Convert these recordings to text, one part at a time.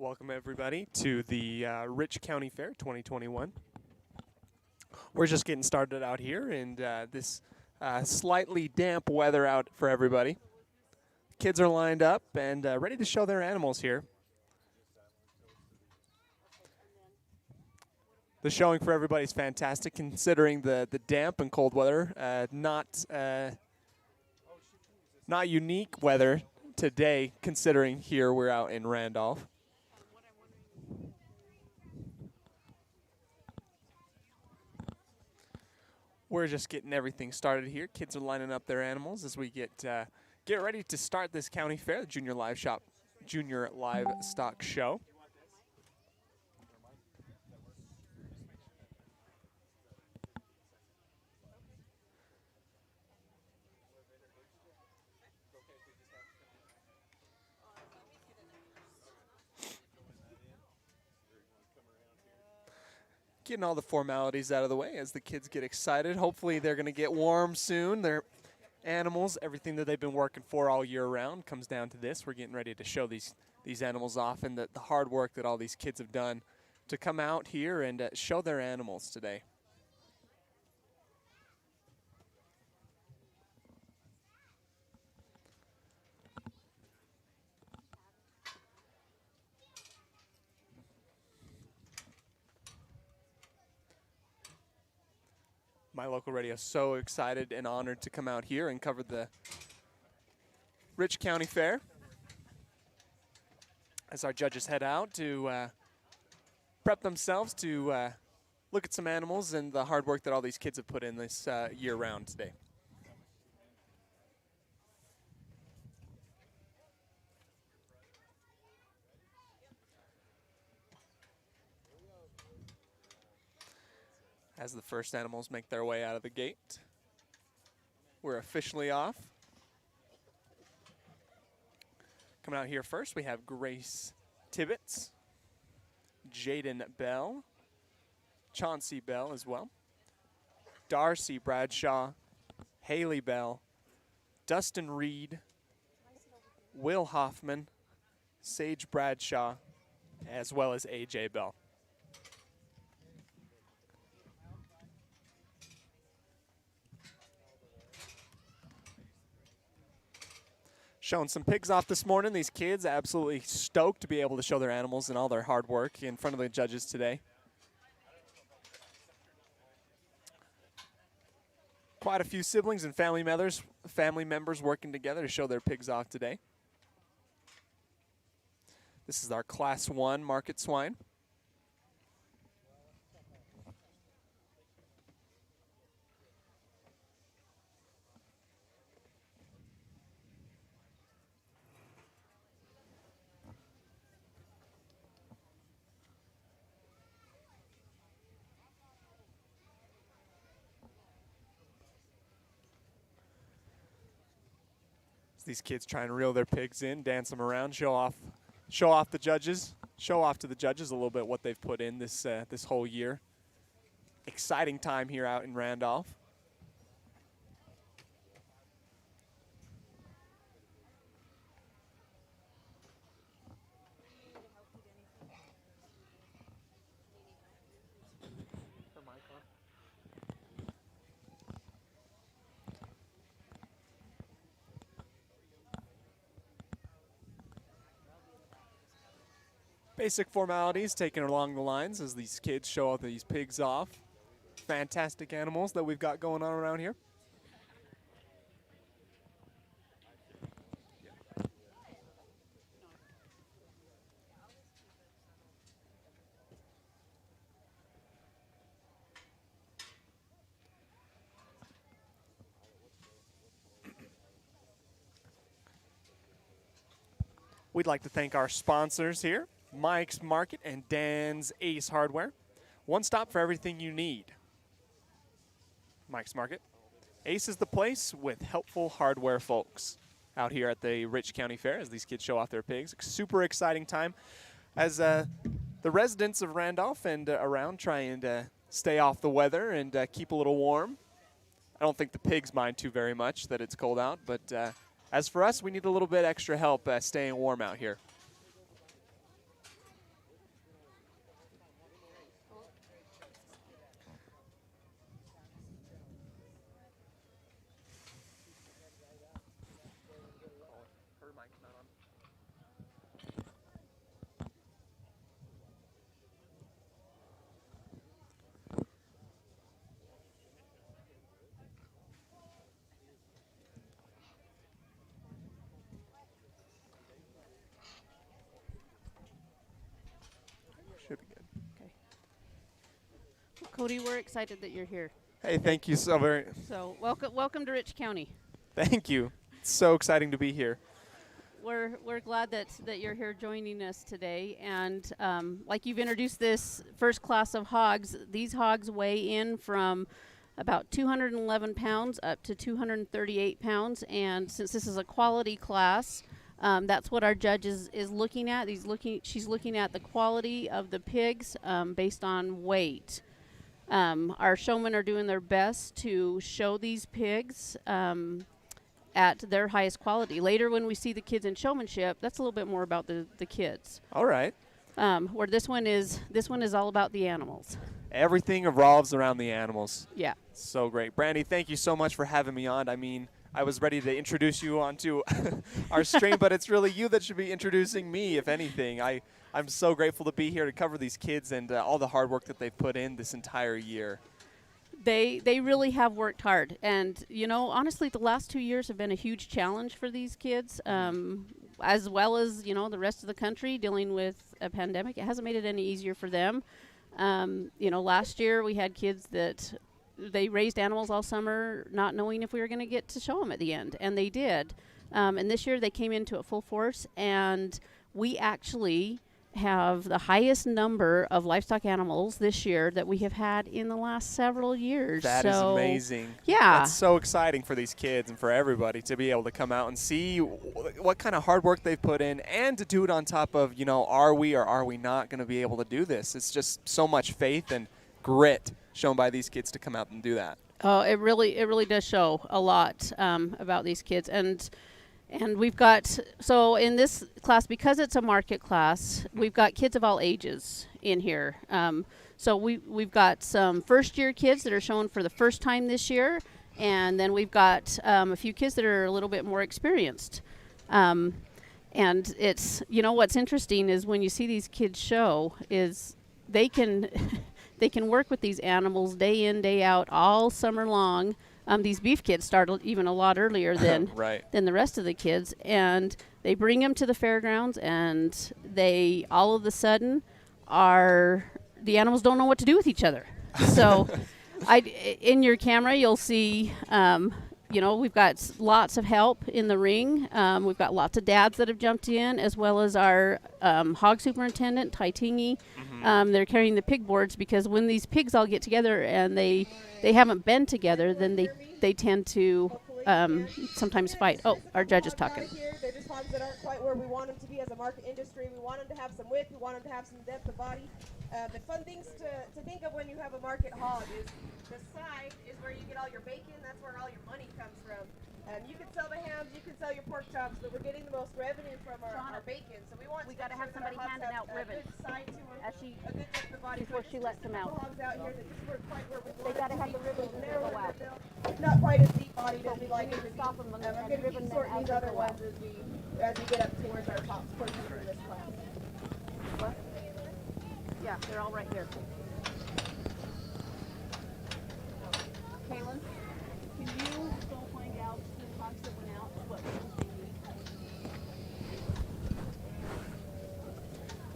Welcome everybody to the Rich County Fair 2021. We're just getting started out here, and this slightly damp weather out for everybody. Kids are lined up and ready to show their animals here. The showing for everybody is fantastic considering the damp and cold weather. Not unique weather today considering here we're out in Randolph. We're just getting everything started here. Kids are lining up their animals as we get ready to start this county fair, the Junior Livestock Show. Getting all the formalities out of the way as the kids get excited. Hopefully they're going to get warm soon. Their animals, everything that they've been working for all year round comes down to this. We're getting ready to show these animals off and the hard work that all these kids have done to come out here and show their animals today. My local radio is so excited and honored to come out here and cover the Rich County Fair as our judges head out to prep themselves to look at some animals and the hard work that all these kids have put in this year round today. As the first animals make their way out of the gate, we're officially off. Coming out here first, we have Grace Tibbetts, Jaden Bell, Chauncey Bell as well, Darcy Bradshaw, Haley Bell, Dustin Reed, Will Hoffman, Sage Bradshaw, as well as AJ Bell. Showing some pigs off this morning. These kids absolutely stoked to be able to show their animals and all their hard work in front of the judges today. Quite a few siblings and family members working together to show their pigs off today. This is our Class 1 market swine. These kids trying to reel their pigs in, dance them around, show off to the judges a little bit what they've put in this whole year. Exciting time here out in Randolph. Basic formalities taken along the lines as these kids show all these pigs off. Fantastic animals that we've got going on around here. We'd like to thank our sponsors here, Mike's Market and Dan's Ace Hardware. One stop for everything you need. Mike's Market. Ace is the place with helpful hardware folks out here at the Rich County Fair as these kids show off their pigs. Super exciting time as the residents of Randolph and around try and stay off the weather and keep a little warm. I don't think the pigs mind too very much that it's cold out, but as for us, we need a little bit extra help staying warm out here. Cody, we're excited that you're here. Hey, thank you so very. So welcome to Rich County. Thank you. It's so exciting to be here. We're glad that you're here joining us today. And like you've introduced this first class of hogs, these hogs weigh in from about 211 pounds up to 238 pounds. And since this is a quality class, that's what our judge is looking at. She's looking at the quality of the pigs based on weight. Our showmen are doing their best to show these pigs at their highest quality. Later when we see the kids in showmanship, that's a little bit more about the kids. All right. Where this one is all about the animals. Everything revolves around the animals. Yeah. So great. Brandy, thank you so much for having me on. I mean, I was ready to introduce you onto our stream, but it's really you that should be introducing me, if anything. I'm so grateful to be here to cover these kids and all the hard work that they've put in this entire year. They really have worked hard. And, you know, honestly, the last 2 years have been a huge challenge for these kids, as well as, you know, the rest of the country dealing with a pandemic. It hasn't made it any easier for them. You know, last year we had kids that they raised animals all summer not knowing if we were going to get to show them at the end, and they did. And this year they came into it full force, and we actually have the highest number of livestock animals this year that we have had in the last several years. That is amazing. Yeah. That's so exciting for these kids and for everybody to be able to come out and see what kind of hard work they've put in and to do it on top of, you know, are we or are we not going to be able to do this? It's just so much faith and grit shown by these kids to come out and do that. Oh, it really does show a lot about these kids. And we've got, so in this class, because it's a market class, we've got kids of all ages in here. So we've got some first-year kids that are shown for the first time this year, and then we've got a few kids that are a little bit more experienced. And it's, you know, what's interesting is when you see these kids show is they can they can work with these animals day in, day out, all summer long. These beef kids start even a lot earlier than than the rest of the kids, and they bring them to the fairgrounds, and they all of a sudden the animals don't know what to do with each other. So, in your camera you'll see, you know, we've got lots of help in the ring. We've got lots of dads that have jumped in, as well as our hog superintendent, Ty Tingy. They're carrying the pig boards because when these pigs all get together and they haven't been together, then they tend to sometimes fight. Oh, our judge is talking. They're just hogs that aren't quite where we want them to be as a market industry. We want them to have some width. We want them to have some depth of body. The fun things to think of when you have a market hog is the side is where you get all your bacon. That's where all your money comes from. You can sell the hams, you can sell your pork chops, but we're getting the most revenue from our bacon. So we got to have somebody handing out ribbons a good depth of body before she lets them out. Hogs out here that just weren't quite where we want. They got to have the ribbons when they go out. Not quite as deep bodied as we like it to be. Stop them when they're I'm going to keep sorting these other ones as we get up towards our top portion of this class. What? Yeah, they're all right here. Kaylin, can you go find out the hogs that went out, what ribbons they need?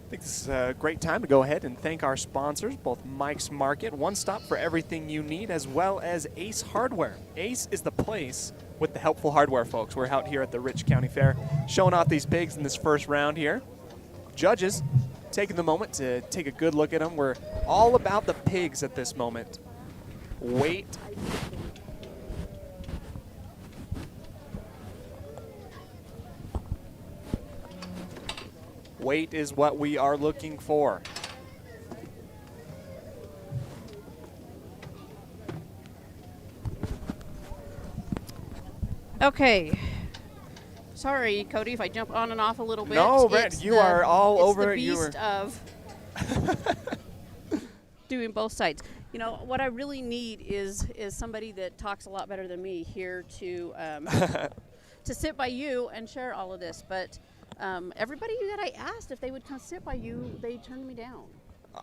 I think this is a great time to go ahead and thank our sponsors, both Mike's Market, one stop for everything you need, as well as Ace Hardware. Ace is the place with the helpful hardware folks. We're out here at the Rich County Fair showing off these pigs in this first round here. Judges taking the moment to take a good look at them. We're all about the pigs at this moment. Weight. Weight is what we are looking for. Okay. Sorry, Cody, if I jump on and off a little bit. No, Brett, you are all over it. It's the beast of doing both sides. You know, what I really need is somebody that talks a lot better than me here to to sit by you and share all of this. But everybody that I asked if they would come sit by you, they turned me down.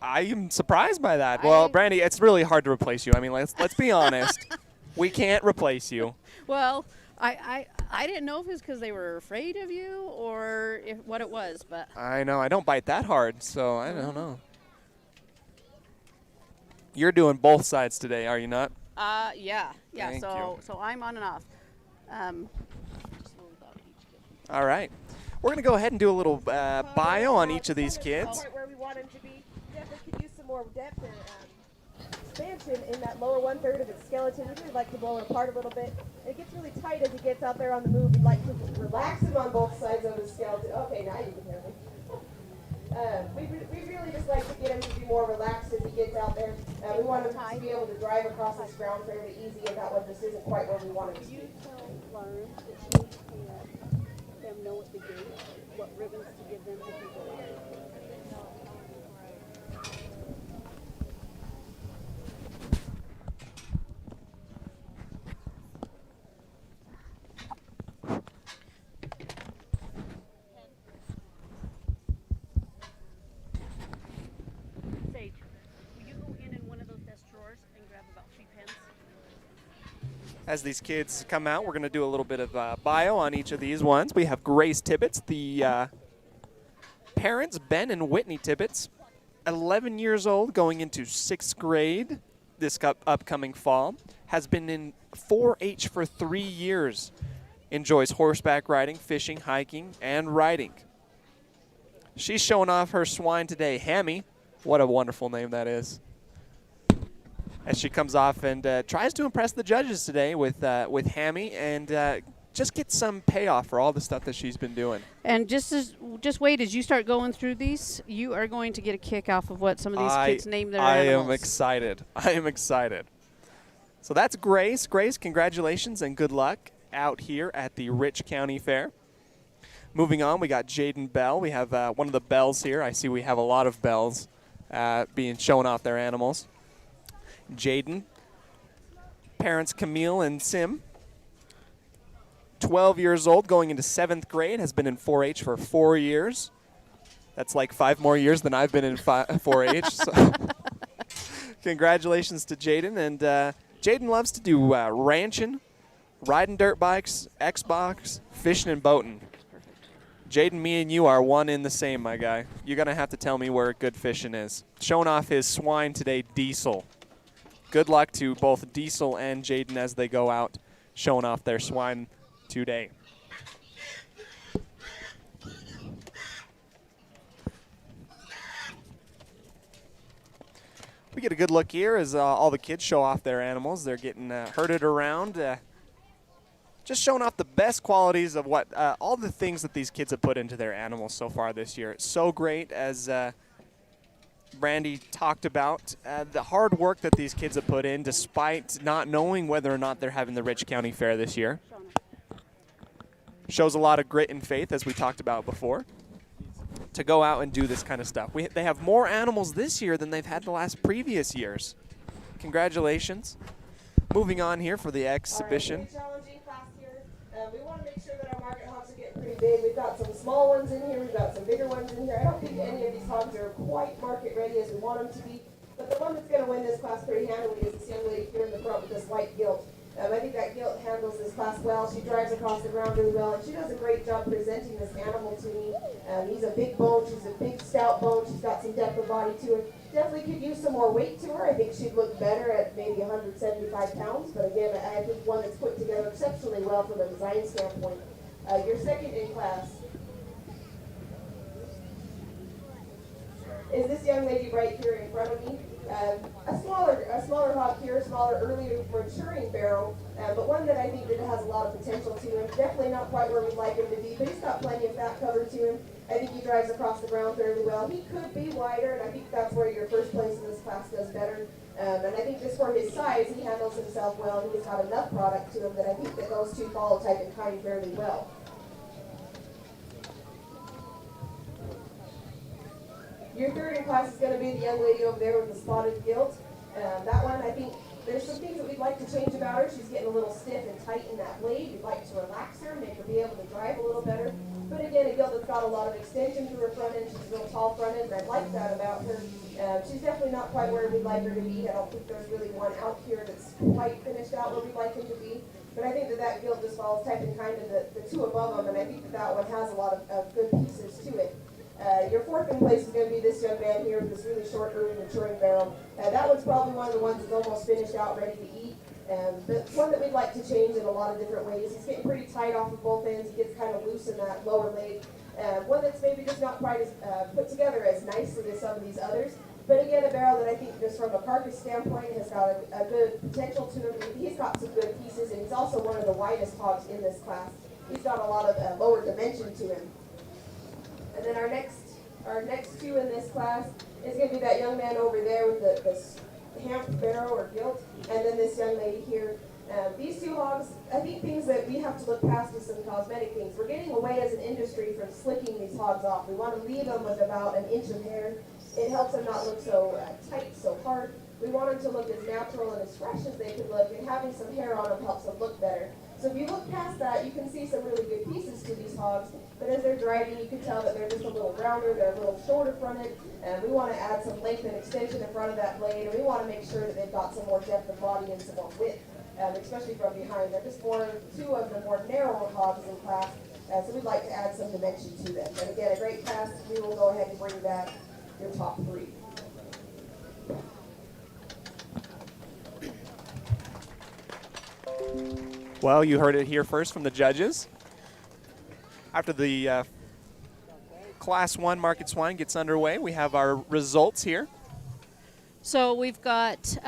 I am surprised by that. Well, Brandy, it's really hard to replace you. I mean, let's be honest. We can't replace you. Well, I didn't know if it was because they were afraid of you or what it was, but I know. I don't bite that hard, so I don't know. You're doing both sides today, are you not? Yeah. Thank So you. so I'm on and off. Just a little about each kid. All right. We're going to go ahead and do a little bio on each of these kids. Right where we want him to be. Definitely could use some more depth and expansion in that lower 1/3 of its skeleton. We'd like to blow it apart a little bit. It gets really tight as he gets out there on the move. We'd like to relax him on both sides of his skeleton. Okay, now you can hear me. We really just like to get him to be more relaxed as he gets out there. We want him to be able to drive across this ground fairly easy, and that one just isn't quite where we want him to be. Tell Lauren that she needs to let them know at the gate what ribbons to give them as we go in. Sage, will you go in one of those desk drawers and grab about 3 pens? As these kids come out, we're going to do a little bit of bio on each of these ones. We have Grace Tibbetts, the parents, Ben and Whitney Tibbetts, 11 years old, going into 6th grade this upcoming fall, has been in 4-H for 3 years, enjoys horseback riding, fishing, hiking, and riding. She's showing off her swine today, Hammy. What a wonderful name that is. As she comes off and tries to impress the judges today with Hammy and just get some payoff for all the stuff that she's been doing. And just wait as you start going through these, you are going to get a kick off of what some of these kids name their animals. I am excited. I am excited. So that's Grace. Grace, congratulations and good luck out here at the Rich County Fair. Moving on, we got Jaden Bell. We have one of the Bells here. I see we have a lot of Bells being shown off their animals. Jaden, parents Camille and Sim, 12 years old, going into 7th grade, has been in 4-H for 4 years. That's like 5 more years than I've been in 4-H. So congratulations to Jaden. And Jaden loves to do ranching, riding dirt bikes, Xbox, fishing, and boating. Jaden, me and you are one in the same, my guy. You're going to have to tell me where good fishing is. Showing off his swine today, Diesel. Good luck to both Diesel and Jaden as they go out showing off their swine today. We get a good look here as all the kids show off their animals. They're getting herded around, just showing off the best qualities of what all the things that these kids have put into their animals so far this year. It's so great, as Brandy talked about, the hard work that these kids have put in despite not knowing whether or not they're having the Rich County Fair this year. Shows a lot of grit and faith, as we talked about before, to go out and do this kind of stuff. They have more animals this year than they've had the last previous years. Congratulations. Moving on here for the exhibition. All right, challenging class here. We want to make sure that our market hogs are getting pretty big. We've got some small ones in here. We've got some bigger ones in here. I don't think any of these hogs are quite market ready as we want them to be. But the one that's going to win this class pretty handily is this young lady here in the front with this white gilt. I think that gilt handles this class well. She drives across the ground really well, and she does a great job presenting this animal to me. He's a big bone. She's a big stout bone. She's got some depth of body to her. Definitely could use some more weight to her. I think she'd look better at maybe 175 pounds. But again, I think one that's put together exceptionally well from a design standpoint. Your second in class is this young lady right here in front of me. A smaller hog here, smaller, earlier maturing barrow, but one that I think that has a lot of potential to him. Definitely not quite where we'd like him to be, but he's got plenty of fat cover to him. I think he drives across the ground fairly well. He could be wider, and I think that's where your first place in this class does better. And I think just for his size, he handles himself well, and he's got enough product to him that I think that those two follow type and kind fairly well. Your third in class is going to be the young lady over there with the spotted gilt. That one, I think there's some things that we'd like to change about her. She's getting a little stiff and tight in that blade. We'd like to relax her, make her be able to drive a little better. But again, a gilt that's got a lot of extension to her front end. She's a real tall front end, and I like that about her. She's definitely not quite where we'd like her to be. I don't think there's really one out here that's quite finished out where we'd like him to be. But I think that gilt just falls type and kind of the two above them, and I think that one has a lot of good pieces to it. Your fourth in place is going to be this young man here with this really short, early maturing barrel. That That one's probably one of the ones that's almost finished out, ready to eat. The one that we'd like to change in a lot of different ways. He's getting pretty tight off of both ends. He gets kind of loose in that lower leg. One that's maybe just not quite as put together as nicely as some of these others. But again, a barrel that I think just from a carcass standpoint has got a good potential to him. He's got some good pieces, and he's also one of the widest hogs in this class. He's got a lot of lower dimension to him. And then our next two in this class is going to be that young man over there with the hamp barrow or gilt, and then this young lady here. These two hogs, I think things that we have to look past is some cosmetic things. We're getting away as an industry from slicking these hogs off. We want to leave them with about an inch of hair. It helps them not look so tight, so hard. We want them to look as natural and as fresh as they can look, and having some hair on them helps them look better. So if you look past that, you can see some really good pieces to these hogs, but as they're driving, you can tell that they're just a little rounder, they're a little shorter fronted, and we want to add some length and extension in front of that blade, and we want to make sure that they've got some more depth of body and some more width. Especially from behind. They're just two of the more narrow hogs in class, so we'd like to add some dimension to them. And again, a great class. We will go ahead and bring back your top three. Well, you heard it here first from the judges. After the Class 1 market swine gets underway, we have our results here. So we've got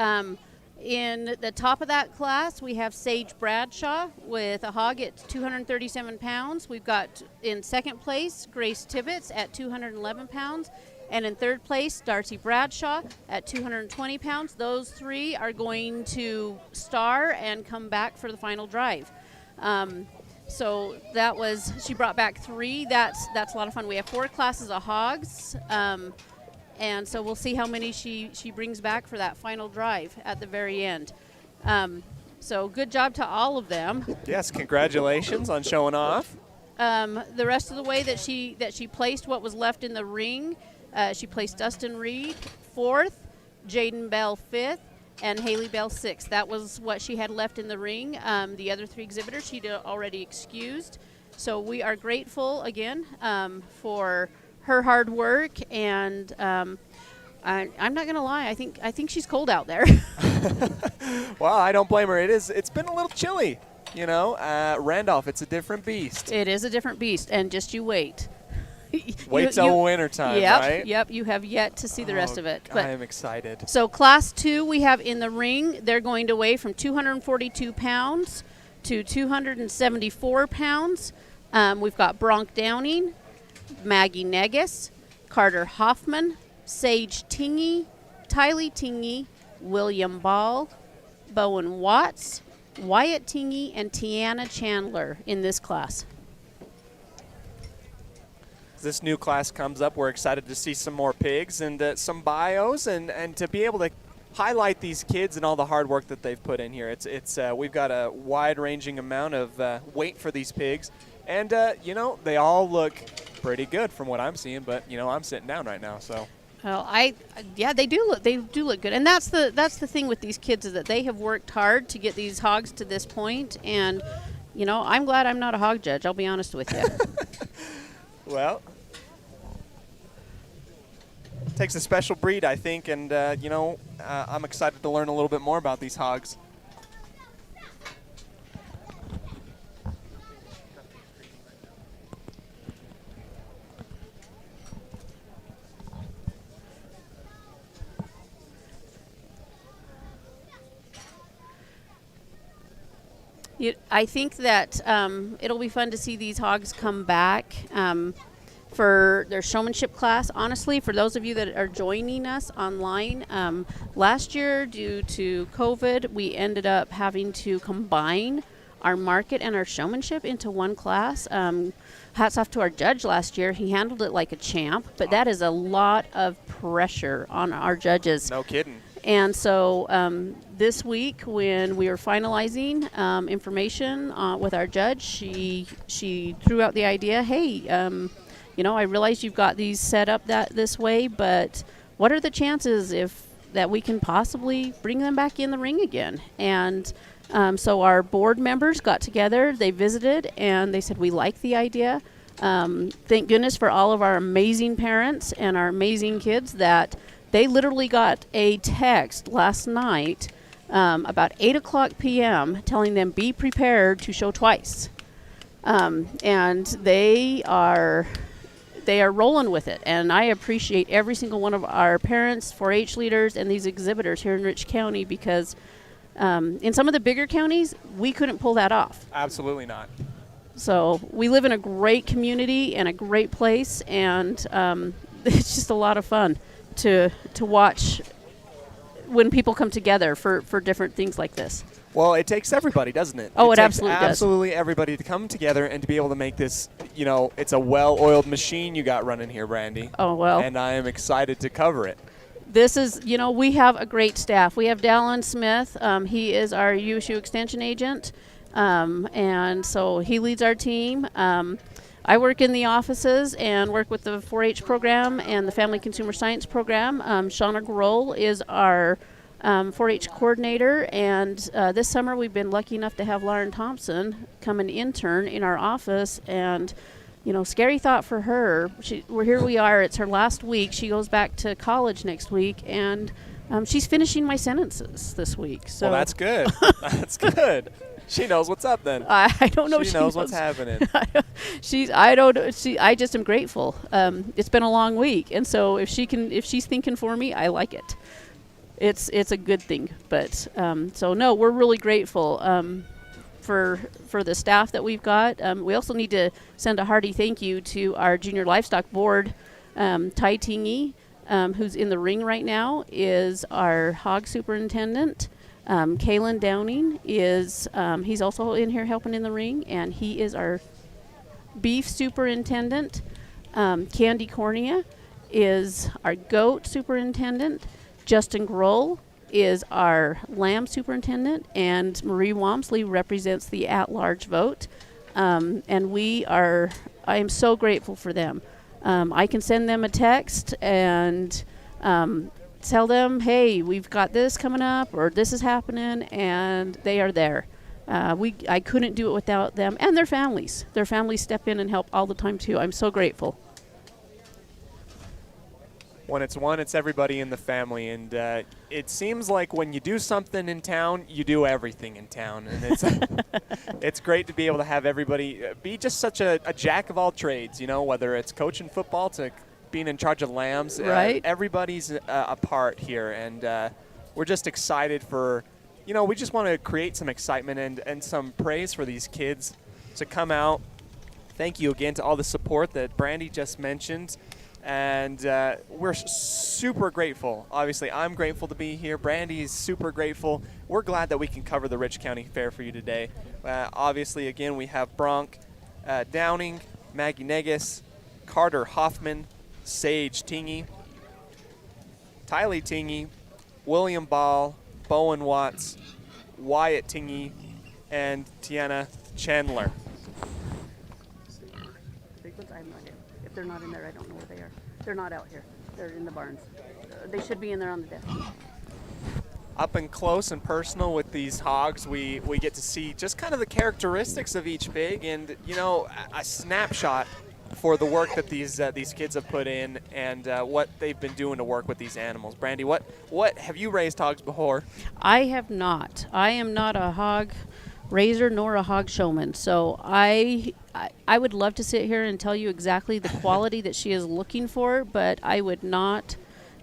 in the top of that class, we have Sage Bradshaw with a hog at 237 pounds. We've got in second place Grace Tibbetts at 211 pounds. And in third place, Darcy Bradshaw at 220 pounds. Those three are going to star and come back for the final drive. So that was, she brought back three. That's a lot of fun. We have 4 classes of hogs. And so we'll see how many she brings back for that final drive at the very end. So good job to all of them. Yes, congratulations on showing off. The rest of the way that she placed what was left in the ring, she placed Dustin Reed 4th, Jaden Bell 5th, and Haley Bell 6th. That was what she had left in the ring. The other 3 exhibitors she'd already excused. So we are grateful again for her hard work, and I'm not gonna lie, I think she's cold out there. Well, I don't blame her. It's been a little chilly, you know. Randolph, it's a different beast. It is a different beast, and just you wait. Wait till winter time, right? Yep, you have yet to see the rest of it. But I am excited. So class 2 we have in the ring, they're going to weigh from 242 pounds to 274 pounds. We've got Bronk Downing, Maggie Negus, Carter Hoffman, Sage Tingy, Tylee Tingy, William Ball, Bowen Watts, Wyatt Tingy, and Tiana Chandler in this class. As this new class comes up, we're excited to see some more pigs and some bios, and to be able to highlight these kids and all the hard work that they've put in here. We've got a wide-ranging amount of weight for these pigs, and you know, they all look pretty good from what I'm seeing. But you know, I'm sitting down right now, so. Well, yeah, they do look good, and that's the thing with these kids, is that they have worked hard to get these hogs to this point, and you know, I'm glad I'm not a hog judge. I'll be honest with you. Well, takes a special breed, I think, and you know, I'm excited to learn a little bit more about these hogs. I think that it'll be fun to see these hogs come back for their showmanship class. Honestly, for those of you that are joining us online, last year due to COVID, we ended up having to combine our market and our showmanship into one class. Hats off to our judge last year. He handled it like a champ, but that is a lot of pressure on our judges. No kidding. And so this week, when we were finalizing information with our judge, she threw out the idea, hey, you know, I realize you've got these set up this way, but what are the chances that we can possibly bring them back in the ring again? And so our board members got together, they visited, and they said, we like the idea. Thank goodness for all of our amazing parents and our amazing kids that They literally got a text last night about 8 o'clock p.m. telling them be prepared to show twice. And they are rolling with it. And I appreciate every single one of our parents, 4-H leaders, and these exhibitors here in Rich County, because in some of the bigger counties, we couldn't pull that off. Absolutely not. So we live in a great community and a great place, and it's just a lot of fun to watch when people come together for different things like this. Well, it takes everybody, doesn't it? Oh, it takes absolutely does. absolutely everybody to come together and to be able to make this, it's a well-oiled machine you got running here, Brandy. Oh, well. And I am excited to cover it. This is, we have a great staff. We have Dallin Smith. He is our USU Extension agent, and so he leads our team. I work in the offices and work with the 4-H program and the Family Consumer Science program. Shauna Grohl is our 4-H coordinator, and this summer we've been lucky enough to have Lauren Thompson come and intern in our office, and scary thought for her. Here we are, it's her last week. She goes back to college next week, and she's finishing my sentences this week. So well, that's good. That's good. She knows what's up then. I don't know. She knows what's happening. I just am grateful. It's been a long week, and so if she's thinking for me, I like it. It's a good thing. But so no, we're really grateful for the staff that we've got. We also need to send a hearty thank you to our Junior Livestock Board. Ty Tingy, who's in the ring right now, is our hog superintendent. Kalen Downing is he's also in here helping in the ring, and he is our beef superintendent. Candy Cornea is our goat superintendent. Justin Grohl is our lamb superintendent, and Marie Wamsley represents the at-large vote. And I am so grateful for them. I can send them a text and tell them, hey, we've got this coming up, or this is happening, and they are there. I couldn't do it without them and their families. Their families step in and help all the time too. I'm so grateful. When it's one, it's everybody in the family, and it seems like when you do something in town, you do everything in town, and it's it's great to be able to have everybody be just such a jack of all trades. Whether it's coaching football to being in charge of lambs, right? Everybody's a part here, and we're just excited for, we just want to create some excitement and some praise for these kids to come out. Thank you again to all the support that Brandy just mentioned. And we're super grateful. Obviously, I'm grateful to be here. Brandy is super grateful. We're glad that we can cover the Rich County Fair for you today. Obviously, again, we have Bronk Downing, Maggie Negus, Carter Hoffman, Sage Tingy, Tylee Tingy, William Ball, Bowen Watts, Wyatt Tingy, and Tiana Chandler. If they're not in there, I don't know where they are. They're not out here. They're in the barns. They should be in there on the deck. Up and close and personal with these hogs, we get to see just kind of the characteristics of each pig, and a snapshot for the work that these kids have put in, and what they've been doing to work with these animals. Brandy, what have you raised hogs before? I have not. I am not a hog raiser nor a hog showman, so I would love to sit here and tell you exactly the quality that she is looking for, but I would not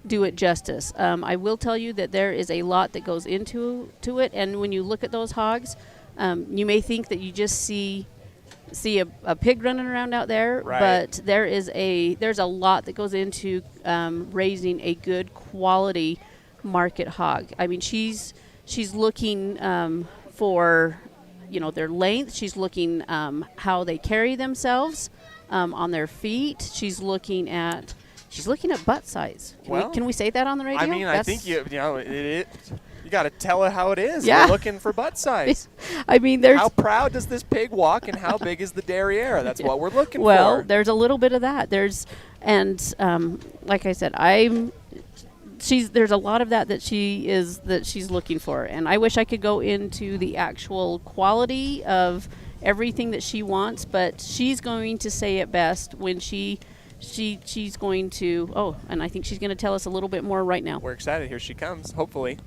do it justice. I will tell you that there is a lot that goes into it, and when you look at those hogs, you may think that you just see a pig running around out there, right. But there's a lot that goes into raising a good quality market hog. I mean, she's looking for their length. She's looking how they carry themselves on their feet. She's looking at butt size. Can we say that on the radio? I mean, I think you got to tell it how it is. Yeah. We're looking for butt size. I mean, how proud does this pig walk, and how big is the derriere? That's what we're looking for. Well, there's a little bit of that. Like I said, there's a lot of that she's looking for, and I wish I could go into the actual quality of everything that she wants, but she's going to say it best when she she's going to. Oh, and I think she's going to tell us a little bit more right now. We're excited. Here she comes, hopefully.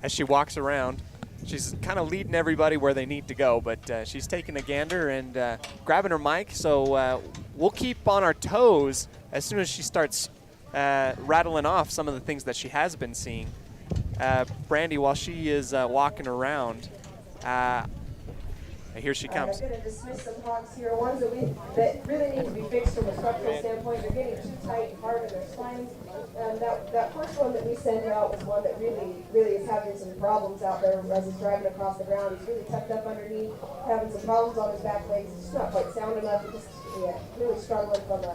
As she walks around, she's kind of leading everybody where they need to go, but she's taking a gander and grabbing her mic. So we'll keep on our toes as soon as she starts rattling off some of the things that she has been seeing. Brandy, while she is walking around, here she comes. I'm going to dismiss some hogs here. Ones that really need to be fixed from a structural standpoint. They're getting too tight and hard in their spines. That first one that we sent out was one that really is having some problems out there as he's driving across the ground. He's really tucked up underneath, having some problems on his back legs. It's just not quite sound enough. He's just really struggling from a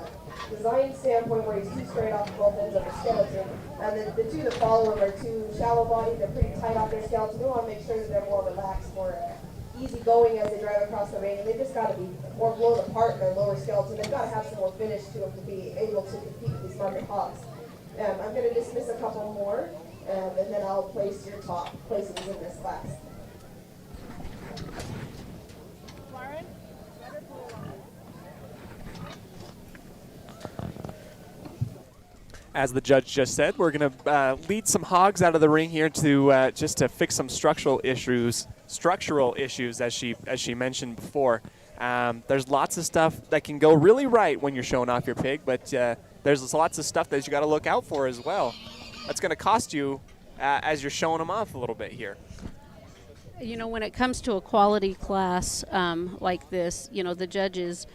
design standpoint where he's too straight off both ends of the skeleton. And then the two that follow him are too shallow bodied. They're pretty tight off their skeleton. We want to make sure that they're more relaxed, more easy going as they drive across the range, and they just got to be more blown apart in their lower skeleton. They've got to have some more finish to them to be able to compete with these market hogs. I'm going to dismiss a couple more, and then I'll place your top placings in this class. As the judge just said, we're going to lead some hogs out of the ring here to just to fix some structural issues, as she mentioned before. There's lots of stuff that can go really right when you're showing off your pig, but there's lots of stuff that you got to look out for as well. That's going to cost you as you're showing them off a little bit here. You know, when it comes to a quality class like this, you know, the judges,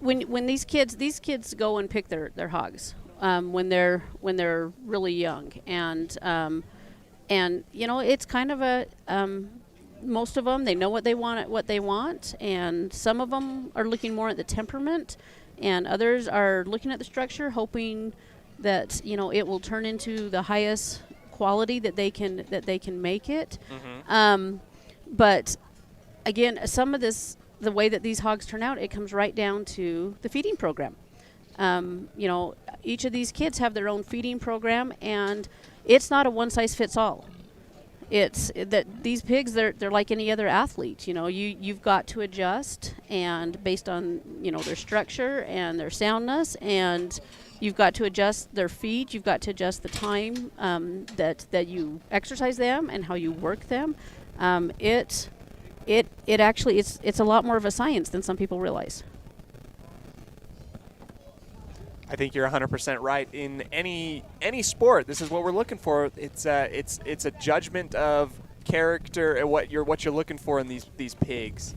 when these kids go and pick their hogs. When they're really young, and you know, it's kind of a most of them, they know what they want, and some of them are looking more at the temperament, and others are looking at the structure, hoping that, you know, it will turn into the highest quality that they can make it. Mm-hmm. But again, some of this, the way that these hogs turn out, it comes right down to the feeding program. You know, each of these kids have their own feeding program, and it's not a one-size-fits-all. It's that these pigs, they're like any other athlete. You know, you've got to adjust, and based on, you know, their structure and their soundness, and you've got to adjust their feed. You've got to adjust the time that you exercise them and how you work them. It actually it's a lot more of a science than some people realize. I think you're 100% right. In any sport, this is what we're looking for. It's a judgment of character and what you're looking for in these pigs.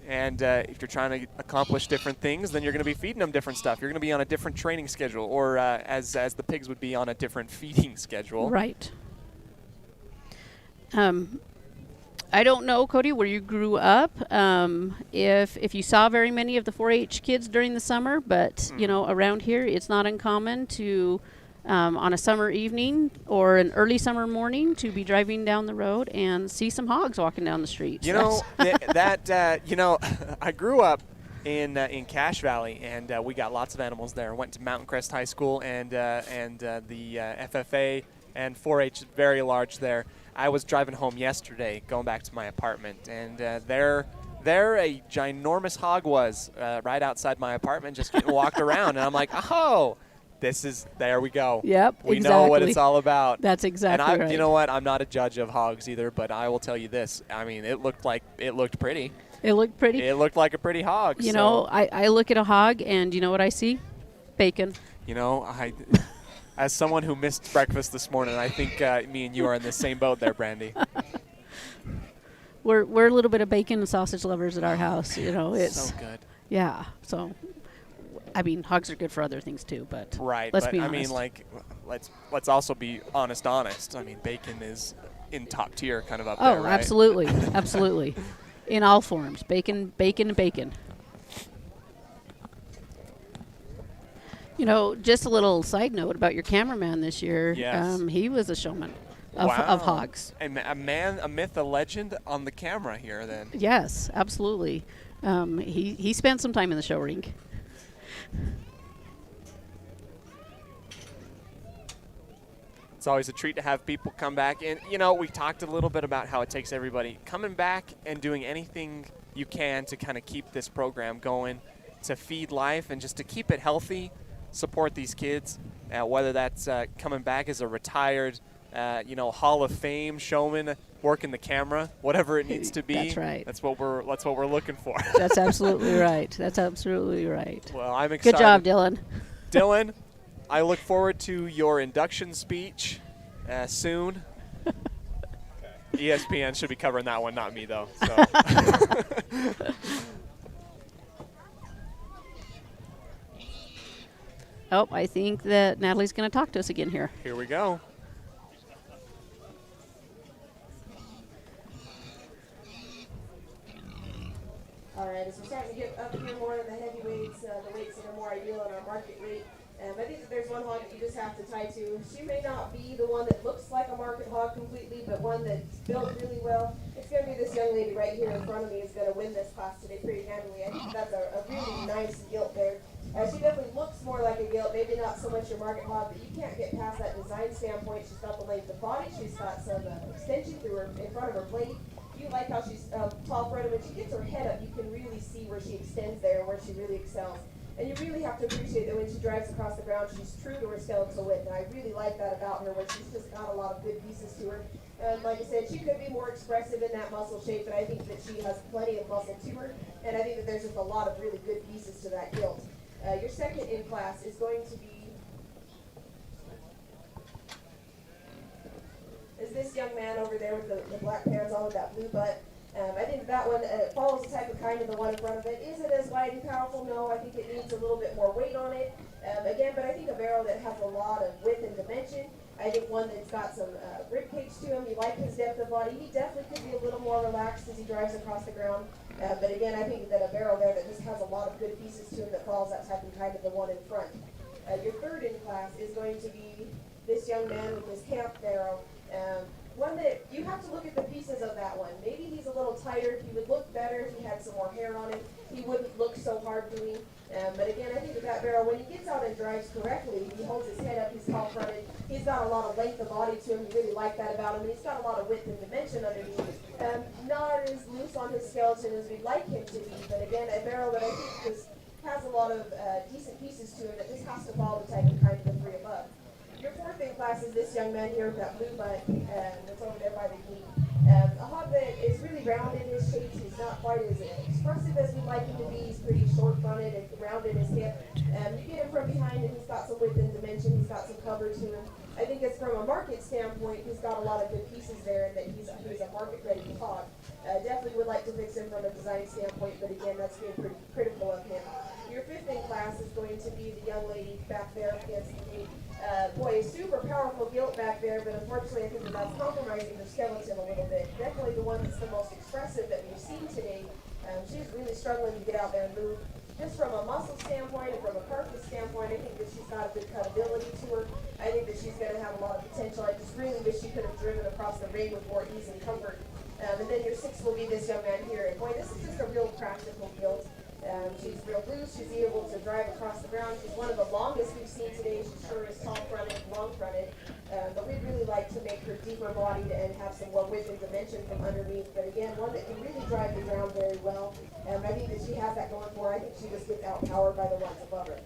And if you're trying to accomplish different things, then you're going to be feeding them different stuff. You're going to be on a different training schedule, or as the pigs would be on a different feeding schedule. Right. I don't know, Cody, where you grew up, if you saw very many of the 4-H kids during the summer, but, you know, around here it's not uncommon to, on a summer evening or an early summer morning, to be driving down the road and see some hogs walking down the street. You know, you know, I grew up in Cache Valley, and we got lots of animals there. Went to Mountain Crest High School, and the FFA and 4-H is very large there. I was driving home yesterday, going back to my apartment, and there a ginormous hog was right outside my apartment, just getting walked around, and I'm like, oh, there we go. Yep, we exactly. know what it's all about. That's exactly and right. You know what? I'm not a judge of hogs either, but I will tell you this. I mean, it looked pretty. It looked pretty. It looked like a pretty hog. You know, I look at a hog, and you know what I see? Bacon. You know, as someone who missed breakfast this morning, I think me and you are in the same boat there, Brandy. We're a little bit of bacon and sausage lovers at our house. You know, it's so good. Yeah. So, I mean, hogs are good for other things too, but right. Let's but be I honest. mean, like, let's also be honest. I mean, bacon is in top tier, kind of up there, right? Absolutely, absolutely, in all forms. Bacon, bacon, bacon. You know, just a little side note about your cameraman this year. Yes. He was a showman of hogs. A man, a myth, a legend on the camera here then. Yes, absolutely. He spent some time in the show ring. It's always a treat to have people come back. And, you know, we talked a little bit about how it takes everybody coming back and doing anything you can to kind of keep this program going. to feed life and just to keep it healthy, support these kids, whether that's coming back as a retired, Hall of Fame showman, working the camera, whatever it needs to be. That's right. That's what we're looking for. That's absolutely right. That's absolutely right. Well, I'm excited. Good job, Dylan. Dylan, I look forward to your induction speech soon. ESPN should be covering that one, not me, though. So. Oh, I think that Natalie's going to talk to us again here. Here we go. All right, as we're starting to get up here more in the heavyweights, the weights that are more ideal in our market rate, I think that there's one hog that you just have to tie to. She may not be the one that looks like a market hog completely, but one that's built really well. It's going to be this young lady right here in front of me is going to win this class today pretty handily. I think that's a really nice gilt there. She definitely looks more like a gilt, maybe not so much your market hog, but you can't get past that design standpoint. She's got the length of body, she's got some extension through her in front of her blade. You like how she's tall front, when she gets her head up, you can really see where she extends there, where she really excels. And you really have to appreciate that when she drives across the ground, she's true to her skeletal width. And I really like that about her, where she's just got a lot of good pieces to her. And like I said, she could be more expressive in that muscle shape, but I think that she has plenty of muscle to her. And I think that there's just a lot of really good pieces to that gilt. Your second in class is going to be this young man over there with the black pants on with that blue butt. I think that one follows the type of kind of the one in front of it. Is it as wide and powerful? No, I think it needs a little bit more weight on it. Again, but I think a barrel that has a lot of width and dimension. I think one that's got some rib cage to him. You like his depth of body. He definitely could be a little more relaxed as he drives across the ground. But again, I think that a barrel there that just has a lot of good pieces to him that follows that type of kind of the one in front. Your third in class is going to be this young man with his camp barrel. One that you have to look at the pieces of that one. Maybe he's a little tighter. He would look better if he had some more hair on him. He wouldn't look so hard doing. But again, I think that barrel, when he gets out and drives correctly, he holds his head up, he's tall fronted. He's got a lot of length of body to him. You really like that about him. And he's got a lot of width and dimension underneath. Not as loose on his skeleton as we'd like him to be. But again, a barrel that I think just has a lot of decent pieces to him that just has to follow the type of kind of the three above. Your fourth in class is this young man here with that blue butt that's over there by the knee. A hog that is really rounded in his shapes. He's not quite as expressive as we'd like him to be. He's pretty short-fronted and rounded in his hip. You get him from behind and he's got some width and dimension. He's got some cover to him. I think it's from a market standpoint, he's got a lot of good pieces there and that he's a market-ready hog. Definitely would like to fix him from a design standpoint, but again, that's being pretty critical of him. Your fifth in class is going to be the young lady back there against the gate. Boy, a super powerful gilt back there, but unfortunately I think that that's compromising her skeleton a little bit. Definitely the one that's the most expressive that we've seen today. She's really struggling to get out there and move. Just from a muscle standpoint and from a carcass standpoint, I think that she's got a good cutability to her. I think that she's going to have a lot of potential. I just really wish she could have driven across the ring with more ease and comfort. And then your sixth will be this young man here. And boy, this is just a real practical gilt. She's real loose. She's able to drive across the ground. She's one of the longest we've seen today. She's sure is tall-fronted, long-fronted. But we'd really like to make her deeper-bodied and have some more width and dimension from underneath. But again, one that can really drive the ground very well. I think that she has that going for her. I think she just gets outpowered by the ones above her.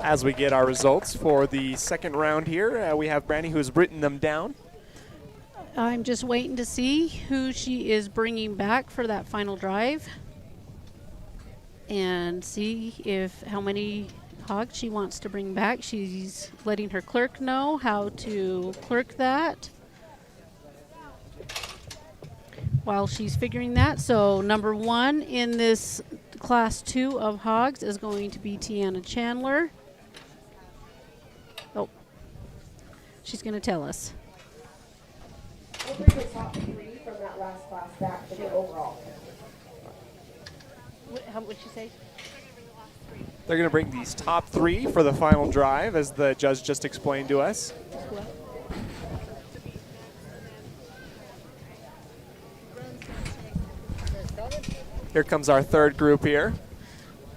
As we get our results for the second round here, we have Brandy who's written them down. I'm just waiting to see who she is bringing back for that final drive and see how many hogs she wants to bring back. She's letting her clerk know how to clerk that while she's figuring that. So number 1 in this class 2 of hogs is going to be Tiana Chandler. Oh, she's going to tell us. We'll bring the top 3 from that last class back to the overall. How would you say? They're going to bring these top 3 for the final drive, as the judge just explained to us. Here comes our third group here.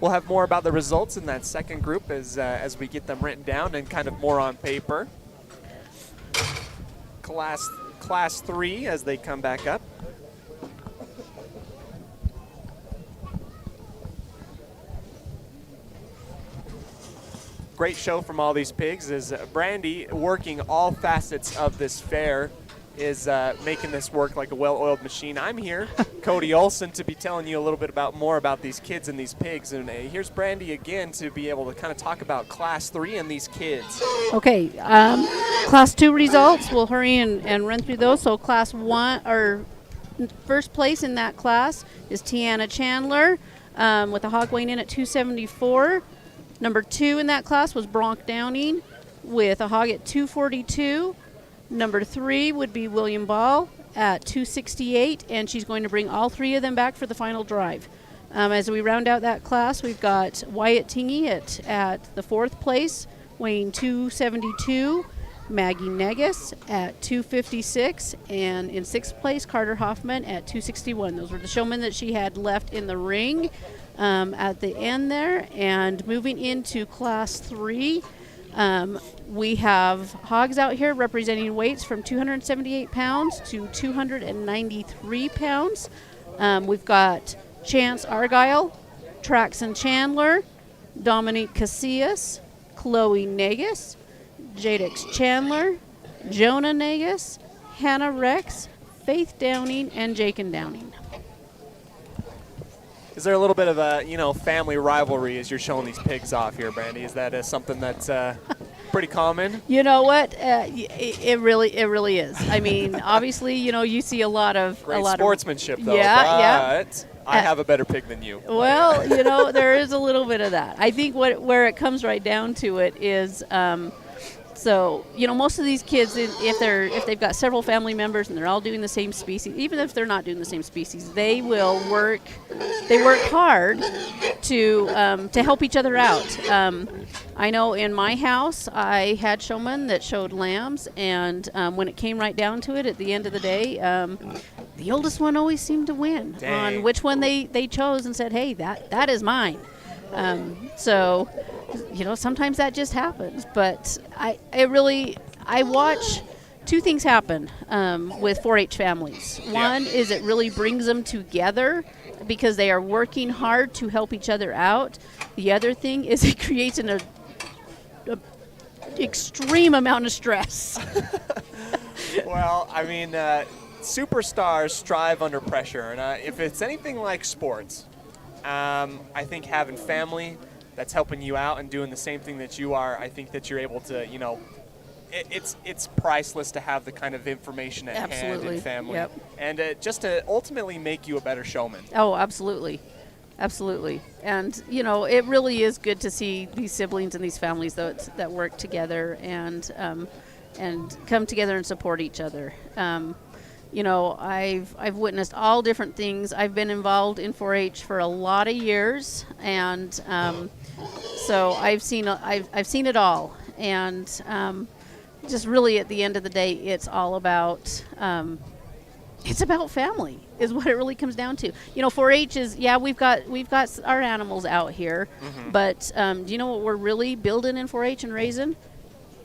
We'll have more about the results in that second group as we get them written down and kind of more on paper. Class 3 as they come back up. great show from all these pigs is Brandy, working all facets of this fair, is making this work like a well-oiled machine. I'm here, Cody Olson, to be telling you a little bit more about these kids and these pigs. And here's Brandy again to be able to kind of talk about Class 3 and these kids. Okay, Class 2 results, we'll hurry and run through those. So Class 1, or first place in that class is Tiana Chandler with a hog weighing in at 274. Number 2 in that class was Bronk Downing with a hog at 242. Number 3 would be William Ball at 268, and she's going to bring all 3 of them back for the final drive. As we round out that class, we've got Wyatt Tingy at the 4th place, weighing 272. Maggie Negus at 256, and in 6th place, Carter Hoffman at 261. Those were the showmen that she had left in the ring at the end there. And moving into Class 3, we have hogs out here representing weights from 278 pounds to 293 pounds. We've got Chance Argyle, Traxon Chandler, Dominique Casillas, Chloe Negus, Jadex Chandler, Jonah Negus, Hannah Rex, Faith Downing, and Jakin Downing. Is there a little bit of a, family rivalry as you're showing these pigs off here, Brandy? Is that something that's pretty common? You know what? It really is. I mean, obviously, you see a lot of Great sportsmanship, though. Yeah. I have a better pig than you. Well, there is a little bit of that. I think where it comes right down to it is. So, most of these kids, if they've got several family members and they're all doing the same species, even if they're not doing the same species, they will work. They work hard to help each other out. I know in my house, I had showmen that showed lambs, and when it came right down to it, at the end of the day, the oldest one always seemed to win on which one they chose and said, "Hey, that is mine." So. Sometimes that just happens, but I watch 2 things happen with 4-H families. One is it really brings them together because they are working hard to help each other out. The other thing is it creates an extreme amount of stress. Well, I mean, superstars strive under pressure, and if it's anything like sports, I think having family that's helping you out and doing the same thing that you are, I think that you're able to, it's priceless to have the kind of information at hand in family. Yep. And just to ultimately make you a better showman. Oh, absolutely. Absolutely. And, it really is good to see these siblings and these families that work together and come together and support each other. I've witnessed all different things. I've been involved in 4-H for a lot of years, and so I've seen it all. And just really, at the end of the day, it's all about family, is what it really comes down to. 4-H is we've got our animals out here, but do you know what we're really building in 4-H and raising?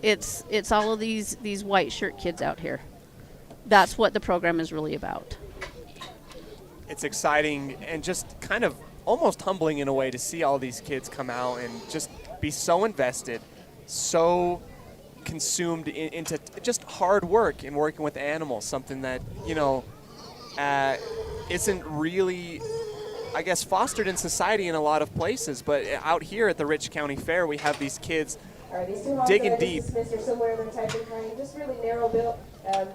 It's all of these white shirt kids out here. That's what the program is really about. It's exciting and just kind of almost humbling in a way to see all these kids come out and just be so invested, so consumed into just hard work and working with animals, something that, isn't really, I guess, fostered in society in a lot of places. But out here at the Rich County Fair, we have these kids digging deep. Or somewhere in the type of kind, just really narrow built,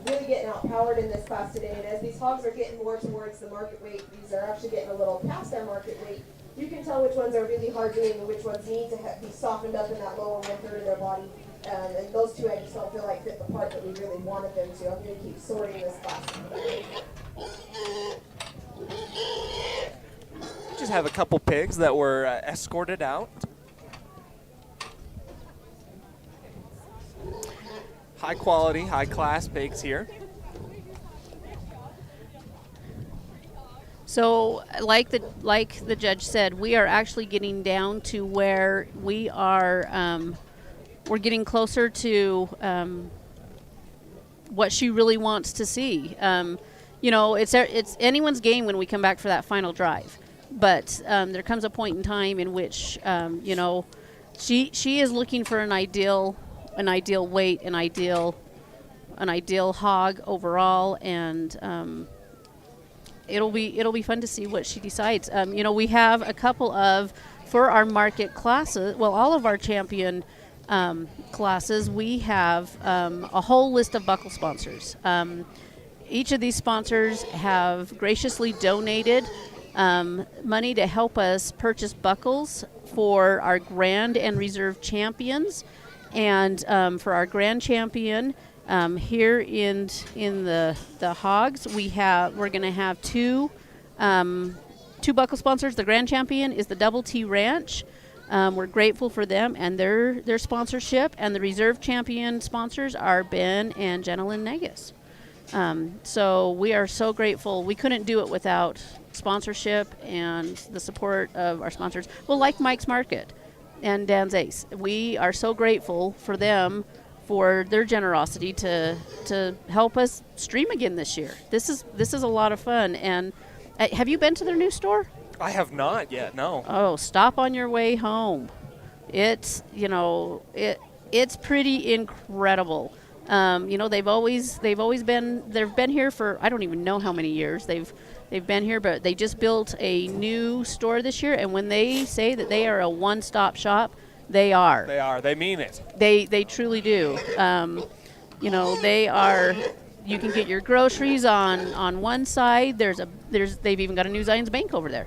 really getting outpowered in this class today. And as these hogs are getting more towards the market weight, these are actually getting a little past their market weight. You can tell which ones are really hard doing and which ones need to be softened up in that lower 1/3 of their body. And those 2 I just don't feel like fit the part that we really wanted them to. I'm going to keep sorting this class. Just have a couple pigs that were escorted out. High quality, high class pigs here. So, like the judge said, we are actually getting down to where we are. We're getting closer to what she really wants to see. It's anyone's game when we come back for that final drive, but there comes a point in time in which She is looking for an ideal weight, an ideal hog overall, and it'll be fun to see what she decides. We have a couple of, for our market classes, well, all of our champion classes, we have a whole list of buckle sponsors. Each of these sponsors have graciously donated money to help us purchase buckles for our grand and reserve champions, and for our grand champion here in the hogs, we're going to have two buckle sponsors. The grand champion is the Double T Ranch. We're grateful for them and their sponsorship, and the reserve champion sponsors are Ben and Jenilyn Negus. So we are so grateful. We couldn't do it without sponsorship and the support of our sponsors. Well, like Mike's Market and Dan's Ace, we are so grateful for them, for their generosity to help us stream again this year. This is a lot of fun. And have you been to their new store? I have not yet, no. Oh, stop on your way home. It's it's pretty incredible. They've been here for, I don't even know how many years they've been here, but they just built a new store this year, and when they say that they are a one-stop shop, they are. They are. They mean it. They truly do. They are. You can get your groceries on one side. They've even got a new Zions Bank over there.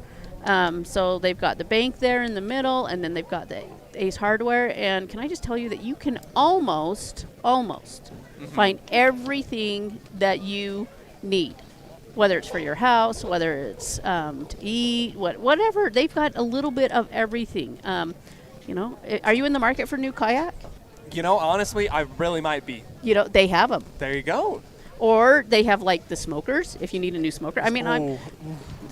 So they've got the bank there in the middle, and then they've got the Ace Hardware. And can I just tell you that you can almost find everything that you need, whether it's for your house, whether it's to eat, whatever. They've got a little bit of everything. Are you in the market for a new kayak? Honestly, I really might be. They have them. There you go. Or they have like the smokers, if you need a new smoker. I mean, I'm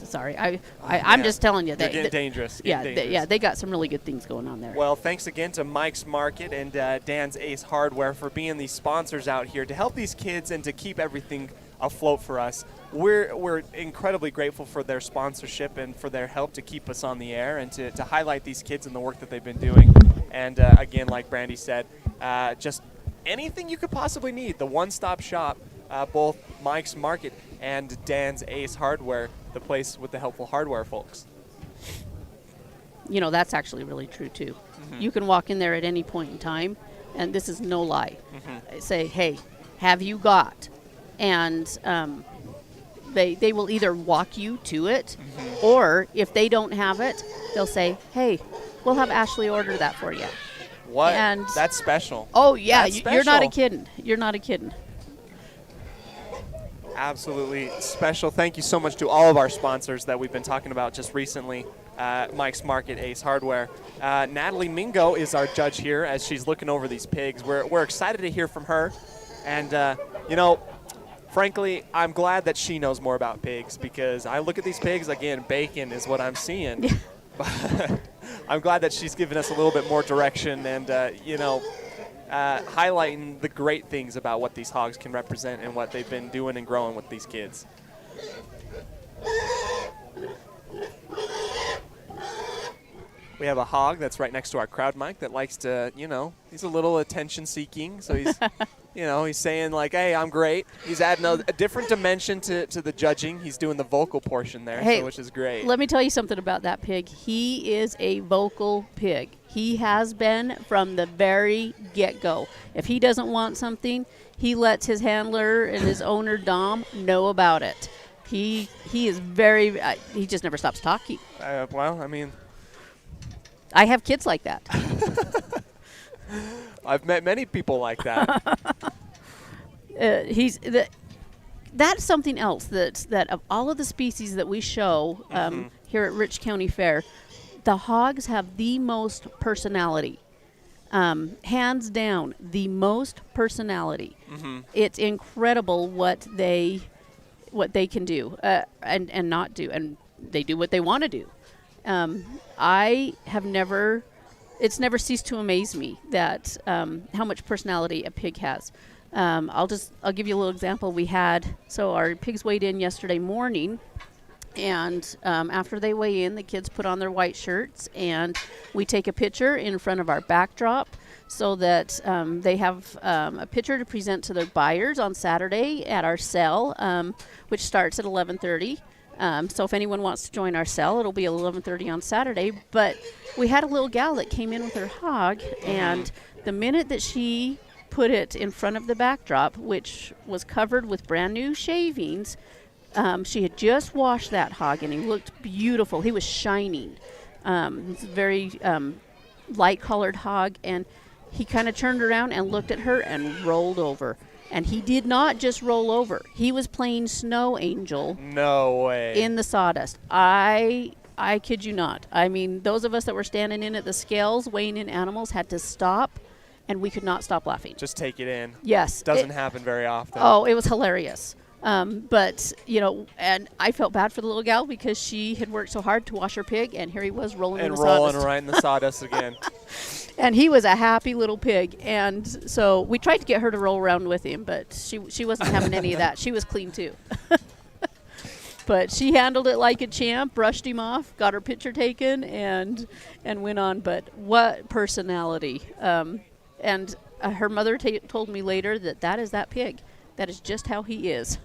sorry. I'm just telling you. They're getting dangerous. They got some really good things going on there. Well, thanks again to Mike's Market and Dan's Ace Hardware for being the sponsors out here to help these kids and to keep everything afloat for us. We're incredibly grateful for their sponsorship and for their help to keep us on the air and to highlight these kids and the work that they've been doing. And again, like Brandy said, just anything you could possibly need, the one-stop shop, both Mike's Market and Dan's Ace Hardware, the place with the helpful hardware folks. That's actually really true, too. Mm-hmm. You can walk in there at any point in time, and this is no lie. Mm-hmm. Say, hey, have you got? And they will either walk you to it, mm-hmm. or if they don't have it, they'll say, hey, we'll have Ashley order that for you. What? And that's special. Oh, yeah. You're not a kidding. You're not a kidding. Absolutely special. Thank you so much to all of our sponsors that we've been talking about just recently. Mike's Market, Ace Hardware. Natalie Mingo is our judge here as she's looking over these pigs. We're excited to hear from her. And, frankly, I'm glad that she knows more about pigs because I look at these pigs, again, bacon is what I'm seeing. But I'm glad that she's given us a little bit more direction and, highlighting the great things about what these hogs can represent and what they've been doing and growing with these kids. We have a hog that's right next to our crowd mic that likes to, he's a little attention seeking. So he's, he's saying like, hey, I'm great. He's adding a different dimension to the judging. He's doing the vocal portion there, which is great. Let me tell you something about that pig. He is a vocal pig. He has been from the very get-go. If he doesn't want something, he lets his handler and his owner, Dom, know about it. He is very, he just never stops talking. I have kids like that. I've met many people like that. That's something else that of all of the species that we show here at Rich County Fair, the hogs have the most personality. Hands down, the most personality. Mm-hmm. It's incredible what they can do and not do, and they do what they want to do. It's never ceased to amaze me that how much personality a pig has. I'll give you a little example. Our pigs weighed in yesterday morning, And after they weigh in, the kids put on their white shirts, and we take a picture in front of our backdrop so that they have a picture to present to their buyers on Saturday at our sale, which starts at 11:30. So if anyone wants to join our sale, it'll be 11:30 on Saturday. But we had a little gal that came in with her hog, and the minute that she put it in front of the backdrop, which was covered with brand new shavings, she had just washed that hog, and he looked beautiful. He was shining. It's a very light-colored hog, and he kind of turned around and looked at her and rolled over. And he did not just roll over. He was playing Snow Angel. No way. In the sawdust. I kid you not. I mean, those of us that were standing in at the scales weighing in animals had to stop, and we could not stop laughing. Just take it in. Yes. Doesn't happen very often. Oh, it was hilarious. But, you know, and I felt bad for the little gal because she had worked so hard to wash her pig, and here he was rolling in the rolling sawdust. right in the sawdust again. And he was a happy little pig. And so we tried to get her to roll around with him, but she wasn't having any of that. She was clean, too. But she handled it like a champ, brushed him off, got her picture taken, and went on. But what personality. And her mother told me later that is that pig. That is just how he is.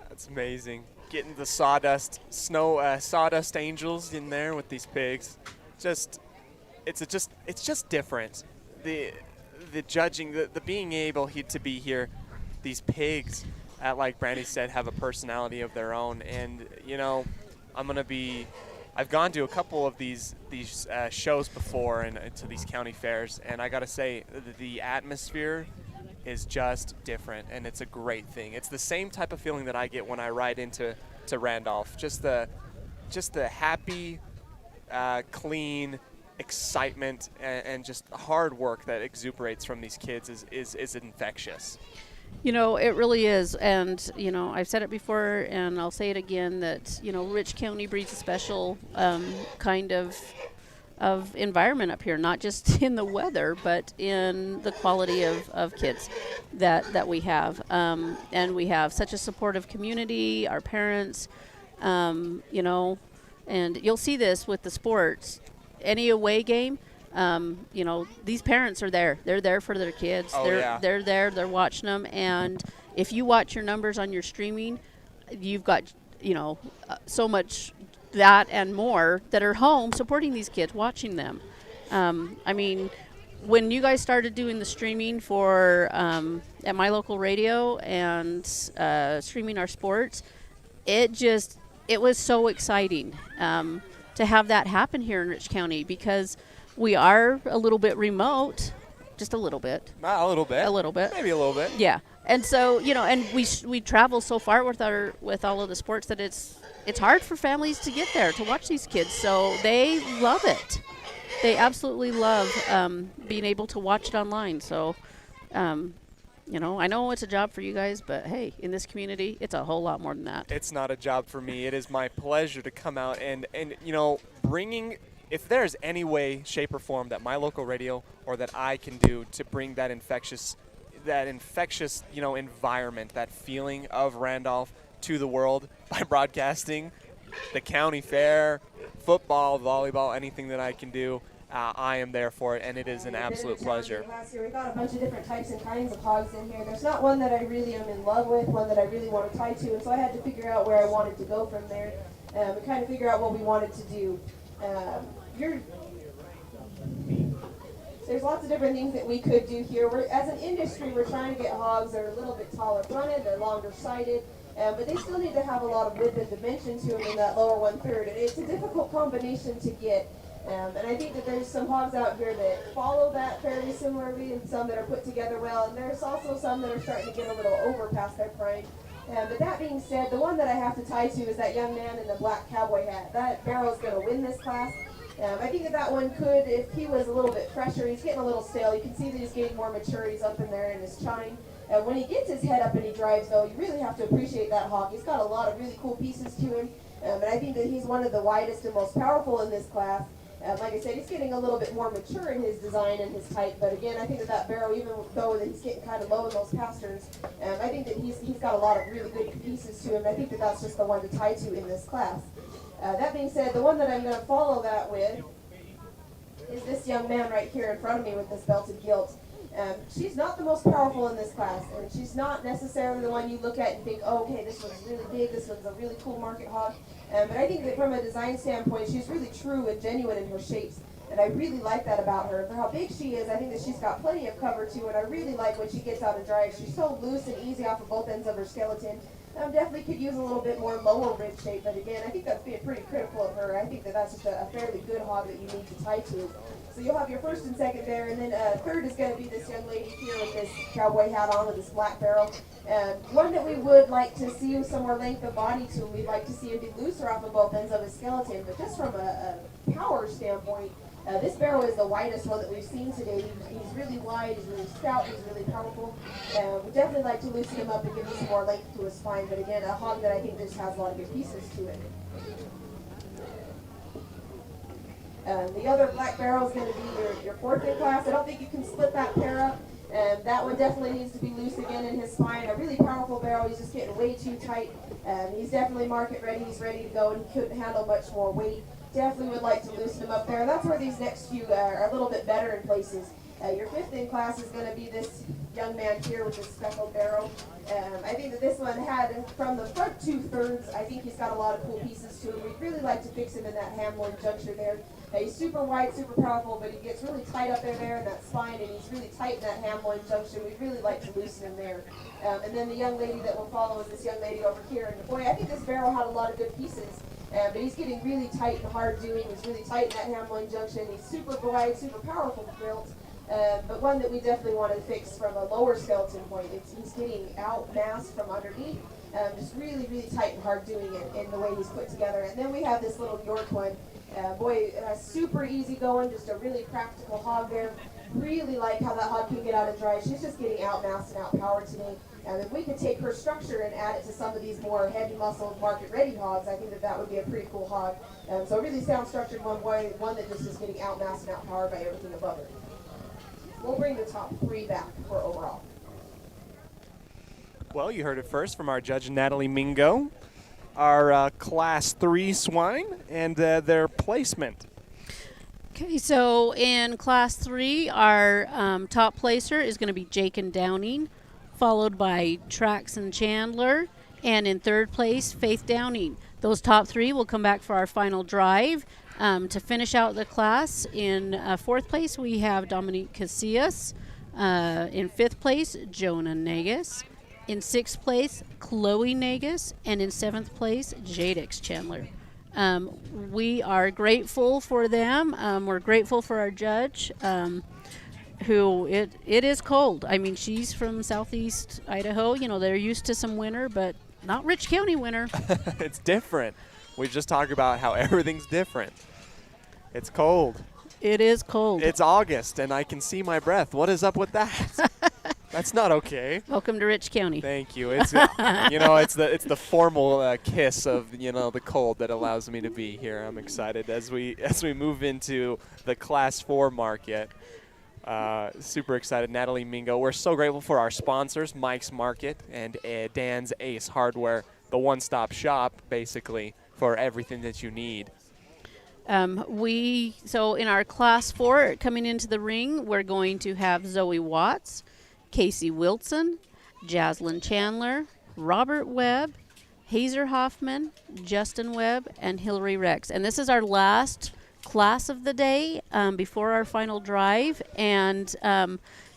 That's amazing. Getting the sawdust angels in there with these pigs. It's just different. The judging, the being able to be here, these pigs, like Brandy said, have a personality of their own. And you know, I've gone to a couple of these shows before and to these county fairs, and I gotta say the atmosphere is just different, and it's a great thing. It's the same type of feeling that I get when I ride into Randolph. Just the happy, clean excitement and just hard work that exuberates from these kids is infectious. You know, it really is. And, you know, I've said it before and I'll say it again that, you know, Rich County breeds a special kind of environment up here, not just in the weather, but in the quality of kids that we have. And we have such a supportive community, our parents, you know, and you'll see this with the sports. Any away game, you know, these parents are there. They're there for their kids. Oh, They're there. They're watching them. And if you watch your numbers on your streaming, you've got, you know, so much that and more that are home supporting these kids, watching them. I mean, when you guys started doing the streaming for at my local radio and streaming our sports, it was so exciting to have that happen here in Rich County because we are a little bit remote, just a little bit. A little bit. A little bit. Maybe a little bit. Yeah. And so, you know, and we travel so far with all of the sports that it's hard for families to get there to watch these kids. So they love it. They absolutely love being able to watch it online. So, you know, I know it's a job for you guys, but hey, in this community, it's a whole lot more than that. It's not a job for me. It is my pleasure to come out and you know, if there's any way, shape, or form that my local radio or that I can do to bring that infectious, you know, environment, that feeling of Randolph to the world by broadcasting the county fair, football, volleyball, anything that I can do, I am there for it, and it is an absolute pleasure. Last year we got a bunch of different types and kinds of hogs in here. There's not one that I really am in love with, one that I really want to tie to, and so I had to figure out where I wanted to go from there and kind of figure out what we wanted to do. There's lots of different things that we could do here. As an industry, we're trying to get hogs that are a little bit taller fronted, they're longer sided, but they still need to have a lot of width and dimension to them in that lower 1/3. And it's a difficult combination to get. And I think that there's some hogs out here that follow that fairly similarly and some that are put together well. And there's also some that are starting to get a little over past their prime. But that being said, the one that I have to tie to is that young man in the black cowboy hat. That barrel's going to win this class. I think that one could, if he was a little bit fresher, he's getting a little stale. You can see that he's getting more mature. He's up in there in his chine. When he gets his head up and he drives, though, you really have to appreciate that hog. He's got a lot of really cool pieces to him. And I think that he's one of the widest and most powerful in this class. Like I said, he's getting a little bit more mature in his design and his type, but again, I think that that barrel, even though that he's getting kind of low in those pasterns, I think that he's got a lot of really good pieces to him. I think that that's just the one to tie to in this class. That being said, the one that I'm going to follow that with is this young man right here in front of me with this belted gilt. She's not the most powerful in this class, and she's not necessarily the one you look at and think, oh, okay, this one's really big, this one's a really cool market hog. But I think that from a design standpoint, she's really true and genuine in her shapes, and I really like that about her. For how big she is, I think that she's got plenty of cover too, and I really like when she gets out and dries. She's so loose and easy off of both ends of her skeleton. Definitely could use a little bit more lower rib shape, but again, I think that's being pretty critical of her. I think that that's just a fairly good hog that you need to tie to. So you'll have your first and second there, and then third is going to be this young lady here with this cowboy hat on with this black barrel. One that we would like to see some more length of body to. We'd like to see him be looser off of both ends of his skeleton, but just from a power standpoint, this barrel is the widest one that we've seen today. He's really wide, he's really stout, he's really powerful. We'd definitely like to loosen him up and give him some more length to his spine, but again, a hog that I think just has a lot of good pieces to it. The other black barrel is going to be your fourth in class. I don't think you can split that pair up. That one definitely needs to be loose again in his spine. A really powerful barrel. He's just getting way too tight. He's definitely market ready. He's ready to go, and he couldn't handle much more weight. Definitely would like to loosen him up there. That's where these next few are a little bit better in places. Your fifth in class is going to be this young man here with this speckled barrel. I think that this one had, from the front 2/3, I think he's got a lot of cool pieces to him. We'd really like to fix him in that ham-loin juncture there. He's super wide, super powerful, but he gets really tight up in there in that spine, and he's really tight in that ham-loin junction. We'd really like to loosen him there. And then the young lady that will follow is this young lady over here. And boy, I think this barrel had a lot of good pieces. But he's getting really tight and hard doing. He's really tight in that ham-loin junction. He's super wide, super powerful built. But one that we definitely want to fix from a lower skeleton point. He's getting out-massed from underneath. Just really, really tight and hard doing it in the way he's put together. And then we have this little York one. Boy, super easy going, just a really practical hog there. Really like how that hog can get out and dry. She's just getting out-massed and out-powered today. And if we could take her structure and add it to some of these more heavy-muscled, market-ready hogs, I think that that would be a pretty cool hog. So a really sound-structured one that just is getting out-massed and out-powered by everything above her. We'll bring the top three back for overall. Well, you heard it first from our judge, Natalie Mingo. Our Class 3 swine and their placement. Okay, so in Class 3, our top placer is going to be Jakin Downing, followed by Traxon Chandler, and in third place, Faith Downing. Those top three will come back for our final drive. To finish out the class, in fourth place, we have Dominique Casillas. In fifth place, Jonah Negus. In sixth place, Chloe Negus. And in seventh place, Jadex Chandler. We are grateful for them. We're grateful for our judge, who it is cold. I mean, she's from southeast Idaho. You know, they're used to some winter, but not Rich County winter. It's different. We just talked about how everything's different. It's cold. It is cold. It's August, and I can see my breath. What is up with that? That's not okay. Welcome to Rich County. Thank you. It's it's the formal kiss of the cold that allows me to be here. I'm excited as we move into the Class 4 market. Super excited, Natalie Mingo. We're so grateful for our sponsors, Mike's Market and Dan's Ace Hardware, the one-stop shop basically for everything that you need. So in our Class 4 coming into the ring, we're going to have Zoe Watts, Casey Wilson, Jaslyn Chandler, Robert Webb, Hazer Hoffman, Justin Webb, and Hillary Rex. And this is our last class of the day before our final drive. And,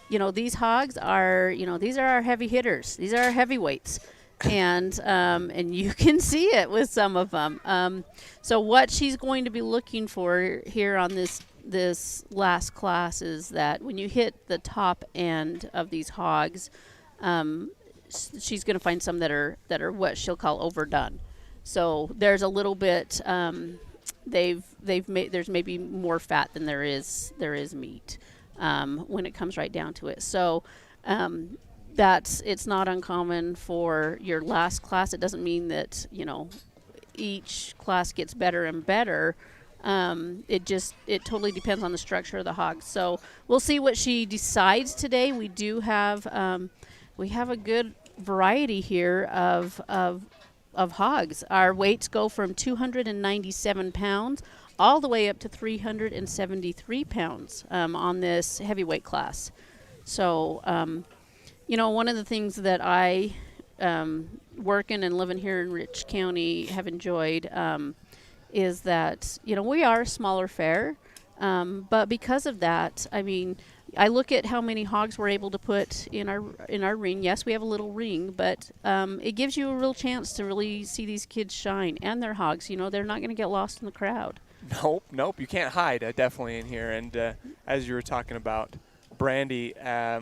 these hogs are, these are our heavy hitters. These are our heavyweights. And you can see it with some of them. So what she's going to be looking for here on this last class is that when you hit the top end of these hogs, she's going to find some that are what she'll call overdone. So there's a little bit there's maybe more fat than there is meat when it comes right down to it. So it's not uncommon for your last class. It doesn't mean that each class gets better and better. It totally depends on the structure of the hog. So we'll see what she decides today. We do have a good variety here of hogs. Our weights go from 297 pounds all the way up to 373 pounds on this heavyweight class. So, one of the things that I, working and living here in Rich County, have enjoyed is that, we are a smaller fair, but because of that, I mean, I look at how many hogs we're able to put in our ring. Yes, we have a little ring, but it gives you a real chance to really see these kids shine and their hogs. They're not going to get lost in the crowd. Nope. You can't hide definitely in here. And as you were talking about, Brandy,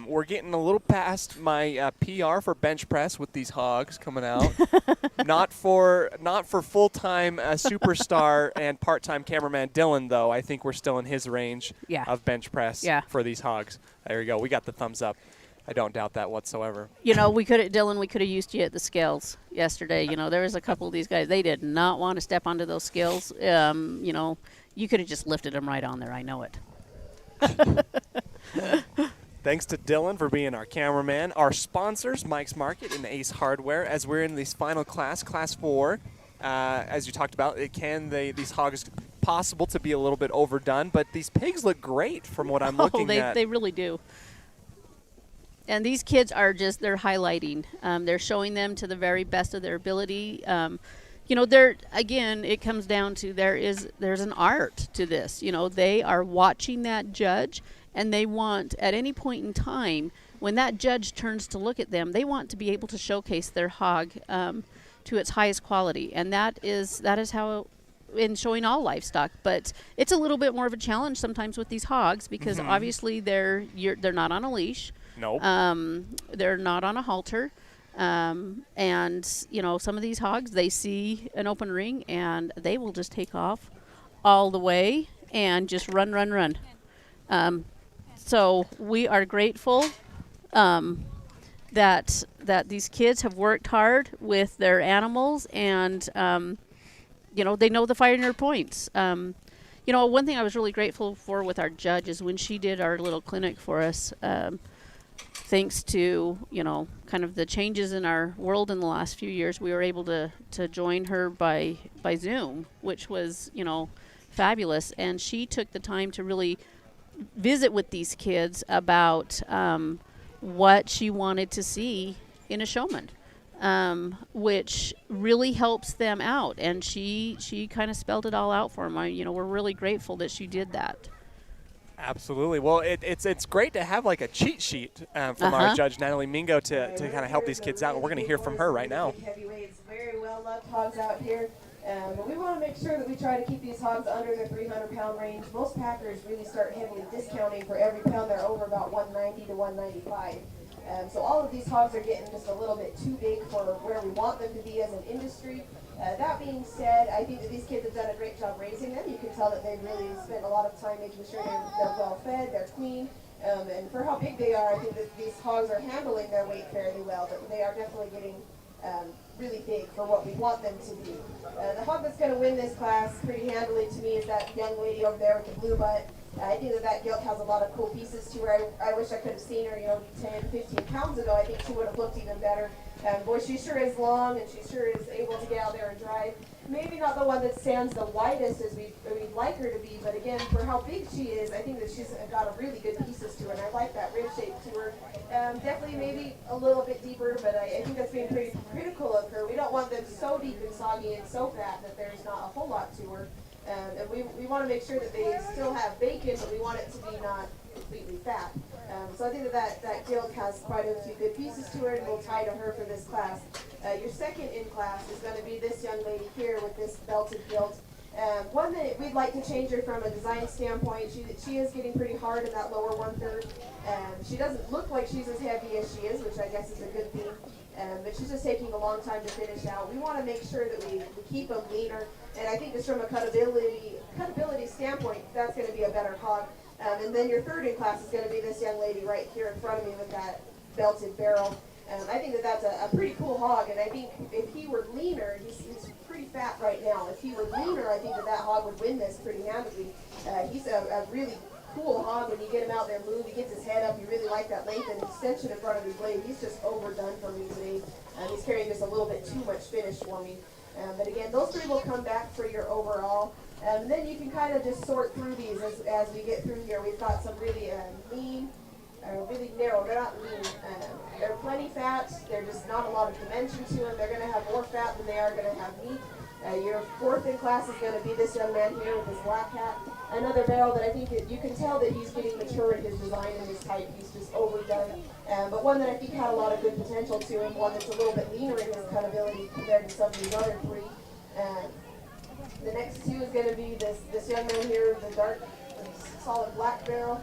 we're getting a little past my PR for bench press with these hogs coming out. not for full-time superstar and part-time cameraman Dylan, though. I think we're still in his range of bench press for these hogs. There you go. We got the thumbs up. I don't doubt that whatsoever. We could have used you at the scales yesterday. There was a couple of these guys. They did not want to step onto those scales. You could have just lifted them right on there. I know it. Thanks to Dylan for being our cameraman. Our sponsors, Mike's Market and Ace Hardware, as we're in this final class 4. As you talked about, these hogs possible to be a little bit overdone, but these pigs look great from what I'm looking at. They really do. And these kids are they're highlighting. They're showing them to the very best of their ability. It comes down to there's an art to this. They are watching that judge, and they want, at any point in time, when that judge turns to look at them, they want to be able to showcase their hog to its highest quality. And that is how, in showing all livestock, but it's a little bit more of a challenge sometimes with these hogs because obviously they're not on a leash. Nope. They're not on a halter. And some of these hogs, they see an open ring and they will just take off all the way and just run. So we are grateful that these kids have worked hard with their animals and they know the finer points. One thing I was really grateful for with our judge is when she did our little clinic for us. Thanks to, kind of the changes in our world in the last few years, we were able to join her by Zoom, which was, fabulous. And she took the time to really visit with these kids about what she wanted to see in a showman, which really helps them out. And she kind of spelled it all out for them. We're really grateful that she did that. Absolutely. Well, it's great to have like a cheat sheet from our judge, Natalie Mingo, to kind of help these kids out. And we're going to hear from her right now. Heavyweights, very well loved hogs out here. But we want to make sure that we try to keep these hogs under the 300-pound range. Most packers really start heavily discounting for every pound they're over about 190 to 195. So all of these hogs are getting just a little bit too big for where we want them to be as an industry. That being said, I think that these kids have done a great job raising them. You can tell that they've really spent a lot of time making sure they're well fed, they're clean, and for how big they are, I think that these hogs are handling their weight fairly well, but they are definitely getting really big for what we want them to be. The hog that's going to win this class pretty handily to me is that young lady over there with the blue butt. I think that gilt has a lot of cool pieces to her. I wish I could have seen her, 10, 15 pounds ago. I think she would have looked even better. Boy, she sure is long, and she sure is able to get out there and drive. Maybe not the one that stands the widest as we'd like her to be, but again, for how big she is, I think that she's got a really good pieces to her, and I like that rib shape to her. Definitely maybe a little bit deeper, but I think that's being pretty critical of her. We don't want them so deep and soggy and so fat that there's not a whole lot to her. And we want to make sure that they still have bacon, but we want it to be not completely fat. So I think that gilt has quite a few good pieces to her, and we'll tie to her for this class. Your second in class is going to be this young lady here with this belted gilt. One that we'd like to change her from a design standpoint. She is getting pretty hard in that lower 1/3. She doesn't look like she's as heavy as she is, which I guess is a good thing. But she's just taking a long time to finish out. We want to make sure that we keep them leaner, and I think just from a cutability standpoint, that's going to be a better hog. And then your third in class is going to be this young lady right here in front of me with that belted barrel. I think that that's a pretty cool hog, and I think if he were leaner, he's pretty fat right now. If he were leaner, I think that hog would win this pretty handily. He's a really cool hog when you get him out there move. He gets his head up. You really like that length and extension in front of his blade. He's just overdone for me today. He's carrying just a little bit too much finish for me. But again, those three will come back for your overall. And then you can kind of just sort through these as we get through here. We've got some really lean, really narrow. They're not lean. They're plenty fat. They're just not a lot of dimension to them. They're going to have more fat than they are going to have meat. Your fourth in class is going to be this young man here with his black hat. Another barrel that I think you can tell that he's getting mature in his design and his type. He's just overdone. But one that I think had a lot of good potential to him. One that's a little bit leaner in his cutability compared to some of these other three. The next two is going to be this young man here, the dark, solid black barrel.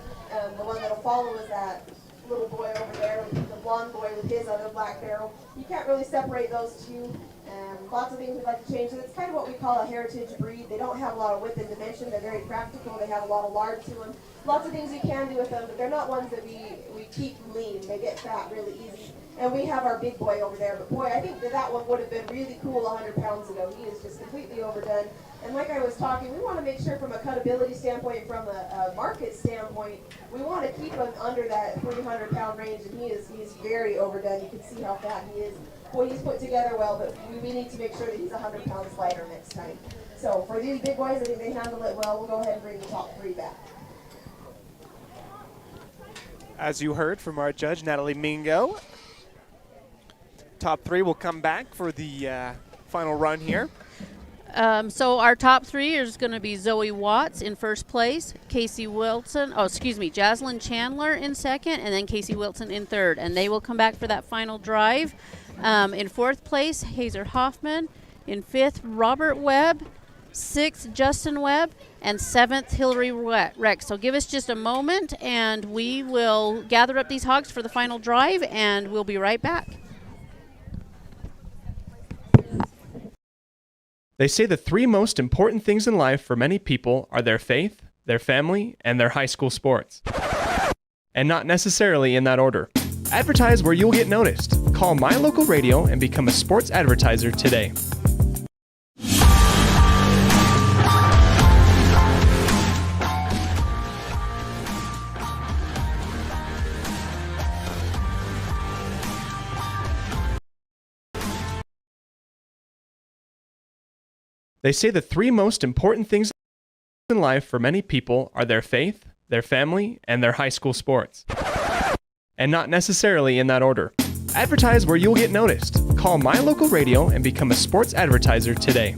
The one that'll follow is that little boy over there, the blonde boy with his other black barrel. You can't really separate those two. Lots of things we'd like to change. And it's kind of what we call a heritage breed. They don't have a lot of width and dimension. They're very practical. They have a lot of lard to them. Lots of things you can do with them, but they're not ones that we keep lean. They get fat really easy. And we have our big boy over there. But boy, I think that one would have been really cool 100 pounds ago. He is just completely overdone. And like I was talking, we want to make sure from a cutability standpoint, from a market standpoint, we want to keep him under that 300-pound range. And he's very overdone. You can see how fat he is. Boy, he's put together well, but we need to make sure that he's 100 pounds lighter next time. So for these big boys, I think they handle it well. We'll go ahead and bring the top three back. As you heard from our judge, Natalie Mingo, top three will come back for the final run here. So our top three is going to be Zoe Watts in first place, Jaslyn Chandler in second, and then Casey Wilson in third. And they will come back for that final drive. In fourth place, Hazer Hoffman. In fifth, Robert Webb. Sixth, Justin Webb. And seventh, Hillary Rex. So give us just a moment, and we will gather up these hogs for the final drive, and we'll be right back. They say the three most important things in life for many people are their faith, their family, and their high school sports. And not necessarily in that order. Advertise where you'll get noticed. Call My Local Radio and become a sports advertiser today. They say the three most important things in life for many people are their faith, their family, and their high school sports. And not necessarily in that order. Advertise where you'll get noticed. Call My Local Radio and become a sports advertiser today.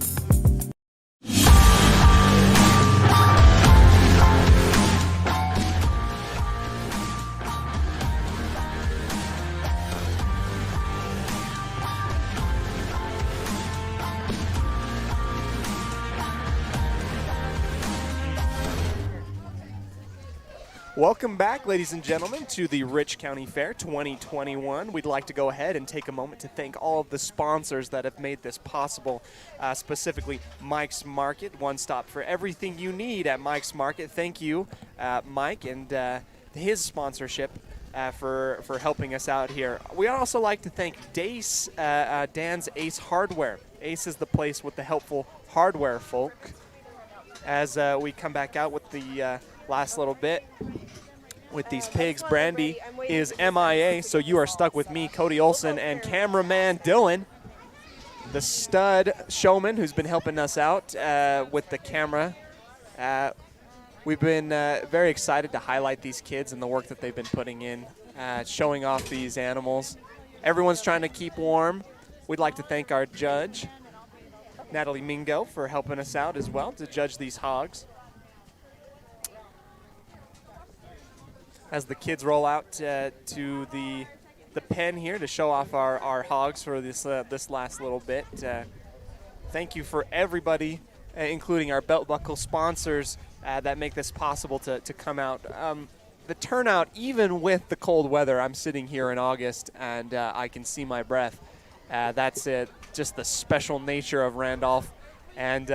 Welcome back, ladies and gentlemen, to the Rich County Fair 2021. We'd like to go ahead and take a moment to thank all of the sponsors that have made this possible, specifically Mike's Market, one stop for everything you need at Mike's Market. Thank you, Mike, and his sponsorship for helping us out here. We'd also like to thank Dace, Dan's Ace Hardware. Ace is the place with the helpful hardware folk. As we come back out with the last little bit with these pigs. Brandy is MIA, so you are stuck with me, Cody Olson, and cameraman Dylan, the stud showman who's been helping us out with the camera. We've been very excited to highlight these kids and the work that they've been putting in, showing off these animals. Everyone's trying to keep warm. We'd like to thank our judge, Natalie Mingo, for helping us out as well to judge these hogs. As the kids roll out to the pen here to show off our hogs for this last little bit. Thank you for everybody, including our belt buckle sponsors that make this possible to come out. The turnout, even with the cold weather, I'm sitting here in August and I can see my breath. That's it, just the special nature of Randolph. And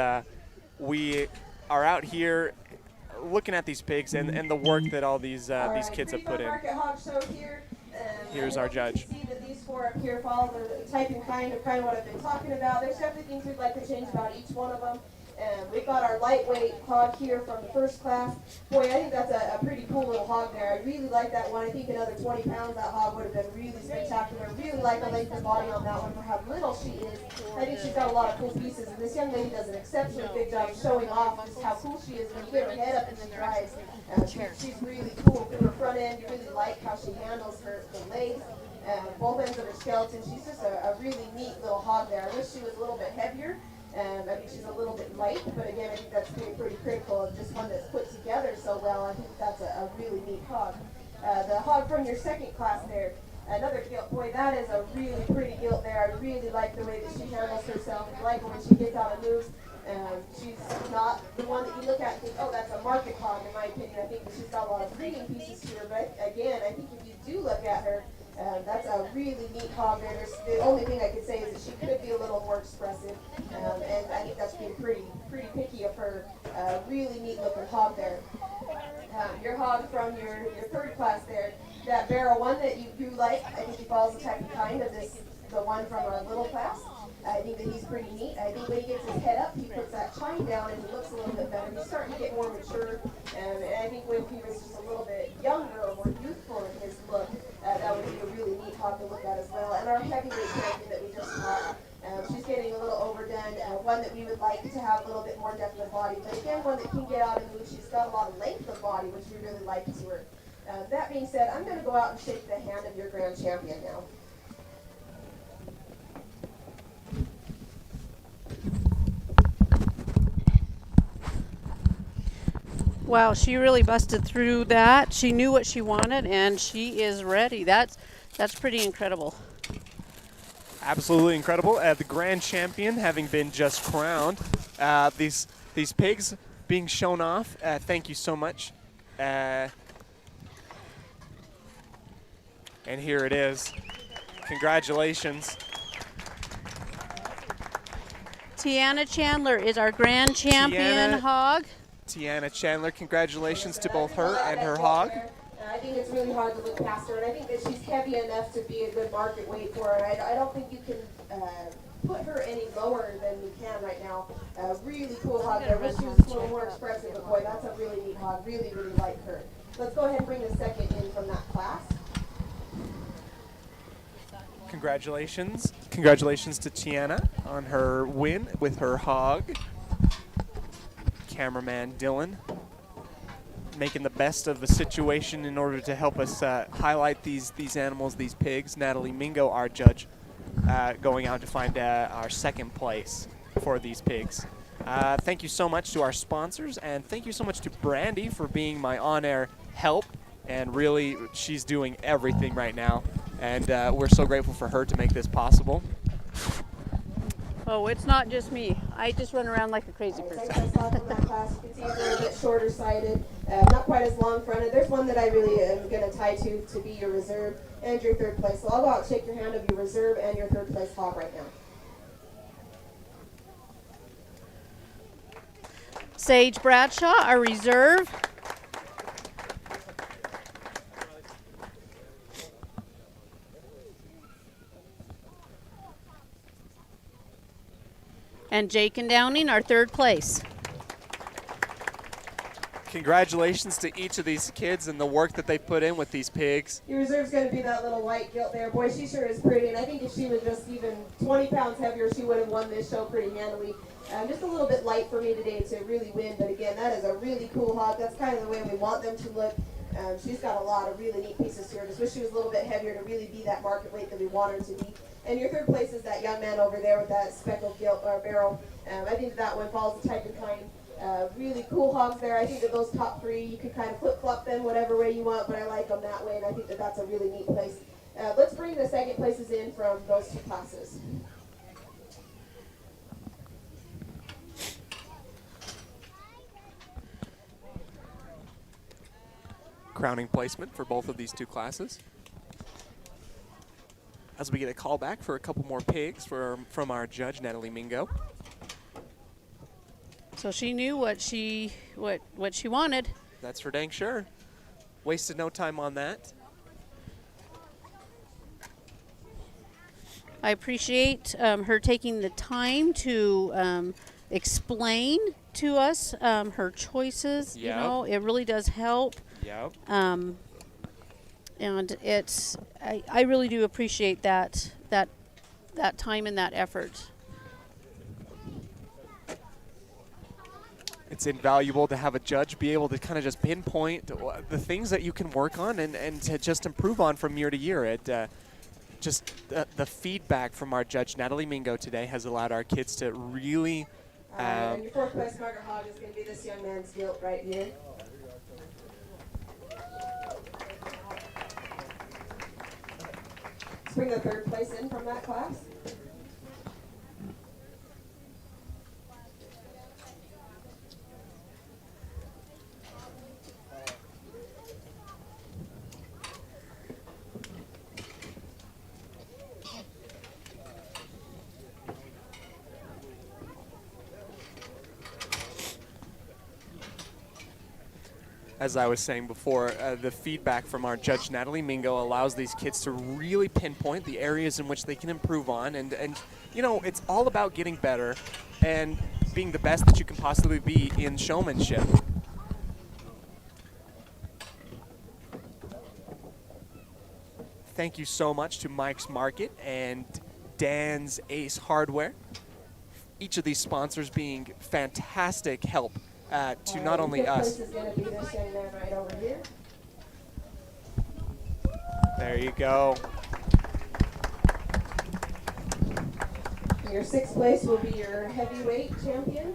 we are out here looking at these pigs and the work that all these kids have put in. Here's our judge. for up here follow the type and kind of what I've been talking about. There's definitely things we'd like to change about each one of them. We've got our lightweight hog here from the first class. Boy, I think that's a pretty cool little hog there. I really like that one. I think another 20 pounds, that hog would have been really spectacular. Really like the length of body on that one for how little she is. I think she's got a lot of cool pieces, and this young lady does an exceptionally good job showing off just how cool she is when you get her head up and she drives. She's really cool through her front end. You really like how she handles the legs. Both ends of her skeleton. She's just a really neat little hog there. I wish she was a little bit heavier. I think she's a little bit light, but again, I think that's pretty critical of just one that's put together so well. I think that's a really neat hog. The hog from your second class there, another gilt. Boy, that is a really pretty gilt there. I really like the way that she handles herself. I like when she gets out and moves. She's not the one that you look at and think, oh, that's a market hog, in my opinion. I think that she's got a lot of breeding pieces to her, but again, I think if you do look at her, that's a really neat hog there. The only thing I could say is that she could be a little more expressive, and I think that's being pretty picky of her. Really neat looking hog there. Your hog from your third class there, that barrel one that you like, I think he follows the type and kind of the one from our little class. I think that he's pretty neat. I think when he gets his head up, he puts that chine down and he looks a little bit better. He's starting to get more mature, and I think when he was just a little bit younger or more youthful in his look, that would be a really neat hog to look at as well. And our heavyweight champion that we just caught, she's getting a little overdone. One that we would like to have a little bit more depth of body, but again, one that can get out and move. She's got a lot of length of body, which we really like to her. That being said, I'm going to go out and shake the hand of your grand champion now. Wow, she really busted through that. She knew what she wanted, and she is ready. That's pretty incredible. Absolutely incredible. The grand champion having been just crowned. These pigs being shown off. Thank you so much. And here it is. Congratulations. Tiana Chandler is our grand champion hog. Tiana Chandler, congratulations to both her and her hog. I think it's really hard to look past her, and I think that she's heavy enough to be a good market weight for her. I don't think you can put her any lower than you can right now. Really cool hog there. Wish she was a little more expressive, but boy, that's a really neat hog. Really, really like her. Let's go ahead and bring the second in from that class. Congratulations. Congratulations to Tiana on her win with her hog. Cameraman Dylan making the best of the situation in order to help us highlight these animals, these pigs. Natalie Mingo, our judge, going out to find our second place for these pigs. Thank you so much to our sponsors, and thank you so much to Brandy for being my on-air help. And really, she's doing everything right now, and we're so grateful for her to make this possible. Oh, it's not just me. I just run around like a crazy person. From that class, you can see it's a little bit shorter sided, not quite as long fronted. There's one that I really am going to tie to be your reserve and your third place. So I'll go out and shake your hand of your reserve and your third place hog right now. Sage Bradshaw, our reserve. And Jake and Downing, our third place. Congratulations to each of these kids and the work that they put in with these pigs. Your reserve's going to be that little white gilt there. Boy, she sure is pretty, and I think if she was just even 20 pounds heavier, she would have won this show pretty handily. Just a little bit light for me today to really win, but again, that is a really cool hog. That's kind of the way we want them to look. She's got a lot of really neat pieces to her. Just wish she was a little bit heavier to really be that market weight that we want her to be. And your third place is that young man over there with that speckled gilt or barrel. I think that one follows the type and kind. Really cool hogs there. I think that those top three, you can kind of flip-flop them whatever way you want, but I like them that way, and I think that that's a really neat place. Let's bring the second places in from those two classes. Crowning placement for both of these two classes. As we get a call back for a couple more pigs from our judge, Natalie Mingo. So she knew what she wanted. That's for dang sure. Wasted no time on that. I appreciate her taking the time to explain to us her choices. You Yep. know, it really does help. Yep. And it's I really do appreciate that time and that effort. It's invaluable to have a judge be able to kind of just pinpoint the things that you can work on and to just improve on from year to year. Just the feedback from our judge, Natalie Mingo, today has allowed our kids to really... And your fourth place Margaret Hogg is going to be this young man's guilt right here. Let's bring the third place in from that class. As I was saying before, the feedback from our judge, Natalie Mingo, allows these kids to really pinpoint the areas in which they can improve on. And you know, it's all about getting better and being the best that you can possibly be in showmanship. Thank you so much to Mike's Market and Dan's Ace Hardware. Each of these sponsors being fantastic help to not only Fifth us. place is going to be this young man right over here. There you go. Your sixth place will be your heavyweight champion.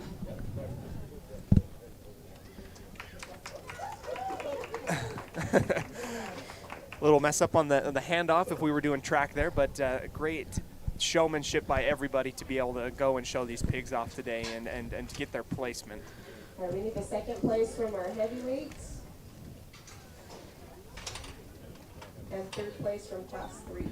Little mess up on the handoff if we were doing track there, but great showmanship by everybody to be able to go and show these pigs off today and to get their placement. All right, we need the second place from our heavyweights. And third place from class 3.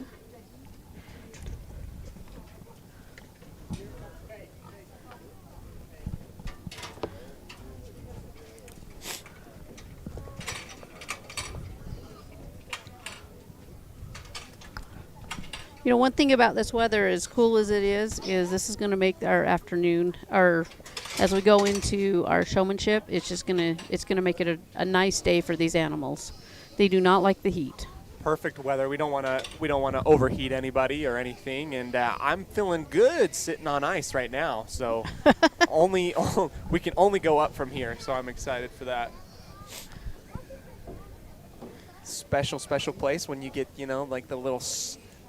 You know, one thing about this weather, as cool as it is this is going to make our afternoon, as we go into our showmanship, it's going to make it a nice day for these animals. They do not like the heat. Perfect weather. We don't want to overheat anybody or anything, and I'm feeling good sitting on ice right now. So we can only go up from here. So I'm excited for that. Special place when you get, you know, like the little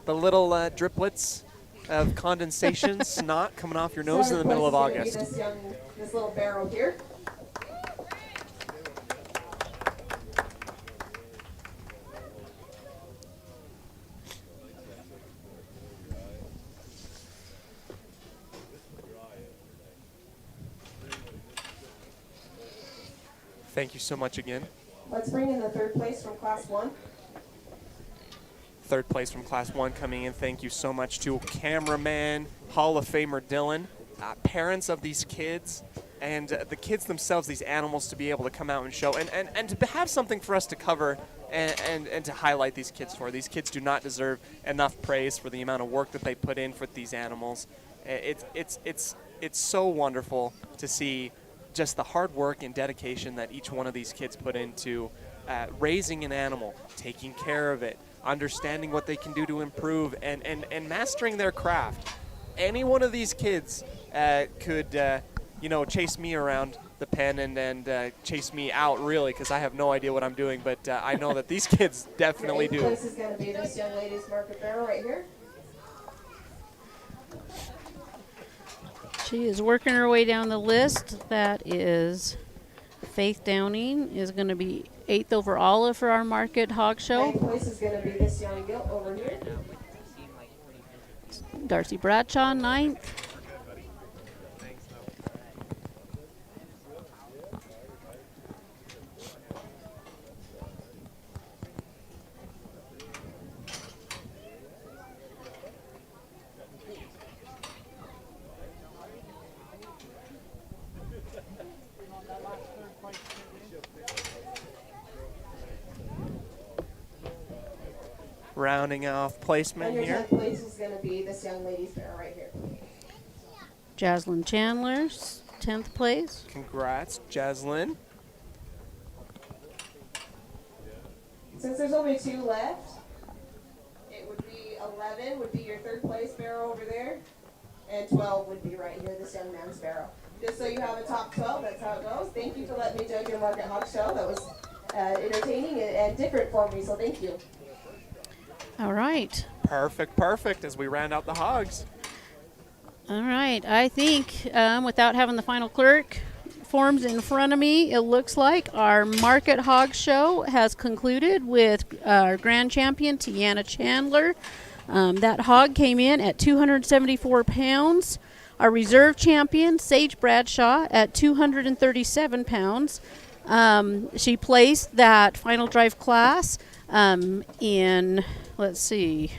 driplets of condensation snot coming off your nose in the middle of August. This little barrel here. Thank you so much again. Let's bring in the third place from class 1. Third place from class 1 coming in. Thank you so much to cameraman, Hall of Famer Dylan, parents of these kids, and the kids themselves, these animals, to be able to come out and show and to have something for us to cover and to highlight these kids for. These kids do not deserve enough praise for the amount of work that they put in for these animals. It's so wonderful to see just the hard work and dedication that each one of these kids put into raising an animal, taking care of it, understanding what they can do to improve, and mastering their craft. Any one of these kids could, chase me around the pen and chase me out, really, because I have no idea what I'm doing, but I know that these kids definitely do. This is going to be this young lady's Margaret barrel right here. She is working her way down the list. That is Faith Downing is going to be 8th overall for our Market Hog Show. Ninth place is going to be this young gilt over here. Darcy Bradshaw, 9th. Rounding off And placement your here. 10th place is going to be this young lady's sparrow right here. Jaslyn Chandler's 10th place. Congrats, Jaslyn. Since there's only 2 left, it would be 11 would be your 3rd place sparrow over there, and 12 would be right here, this young man's sparrow. Just so you have a top 12, that's how it goes. Thank you for letting me judge your Market Hawk show. That was entertaining and different for me, so thank you. All right. Perfect as we round out the hogs. All right. I think without having the final clerk forms in front of me, it looks like our Market Hog Show has concluded with our grand champion, Tiana Chandler. That hog came in at 274 pounds. Our reserve champion, Sage Bradshaw, at 237 pounds. She placed that final drive class in, let's see,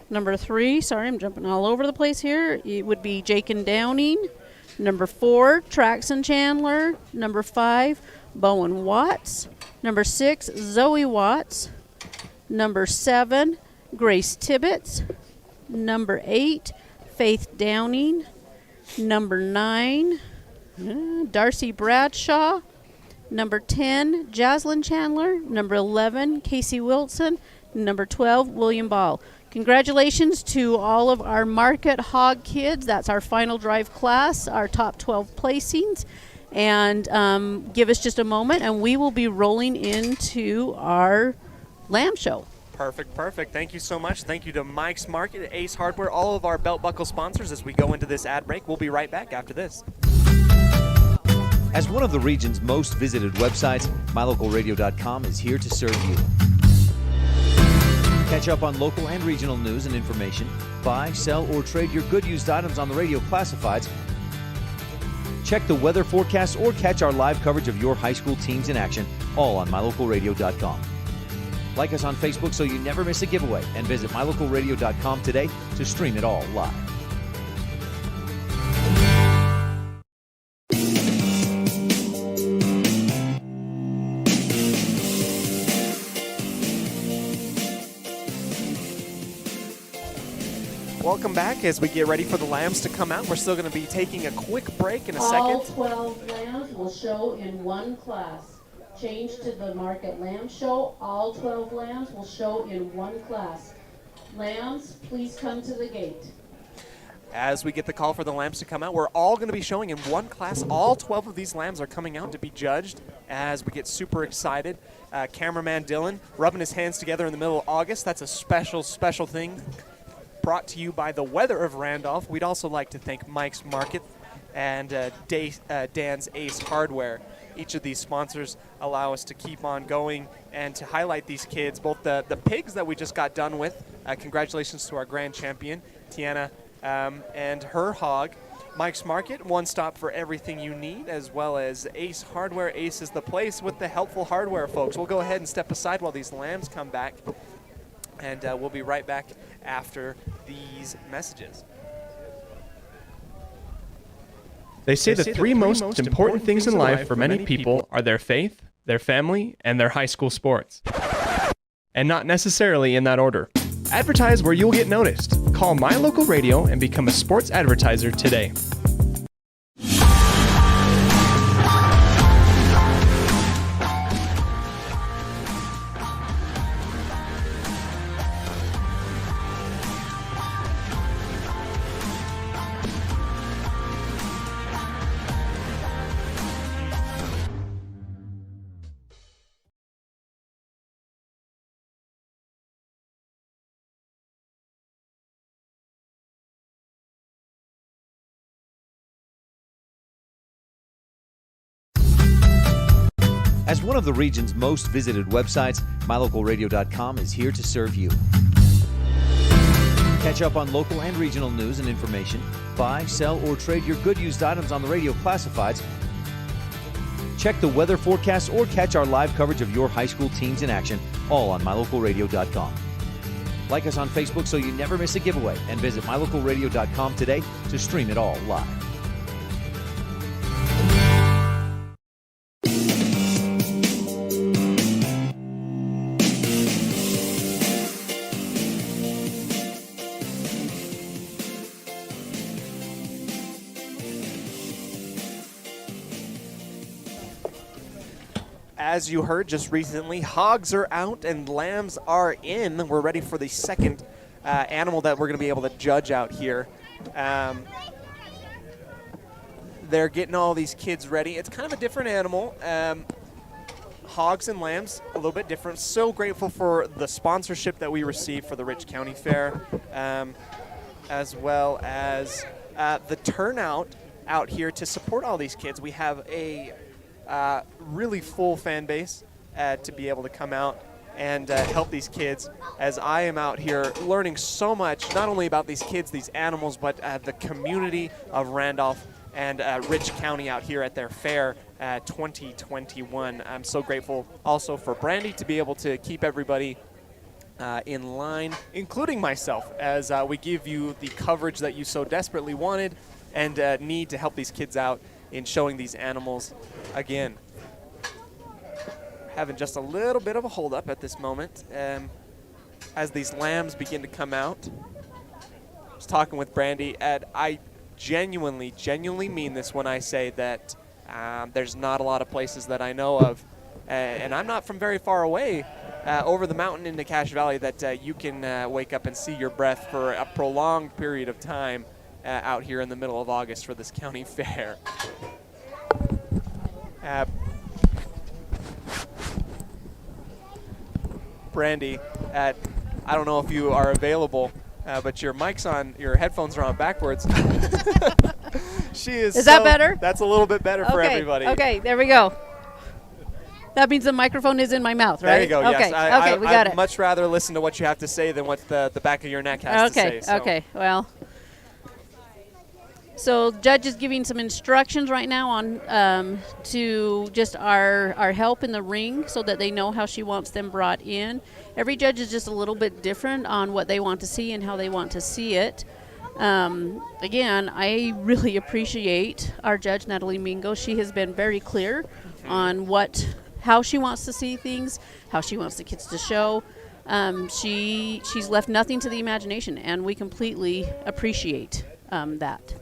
number 3. Sorry, I'm jumping all over the place here. It would be Jakin Downing. Number 4, Traxon Chandler. Number 5, Bowen Watts. Number 6, Zoe Watts. Number 7, Grace Tibbetts. Number 8, Faith Downing. Number 9, Darcy Bradshaw. Number 10, Jaslyn Chandler. Number 11, Casey Wilson. Number 12, William Ball. Congratulations to all of our Market Hog kids. That's our final drive class, our top 12 placings. And give us just a moment, and we will be rolling into our lamb show. Perfect. Thank you so much. Thank you to Mike's Market, Ace Hardware, all of our belt buckle sponsors as we go into this ad break. We'll be right back after this. As one of the region's most visited websites, MyLocalRadio.com is here to serve you. Catch up on local and regional news and information. Buy, sell, or trade your good used items on the radio classifieds. Check the weather forecast or catch our live coverage of your high school teams in action, all on MyLocalRadio.com. Like us on Facebook so you never miss a giveaway, and visit MyLocalRadio.com today to stream it all live. Welcome back as we get ready for the lambs to come out. We're still going to be taking a quick break in a All second. 12 lambs will show in one class. Change to the Market Lamb Show. All 12 lambs will show in one class. Lambs, please come to the gate. As we get the call for the lambs to come out, we're all going to be showing in one class. All 12 of these lambs are coming out to be judged as we get super excited. Cameraman Dylan rubbing his hands together in the middle of August. That's a special thing brought to you by the weather of Randolph. We'd also like to thank Mike's Market and Dan's Ace Hardware. Each of these sponsors allow us to keep on going and to highlight these kids, both the pigs that we just got done with. Congratulations to our grand champion, Tiana, and her hog. Mike's Market, one stop for everything you need, as well as Ace Hardware. Ace is the place with the helpful hardware, folks. We'll go ahead and step aside while these lambs come back, and we'll be right back after these messages. They say the three most important things in life for many people are their faith, their family, and their high school sports. And not necessarily in that order. Advertise where you'll get noticed. Call My Local Radio and become a sports advertiser today. As one of the region's most visited websites, MyLocalRadio.com is here to serve you. Catch up on local and regional news and information. Buy, sell, or trade your good used items on the radio classifieds. Check the weather forecast or catch our live coverage of your high school teams in action, all on MyLocalRadio.com. Like us on Facebook so you never miss a giveaway, and visit MyLocalRadio.com today to stream it all live. as you heard just recently, hogs are out and lambs are in. We're ready for the second animal that we're going to be able to judge out here. They're getting all these kids ready. It's kind of a different animal. Hogs and lambs, a little bit different. So grateful for the sponsorship that we received for the Rich County Fair, as well as the turnout out here to support all these kids. We have a really full fan base to be able to come out and help these kids, as I am out here learning so much, not only about these kids, these animals, but the community of Randolph and Rich County out here at their fair 2021. I'm so grateful also for Brandy to be able to keep everybody in line, including myself, as we give you the coverage that you so desperately wanted and need to help these kids out in showing these animals again. Having just a little bit of a hold up at this moment as these lambs begin to come out. I was talking with Brandy, and I genuinely mean this when I say that there's not a lot of places that I know of, and I'm not from very far away, over the mountain into Cache Valley, that you can wake up and see your breath for a prolonged period of time out here in the middle of August for this county fair. Brandy, I don't know if you are available, but your mic's on, your headphones are on backwards. She is. Is that better? That's a little bit better for everybody. Okay, there we go. That means the microphone is in my mouth, right? There you go. Okay, Yes. okay, we got I'd it. much rather listen to what you have to say than what the back of your neck has to say. So. Okay, well. So judge is giving some instructions right now on to just our help in the ring so that they know how she wants them brought in. Every judge is just a little bit different on what they want to see and how they want to see it. Again, I really appreciate our judge, Natalie Mingo. She has been very clear on how she wants to see things, how she wants the kids to show. She's left nothing to the imagination, and we completely appreciate that.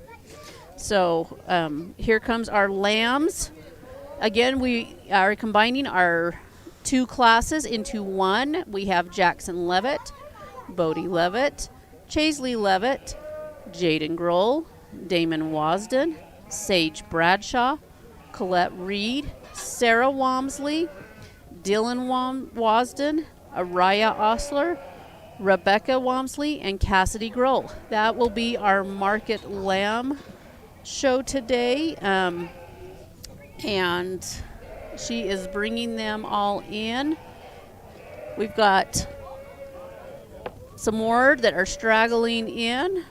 So here comes our lambs. Again, we are combining our two classes into one. We have Jackson Levitt, Bodie Levitt, Chaisley Levitt, Jaden Grohl, Damon Wasden, Sage Bradshaw, Colette Reed, Sarah Walmsley, Dylan Wasden, Araya Osler, Rebecca Walmsley, and Cassidy Grohl. That will be our market lamb show today, and she is bringing them all in. We've got some more that are straggling in.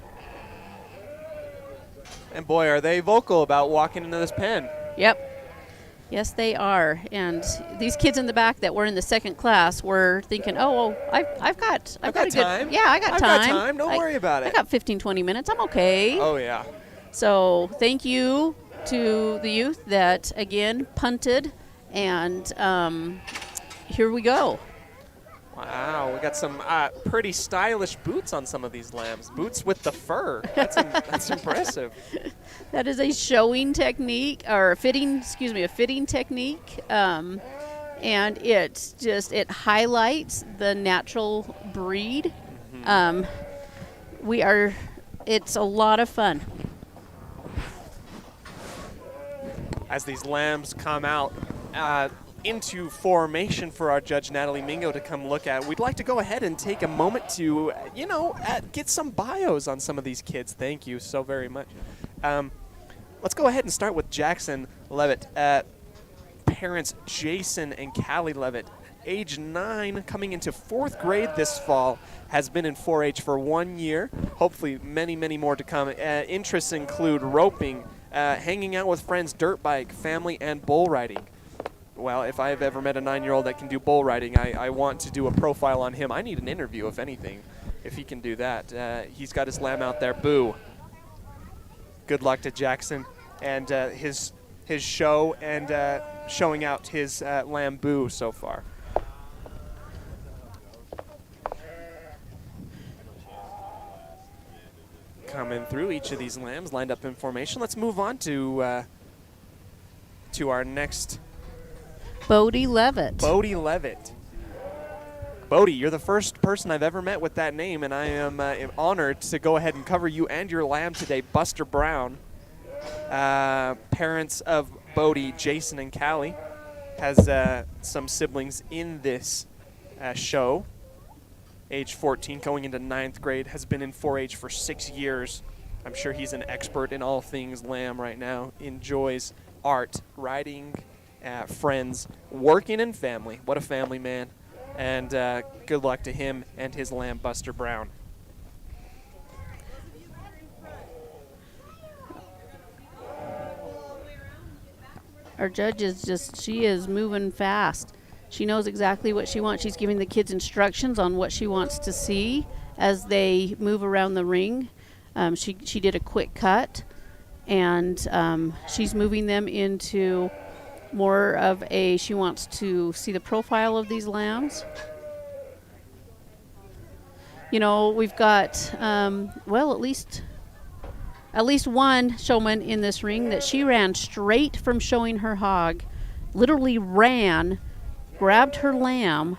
And boy, are they vocal about walking into this pen. Yep. Yes, they are. And these kids in the back that were in the second class were thinking, I've got a good time. Yeah, I got I've time. got time. Don't worry about it. I got 15, 20 minutes. I'm okay. Oh, yeah. So thank you to the youth that, again, punted. And here we go. Wow, we got some pretty stylish boots on some of these lambs. Boots with the fur. That's impressive. That is a showing technique, or a fitting technique. And it highlights the natural breed. Mm-hmm. It's a lot of fun. As these lambs come out into formation for our judge Natalie Mingo to come look at, we'd like to go ahead and take a moment to, get some bios on some of these kids. Thank you so very much. Let's go ahead and start with Jackson Levitt. Parents Jason and Callie Levitt, age 9, coming into 4th grade this fall, has been in 4-H for 1 year. Hopefully many, many more to come. Interests include roping, hanging out with friends, dirt bike, family, and bull riding. Well, if I have ever met a 9-year-old that can do bull riding, I want to do a profile on him. I need an interview, if anything, if he can do that. He's got his lamb out there. Boo. Good luck to Jackson and his show and showing out his lamb Boo so far. Coming through each of these lambs lined up in formation. Let's move on to our next Bodie Levitt. Bodie Levitt. Bodie, you're the first person I've ever met with that name, and I am honored to go ahead and cover you and your lamb today, Buster Brown. Parents of Bodie, Jason and Callie, has some siblings in this show. Age 14, going into 9th grade, has been in 4-H for 6 years. I'm sure he's an expert in all things lamb right now. Enjoys art, riding, friends, working, and family. What a family man. And good luck to him and his lamb, Buster Brown. Our judge is she is moving fast. She knows exactly what she wants. She's giving the kids instructions on what she wants to see as they move around the ring. She did a quick cut, and she's moving them into more of she wants to see the profile of these lambs. You know, we've got, at least one showman in this ring that she ran straight from showing her hog, literally ran, grabbed her lamb,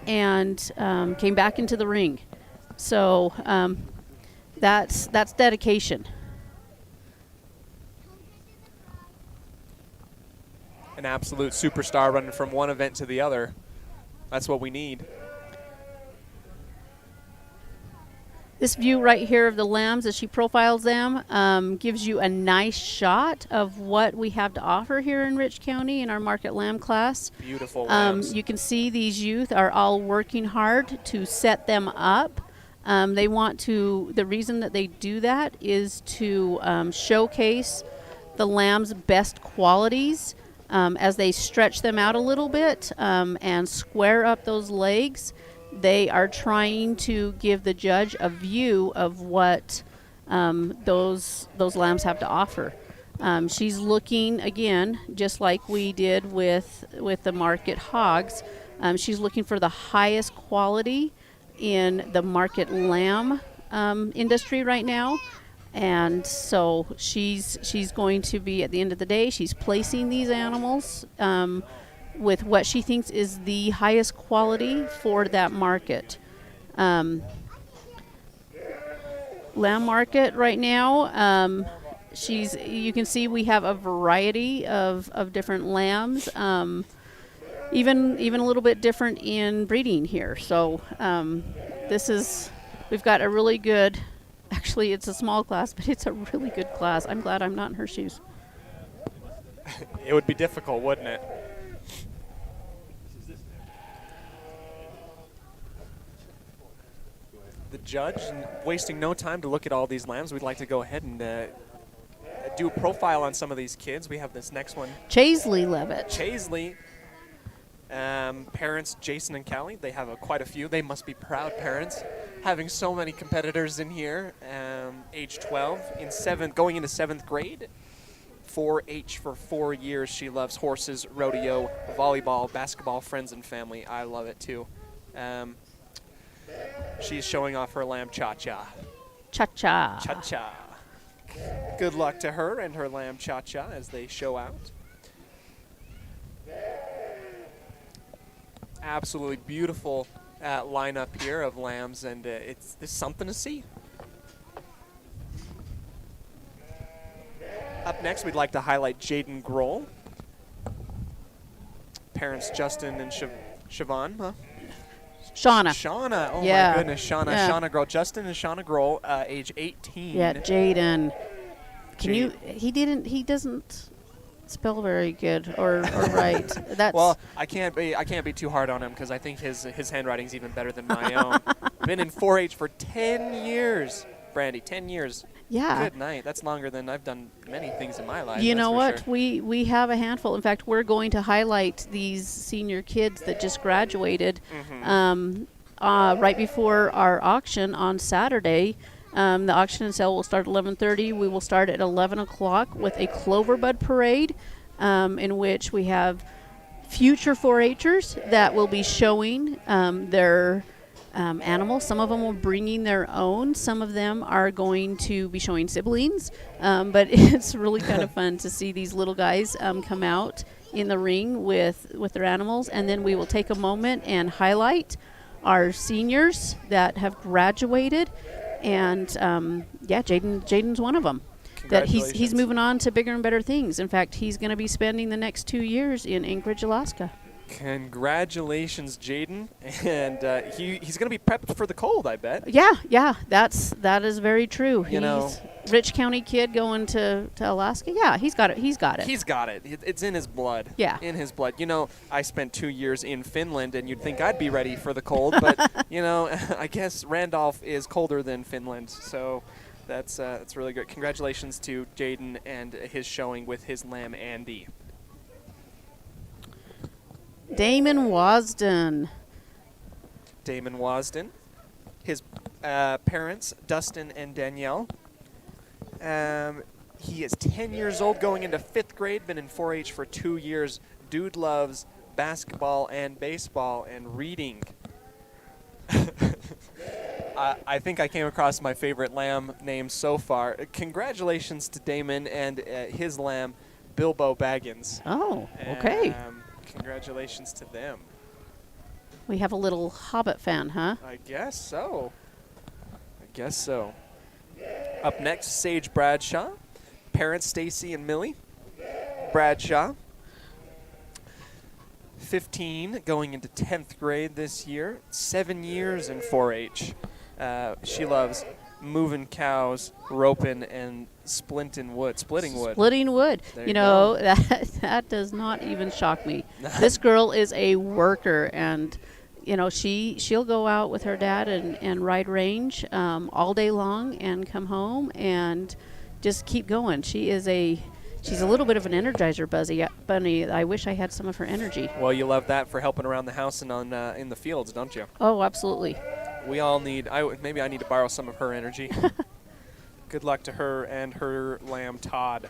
and came back into the ring. So that's dedication. An absolute superstar running from one event to the other. That's what we need. This view right here of the lambs as she profiles them gives you a nice shot of what we have to offer here in Rich County in our market lamb class. Beautiful lambs. You can see these youth are all working hard to set them up. They want to, the reason that they do that is to showcase the lamb's best qualities as they stretch them out a little bit and square up those legs. They are trying to give the judge a view of what those lambs have to offer. She's looking, again, just like we did with the market hogs, she's looking for the highest quality in the market lamb industry right now. And so she's going to be, at the end of the day, she's placing these animals with what she thinks is the highest quality for that market. Lamb market right now, you can see we have a variety of different lambs, even a little bit different in breeding here. So we've got a really good, actually it's a small class, but it's a really good class. I'm glad I'm not in her shoes. It would be difficult, wouldn't it? The judge, wasting no time to look at all these lambs, we'd like to go ahead and do a profile on some of these kids. We have this next one. Chaisley Levitt. Chaisley. Parents, Jason and Callie, they have quite a few. They must be proud parents, having so many competitors in here. Age 12, going into 7th grade. 4-H for 4 years. She loves horses, rodeo, volleyball, basketball, friends and family. I love it too. She's showing off her lamb Cha-Cha. Cha-Cha. Cha-Cha. Good luck to her and her lamb Cha-Cha as they show out. Absolutely beautiful lineup here of lambs, and it's something to see. Up next, we'd like to highlight Jaden Grohl. Parents Justin and Siobhan, huh? Shauna. Oh yeah. My goodness, Shauna. Yeah. Shauna Grohl. Justin and Shauna Grohl, age 18. Yeah, Jaden. He doesn't spell very good or right. That's well, I can't be too hard on him because I think his handwriting's even better than my own. Been in 4-H for 10 years, Brandy. 10 years. Yeah. Good night. That's longer than I've done many things in my life. You know what? Sure. We have a handful. In fact, we're going to highlight these senior kids that just graduated right before our auction on Saturday. The auction and sale will start at 11:30. We will start at 11 o'clock with a Clover Bud Parade in which we have future 4-H'ers that will be showing their animals. Some of them are bringing their own. Some of them are going to be showing siblings. But it's really kind of fun to see these little guys come out in the ring with their animals, and then we will take a moment and highlight our seniors that have graduated, and Jaden's one of them. That he's Congratulations. moving on to bigger and better things. In fact, he's going to be spending the next 2 years in Anchorage, Alaska. Congratulations, Jaden. And he's going to be prepped for the cold, I bet. Yeah, that is very true. You know- He's Rich County kid going to Alaska. Yeah, he's got it. He's got it. It's in his blood. Yeah. In his blood. You know, I spent 2 years in Finland, and you'd think I'd be ready for the cold, but, you know, I guess Randolph is colder than Finland, so that's really good. Congratulations to Jaden and his showing with his lamb, Andy. Damon Wasden. Damon Wasden. His parents, Dustin and Danielle. He is 10 years old, going into 5th grade, been in 4-H for 2 years. Dude loves basketball and baseball and reading. I think I came across my favorite lamb name so far. Congratulations to Damon and his lamb, Bilbo Baggins. Oh, okay. Congratulations to them. We have a little Hobbit fan, huh? I guess so. Up next, Sage Bradshaw. Parents Stacy and Millie Bradshaw. 15, going into 10th grade this year. 7 years in 4-H. She loves moving cows, roping, and splitting wood. Splitting wood. There You you know, that does not even shock me. This girl is a worker, and you know, she'll go out with her dad and ride range all day long and come home and just keep going. She's a little bit of an energizer bunny. I wish I had some of her energy. Well, you love that for helping around the house and on in the fields, don't you? Oh, absolutely. We all need. Maybe I need to borrow some of her energy. Good luck to her and her lamb, Todd.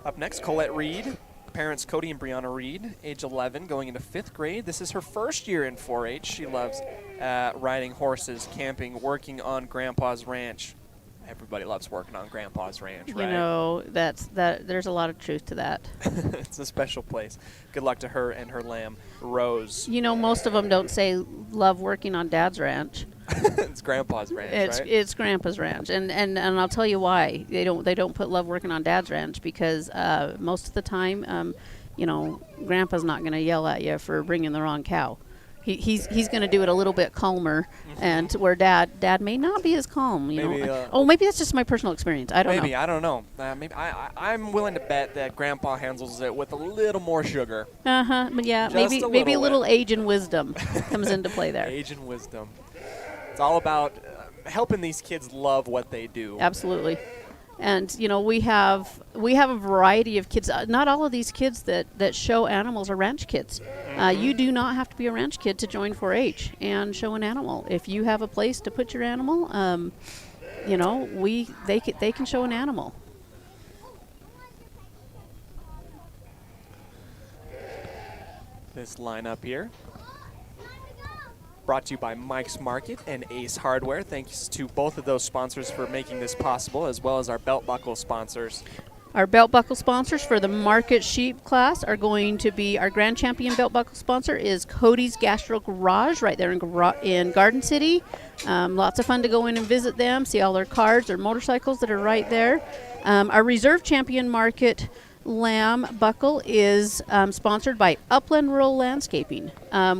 Up next, Colette Reed. Parents Cody and Brianna Reed, age 11, going into 5th grade. This is her first year in 4-H. She loves riding horses, camping, working on Grandpa's ranch. Everybody loves working on Grandpa's ranch, right? You know, there's a lot of truth to that. It's a special place. Good luck to her and her lamb, Rose. You know, most of them don't say love working on Dad's ranch. It's Grandpa's ranch, right? It's Grandpa's ranch, and I'll tell you why they don't put love working on Dad's ranch, because most of the time, you know, Grandpa's not going to yell at you for bringing the wrong cow. He's going to do it a little bit calmer, and where Dad may not be as calm. You Maybe, know, maybe that's just my personal experience. I don't know. Maybe, I don't know. Maybe I'm willing to bet that Grandpa handles it with a little more sugar. But yeah, Just maybe a maybe a little little age and wisdom comes into play there. Age and wisdom. It's all about helping these kids love what they do. Absolutely. And you know, we have a variety of kids. Not all of these kids that show animals are ranch kids. You do not have to be a ranch kid to join 4-H and show an animal. If you have a place to put your animal, you know, they can show an animal. This lineup here, brought to you by Mike's Market and Ace Hardware. Thanks to both of those sponsors for making this possible, as well as our belt buckle sponsors. Our belt buckle sponsors for the Market Sheep class are going to be, our grand champion belt buckle sponsor is Cody's Gastro Garage right there in Garden City. Lots of fun to go in and visit them, see all their cars, their motorcycles that are right there. Our reserve champion Market Lamb buckle is sponsored by Upland Rural Landscaping.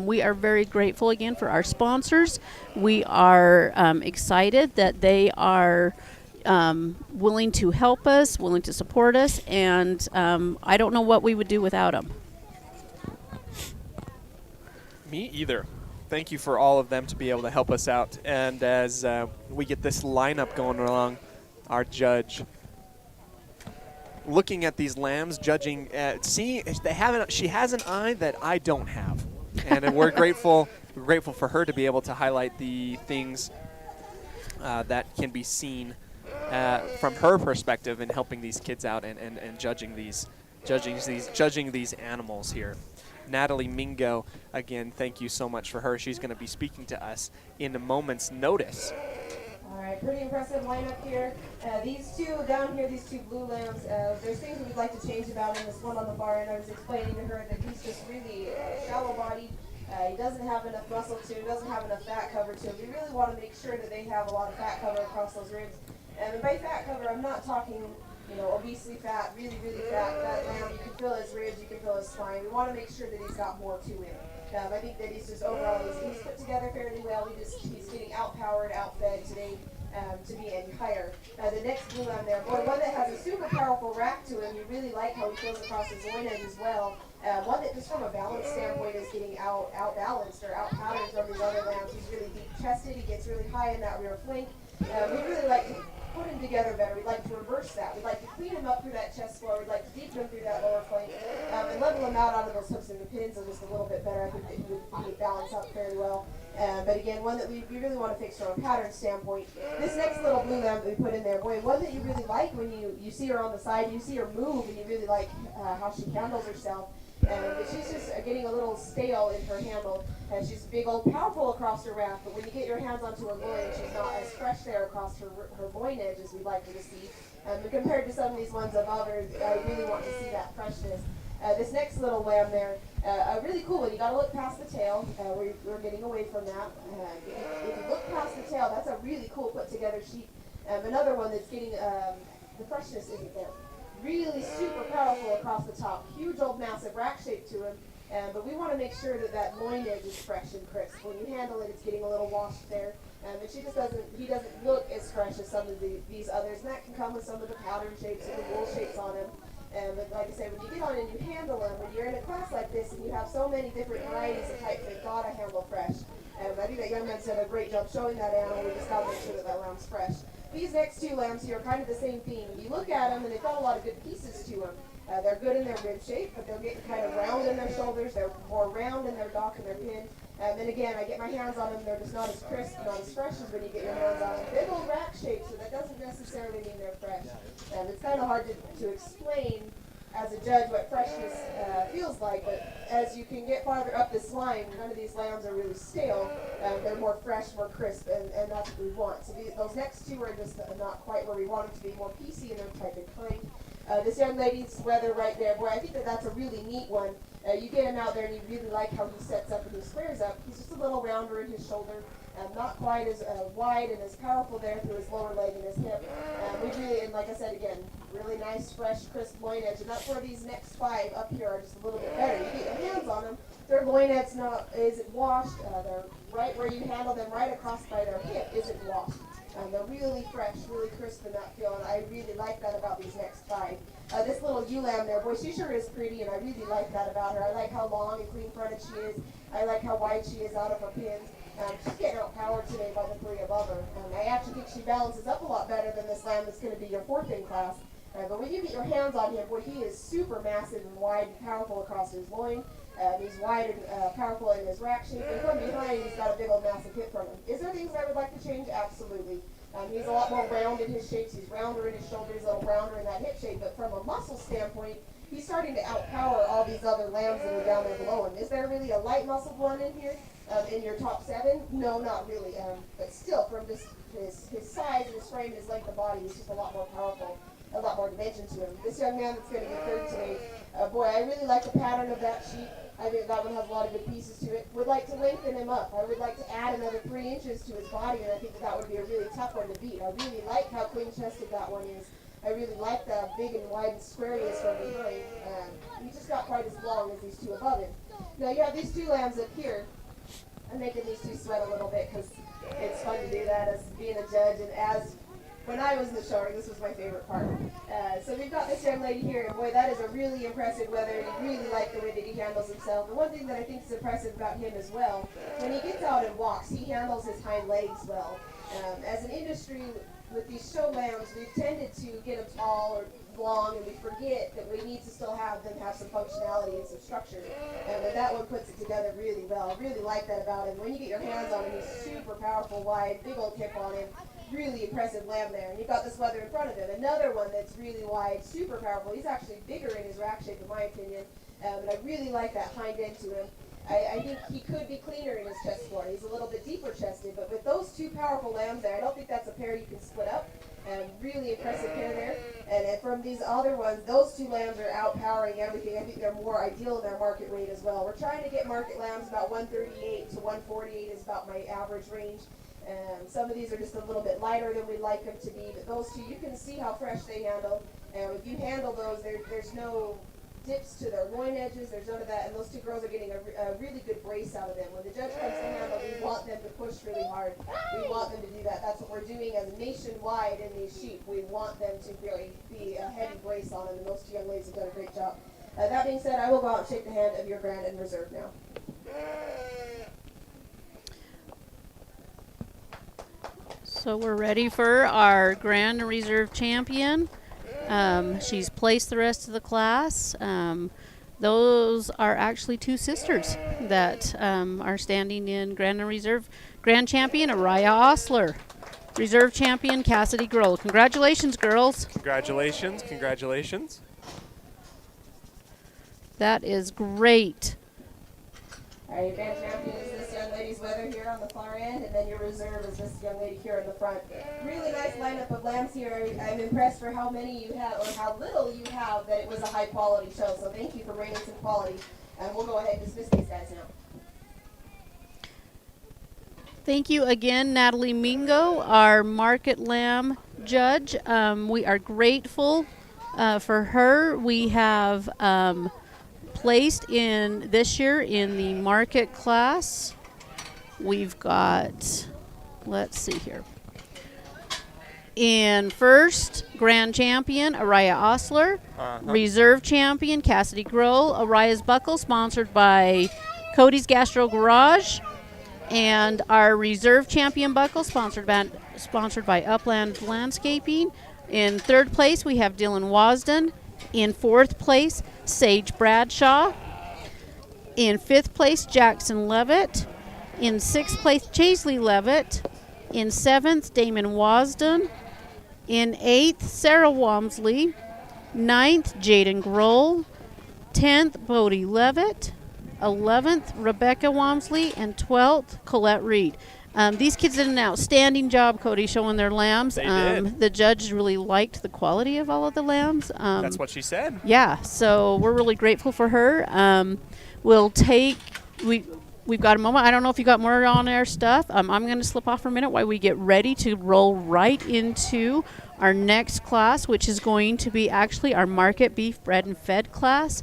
We are very grateful again for our sponsors. We are excited that they are willing to help us, willing to support us, and I don't know what we would do without them. Me either. Thank you for all of them to be able to help us out. And as we get this lineup going along, our judge looking at these lambs, judging, she has an eye that I don't have, and we're grateful. We're grateful for her to be able to highlight the things that can be seen from her perspective in helping these kids out and judging these animals here. Natalie Mingo, again, thank you so much for her. She's going to be speaking to us in a moment's notice. All right, pretty impressive lineup here. These two down here, these two blue lambs, there's things that we'd like to change about him. This one on the far end, I was explaining to her that he's just really shallow bodied. He doesn't have enough muscle to him, doesn't have enough fat cover to him. We really want to make sure that they have a lot of fat cover across those ribs. And by fat cover, I'm not talking, obesely fat, really, really fat. That lamb, you can feel his ribs, you can feel his spine. We want to make sure that he's got more to him. I think that he's just overall, he's put together fairly well. He's getting outpowered, outfed today to be any higher. The next blue lamb there, boy, one that has a super powerful rack to him. You really like how he feels across his loin edge as well. One that just from a balance standpoint is getting out-balanced or out-patterned from these other lambs. He's really deep-chested. He gets really high in that rear flank. We really like to put him together better. We'd like to reverse that. We'd like to clean him up through that chest floor. We'd like to deepen him through that lower flank and level him out of those hooks and the pins just a little bit better. I think that he would balance out fairly well. But again, one that we really want to fix from a pattern standpoint. This next little blue lamb that we put in there, boy, one that you really like when you see her on the side, you see her move, and you really like how she handles herself. But she's just getting a little stale in her handle. She's big old powerful across her rack, but when you get your hands onto her loin, she's not as fresh there across her loin edge as we'd like her to see. But compared to some of these ones above her, I really want to see that freshness. This next little lamb there, a really cool one. You got to look past the tail. We're getting away from that. If you look past the tail, that's a really cool put together sheep. Another one that's getting the freshness isn't there. Really super powerful across the top. Huge old massive rack shape to him. But we want to make sure that loin edge is fresh and crisp. When you handle it, it's getting a little washed there. And he doesn't look as fresh as some of these others. And that can come with some of the pattern shapes and the wool shapes on him. But like I said, when you get on and you handle them, when you're in a class like this and you have so many different varieties of types, they've got to handle fresh. I think that young man did a great job showing that animal. We just got to make sure that lamb's fresh. These next two lambs here are kind of the same theme. You look at them and they've got a lot of good pieces to them. They're good in their rib shape, but they're getting kind of round in their shoulders. They're more round in their dock and their pin. And again, I get my hands on them. They're just not as crisp, not as fresh as when you get your hands on them. Big old rack shape, so that doesn't necessarily mean they're fresh. It's kind of hard to explain as a judge what freshness feels like, but as you can get farther up this line, none of these lambs are really stale. They're more fresh, more crisp, and that's what we want. So those next two are just not quite where we want them to be, more piecey in their type and kind. This young lady's wether right there, boy, I think that's a really neat one. You get him out there and you really like how he sets up and he squares up. He's just a little rounder in his shoulder, not quite as wide and as powerful there through his lower leg and his hip. We really, and like I said again, really nice, fresh, crisp loin edge. And that's where these next five up here are just a little bit better. You get your hands on them, their loin edge isn't washed. They're right where you handle them, right across by their hip, isn't washed. They're really fresh, really crisp in that feel, and I really like that about these next five. This little ewe lamb there, boy, she sure is pretty, and I really like that about her. I like how long and clean-fronted she is. I like how wide she is out of her pins. She's getting outpowered today by the three above her. I actually think she balances up a lot better than this lamb that's going to be your fourth in class. But when you get your hands on him, boy, he is super massive and wide and powerful across his loin. He's wide and powerful in his rack shape, and from behind he's got a big old massive hip from him. Is there things I would like to change? Absolutely. He's a lot more round in his shapes. He's rounder in his shoulders, a little rounder in that hip shape. But from a muscle standpoint, he's starting to outpower all these other lambs that are down there below him. Is there really a light muscled one in here in your top seven? No, not really. But still, from just his size, his frame, his length of body, he's just a lot more powerful, a lot more dimension to him. This young man that's going to be third today, boy, I really like the pattern of that sheep. I think that one has a lot of good pieces to it. Would like to lengthen him up. I would like to add another 3 inches to his body, and I think that would be a really tough one to beat. I really like how clean-chested that one is. I really like the big and wide and square he is from behind. He's just not quite as long as these two above him. Now you have these two lambs up here. I'm making these two sweat a little bit because it's fun to do that as being a judge, and as when I was in the showing, this was my favorite part. So we've got this young lady here, and boy, that is a really impressive wether. You really like the way that he handles himself. And one thing that I think is impressive about him as well, when he gets out and walks, he handles his hind legs well. As an industry, with these show lambs, we've tended to get them tall or long, and we forget that we need to still have them have some functionality and some structure. And that one puts it together really well. I really like that about him. When you get your hands on him, he's super powerful, wide, big old hip on him. Really impressive lamb there. And you've got this wether in front of him. Another one that's really wide, super powerful. He's actually bigger in his rack shape, in my opinion. And I really like that hind end to him. I think he could be cleaner in his chest floor. He's a little bit deeper chested, but with those two powerful lambs there, I don't think that's a pair pair you can split up. Really impressive pair there. And then from these other ones, those two lambs are outpowering everything. I think they're more ideal in their market rate as well. We're trying to get market lambs about 138 to 148 is about my average range. Some of these are just a little bit lighter than we'd like them to be, but those two, you can see how fresh they handle. And if you handle those, there's no dips to their loin edges, there's none of that, and those two girls are getting a really good brace out of them. When the judge comes to handle, we want them to push really hard. We want them to do that. That's what we're doing as nationwide in these sheep. We want them to really be a heavy brace on them, and those two young ladies have done a great job. That being said, I will go out and shake the hand of your Grand and Reserve now. So we're ready for our Grand and Reserve champion. She's placed the rest of the class. Those are actually two sisters that are standing in Grand and Reserve. Grand champion, Araya Osler. Reserve champion, Cassidy Grohl. Congratulations, girls. Congratulations, congratulations. That is great. All right, your Grand champion is this young lady's Weather here on the far end, and then your Reserve is this young lady here in the front. Really nice lineup of lambs here. I'm impressed for how many you have, or how little you have, that it was a high quality show. So thank you for bringing some quality. And we'll go ahead and dismiss these guys now. Thank you again, Natalie Mingo, our market lamb judge. We are grateful for her. We have placed in this year in the market class. We've got, let's see here. In first, Grand Champion, Araya Osler. Reserve Champion, Cassidy Grohl. Araya's Buckle, sponsored by Cody's Gastro Garage. And our Reserve Champion Buckle, sponsored by Upland Landscaping. In third place, we have Dylan Wasden. In fourth place, Sage Bradshaw. In fifth place, Jackson Levitt. In sixth place, Chaisley Levitt. In seventh, Damon Wasden. In eighth, Sarah Walmsley. Ninth, Jaden Grohl. 10th, Bodie Levitt. 11th, Rebecca Walmsley. And 12th, Colette Reed. These kids did an outstanding job, Cody, showing their lambs. They did. The judge really liked the quality of all of the lambs. That's what she said. Yeah, so we're really grateful for her. We've got a moment. I don't know if you got more on air stuff. I'm going to slip off for a minute while we get ready to roll right into our next class, which is going to be actually our market beef bred and fed class.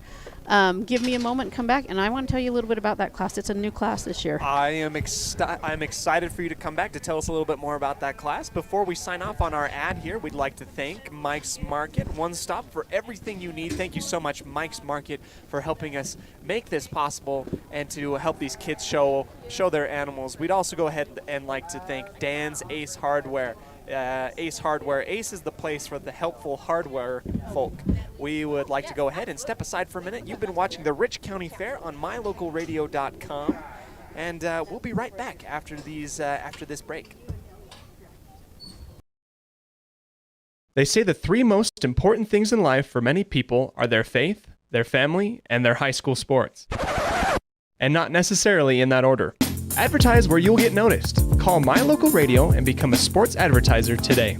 Give me a moment and come back, and I want to tell you a little bit about that class. It's a new class this year. I'm excited for you to come back to tell us a little bit more about that class. Before we sign off on our ad here, we'd like to thank Mike's Market, one stop for everything you need. Thank you so much, Mike's Market, for helping us make this possible and to help these kids show their animals. We'd also go ahead and like to thank Dan's Ace Hardware. Ace Hardware. Ace is the place for the helpful hardware folk. We would like to go ahead and step aside for a minute. You've been watching the Rich County Fair on mylocalradio.com, and we'll be right back after this break. They say the three most important things in life for many people are their faith, their family, and their high school sports. And not necessarily in that order. Advertise where you'll get noticed. Call My Local Radio and become a sports advertiser today.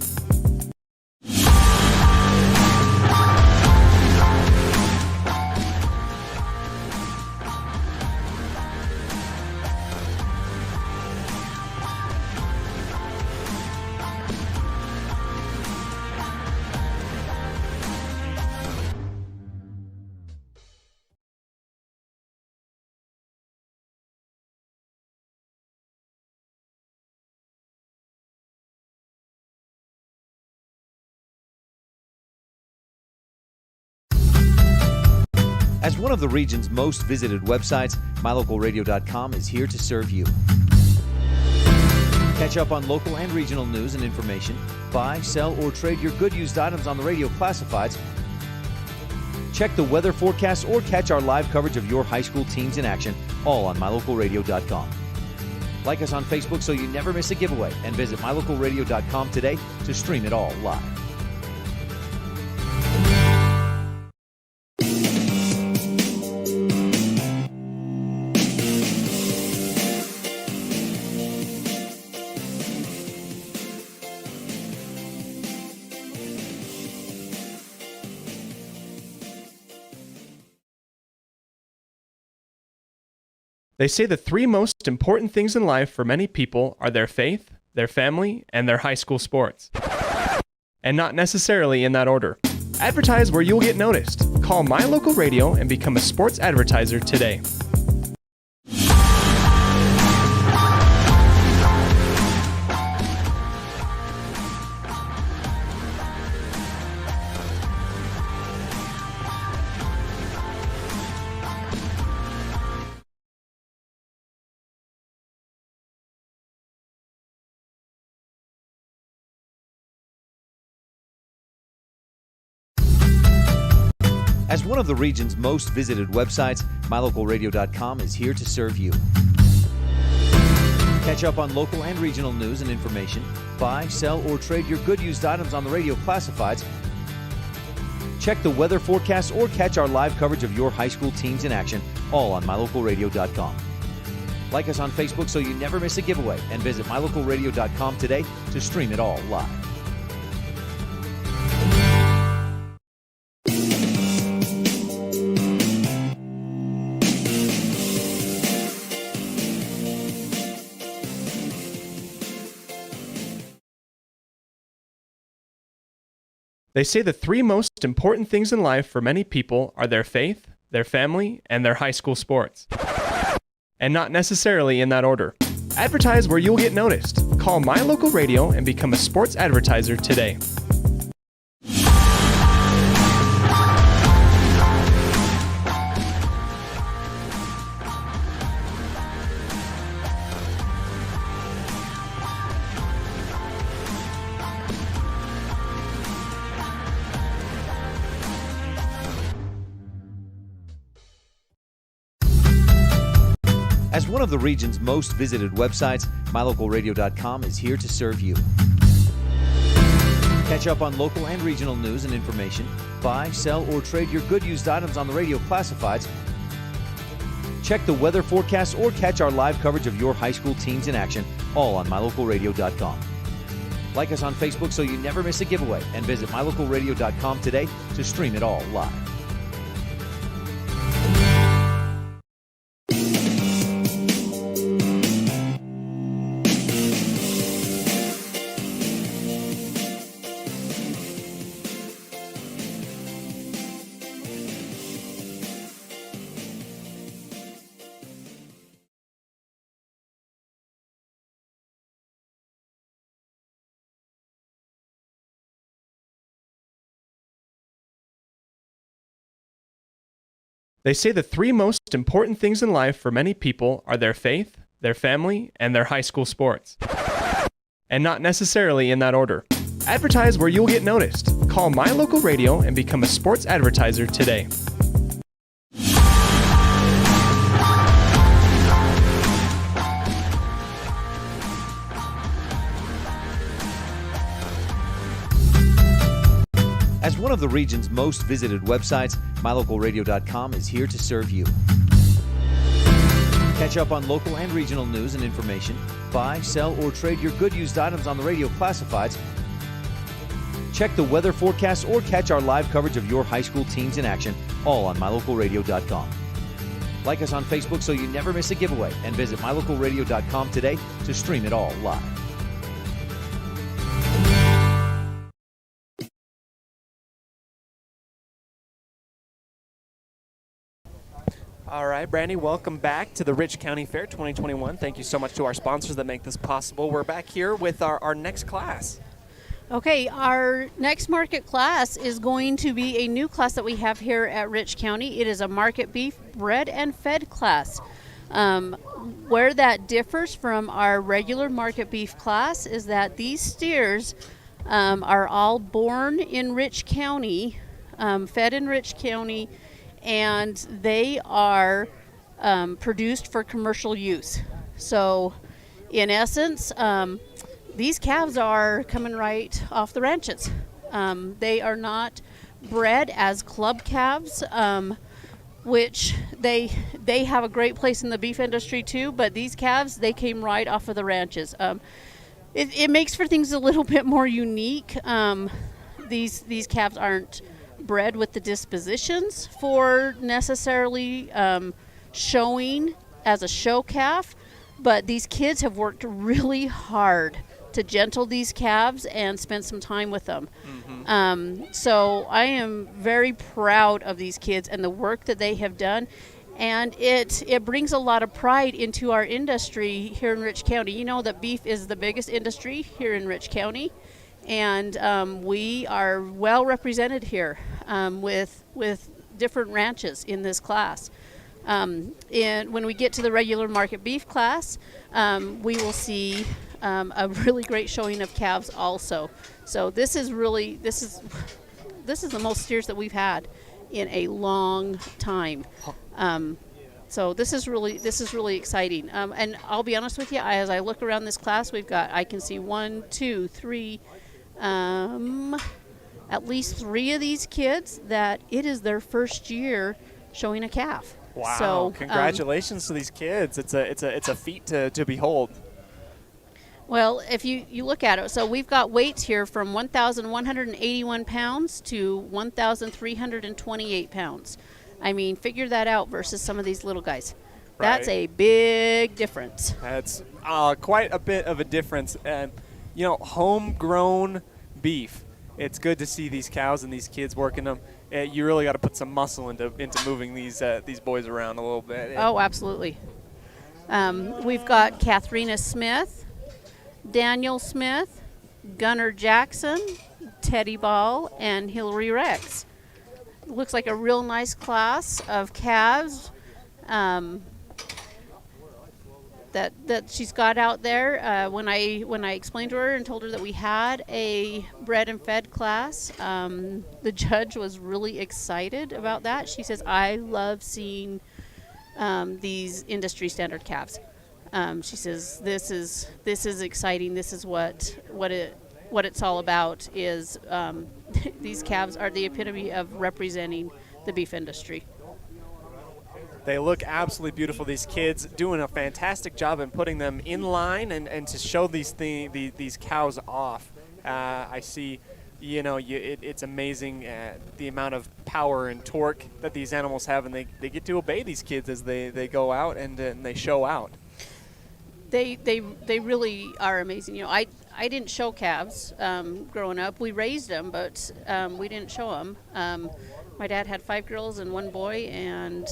As one of the region's most visited websites, mylocalradio.com is here to serve you. Catch up on local and regional news and information. Buy, sell, or trade your good used items on the radio classifieds. Check the weather forecast or catch our live coverage of your high school teams in action, all on mylocalradio.com. Like us on Facebook so you never miss a giveaway, and visit mylocalradio.com today to stream it all live. They say the three most important things in life for many people are their faith, their family, and their high school sports. And not necessarily in that order. Advertise where you'll get noticed. Call My Local Radio and become a sports advertiser today. As one of the region's most visited websites, MyLocalRadio.com is here to serve you. Catch up on local and regional news and information. Buy, sell, or trade your good used items on the radio classifieds. Check the weather forecast or catch our live coverage of your high school teams in action, all on MyLocalRadio.com. Like us on Facebook so you never miss a giveaway, and visit MyLocalRadio.com today to stream it all live. They say the three most important things in life for many people are their faith, their family, and their high school sports. And not necessarily in that order. Advertise where you'll get noticed. Call My Local Radio and become a sports advertiser today. As one of the region's most visited websites, MyLocalRadio.com is here to serve you. Catch up on local and regional news and information. Buy, sell, or trade your good used items on the radio classifieds. Check the weather forecast or catch our live coverage of your high school teams in action, all on MyLocalRadio.com. Like us on Facebook so you never miss a giveaway, and visit MyLocalRadio.com today to stream it all live. They say the three most important things in life for many people are their faith, their family, and their high school sports. And not necessarily in that order. Advertise where you'll get noticed. Call My Local Radio and become a sports advertiser today. As one of the region's most visited websites, MyLocalRadio.com is here to serve you. Catch up on local and regional news and information. Buy, sell, or trade your good used items on the radio classifieds. Check the weather forecast or catch our live coverage of your high school teams in action, all on MyLocalRadio.com. Like us on Facebook so you never miss a giveaway, and visit MyLocalRadio.com today to stream it all live. All right, Brandy, welcome back to the Rich County Fair 2021. Thank you so much to our sponsors that make this possible. We're back here with our next class. Okay, our next market class is going to be a new class that we have here at Rich County. It is a market beef bred and fed class. Where that differs from our regular market beef class is that these steers are all born in Rich County, fed in Rich County, and they are produced for commercial use. So in essence, these calves are coming right off the ranches. They are not bred as club calves, which they have a great place in the beef industry too, but these calves, they came right off of the ranches. It makes for things a little bit more unique. These calves aren't bred with the dispositions for necessarily showing as a show calf, but these kids have worked really hard to gentle these calves and spend some time with them. So I am very proud of these kids and the work that they have done. And it brings a lot of pride into our industry here in Rich County. You know that beef is the biggest industry here in Rich County, and we are well represented here with different ranches in this class. And when we get to the regular market beef class, we will see a really great showing of calves also. So this is the most steers that we've had in a long time. So this is really exciting. And I'll be honest with you, as I look around this class, I can see 1, 2, 3, at least 3 of these kids that it is their first year showing a calf. Wow! So, congratulations to these kids. It's a feat to behold. Well, if you look at it, so we've got weights here from 1,181 pounds to 1,328 pounds. I mean, figure that out versus some of these little guys. That's Right. a big difference. That's quite a bit of a difference. And, homegrown beef. It's good to see these cows and these kids working them. You really got to put some muscle into moving these boys around a little bit. Oh, absolutely. We've got Katharina Smith, Daniel Smith, Gunnar Jackson, Teddy Ball, and Hillary Rex. Looks like a real nice class of calves that she's got out there. When I explained to her and told her that we had a bred and fed class, the judge was really excited about that. She says, "I love seeing these industry standard calves." She says, "This is exciting. This is what it's all about. Is these calves are the epitome of representing the beef industry." They look absolutely beautiful. These kids doing a fantastic job in putting them in line and to show these cows off. I see, it's amazing the amount of power and torque that these animals have, and they get to obey these kids as they go out and they show out. They really are amazing. I didn't show calves growing up. We raised them, but we didn't show them. My dad had 5 girls and 1 boy, and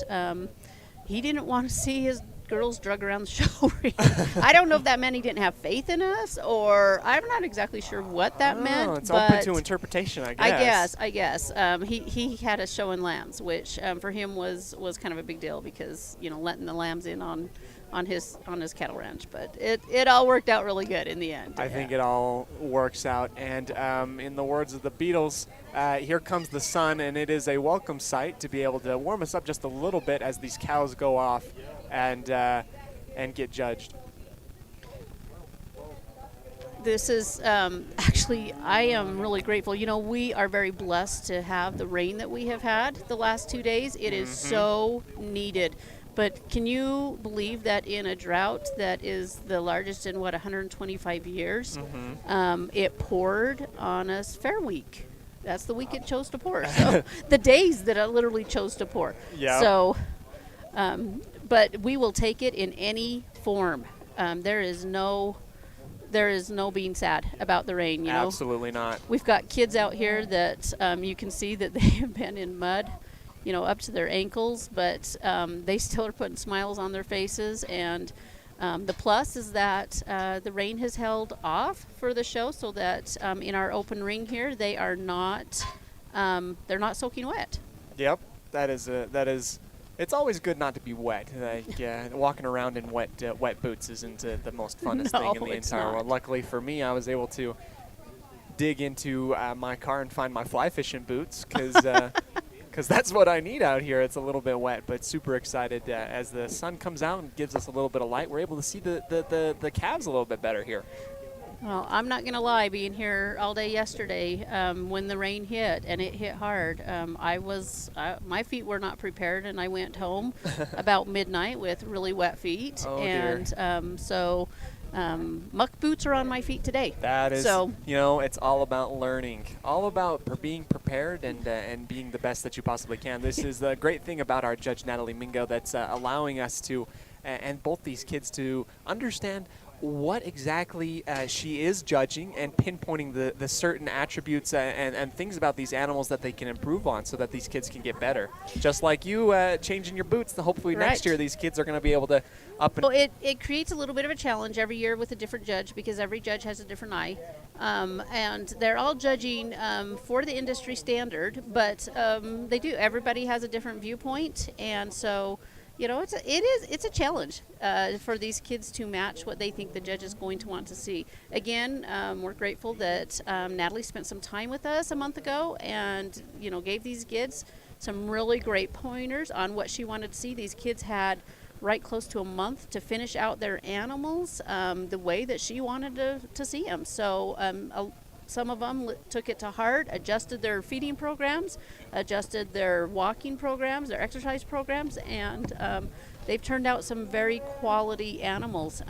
he didn't want to see his girls drug around the show ring. I don't know if that meant he didn't have faith in us, or I'm not exactly sure what that meant. It's but open to interpretation, I guess. I guess. He had us showing lambs, which for him was kind of a big deal because letting the lambs in on his cattle ranch, but it all worked out really good in the end. I think it all works out, and in the words of the Beatles, here comes the sun, and it is a welcome sight to be able to warm us up just a little bit as these cows go off and get judged. This is actually, I am really grateful. We are very blessed to have the rain that we have had the last 2 days. It is so needed. But can you believe that in a drought that is the largest in 125 years, it poured on us Fair Week. That's the week it chose to pour. So the days that it literally chose to pour. Yeah. So, but we will take it in any form. There is no being sad about the rain. Absolutely not. We've got kids out here that you can see that they have been in mud, up to their ankles, but they still are putting smiles on their faces. And the plus is that the rain has held off for the show, so that in our open ring here, they are not they're not soaking wet. Yep, that is. It's always good not to be wet. Walking around in wet boots isn't the most funnest thing in the entire world. Luckily for me, I was able to dig into my car and find my fly fishing boots because that's what I need out here. It's a little bit wet, but super excited as the sun comes out and gives us a little bit of light. We're able to see the calves a little bit better here. Well, I'm not going to lie, being here all day yesterday, when the rain hit, and it hit hard, my feet were not prepared, and I went home about midnight with really wet feet. Oh, and muck boots are on my feet today. That is, so, it's all about learning, all about being prepared and being the best that you possibly can. This is the great thing about our Judge Natalie Mingo that's allowing us to and both these kids to understand what exactly she is judging and pinpointing the certain attributes and things about these animals that they can improve on so that these kids can get better. Just like you changing your boots, hopefully next year these kids are going to be able to up and... Well, it creates a little bit of a challenge every year with a different judge because every judge has a different eye. And they're all judging for the industry standard, but everybody has a different viewpoint, and so it's a challenge for these kids to match what they think the judge is going to want to see. Again, we're grateful that Natalie spent some time with us a month ago and gave these kids some really great pointers on what she wanted to see. These kids had right close to a month to finish out their animals the way that she wanted to see them. So some of them took it to heart, adjusted their feeding programs, adjusted their walking programs, their exercise programs, and they've turned out some very quality animals.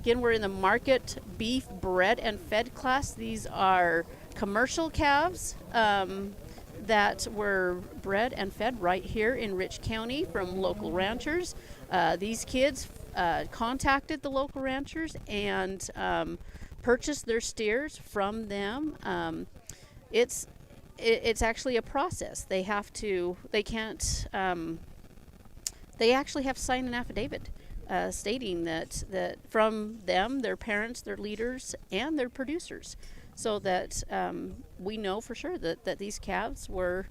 Again, we're in the market beef bred and fed class. These are commercial calves that were bred and fed right here in Rich County from local ranchers. These kids contacted the local ranchers and purchased their steers from them. It's actually a process. They actually have to sign an affidavit stating that from them, their parents, their leaders, and their producers, so that we know for sure that these calves were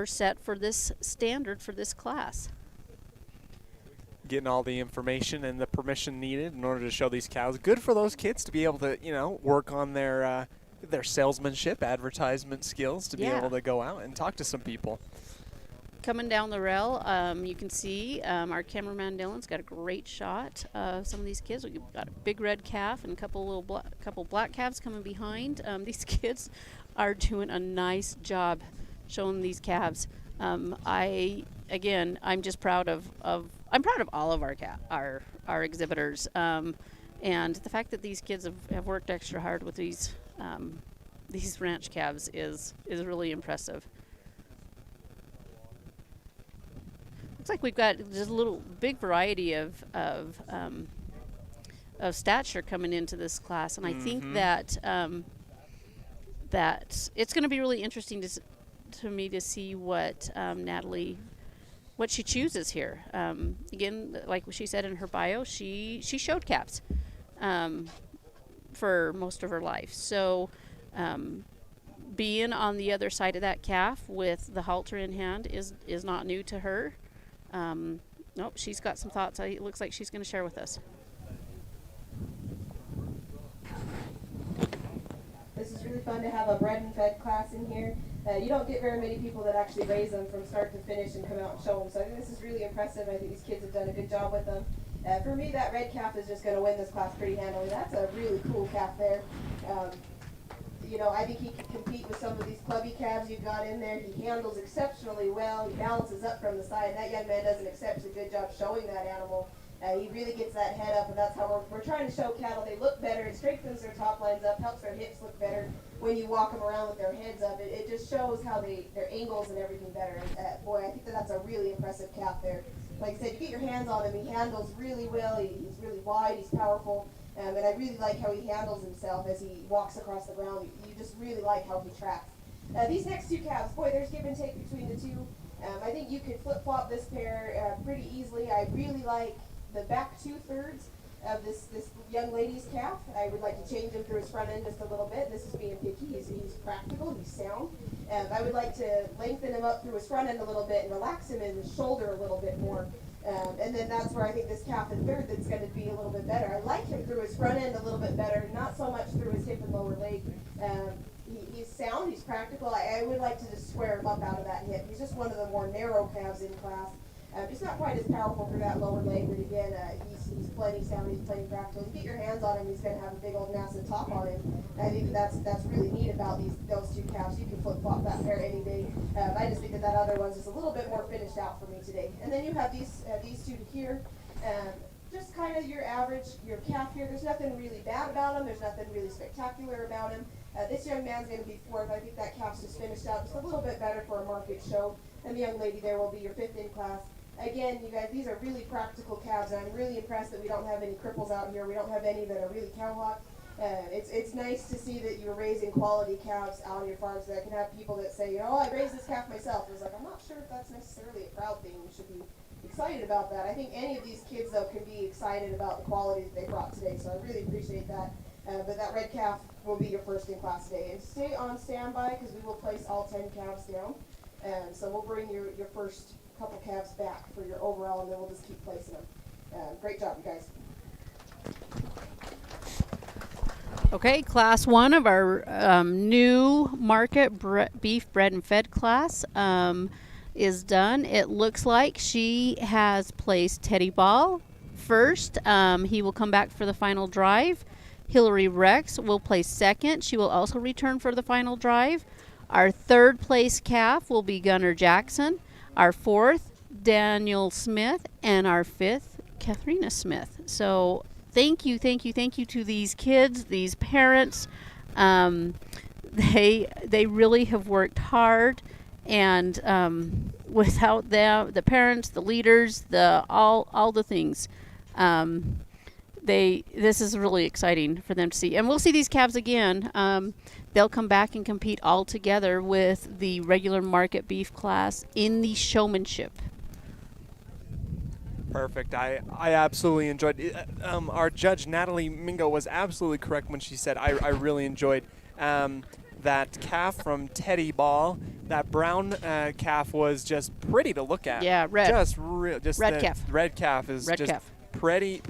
set for this standard for this class. Getting all the information and the permission needed in order to show these cows. Good for those kids to be able to, work on their salesmanship, advertisement skills to be able to go out and talk to some people. Coming down the rail, you can see our cameraman Dylan's got a great shot of some of these kids. We've got a big red calf and a couple black calves coming behind. These kids are doing a nice job showing these calves. I'm just proud of all of our exhibitors, and the fact that these kids have worked extra hard with these ranch calves is really impressive. Looks like we've got just a little big variety of stature coming into this class, and I think that that it's going to be really interesting to me to see what Natalie, what she chooses here. Again, like she said in her bio, she showed calves for most of her life. So being on the other side of that calf with the halter in hand is not new to her. Nope, she's got some thoughts. It looks like she's going to share with us. This is really fun to have a bred and fed class in here. You don't get very many people that actually raise them from start to finish and come out and show them. So I think this is really impressive. I think these kids have done a good job with them. For me, that red calf is just going to win this class pretty handily. That's a really cool calf there. I think he can compete with some of these clubby calves you've got in there. He handles exceptionally well. He balances up from the side. That young man does an exceptionally good job showing that animal. He really gets that head up, and that's how we're trying to show cattle. They look better. It strengthens their top lines up, helps their hips look better when you walk them around with their heads up. It just shows how their angles and everything better. Boy, I think that's a really impressive calf there. Like I said, you get your hands on him. He handles really well. He's really wide. He's powerful. And I really like how he handles himself as he walks across the ground. You just really like how he tracks. These next two calves, boy, there's give and take between the two. I think you could flip-flop this pair pretty easily. I really like the back 2/3 of this young lady's calf. I would like to change him through his front end just a little bit. This is being picky. He's practical. He's sound. I would like to lengthen him up through his front end a little bit and relax him in his shoulder a little bit more. And then that's where I think this calf in third that's going to be a little bit better. I like him through his front end a little bit better, not so much through his hip and lower leg. He's sound, he's practical. I would like to just square him up out of that hip. He's just one of the more narrow calves in class. He's not quite as powerful through that lower leg, but again, he's plenty sound, he's plenty practical. You get your hands on him, he's going to have a big old massive top on him. I think that's really neat about those two calves. You can flip-flop that pair any day. I just think that other one's just a little bit more finished out for me today. And then you have these two here. Just kind of your average, your calf here. There's nothing really bad about him. There's nothing really spectacular about him. This young man's going to be fourth. I think that calf's just finished out just a little bit better for a market show. And the young lady there will be your fifth in class. Again, you guys, these are really practical calves, and I'm really impressed that we don't have any cripples out here. We don't have any that are really cowhocked. It's nice to see that you're raising quality calves out on your farm, so that I can have people that say, oh, I raised this calf myself. I was like, I'm not sure if that's necessarily a proud thing. You should be excited about that. I think any of these kids, though, can be excited about the quality that they brought today, so I really appreciate that. But that red calf will be your first in class today. And stay on standby, because we will place all 10 calves down. So we'll bring your first couple calves back for your overall, and then we'll just keep placing them. Great job, you guys. Okay, class 1 of our new market beef bred and fed class is done. It looks like she has placed Teddy Ball first. He will come back for the final drive. Hillary Rex will place second. She will also return for the final drive. Our third place calf will be Gunnar Jackson. Our fourth, Daniel Smith. And our fifth, Katharina Smith. So thank you to these kids, these parents. They really have worked hard, and without them, the parents, the leaders, all the things, this is really exciting for them to see. And we'll see these calves again. They'll come back and compete all together with the regular market beef class in the showmanship. Perfect. I absolutely enjoyed it. Our judge, Natalie Mingo, was absolutely correct when she said I really enjoyed that calf from Teddy Ball. That brown calf was just pretty to look at. Yeah, red. Just red calf. Red calf is red just calf. pretty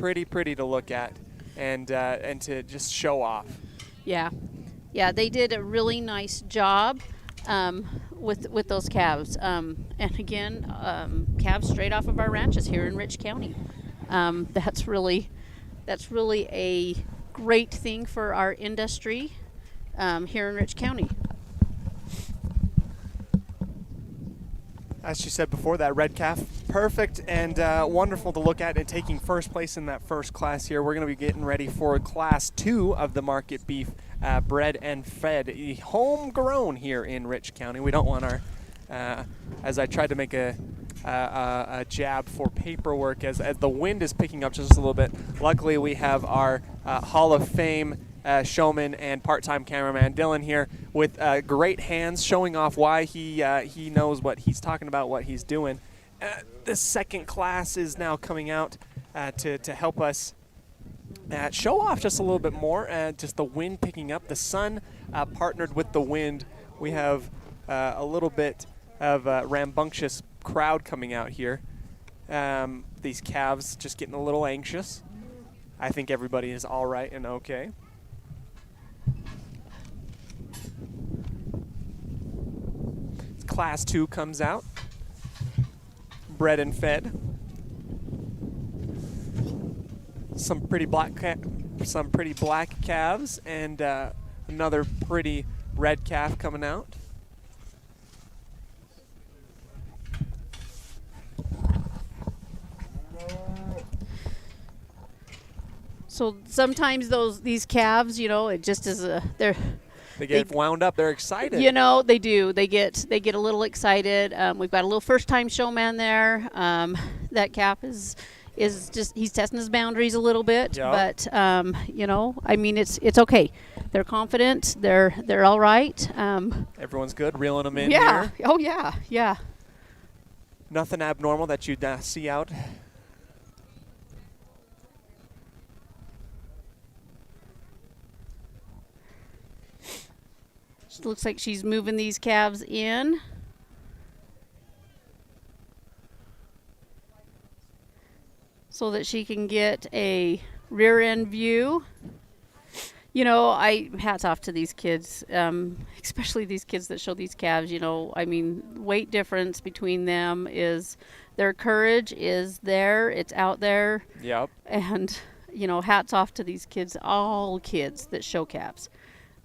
to look at, and to just show off. Yeah, they did a really nice job with those calves. And again, calves straight off of our ranches here in Rich County. That's really a great thing for our industry here in Rich County. As she said before, that red calf, perfect and wonderful to look at, and taking first place in that first class here. We're going to be getting ready for class 2 of the market beef bred and fed, homegrown here in Rich County. We don't want our, as I tried to make a jab for paperwork, as the wind is picking up just a little bit. Luckily, we have our Hall of Fame showman and part-time cameraman Dylan here with great hands, showing off why he knows what he's talking about, what he's doing. The second class is now coming out to help us show off just a little bit more. Just the wind picking up, the sun partnered with the wind. We have a little bit of a rambunctious crowd coming out here. These calves just getting a little anxious. I think everybody is all right and okay. Class 2 comes out, bred and fed. Some pretty black calves, and another pretty red calf coming out. So sometimes these calves, it just is They get wound up. They're excited. They do. They get a little excited. We've got a little first-time showman there. That calf is just, he's testing his boundaries a little bit. Yep. But it's okay. They're confident. They're all right. Everyone's good. Reeling them in yeah. here. Oh yeah. Nothing abnormal that you'd see out. Looks like she's moving these calves in. So that she can get a rear end view. Hats off to these kids, especially these kids that show these calves. Weight difference between them is, their courage is there, it's out there. Yep. And, hats off to these kids, all kids that show calves.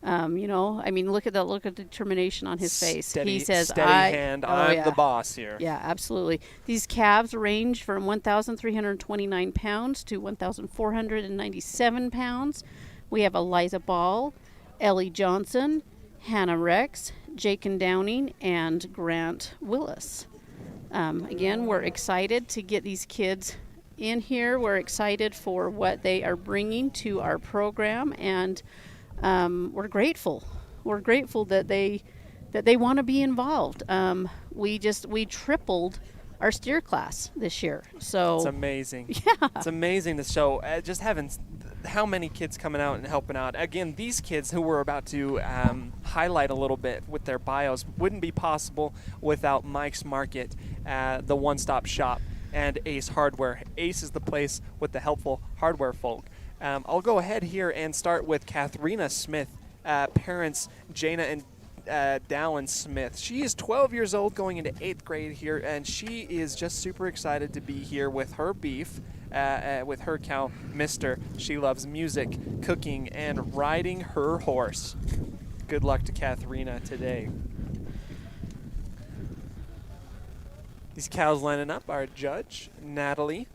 Look at the determination on his face. He says, steady hand, I'm the boss here. Yeah, absolutely. These calves range from 1,329 pounds to 1,497 pounds. We have Eliza Ball, Ellie Johnson, Hannah Rex, Jakin Downing, and Grant Willis. Again, we're excited to get these kids in here. We're excited for what they are bringing to our program, and we're grateful. We're grateful that they want to be involved. We tripled our steer class this year. So It's amazing. Yeah. It's amazing to show just having how many kids coming out and helping out. Again, these kids who we're about to highlight a little bit with their bios wouldn't be possible without Mike's Market, the one-stop shop, and Ace Hardware. Ace is the place with the helpful hardware folk. I'll go ahead here and start with Katharina Smith, parents Jana and Dallin Smith. She is 12 years old, going into 8th grade here, and she is just super excited to be here with her beef, with her cow, Mister. She loves music, cooking, and riding her horse. Good luck to Katharina today. These cows lining up, our judge, Natalie,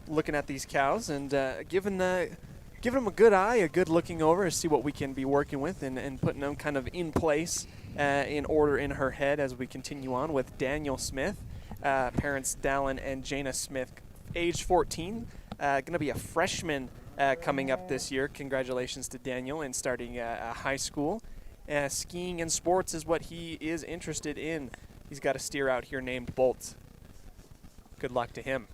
looking at these cows and giving them a good eye, a good looking over to see what we can be working with and putting them kind of in place in order in her head as we continue on with Daniel Smith, parents Dallin and Jana Smith, age 14, going to be a freshman coming up this year. Congratulations to Daniel in starting high school. Skiing and sports is what he is interested in. He's got a steer out here named Bolt. Good luck to him.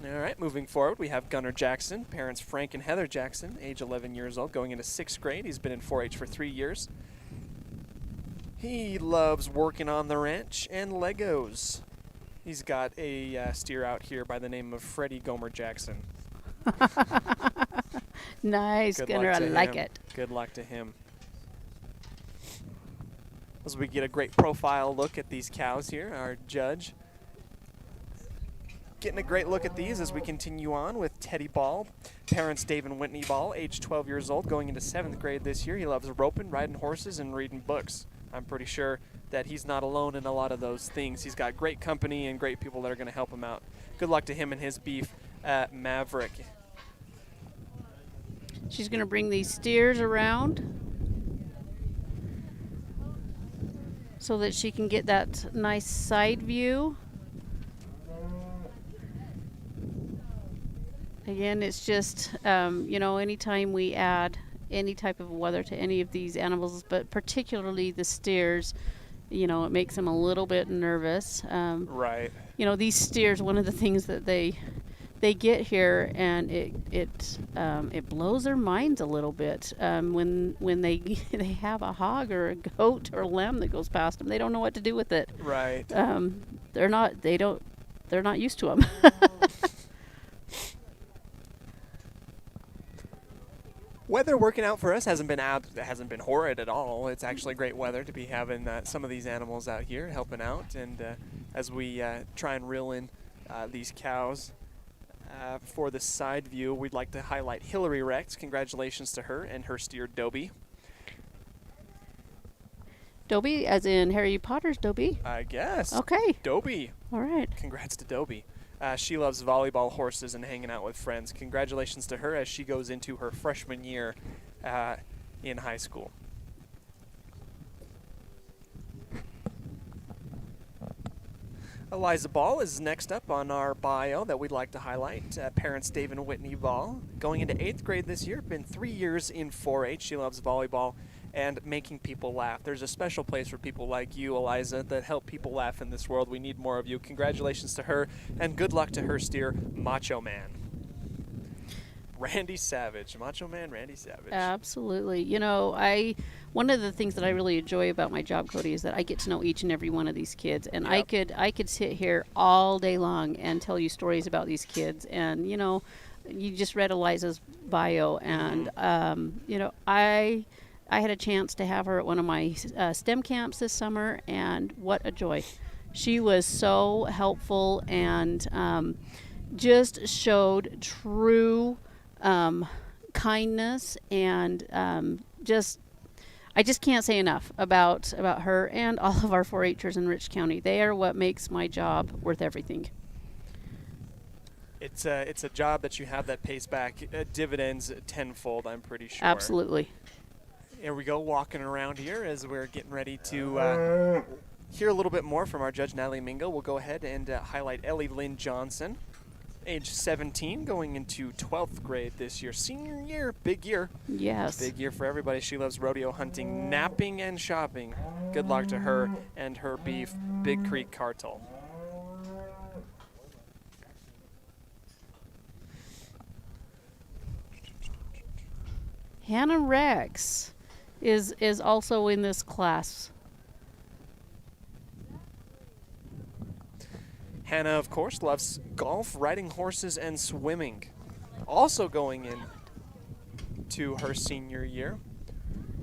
All right, moving forward, we have Gunnar Jackson, parents Frank and Heather Jackson, age 11 years old, going into 6th grade. He's been in 4-H for 3 years. He loves working on the ranch and Legos. He's got a steer out here by the name of Freddie Gomer Jackson. Nice, Good Gunnar. luck I to like him. it. Good luck to him. As we get a great profile look at these cows here, our judge getting a great look at these as we continue on with Teddy Ball, parents Dave and Whitney Ball, age 12 years old, going into 7th grade this year. He loves roping, riding horses, and reading books. I'm pretty sure that he's not alone in a lot of those things. He's got great company and great people that are going to help him out. Good luck to him and his beef, Maverick. She's going to bring these steers around so that she can get that nice side view. Again, it's just, anytime we add any type of weather to any of these animals, but particularly the steers, it makes them a little bit nervous. Right. These steers, one of the things that they get here, and it blows their minds a little bit when they have a hog or a goat or a lamb that goes past them. They don't know what to do with it. Right. They're not used to them. Weather working out for us hasn't been horrid at all. It's actually great weather to be having some of these animals out here helping out, and as we try and reel in these cows for the side view, we'd like to highlight Hillary Rex. Congratulations to her and her steer Dobie. Dobie, as in Harry Potter's Dobie? I guess. Okay. Dobie. All right. Congrats to Dobie. She loves volleyball, horses, and hanging out with friends. Congratulations to her as she goes into her freshman year in high school. Eliza Ball is next up on our bio that we'd like to highlight. Parents Dave and Whitney Ball, going into 8th grade this year, been 3 years in 4-H. She loves volleyball and making people laugh. There's a special place for people like you, Eliza, that help people laugh in this world. We need more of you. Congratulations to her, and good luck to her steer, Macho Man. Randy Savage. Macho Man Randy Savage. Absolutely. One of the things that I really enjoy about my job, Cody, is that I get to know each and every one of these kids, and Yep. I could sit here all day long and tell you stories about these kids. And you just read Eliza's bio, and I had a chance to have her at one of my STEM camps this summer, and what a joy. She was so helpful and just showed true kindness, and I just can't say enough about her and all of our 4-H'ers in Rich County. They are what makes my job worth everything. It's a job that you have that pays back dividends tenfold, I'm pretty sure. Absolutely. Here we go, walking around here as we're getting ready to hear a little bit more from our judge, Natalie Mingo. We'll go ahead and highlight Ellie Lynn Johnson, age 17, going into 12th grade this year. Senior year, big year. Yes. Big year for everybody. She loves rodeo hunting, napping, and shopping. Good luck to her and her beef, Big Creek Cartel. Hannah Rex is also in this class. Hannah, of course, loves golf, riding horses, and swimming. Also going in to her senior year.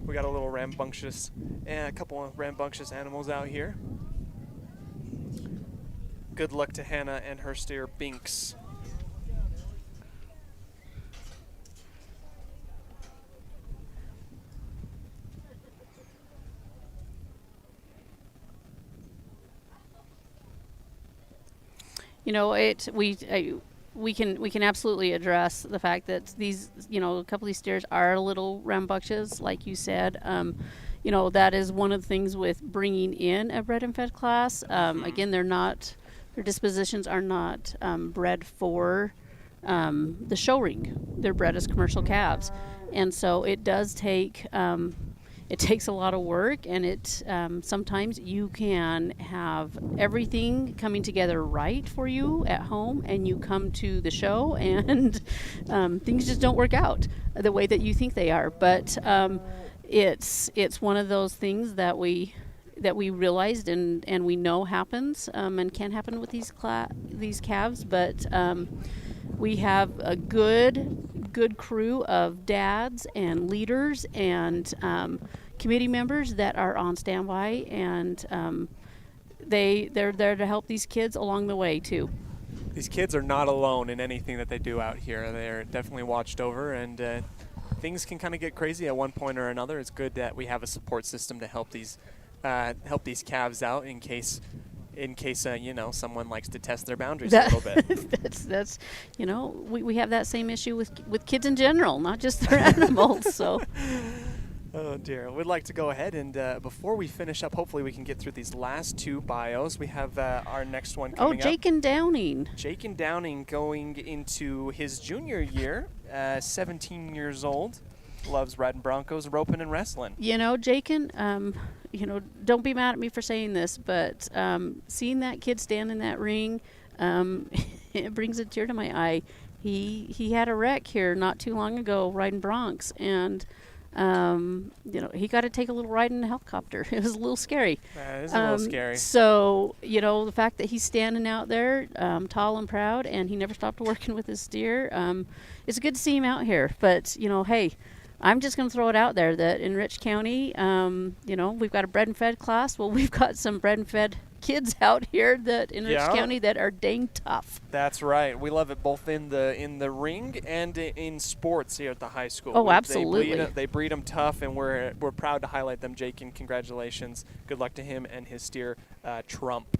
We got a little rambunctious, a couple of rambunctious animals out here. Good luck to Hannah and her steer, Binks. You know, we can absolutely address the fact that these, you know, a couple of these steers are a little rambunctious, like you said. You know, that is one of the things with bringing in a bred and fed class. Again, their dispositions are not bred for the show ring. They're bred as commercial calves, and so it does take. It takes a lot of work, and it sometimes you can have everything coming together right for you at home, and you come to the show and things just don't work out the way that you think they are. But it's one of those things that we realized and we know happens and can happen with these calves. But we have a good crew of dads and leaders and committee members that are on standby, and they're there to help these kids along the way too. These kids are not alone in anything that they do out here. They're definitely watched over, and things can kind of get crazy at one point or another. It's good that we have a support system to help these calves out in case you know, someone likes to test their boundaries a little bit. That's you know, we have that same issue with kids in general, not just their animals. So. Oh dear. We'd like to go ahead and before we finish up, hopefully we can get through these last two bios. We have our next one coming up. Oh, Jaken Downing. Jaken Downing going into his junior year, 17 years old. Loves riding broncos, roping, and wrestling. You know, Jaken, you know, don't be mad at me for saying this, but seeing that kid stand in that ring, it brings a tear to my eye. He had a wreck here not too long ago riding broncs, and you know, he got to take a little ride in a helicopter. It was a little scary. It is a little scary. So, you know, the fact that he's standing out there, tall and proud, and he never stopped working with his steer, it's good to see him out here. But, you know, hey, I'm just going to throw it out there that in Rich County, you know, we've got a bred and fed class. Well, we've got some bred and fed kids out here that in Rich County that are dang tough. That's right. We love it both in the ring and in sports here at the high school. Oh, absolutely. They breed them tough, and we're proud to highlight them. Jaken, congratulations. Good luck to him and his steer, Trump.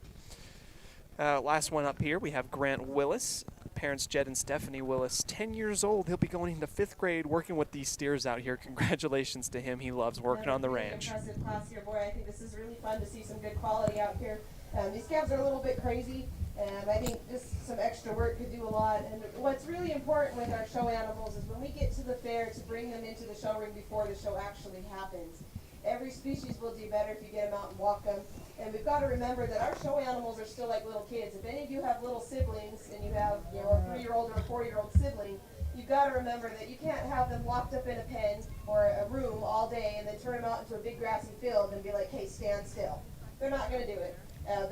Last one up here, we have Grant Willis. Parents Jed and Stephanie Willis, 10 years old. He'll be going into 5th grade working with these steers out here. Congratulations to him. He loves working on the ranch. Impressive class here, boy. I think this is really fun to see some good quality out here. These calves are a little bit crazy, and I think just some extra work could do a lot. And what's really important with our show animals is when we get to the fair to bring them into the show ring before the show actually happens. Every species will do better if you get them out and walk them. And we've got to remember that our show animals are still like little kids. If any of you have little siblings and you have, you know, a 3-year-old or a 4-year-old sibling, you've got to remember that you can't have them locked up in a pen or a room all day and then turn them out into a big grassy field and be like, hey, stand still. They're not going to do it.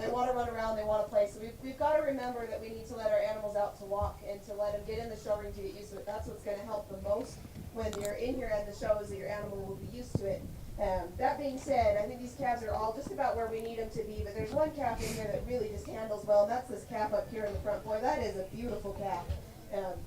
They want to run around, they want to play. So we've got to remember that we need to let our animals out to walk and to let them get in the show ring to get used to it. That's what's going to help the most when you're in here at the show, is that your animal will be used to it. That being said, I think these calves are all just about where we need them to be, but there's one calf in here that really just handles well, and that's this calf up here in the front. Boy, that is a beautiful calf.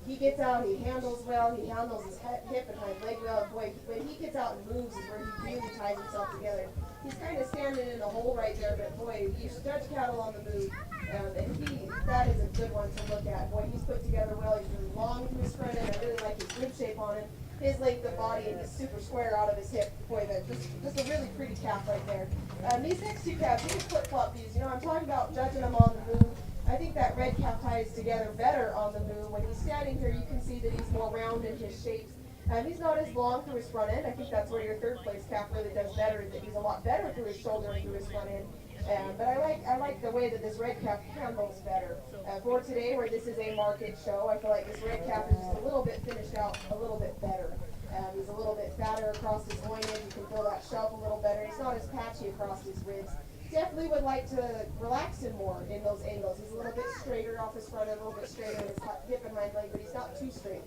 He gets out, he handles well, he handles his hip and hind leg well. Boy, when he gets out and moves is where he really ties himself together. He's kind of standing in a hole right there, but boy, you judge cattle on the move. And that is a good one to look at. Boy, he's put together well. He's really long to his front end. I really like his rib shape on him. his length of body and he's super square out of his hip. Boy, that just a really pretty calf right there. These next two calves, you can flip-flop these. You know, I'm talking about judging them on the move. I think that red calf ties together better on the move. When he's standing here, you can see that he's more round in his shapes. He's not as long through his front end. I think that's where your third place calf really does better, is that he's a lot better through his shoulder and through his front end. But I like the way that this red calf handles better. For today, where this is a market show, I feel like this red calf is just a little bit finished out a little bit better. He's a little bit fatter across his loin end. You can feel that shelf a little better. He's not as patchy across his ribs. Definitely would like to relax him more in those angles. He's a little bit straighter off his front end, a little bit straighter in his hip and hind leg, but he's not too straight.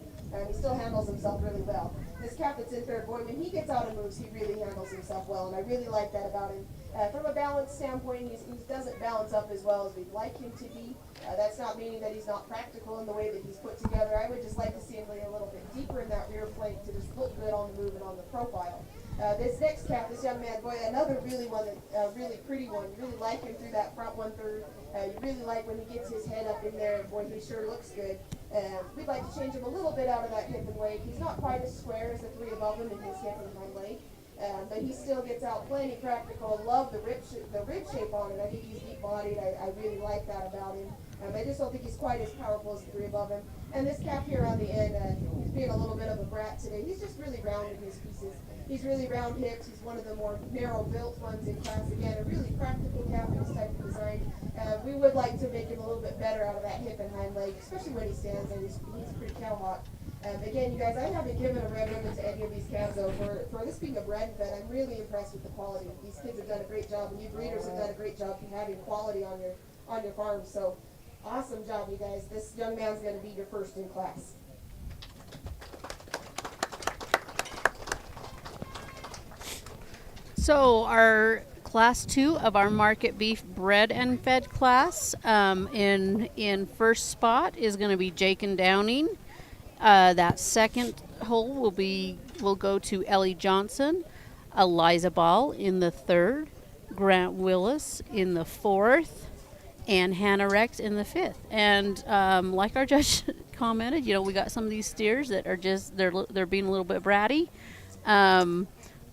He still handles himself really well. This calf that's in third, boy, when he gets out and moves, he really handles himself well, and I really like that about him. From a balance standpoint, he doesn't balance up as well as we'd like him to be. That's not meaning that he's not practical in the way that he's put together. I would just like to see him lay a little bit deeper in that rear flank to just look good on the move and on the profile. This next calf, this young man, boy, another really pretty one. You really like him through that front 1/3. You really like when he gets his head up in there. Boy, he sure looks good. We'd like to change him a little bit out of that hip and leg. He's not quite as square as the three above him in his hip and hind leg. But he still gets out plenty practical. Love the rib shape on him. I think he's deep-bodied. I really like that about him. I just don't think he's quite as powerful as the three above him. And this calf here on the end, he's being a little bit of a brat today. He's just really round in his pieces. He's really round hips. He's one of the more narrow-built ones in class. Again, a really practical calf in this type of design. We would like to make him a little bit better out of that hip and hind leg, especially when he stands there. He's pretty cow-hawk. Again, you guys, I haven't given a red ribbon to any of these calves, though. For this being a bred and fed, I'm really impressed with the quality. These kids have done a great job, and you breeders have done a great job having quality on your farm. So, awesome job, you guys. This young man's going to be your first in class. So our class 2 of our market beef bred and fed class, in first spot is going to be Jakin Downing. That second hole will go to Ellie Johnson, Eliza Ball in the third, Grant Willis in the fourth, and Hannah Rex in the fifth. And like our judge commented, we got some of these steers that are just they're being a little bit bratty.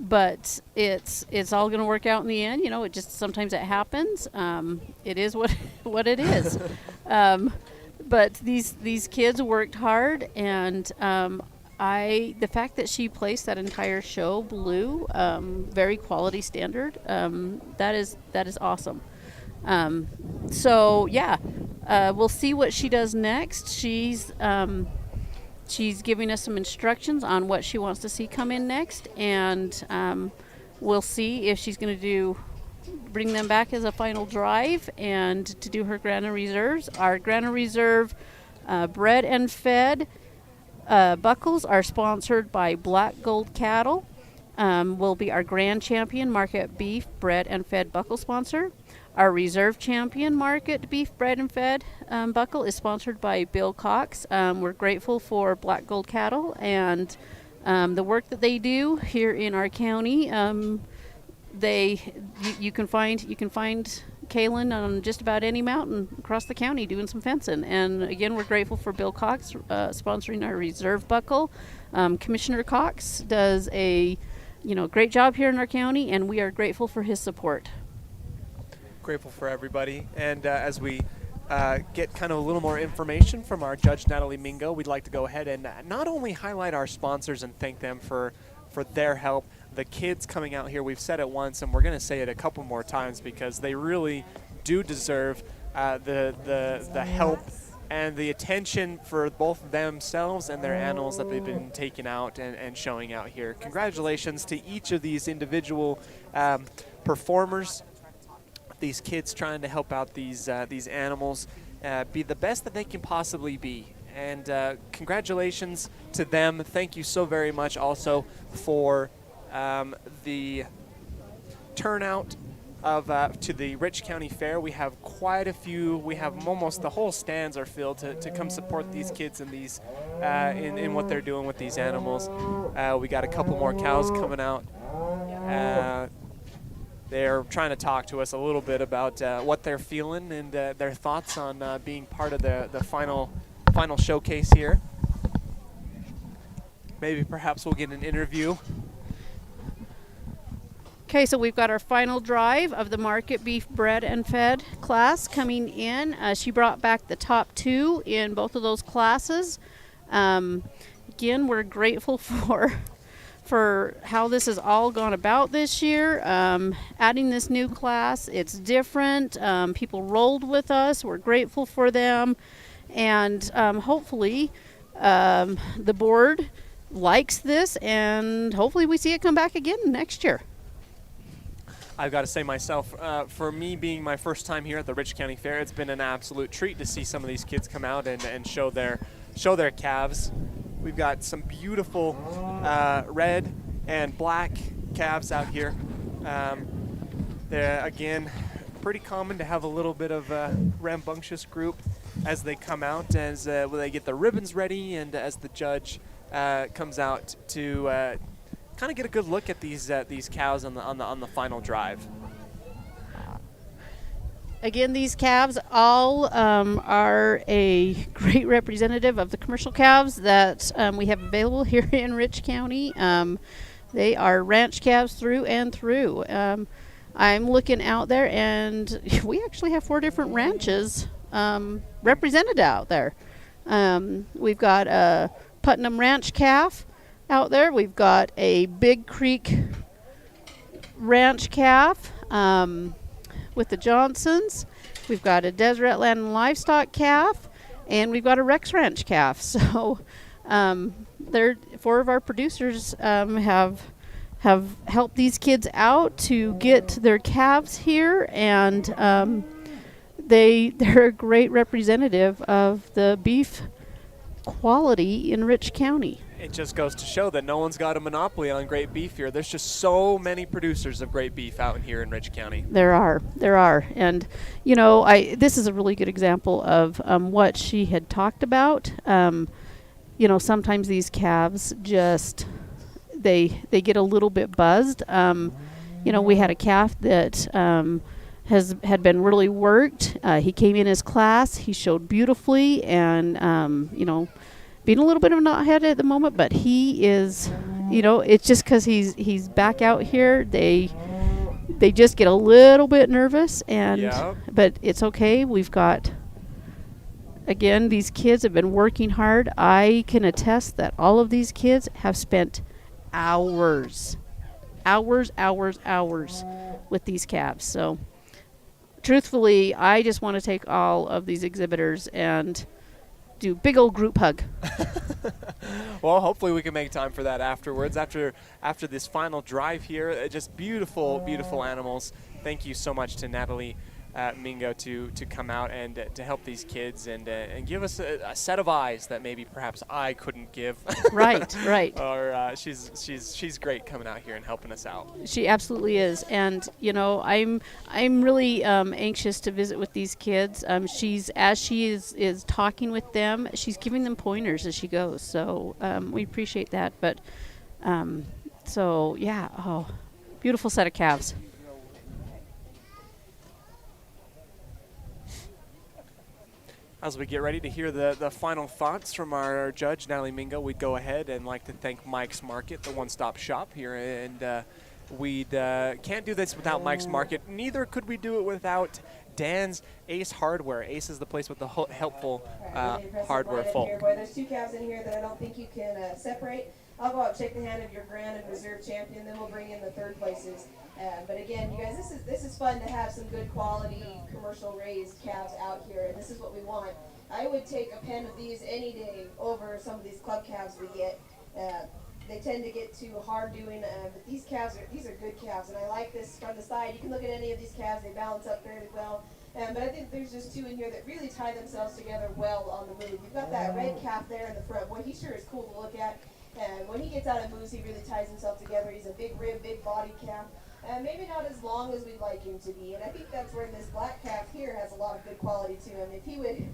But it's all going to work out in the end. It just sometimes it happens. It is what it is. But these kids worked hard, and the fact that she placed that entire show blue, very quality standard, that is awesome. So yeah, we'll see what she does next. She's giving us some instructions on what she wants to see come in next, and we'll see if she's going to bring them back as a final drive and to do her Grana Reserves. Our Grana Reserve bred and fed buckles are sponsored by Black Gold Cattle. Will be our Grand Champion Market Beef Bred and Fed buckle sponsor. Our Reserve Champion Market Beef Bred and Fed buckle is sponsored by Bill Cox. We're grateful for Black Gold Cattle and the work that they do here in our county. You can find Kaylin on just about any mountain across the county doing some fencing. And again, we're grateful for Bill Cox sponsoring our Reserve buckle. Commissioner Cox does a great job here in our county, and we are grateful for his support. Grateful for everybody. And as we get kind of a little more information from our judge, Natalie Mingo, we'd like to go ahead and not only highlight our sponsors and thank them for their help. The kids coming out here, we've said it once, and we're going to say it a couple more times because they really do deserve the help and the attention for both themselves and their animals that they've been taking out and showing out here. Congratulations to each of these individual performers, these kids trying to help out these animals be the best that they can possibly be. And congratulations to them. Thank you so very much also for the turnout to the Rich County Fair. We have quite a few. We have almost the whole stands are filled to come support these kids and these in what they're doing with these animals. We got a couple more cows coming out. They're trying to talk to us a little bit about what they're feeling and their thoughts on being part of the final showcase here. maybe perhaps we'll get an interview. Okay, so we've got our final drive of the market beef bred and fed class coming in. She brought back the top 2 in both of those classes. Again, we're grateful for how this has all gone about this year. Adding this new class, it's different. People rolled with us. We're grateful for them. And hopefully the board likes this, and hopefully we see it come back again next year. I've got to say myself, for me being my first time here at the Rich County Fair, it's been an absolute treat to see some of these kids come out and show their calves. We've got some beautiful red and black calves out here. They're, again, pretty common to have a little bit of a rambunctious group as they come out, as they get the ribbons ready, and as the judge comes out to kind of get a good look at these cows on the final drive. Again, these calves all are a great representative of the commercial calves that we have available here in Rich County. They are ranch calves through and through. I'm looking out there, and we actually have 4 different ranches represented out there. We've got a Putnam Ranch calf out there. We've got a Big Creek Ranch calf with the Johnsons. We've got a Deseret Land and Livestock calf, and we've got a Rex Ranch calf. So 4 of our producers have helped these kids out to get their calves here, and they're a great representative of the beef quality in Rich County. It just goes to show that no one's got a monopoly on great beef here. There's just so many producers of great beef out here in Rich County. There are. And, this is a really good example of what she had talked about. Sometimes these calves just, they get a little bit buzzed. We had a calf that had been really worked. He came in his class. He showed beautifully, and, being a little bit of a knothead at the moment, but he is, it's just because he's back out here. They just get a little bit nervous, but it's okay. We've got, again, these kids have been working hard. I can attest that all of these kids have spent hours with these calves. So, truthfully, I just want to take all of these exhibitors and do big old group hug. Well, hopefully we can make time for that afterwards, after this final drive here. Just beautiful animals. Thank you so much to Natalie Mingo to come out and to help these kids and give us a set of eyes that maybe perhaps I couldn't give. Right. Or she's great coming out here and helping us out. She absolutely is, and I'm really anxious to visit with these kids. She is talking with them, she's giving them pointers as she goes. So we appreciate that. But beautiful set of calves. As we get ready to hear the final thoughts from our judge, Natalie Mingo, we'd go ahead and like to thank Mike's Market, the one-stop shop here. And we can't do this without Mike's Market. Neither could we do it without Dan's Ace Hardware. Ace is the place with the helpful hardware folk. There's 2 calves in here that I don't think you can separate. I'll go out and shake the hand of your grand and reserve champion, then we'll bring in the 3rd places. But again, you guys, this is fun to have some good quality commercial raised calves out here, and this is what we want. I would take a pen of these any day over some of these club calves we get. They tend to get too hard doing, but these are good calves, and I like this from the side. You can look at any of these calves; they balance up fairly well. But I think there's just 2 in here that really tie themselves together well on the move. You've got that red calf there in the front. Boy, he sure is cool to look at. And when he gets out and moves, he really ties himself together. He's a big rib, big body calf. Maybe not as long as we'd like him to be, and I think that's where this black calf here has a lot of good quality to him. If he would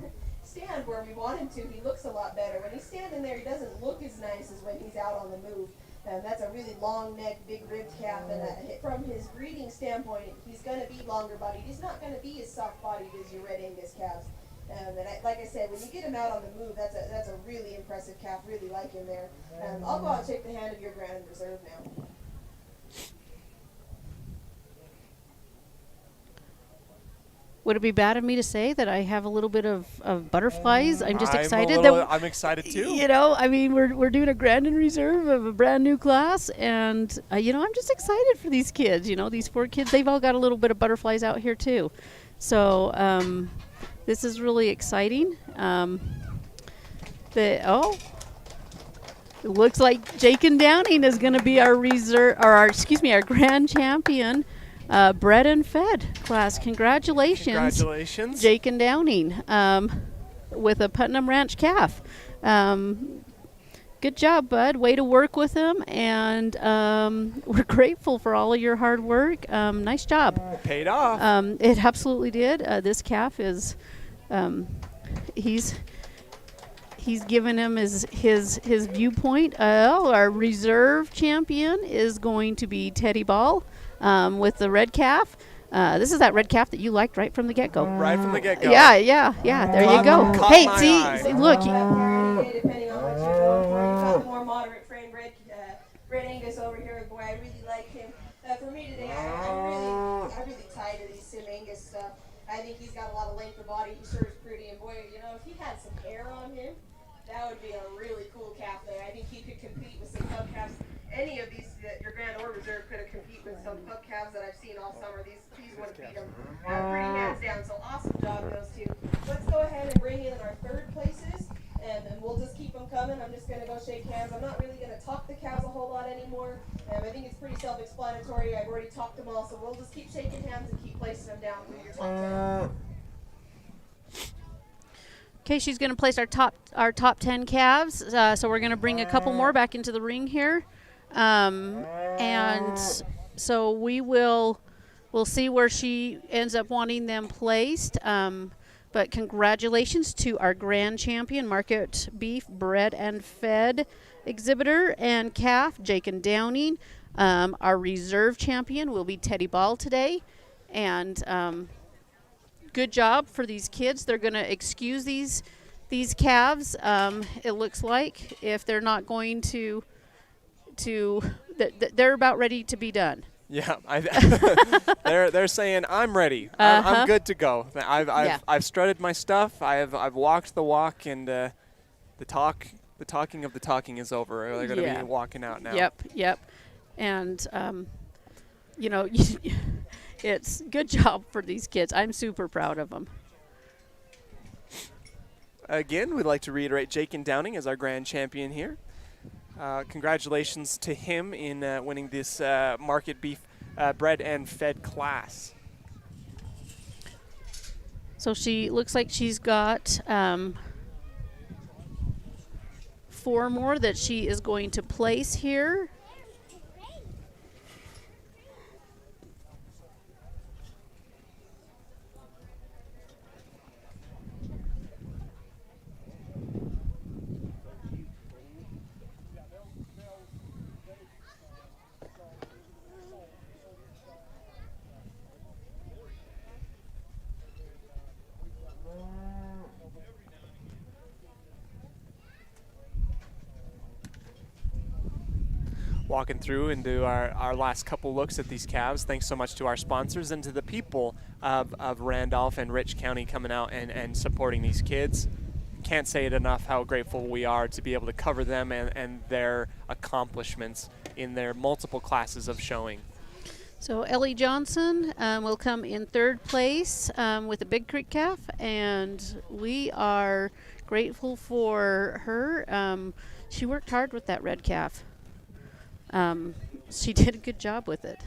stand where we want him to, he looks a lot better. When he's standing there, he doesn't look as nice as when he's out on the move. That's a really long neck, big ribbed calf, and from his breeding standpoint, he's going to be longer bodied. He's not going to be as soft bodied as your Red Angus calves. And like I said, when you get him out on the move, that's a really impressive calf. Really like him there. I'll go out and shake the hand of your Grand Reserve now. Would it be bad of me to say that I have a little bit of butterflies? I'm just excited that I'm excited too. you know, I mean, we're doing a Grandin Reserve of a brand new class, and you know, I'm just excited for these kids. You know, these 4 kids, they've all got a little bit of butterflies out here too. So this is really exciting. It looks like Jakin Downing is going to be our our grand champion. Bred and fed class. Congratulations. Congratulations. Jakin Downing with a Putnam Ranch calf. Good job, bud. Way to work with him, and we're grateful for all of your hard work. Nice job. Paid off. It absolutely did. This calf is, he's given him his viewpoint. Our reserve champion is going to be Teddy Ball. With the red calf. This is that red calf that you liked right from the get-go. Right from the get-go. Yeah. There you go. Caught Hey, my see, eye. look. Depending on what you're going for. You've got the more moderate frame red Angus over here. Boy, I really like him. For me today, I'm really tired of these Sim Angus stuff. I think he's got a lot of length of body. He sure is pretty. And boy, you know, if he had some hair on him, that would be a really cool calf there. I think he could compete with some pup calves. Any of these that your Grand or Reserve could have compete with some pup calves that I've seen all summer. These would have beat them pretty hands down. So awesome job, those two. Let's go ahead and bring in our third places, and we'll just keep them coming. I'm just going to go shake hands. I'm not really going to talk the cows a whole lot anymore. I think it's pretty self-explanatory. I've already talked them all, so we'll just keep shaking hands and keep placing them down through your top 10. Okay, she's going to place our top 10 calves. So we're going to bring a couple more back into the ring here. And so we'll see where she ends up wanting them placed. But congratulations to our grand champion, market beef, bred and fed exhibitor and calf, Jakin Downing. Our reserve champion will be Teddy Ball today. And good job for these kids. They're going to excuse these calves, it looks like, if they're not going to they're about ready to be done. Yeah, they're saying I'm ready. Uh-huh. I'm good to go. Yeah. I've strutted my stuff. I've walked the walk, and the talking of the talking is over. They're going to be walking out now. Yep. And you know, it's good job for these kids. I'm super proud of them. Again, we'd like to reiterate Jakin Downing as our grand champion here. Congratulations to him in winning this market beef bred and fed class. So she looks like she's got 4 more that she is going to place here. Walking through into our last couple looks at these calves. Thanks so much to our sponsors and to the people of Randolph and Rich County coming out and supporting these kids. Can't say it enough how grateful we are to be able to cover them and their accomplishments in their multiple classes of showing. So Ellie Johnson will come in 3rd place with a Big Creek calf, and we are grateful for her. She worked hard with that red calf. She did a good job with it.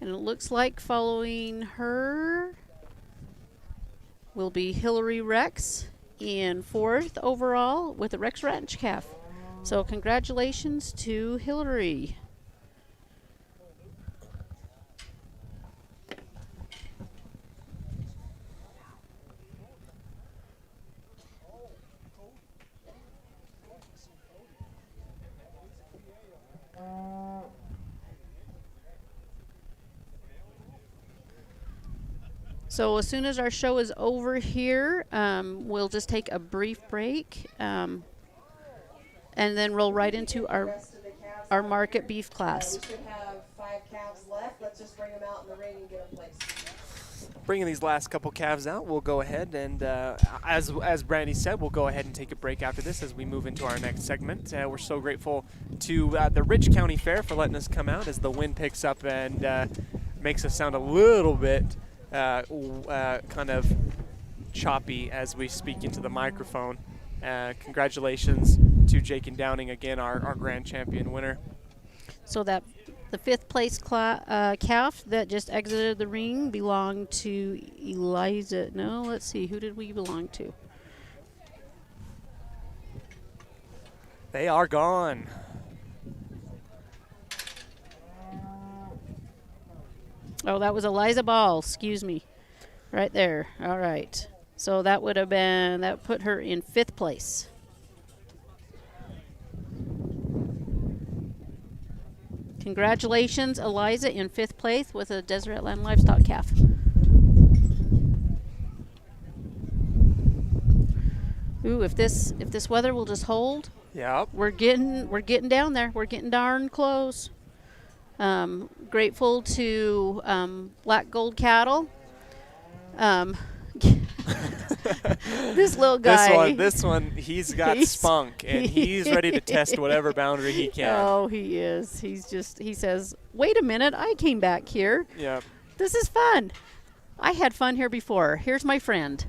And it looks like following her will be Hillary Rex in 4th overall with a Rex Ranch calf. So congratulations to Hillary. So as soon as our show is over here, we'll just take a brief break, and then roll right into our market beef class. We should have 5 calves left. Let's just bring them out in the ring and get them placed. Bringing these last couple calves out, we'll go ahead and, as Brandy said, we'll go ahead and take a break after this as we move into our next segment. We're so grateful to the Rich County Fair for letting us come out as the wind picks up and makes us sound a little bit kind of choppy as we speak into the microphone. Congratulations to Jake and Downing again, our grand champion winner. So that the 5th place calf that just exited the ring belonged to Eliza. No, let's see. Who did we belong to? They are gone. Oh, that was Eliza Ball. Excuse me. Right there. All right. So that would have been, that put her in 5th place. Congratulations, Eliza, in 5th place with a Deseret Land Livestock calf. Ooh, if this weather will just hold, Yep. we're getting down there. We're getting darn close. Grateful to Black Gold Cattle. This little guy. This one, he's got spunk, and he's ready to test whatever boundary he can. Oh, he is. He says, wait a minute, I came back here. Yep. This is fun. I had fun here before. Here's my friend.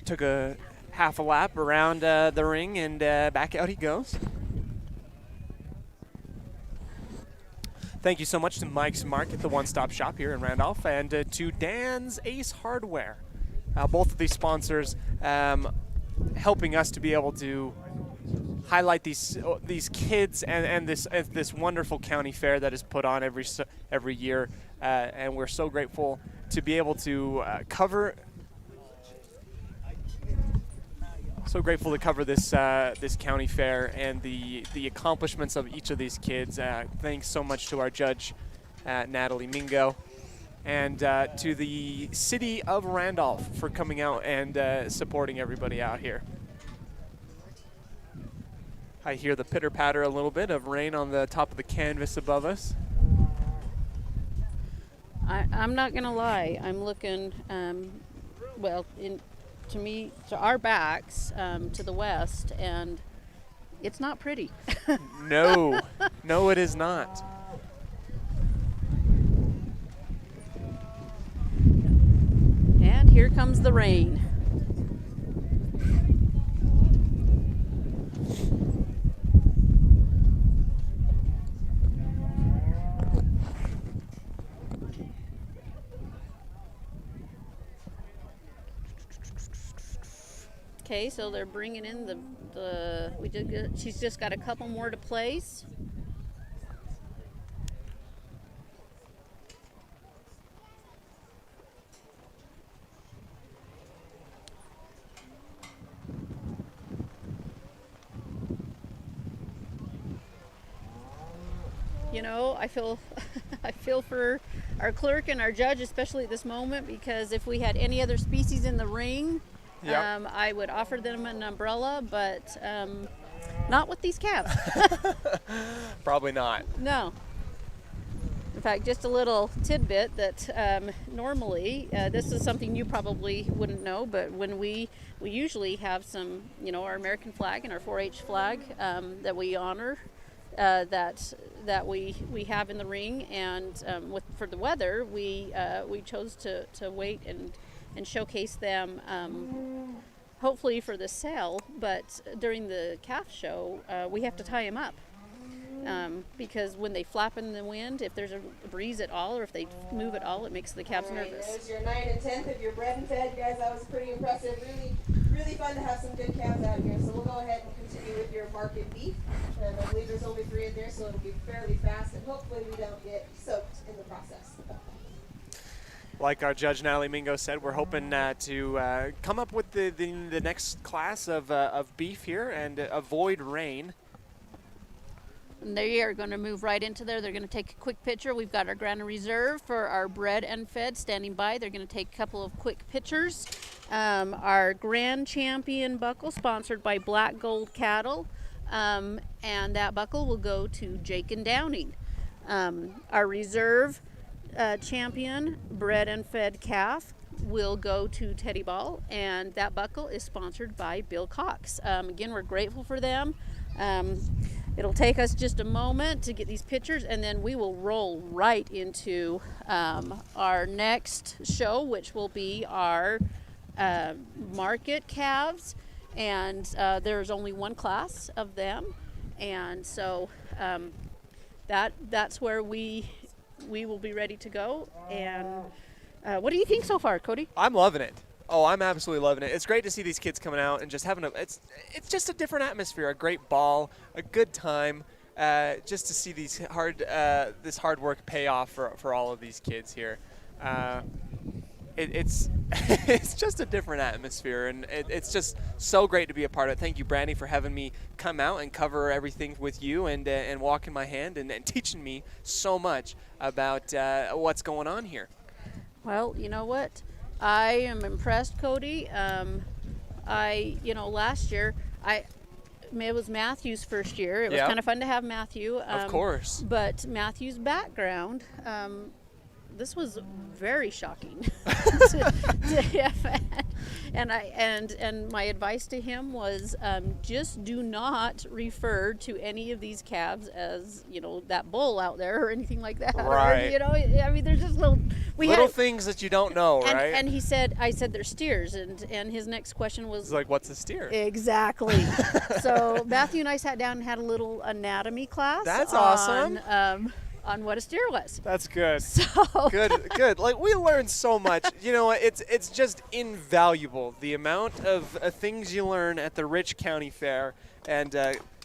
Took a half a lap around the ring, and back out he goes. Thank you so much to Mike's Market, the one-stop shop here in Randolph, and to Dan's Ace Hardware. Both of these sponsors helping us to be able to highlight these kids and this wonderful county fair that is put on every year, and we're so grateful to be able to cover. So grateful to cover this this county fair and the accomplishments of each of these kids. Thanks so much to our judge, Natalie Mingo, and to the city of Randolph for coming out and supporting everybody out here. I hear the pitter-patter a little bit of rain on the top of the canvas above us. I'm not going to lie. I'm looking, to our backs, to the west, and it's not pretty. No, no, it is not. And here comes the rain. Okay, so they're bringing in she's just got a couple more to place. You know, I feel I feel for our clerk and our judge, especially at this moment, because if we had any other species in the ring, Yep. I would offer them an umbrella, but not with these calves. Probably not. No. In fact, just a little tidbit that normally, this is something you probably wouldn't know, but when we usually have some, our American flag and our 4-H flag that we honor, that we have in the ring, and for the weather, we chose to wait and showcase them, hopefully for the sale, but during the calf show, we have to tie them up. Because when they flap in the wind, if there's a breeze at all, or if they move at all, it makes the calves nervous. There's your 9 and 10th of your bred and fed. You guys, that was pretty impressive. Really, really fun to have some good calves out here. So we'll go ahead and continue with your market beef. And I believe there's only 3 in there, so it'll be fairly fast. And hopefully we don't get soaked in the like our judge Natalie Mingo said, we're hoping to come up with the next class of beef here and avoid rain. And they are going to move right into there. They're going to take a quick picture. We've got our Grand Reserve for our bred and fed standing by. They're going to take a couple of quick pictures. Our Grand Champion buckle, sponsored by Black Gold Cattle, and that buckle will go to Jake and Downing. Our Reserve Champion bred and fed calf will go to Teddy Ball, and that buckle is sponsored by Bill Cox. Again, we're grateful for them. It'll take us just a moment to get these pictures, and then we will roll right into our next show, which will be our market calves. And there's only one class of them, and so that's where we will be ready to go. And what do you think so far, Cody? I'm loving it. Oh, I'm absolutely loving it. It's great to see these kids coming out and just having it's just a different atmosphere, a great ball, a good time, just to see these this hard work pay off for all of these kids here. It's it's just a different atmosphere, and it's just so great to be a part of it. Thank you, Brandy, for having me come out and cover everything with you and walking my hand and teaching me so much about what's going on here. Well, you know what? I am impressed, Cody. Last year, it was Matthew's first year. It was kind of fun to have Matthew. Of course. But Matthew's background, this was very shocking to him. And my advice to him was just do not refer to any of these calves as, that bull out there or anything like that. Right. Or, there's just little things that you don't know, right? And I said they're steers, and his next question was it's like, what's a steer? Exactly. So Matthew and I sat down and had a little anatomy class. That's awesome. On what a steer was. That's good. So Good. Like, we learned so much. It's just invaluable, the amount of things you learn at the Rich County Fair. And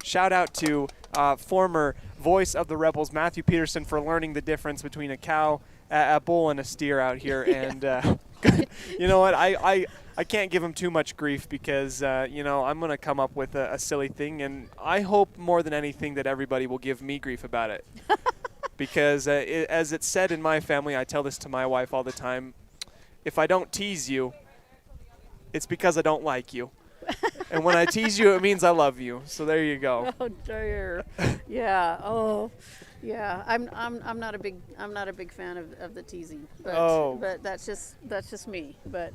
shout out to former voice of the Rebels, Matthew Peterson, for learning the difference between a cow, a bull, and a steer out here. And you know what? I can't give him too much grief because, I'm going to come up with a silly thing. And I hope more than anything that everybody will give me grief about it. Because as it's said in my family, I tell this to my wife all the time, if I don't tease you, it's because I don't like you. And when I tease you, it means I love you. So there you go. Oh dear. Yeah. Oh, yeah. I'm not a big fan of the teasing. But that's just me. But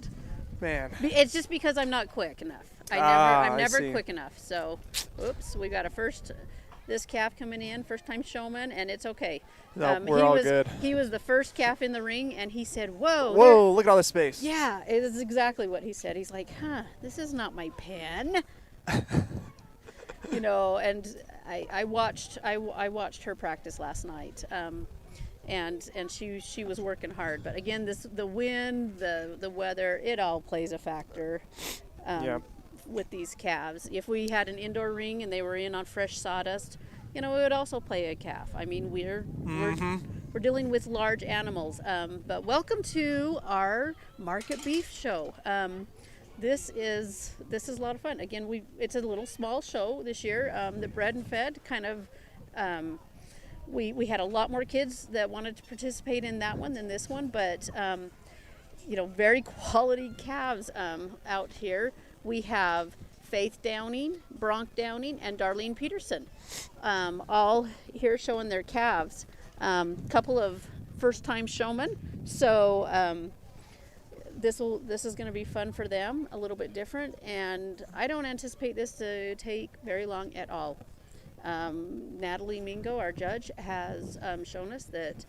man, it's just because I'm not quick enough. I'm never quick enough. So, oops, we got this calf coming in, first time showman, and it's okay. No, we're all good. He was the first calf in the ring, and he said, whoa, look at all this space. Yeah, it is exactly what he said. He's like, this is not my pen. And I watched her practice last night, and she was working hard. But again, the wind, the weather, it all plays a factor. With these calves. If we had an indoor ring and they were in on fresh sawdust, it would also play a calf. I mean, we're dealing with large animals. But welcome to our market beef show. This is a lot of fun. Again, it's a little small show this year. The bred and fed kind of. We had a lot more kids that wanted to participate in that one than this one, but very quality calves out here. We have Faith Downing, Bronk Downing, and Darlene Peterson, all here showing their calves. Couple of first-time showmen, so this is going to be fun for them, a little bit different, and I don't anticipate this to take very long at all. Natalie Mingo, our judge, has shown us that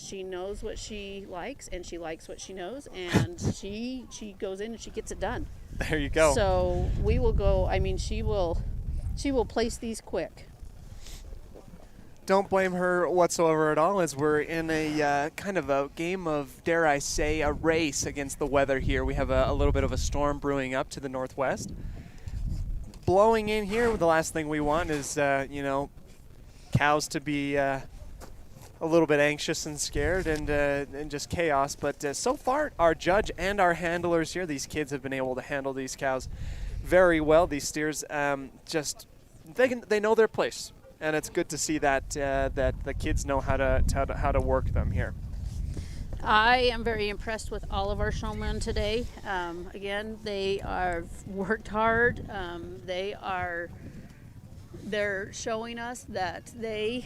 she knows what she likes, and she likes what she knows, and she goes in and she gets it done. There you go. So we will go. I mean, she will place these quick. Don't blame her whatsoever at all, as we're in a kind of a game of, dare I say, a race against the weather here. We have a little bit of a storm brewing up to the northwest. Blowing in here, the last thing we want is, cows to be a little bit anxious and scared and just chaos. But so far, our judge and our handlers here, these kids have been able to handle these cows very well. These steers, they know their place, and it's good to see that that the kids know how to work them here. I am very impressed with all of our showmen today. Again, they are worked hard. They're showing us that they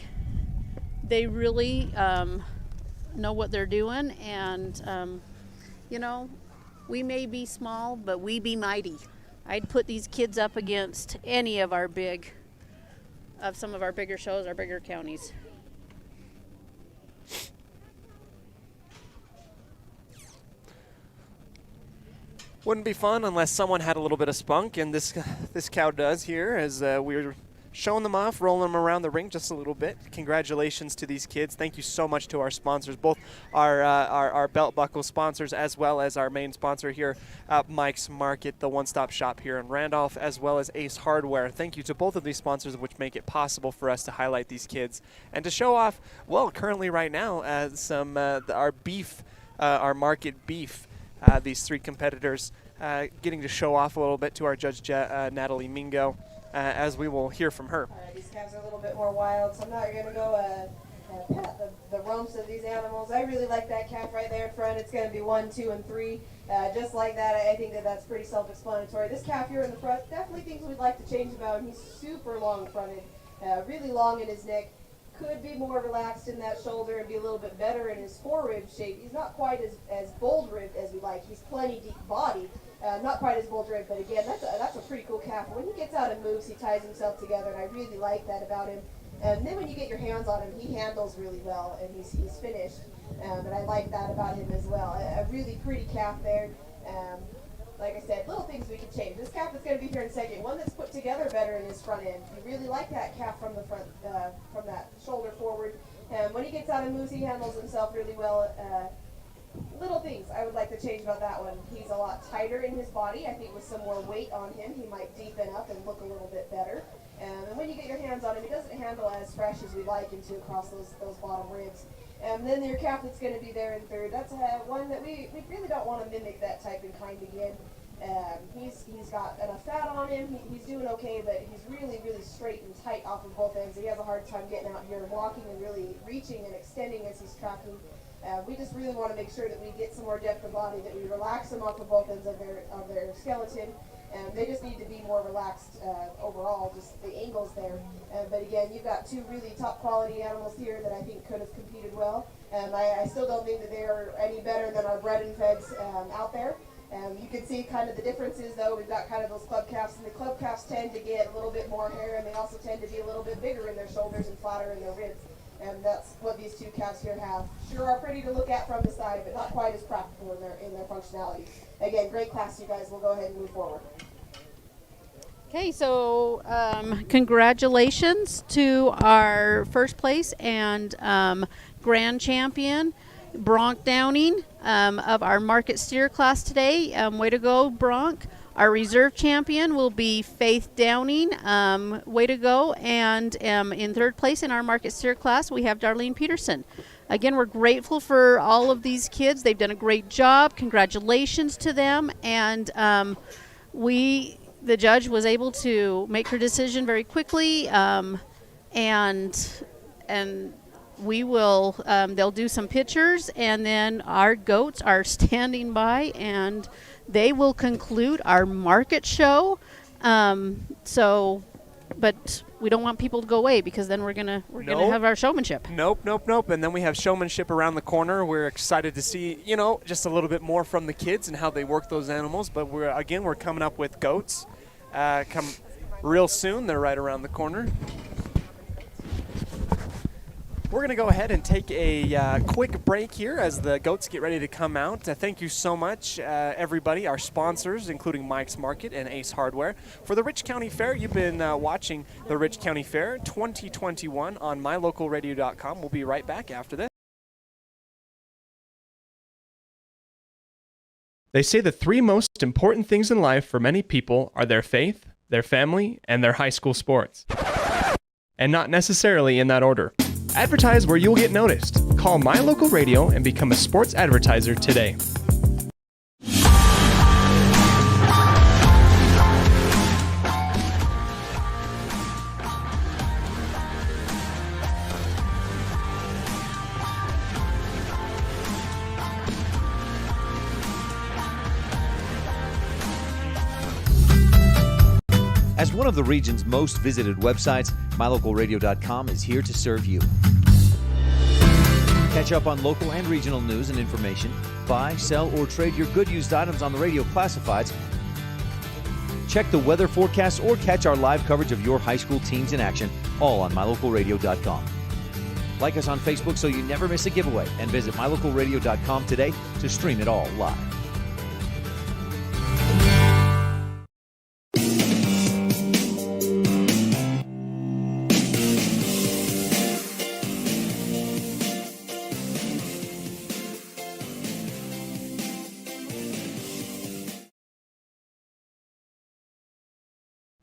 really know what they're doing, and we may be small, but we be mighty. I'd put these kids up against any of some of our bigger shows, our bigger counties. Wouldn't be fun unless someone had a little bit of spunk, and this cow does here as we're showing them off, rolling them around the ring just a little bit. Congratulations to these kids. Thank you so much to our sponsors, both our belt buckle sponsors as well as our main sponsor here at Mike's Market, the one-stop shop here in Randolph, as well as Ace Hardware. Thank you to both of these sponsors, which make it possible for us to highlight these kids and to show off, well, currently right now, our beef, our market beef. These three competitors getting to show off a little bit to our judge, Natalie Mingo, as we will hear from her. All right, these calves are a little bit more wild, so I'm not going to go pat the rumps of these animals. I really like that calf right there in front. It's going to be 1, 2, and 3. Just like that, I think that's pretty self-explanatory. This calf here in the front, definitely things we'd like to change about him. He's super long-fronted, really long in his neck. Could be more relaxed in that shoulder and be a little bit better in his forerib shape. He's not quite as bold-ribbed as we like. He's plenty deep body, not quite as bold-ribbed, but again, that's a pretty cool calf. When he gets out and moves, he ties himself together, and I really like that about him. And then when you get your hands on him, he handles really well, and he's finished. And I like that about him as well. A really pretty calf there. Like I said, little things we can change. This calf that's going to be here in a second, one that's put together better in his front end. You really like that calf from the front, from that shoulder forward. And when he gets out and moves, he handles himself really well. Little things I would like to change about that one. He's a lot tighter in his body. I think with some more weight on him, he might deepen up and look a little bit better. And when you get your hands on him, he doesn't handle as fresh as we like him to across those bottom ribs. And then your calf that's going to be there in third, that's one that we really don't want to mimic that type and kind again. He's got enough fat on him. He's doing okay, but he's really, really straight and tight off of both ends. He has a hard time getting out here and walking and really reaching and extending as he's tracking. We just really want to make sure that we get some more depth of body, that we relax them off of both ends of their skeleton. They just need to be more relaxed overall, just the angles there. But again, you've got two really top quality animals here that I think could have competed well. I still don't think that they are any better than our bred and feds out there. You can see kind of the differences though. We've got kind of those club calves, and the club calves tend to get a little bit more hair, and they also tend to be a little bit bigger in their shoulders and flatter in their ribs. And that's what these two calves here have. Sure are pretty to look at from the side, but not quite as practical in their functionality. Again, great class, you guys. We'll go ahead and move forward. Okay, so congratulations to our first place and grand champion, Bronk Downing, of our market steer class today. Way to go, Bronk. Our reserve champion will be Faith Downing. Way to go. And in third place in our market steer class, we have Darlene Peterson. Again, we're grateful for all of these kids. They've done a great job. Congratulations to them. And the judge was able to make her decision very quickly. And we will, they'll do some pictures, and then our goats are standing by, and they will conclude our market show. But we don't want people to go away, because then we're gonna have our showmanship. Nope. And then we have showmanship around the corner. We're excited to see, just a little bit more from the kids and how they work those animals. But we're coming up with goats. Come real soon. They're right around the corner. We're going to go ahead and take a quick break here as the goats get ready to come out. Thank you so much, everybody, our sponsors, including Mike's Market and Ace Hardware. For the Rich County Fair, you've been watching the Rich County Fair 2021 on mylocalradio.com. We'll be right back after this. They say the three most important things in life for many people are their faith, their family, and their high school sports. And not necessarily in that order. Advertise where you'll get noticed. Call My Local Radio and become a sports advertiser today. As one of the region's most visited websites, MyLocalRadio.com is here to serve you. Catch up on local and regional news and information. Buy, sell, or trade your good used items on the radio classifieds. Check the weather forecast or catch our live coverage of your high school teams in action, all on MyLocalRadio.com. Like us on Facebook so you never miss a giveaway, and visit MyLocalRadio.com today to stream it all live.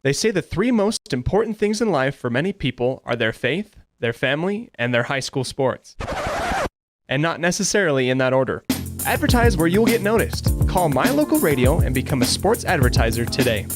They say the three most important things in life for many people are their faith, their family, and their high school sports. And not necessarily in that order. Advertise where you'll get noticed. Call My Local Radio and become a sports advertiser today.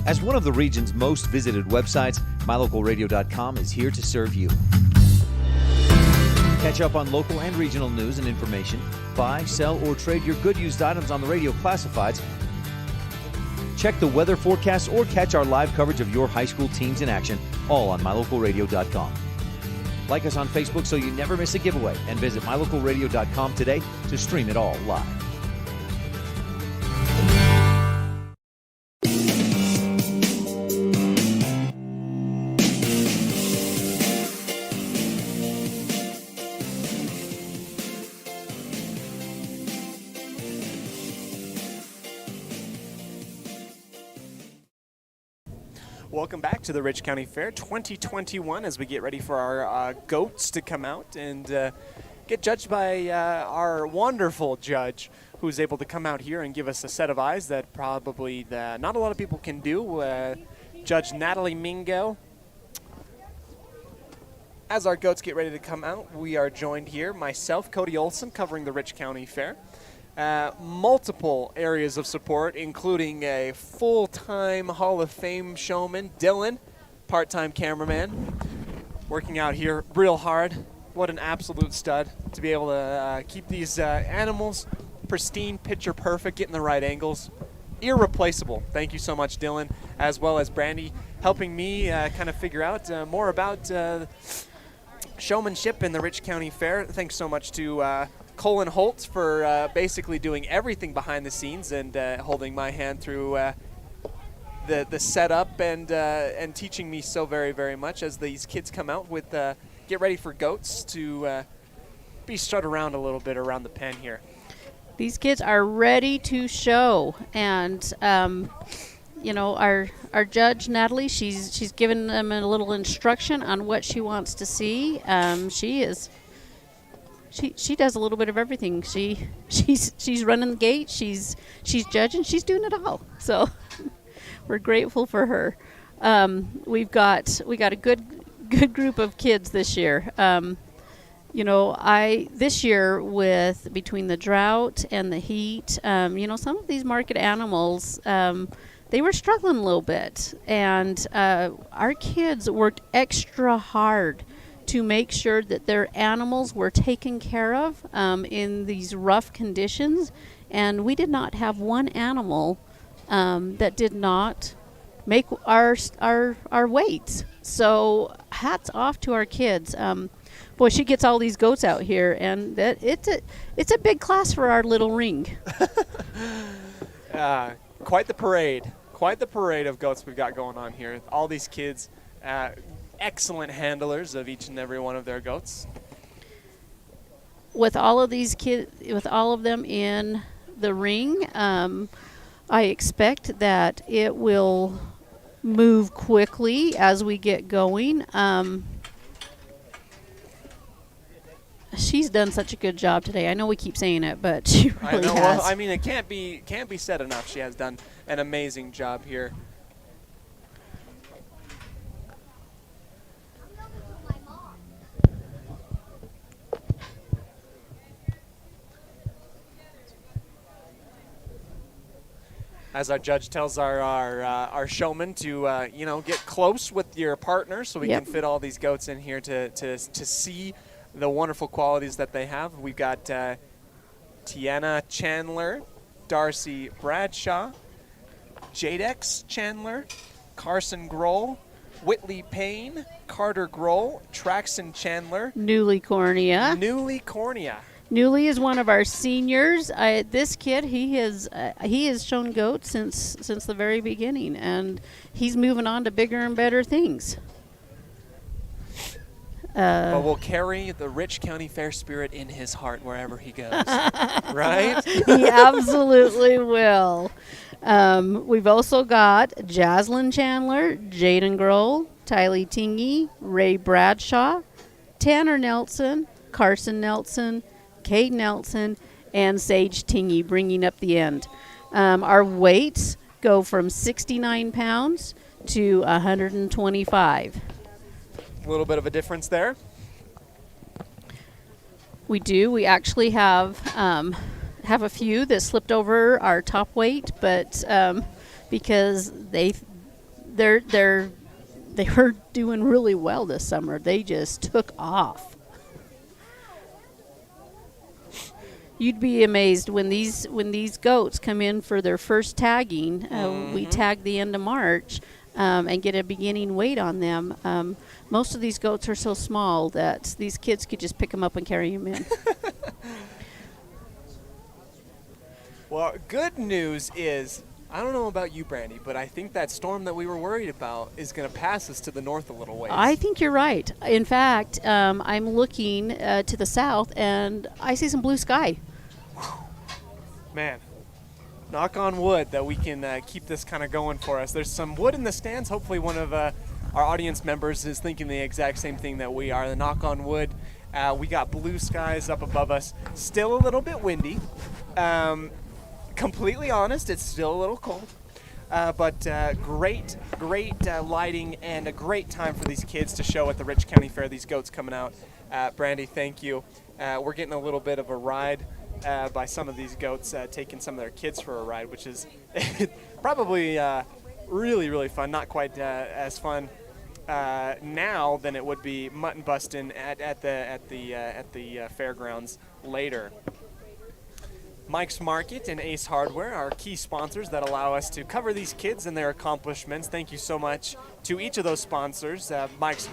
As one of the region's most visited websites, MyLocalRadio.com is here to serve you. Catch up on local and regional news and information. Buy, sell, or trade your good used items on the radio classifieds. Check the weather forecast or catch our live coverage of your high school teams in action, all on MyLocalRadio.com. Like us on Facebook so you never miss a giveaway, and visit MyLocalRadio.com today to stream it all live. Welcome back to the Rich County Fair 2021 as we get ready for our goats to come out and get judged by our wonderful judge who's able to come out here and give us a set of eyes that probably not a lot of people can do. Judge Natalie Mingo. As our goats get ready to come out, we are joined here, myself, Cody Olson, covering the Rich County Fair. Multiple areas of support, including a full-time Hall of Fame showman, Dylan, part-time cameraman, working out here real hard. What an absolute stud to be able to keep these animals pristine, picture perfect, getting the right angles. Irreplaceable. Thank you so much, Dylan, as well as Brandy, helping me kind of figure out more about showmanship in the Rich County Fair. Thanks so much to Colin Holtz for basically doing everything behind the scenes and holding my hand through the setup and teaching me so very, very much as these kids come out with get ready for goats to be strut around a little bit around the pen here. These kids are ready to show, and our judge Natalie, she's given them a little instruction on what she wants to see. She does a little bit of everything. She's running the gate. She's judging. She's doing it all. So we're grateful for her. We got a good group of kids this year. This year between the drought and the heat, some of these market animals, they were struggling a little bit, and our kids worked extra hard to make sure that their animals were taken care of in these rough conditions, and we did not have one animal that did not make our weights. So hats off to our kids. Boy, she gets all these goats out here, and it's a big class for our little ring. Quite the parade of goats we've got going on here. All these kids. Excellent handlers of each and every one of their goats. With all of these kids, with all of them in the ring, I expect that it will move quickly as we get going. she's done such a good job today. I know we keep saying it, but she I really know. has. Well, I mean, it can't be said enough. She has done an amazing job here. As our judge tells our showman to get close with your partner, so we Yep. can fit all these goats in here to see the wonderful qualities that they have. We've got Tiana Chandler, Darcy Bradshaw, Jadex Chandler, Carson Grohl, Whitley Payne, Carter Grohl, Traxon Chandler, Newly Cornea. Newly Cornea. Newly is one of our seniors. This kid, he has shown goats since the very beginning, and he's moving on to bigger and better things. But will carry the Rich County Fair spirit in his heart wherever he goes. Right? He absolutely will. We've also got Jaslyn Chandler, Jaden Grohl, Tylee Tingy, Ray Bradshaw, Tanner Nelson, Carson Nelson, Kate Nelson, and Sage Tingy bringing up the end. Our weights go from 69 pounds to 125. A little bit of a difference there. We do. We actually have a few that slipped over our top weight, but because they were doing really well this summer, they just took off. You'd be amazed when these goats come in for their first tagging. We tag the end of March and get a beginning weight on them. Most of these goats are so small that these kids could just pick them up and carry them in. Well, good news is, I don't know about you, Brandy, but I think that storm that we were worried about is going to pass us to the north a little ways. I think you're right. In fact, I'm looking to the south, and I see some blue sky. Man, knock on wood that we can keep this kind of going for us. There's some wood in the stands. Hopefully one of our audience members is thinking the exact same thing that we are. The knock on wood. We got blue skies up above us. Still a little bit windy. Completely honest, it's still a little cold. But great lighting and a great time for these kids to show at the Rich County Fair. These goats coming out. Brandy, thank you. We're getting a little bit of a ride by some of these goats, taking some of their kids for a ride, which is probably really, really fun. Not quite as fun now than it would be mutton busting at the fairgrounds later. Mike's Market and Ace Hardware are key sponsors that allow us to cover these kids and their accomplishments. Thank you so much to each of those sponsors. Mike's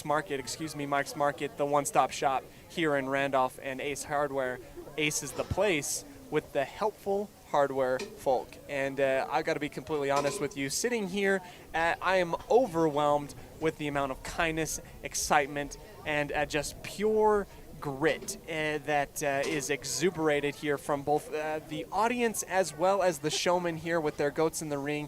Market, the one-stop shop here in Randolph, and Ace Hardware. Ace is the place with the helpful hardware folk. And I got to be completely honest with you. Sitting here, I am overwhelmed with the amount of kindness, excitement, and just pure grit that is exuberated here from both the audience as well as the showmen here with their goats in the ring.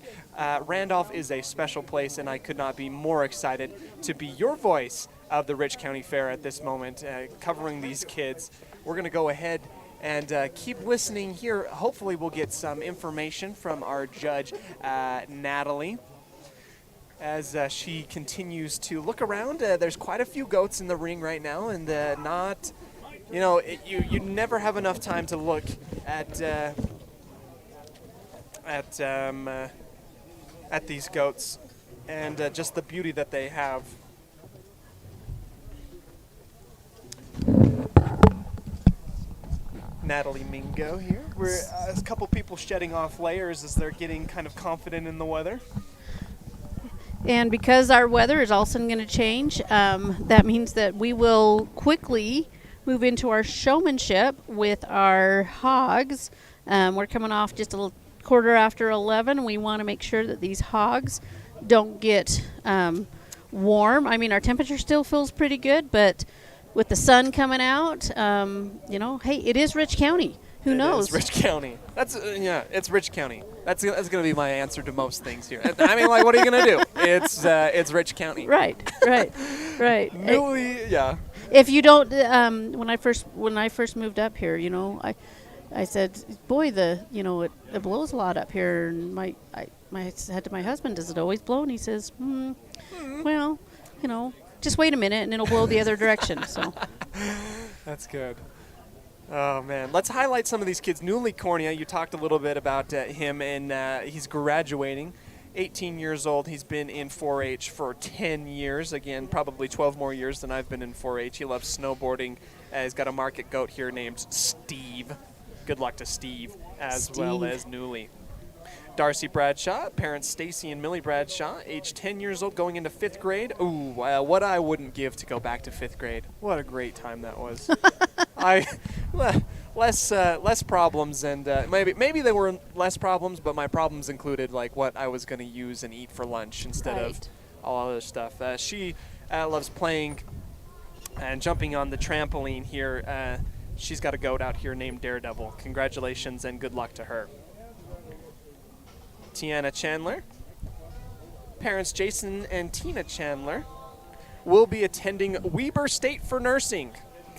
Randolph is a special place, and I could not be more excited to be your voice of the Rich County Fair at this moment, covering these kids. We're going to go ahead and keep listening here. Hopefully we'll get some information from our judge, Natalie, as she continues to look around. There's quite a few goats in the ring right now, and you never have enough time to look at these goats and just the beauty that they have. Natalie Mingo here. We're a couple people shedding off layers as they're getting kind of confident in the weather. And because our weather is also going to change, that means that we will quickly move into our showmanship with our hogs. We're coming off just a quarter after 11. We want to make sure that these hogs don't get warm. I mean, our temperature still feels pretty good, but with the sun coming out, hey, it is Rich County. Who knows? It's Rich County. It's Rich County. That's going to be my answer to most things here. I mean, what are you going to do? It's Rich County. Right. Newly, yeah. if you don't, when I first moved up here, I said, boy, it blows a lot up here. And I said to my husband, does it always blow? And he says, well, just wait a minute and it'll blow the other direction. So That's good. Oh, man. Let's highlight some of these kids. Newly Cornea, you talked a little bit about him, and he's graduating. 18 years old. He's been in 4-H for 10 years. Again, probably 12 more years than I've been in 4-H. He loves snowboarding. He's got a market goat here named Steve. Good luck to Steve, as well as Newly. Darcy Bradshaw, parents Stacy and Millie Bradshaw, age 10 years old, going into 5th grade. Ooh, what I wouldn't give to go back to 5th grade. What a great time that was. Less problems, and maybe there were less problems, but my problems included like what I was going to use and eat for lunch instead of all other stuff. She loves playing and jumping on the trampoline here. She's got a goat out here named Daredevil. Congratulations and good luck to her. Tiana Chandler. Parents Jason and Tina Chandler will be attending Weber State for nursing.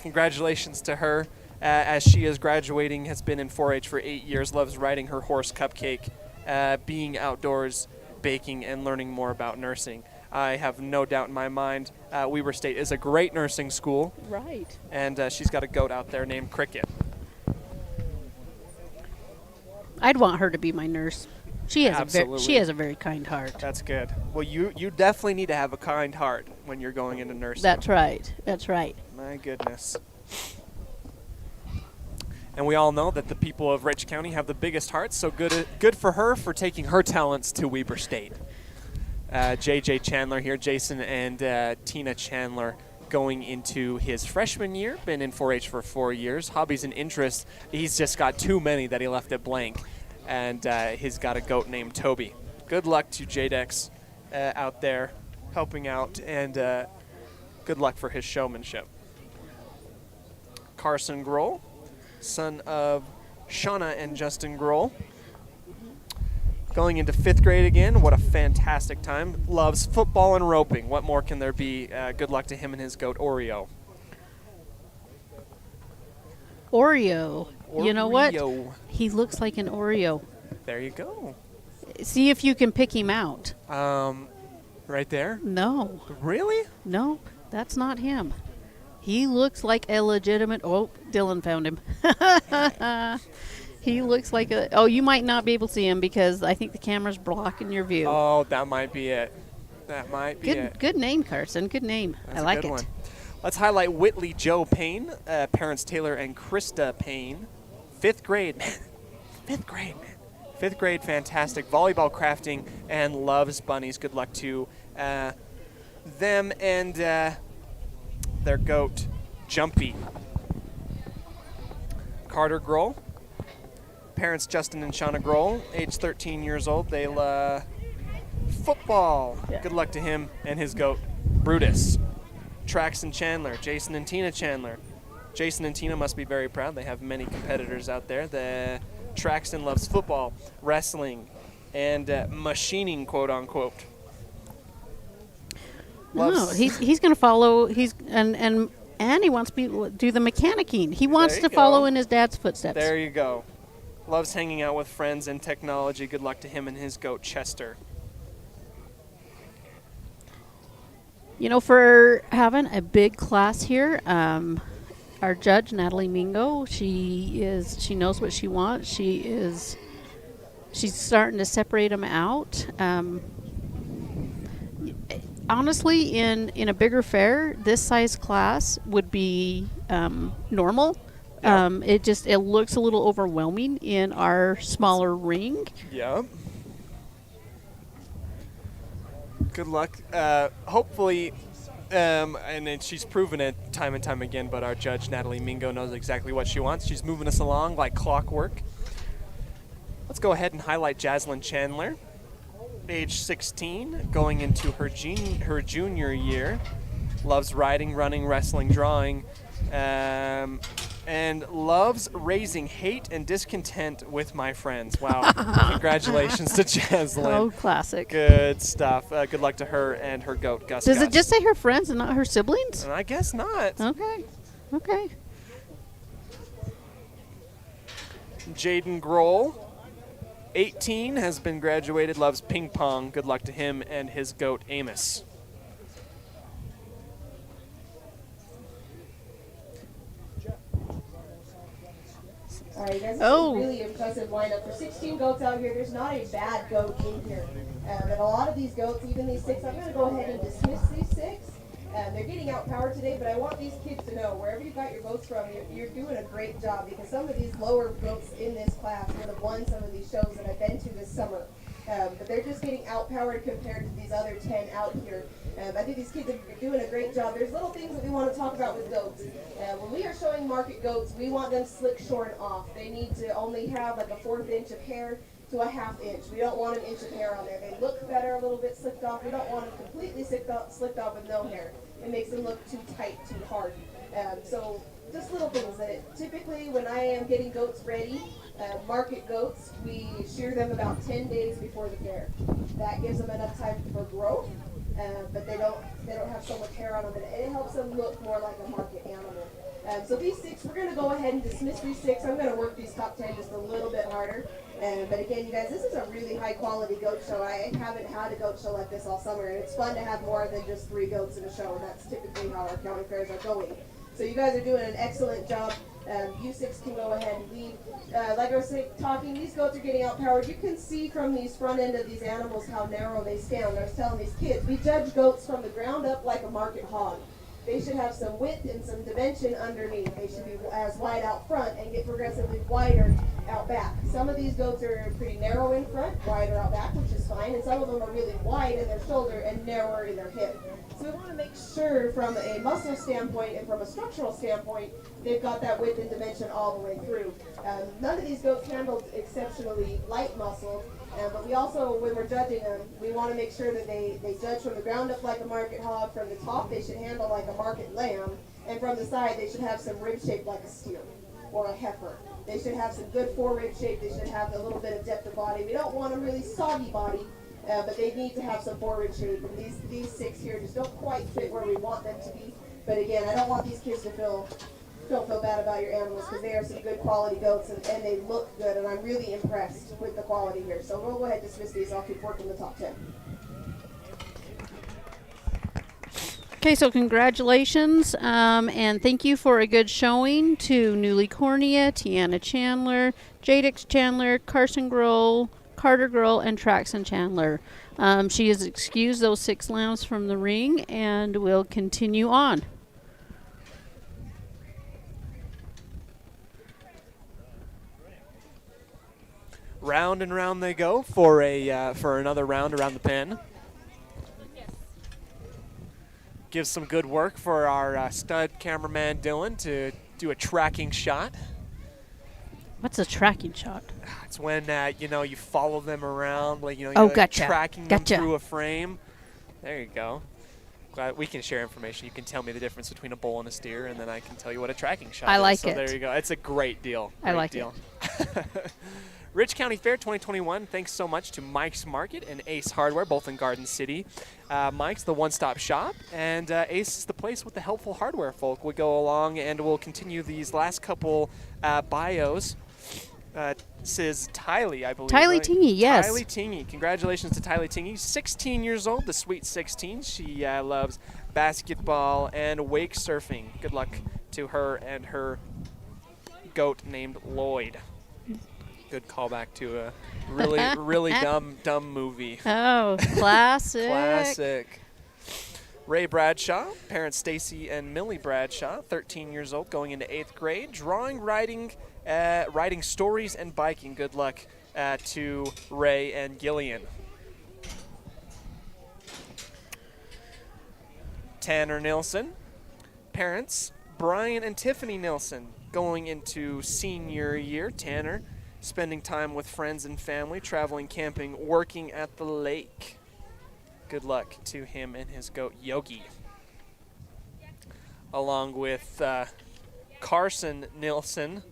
Congratulations to her, as she is graduating, has been in 4-H for 8 years, loves riding her horse Cupcake, being outdoors, baking, and learning more about nursing. I have no doubt in my mind Weber State is a great nursing school. right. And she's got a goat out there named Cricket. I'd want her to be my nurse. She has Absolutely. a very kind heart. That's good. Well, you definitely need to have a kind heart when you're going into nursing. That's right. That's right. My goodness. And we all know that the people of Rich County have the biggest hearts, so good for her for taking her talents to Weber State. JJ Chandler here, Jason and Tina Chandler going into his freshman year, been in 4-H for 4 years. Hobbies and interests, he's just got too many that he left it blank. And he's got a goat named Toby. Good luck to Jadex out there helping out, and good luck for his showmanship. Carson Grohl, son of Shauna and Justin Grohl. Going into 5th grade again. What a fantastic time. Loves football and roping. What more can there be? Good luck to him and his goat, Oreo. Oreo. You know what? Oreo. He looks like an Oreo. There you go. See if you can pick him out. Right there? No. Really? No, that's not him. He looks like a legitimate. Oh, Dylan found him. He looks like a. Oh, you might not be able to see him because I think the camera's blocking your view. Oh, that might be it. That might be it. Good name, Carson. Good name. That's I like a good it. one. Let's highlight Whitley Joe Payne, parents Taylor and Krista Payne. 5th grade, man. 5th grade, man. 5th grade, fantastic. Volleyball, crafting, and loves bunnies. Good luck to them and their goat, Jumpy. Carter Grohl, parents Justin and Shauna Grohl, age 13 years old. They love football. Yeah. Good luck to him and his goat, Brutus. Traxton Chandler, Jason and Tina Chandler. Jason and Tina must be very proud. They have many competitors out there. The Traxton loves football, wrestling, and machining, quote unquote. No, he's going to follow. And he wants to do the mechanicking. He wants There to you follow go. in his dad's footsteps. There you go. Loves hanging out with friends and technology. Good luck to him and his goat, Chester. For having a big class here, our judge Natalie Mingo, she knows what she wants. She's starting to separate them out. Honestly, in a bigger fair, this size class would be normal. Yeah. It looks a little overwhelming in our smaller ring. Yep. Good luck. Hopefully, and she's proven it time and time again, but our judge, Natalie Mingo, knows exactly what she wants. She's moving us along like clockwork. Let's go ahead and highlight Jaslyn Chandler, age 16, going into her junior year. Loves riding, running, wrestling, drawing. and loves raising hate and discontent with my friends. Wow. Congratulations to Jaslyn. Oh, classic. Good stuff. Good luck to her and her goat, Gus. Does Gus. it just say her friends and not her siblings? I guess not. Okay. Okay. Jaden Grohl, 18, has been graduated, loves ping pong. Good luck to him and his goat, Amos. All right, guys, this Oh. is a really impressive lineup. For 16 goats out here, there's not a bad goat in here. And a lot of these goats, even these 6, I'm going to go ahead and dismiss these 6. They're getting outpowered today, but I want these kids to know, wherever you got your goats from, you're doing a great job, because some of these lower goats in this class would have won some of these shows that I've been to this summer. But they're just getting outpowered compared to these other 10 out here. I think these kids are doing a great job. There's little things that we want to talk about with goats. When we are showing market goats, we want them slick, short, and off. They need to only have like a 1/4 inch of hair to a 1/2 inch. We don't want an inch of hair on there. They look better a little bit slicked off. We don't want them completely slicked off with no hair. It makes them look too tight, too hard. So just little things that typically when I am getting goats ready, market goats, we shear them about 10 days before the fair. That gives them enough time for growth, but they don't have so much hair on them, and it helps them look more like a market animal. So these 6, we're going to go ahead and dismiss these 6. I'm going to work these top 10 just a little bit harder. But again, you guys, this is a really high quality goat show. I haven't had a goat show like this all summer, and it's fun to have more than just 3 goats in a show, and that's typically how our county fairs are going. So you guys are doing an excellent job. You 6 can go ahead and lead. Like I was talking, these goats are getting outpowered. You can see from these front end of these animals how narrow they stand. I was telling these kids, we judge goats from the ground up like a market hog. They should have some width and some dimension underneath. They should be as wide out front and get progressively wider out back. Some of these goats are pretty narrow in front, wider out back, which is fine, and some of them are really wide in their shoulder and narrower in their hip. So we want to make sure from a muscle standpoint and from a structural standpoint, they've got that width and dimension all the way through. None of these goats handled exceptionally light muscle, but we also, when we're judging them, we want to make sure that they judge from the ground up like a market hog. From the top, they should handle like a market lamb, and from the side, they should have some rib shape like a steer or a heifer. They should have some good fore-rib shape. They should have a little bit of depth of body. We don't want a really soggy body, but they need to have some fore-rib shape. And these 6 here just don't quite fit where we want them to be. But again, I don't want these kids to feel bad about your animals, because they are some good quality goats, and they look good, and I'm really impressed with the quality here. So we'll go ahead and dismiss these. I'll keep working the top 10. Okay, so congratulations, and thank you for a good showing to Newly Cornea, Tiana Chandler, Jadix Chandler, Carson Grohl, Carter Grohl, and Traxon Chandler. She has excused those 6 lambs from the ring and will continue on. Round and round they go for another round around the pen. Gives some good work for our stud cameraman Dylan to do a tracking shot. What's a tracking shot? It's when you follow them around, like Oh, you're gotcha. tracking them Gotcha. through a frame. There you go. Glad we can share information. You can tell me the difference between a bull and a steer, and then I can tell you what a tracking shot I is. like so it. There you go. It's a great deal. I like deal. Rich County Fair 2021, thanks so much to Mike's Market and Ace Hardware, both in Garden City. Mike's the one-stop shop, and Ace is the place with the helpful hardware folk. We go along and we'll continue these last couple bios. This is Tylee, I believe. Tylee right? Tingy, yes. Tylee Tingy. Congratulations to Tylee Tingy. 16 years old, the sweet 16. She loves basketball and wake surfing. Good luck to her and her goat named Lloyd. Good callback to a really dumb movie. Oh, classic. Classic. Ray Bradshaw, parents Stacy and Millie Bradshaw, 13 years old, going into 8th grade. Drawing, writing stories, and biking. Good luck to Ray and Gillian. Tanner Nilsson, parents Brian and Tiffany Nilsson, going into senior year. Tanner spending time with friends and family, traveling, camping, working at the lake. Good luck to him and his goat Yogi. Along with Carson Nilsson.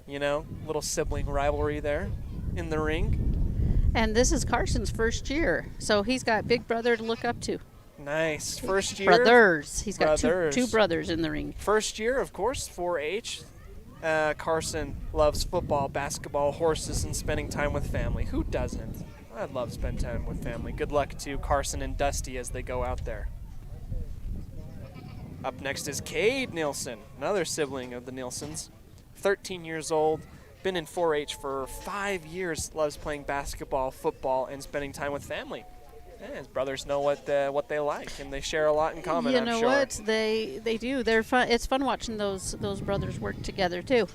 You know, little sibling rivalry there in the ring. And this is Carson's first year, so he's got big brother to look up to. Nice. First year. Brothers. He's got Brothers. two brothers in the ring. First year, of course, 4-H. Carson loves football, basketball, horses, and spending time with family. Who doesn't? I'd love to spend time with family. Good luck to Carson and Dusty as they go out there. Up next is Cade Nilsson, another sibling of the Nilssons. 13 years old, been in 4-H for 5 years, loves playing basketball, football, and spending time with family. Yeah, his brothers know what they like, and they share a lot in common, You I'm know sure. what? They do. They're fun. It's fun watching those brothers work together too.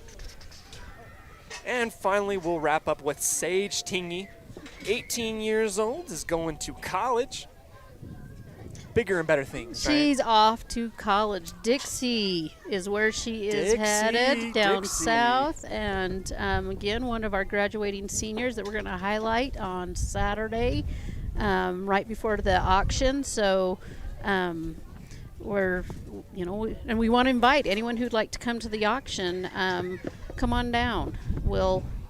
And finally, we'll wrap up with Sage Tingy. 18 years old, is going to college. Bigger and better things, right? She's off to college. Dixie is where she is headed, down Dixie. south. And again, one of our graduating seniors that we're going to highlight on Saturday, right before the auction. So we're, and we want to invite anyone who'd like to come to the auction. Come on down.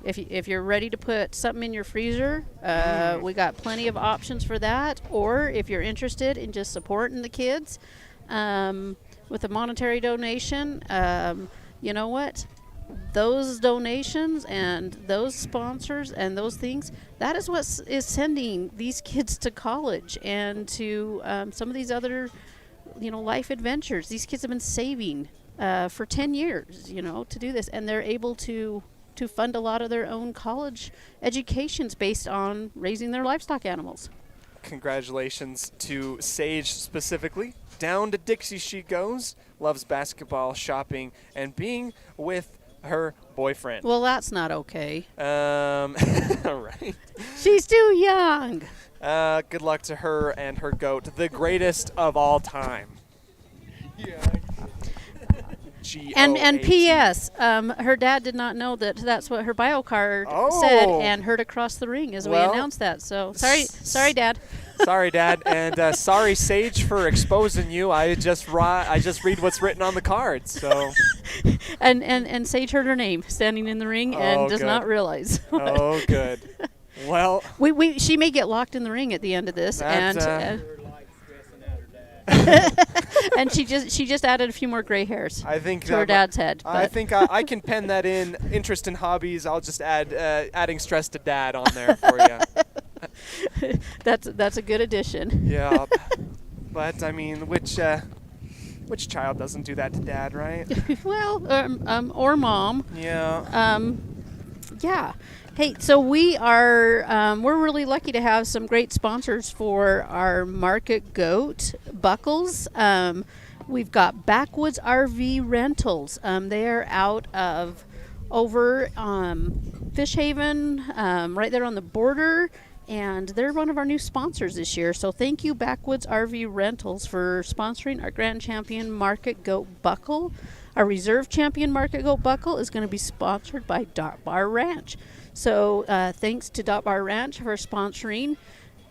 If you're ready to put something in your freezer, we got plenty of options for that. Or if you're interested in just supporting the kids with a monetary donation, you know what? Those donations and those sponsors and those things, that is what is sending these kids to college and to some of these other, life adventures. These kids have been saving for 10 years, to do this, and they're able to fund a lot of their own college educations based on raising their livestock animals. Congratulations to Sage specifically. Down to Dixie she goes. Loves basketball, shopping, and being with her boyfriend. Well, that's not okay. Right. She's too young. Good luck to her and her goat, the greatest of all time. And G-O-A-T. P.S. Her dad did not know that's what her bio card said, and heard across the ring as we announced that. So sorry, Dad. Sorry, Dad, and sorry, Sage, for exposing you. I just read what's written on the card. So. And Sage heard her name standing in the ring and does good. not realize. Oh, good. Well, she may get locked in the ring at the end of this, and and she just added a few more gray hairs I think to her dad's head. I but- think I can pen that in. Interest in hobbies. I'll just add adding stress to Dad on there for you. that's a good addition. Yeah, but I mean, which child doesn't do that to Dad, right? Well, or mom. Yeah. Yeah. Hey, so we're really lucky to have some great sponsors for our market goat buckles. We've got Backwoods RV Rentals. They are out of over Fish Haven, right there on the border, and they're one of our new sponsors this year. So thank you, Backwoods RV Rentals, for sponsoring our Grand Champion Market Goat Buckle. Our Reserve Champion Market Goat Buckle is going to be sponsored by Dot Bar Ranch. So thanks to Dot Bar Ranch for sponsoring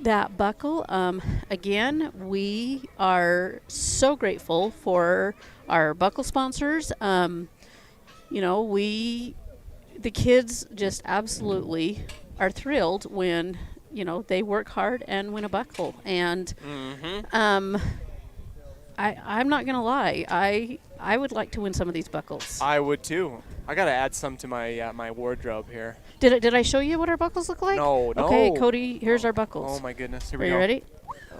that buckle. Again, we are so grateful for our buckle sponsors. The kids just absolutely are thrilled when, they work hard and win a buckle. And I'm not going to lie. I would like to win some of these buckles. I would too. I gotta add some to my my wardrobe here. Did I show you what our buckles look like? No. Okay, Cody, here's our buckles. Oh my goodness. Here Are we you go. ready?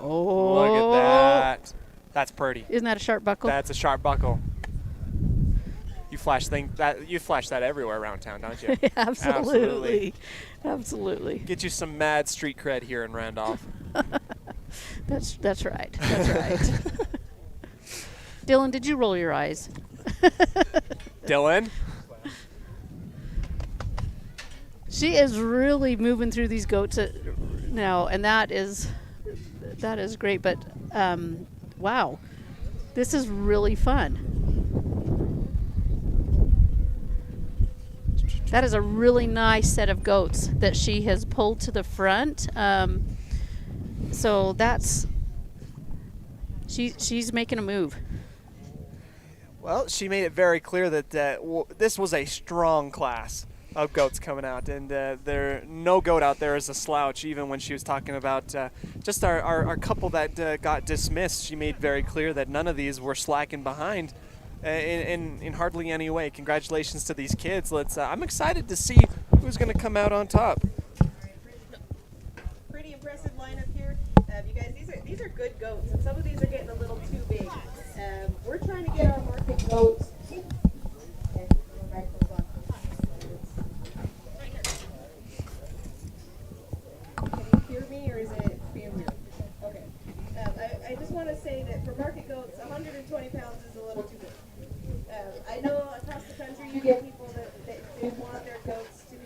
Oh. Look at that. That's pretty. Isn't that a sharp buckle? That's a sharp buckle. You flash that everywhere around town, don't you? Absolutely. Absolutely. Get you some mad street cred here in Randolph. That's right. That's right. Dylan, did you roll your eyes? Dylan? She is really moving through these goats now, and that is great. But wow, this is really fun. That is a really nice set of goats that she has pulled to the front. So she's making a move. Well, she made it very clear that this was a strong class of goats coming out, and no goat out there is a slouch. Even when she was talking about just our couple that got dismissed, she made very clear that none of these were slacking behind in hardly any way. Congratulations to these kids. I'm excited to see who's going to come out on top. Pretty impressive lineup here. You guys, these are good goats, and some of these are getting a little too big. We're trying to get our market goats. Okay, microphone's on. Can you hear me, or is it being weird? Okay. I just want to say that for market goats, 120 pounds is a little too big. I know across the country you get people that they want their goats to be.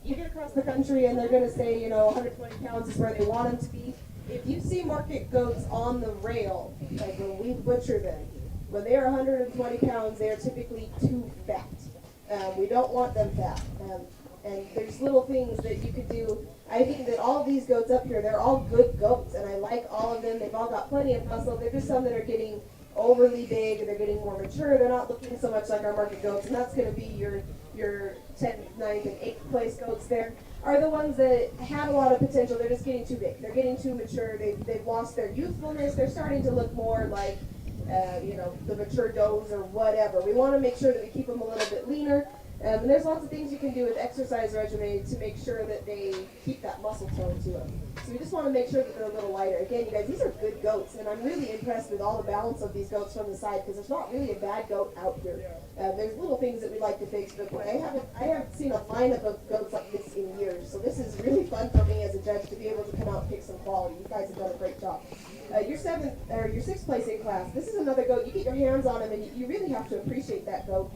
You get across the country and they're going to say, 120 pounds is where they want them to be. If you see market goats on the rail, like when we butcher them, when they are 120 pounds, they are typically too fat. We don't want them fat. And there's little things that you could do. I think that all of these goats up here, they're all good goats, and I like all of them. They've all got plenty of muscle. There's just some that are getting overly big, they're getting more mature. They're not looking so much like our market goats, and that's going to be your 10th, 9th, and 8th place goats there are the ones that had a lot of potential. They're just getting too big. They're getting too mature. They've lost their youthfulness. They're starting to look more like, the mature does or whatever. We want to make sure that we keep them a little bit leaner. And there's lots of things you can do with exercise regimen to make sure that they keep that muscle tone to them. So we just want to make sure that they're a little lighter. Again, you guys, these are good goats, and I'm really impressed with all the balance of these goats from the side, because there's not really a bad goat out here. There's little things that we'd like to fix, but boy, I haven't seen a lineup of goats like this in years. So this is really fun for me as a judge to be able to come out and pick some quality. You guys have done a great job. Your 6th place in class, this is another goat. You get your hands on him, and you really have to appreciate that goat.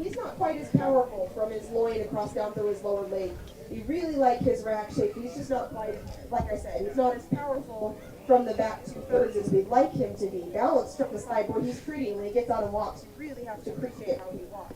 He's not quite as powerful from his loin across down through his lower leg. We really like his rack shape. He's just not quite, like I said, he's not as powerful from the back 2/3 as we'd like him to be. Balanced from the side where he's pretty, and when he gets out and walks, you really have to appreciate how he walks.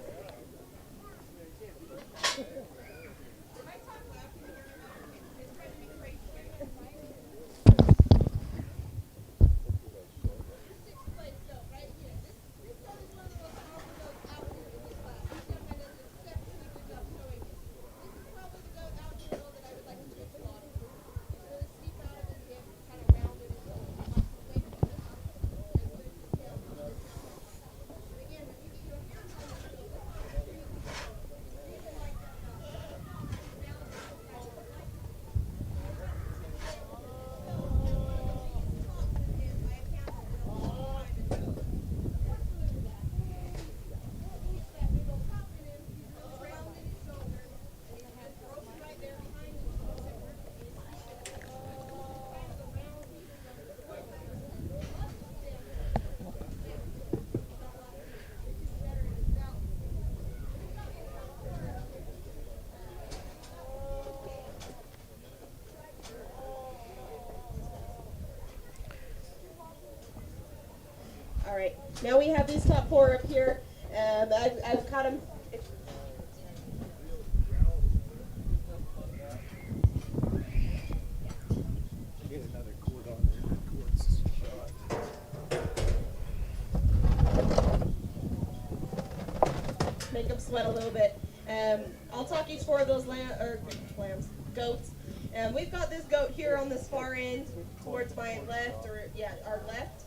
All right, now we have these top 4 up here. I've caught them. Make them sweat a little bit. I'll talk each 4 of those goats. We've got this goat here on this far end towards my left, our left.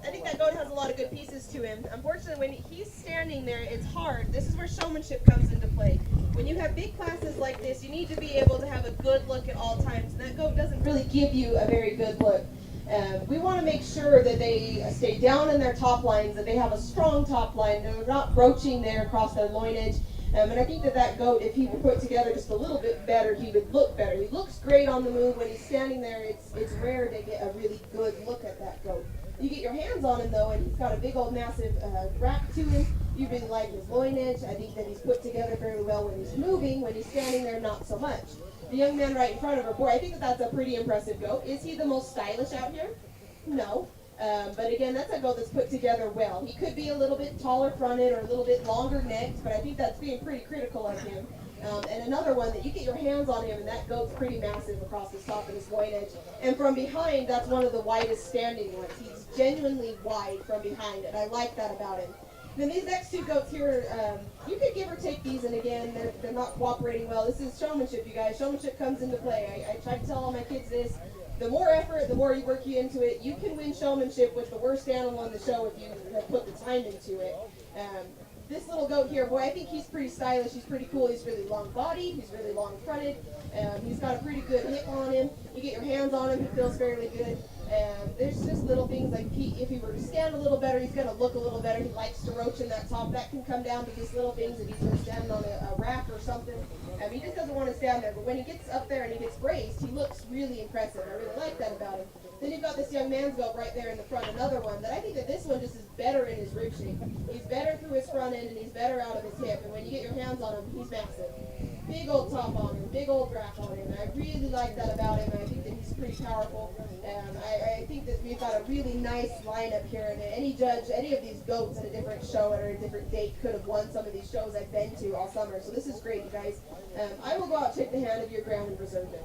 I think that goat has a lot of good pieces to him. Unfortunately, when he's standing there, it's hard. This is where showmanship comes into play. When you have big classes like this, you need to be able to have a good look at all times. And that goat doesn't really give you a very good look. We want to make sure that they stay down in their top lines, that they have a strong top line, they're not broaching there across their loinage. And I think that goat, if he were put together just a little bit better, he would look better. He looks great on the move. When he's standing there, it's rare to get a really good look at that goat. You get your hands on him, though, and he's got a big old massive rack to him. You really like his loinage. I think that he's put together very well when he's moving. When he's standing there, not so much. The young man right in front of her, boy, I think that's a pretty impressive goat. Is he the most stylish out here? No. But again, that's a goat that's put together well. He could be a little bit taller fronted or a little bit longer necked, but I think that's being pretty critical of him. And another one that you get your hands on him, and that goat's pretty massive across his top and his loin edge. And from behind, that's one of the widest standing ones. He's genuinely wide from behind, and I like that about him. Then these next two goats here, you could give or take these, and again, they're not cooperating well. This is showmanship, you guys. Showmanship comes into play. I try to tell all my kids this. The more effort, the more you work into it. You can win showmanship with the worst animal on the show if you have put the time into it. This little goat here, boy, I think he's pretty stylish. He's pretty cool. He's really long-bodied. He's really long-fronted. He's got a pretty good hip on him. You get your hands on him, he feels fairly good. There's just little things like if he were to stand a little better, he's going to look a little better. He likes to roach in that top. That can come down to these little things if he's going to stand on a rack or something. He just doesn't want to stand there. But when he gets up there and he gets braced, he looks really impressive. I really like that about him. Then you've got this young man's goat right there in the front, another one that I think that this one just is better in his rib shape. He's better through his front end and he's better out of his hip. And when you get your hands on him, he's massive. Big old top on him, big old rack on him. And I really like that about him. I think that he's pretty powerful. I think that we've got a really nice lineup here. And any judge, any of these goats at a different show or a different date could have won some of these shows I've been to all summer. So this is great, you guys. I will go out and take the hand of your ground and reserve it.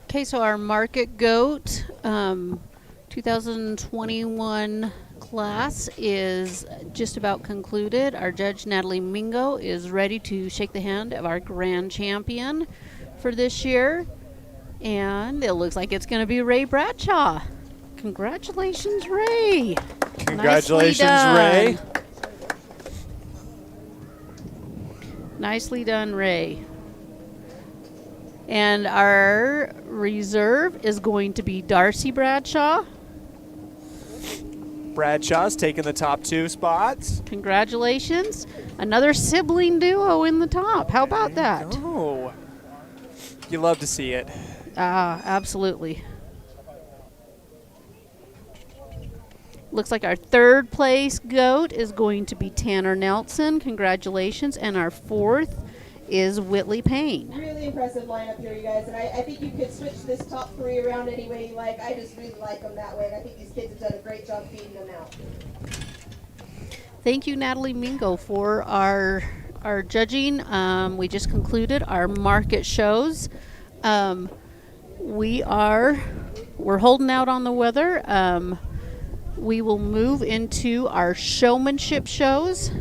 Okay, so our market goat 2021 class is just about concluded. Our judge, Natalie Mingo, is ready to shake the hand of our grand champion for this year. And it looks like it's going to be Ray Bradshaw. Congratulations, Ray. Congratulations, Ray. Nicely done, Ray. And our reserve is going to be Darcy Bradshaw. Bradshaw's taking the top 2 spots. Congratulations. Another sibling duo in the top. How about that? Oh, you love to see it. Absolutely. Looks like our third place goat is going to be Tanner Nelson. Congratulations. And our fourth is Whitley Payne. Really impressive lineup here, you guys, and I think you could switch this top 3 around any way you like. I just really like them that way, and I think these kids have done a great job feeding them out. Thank you, Natalie Mingo, for our judging. We just concluded our market shows. We're holding out on the weather. We will move into our showmanship shows.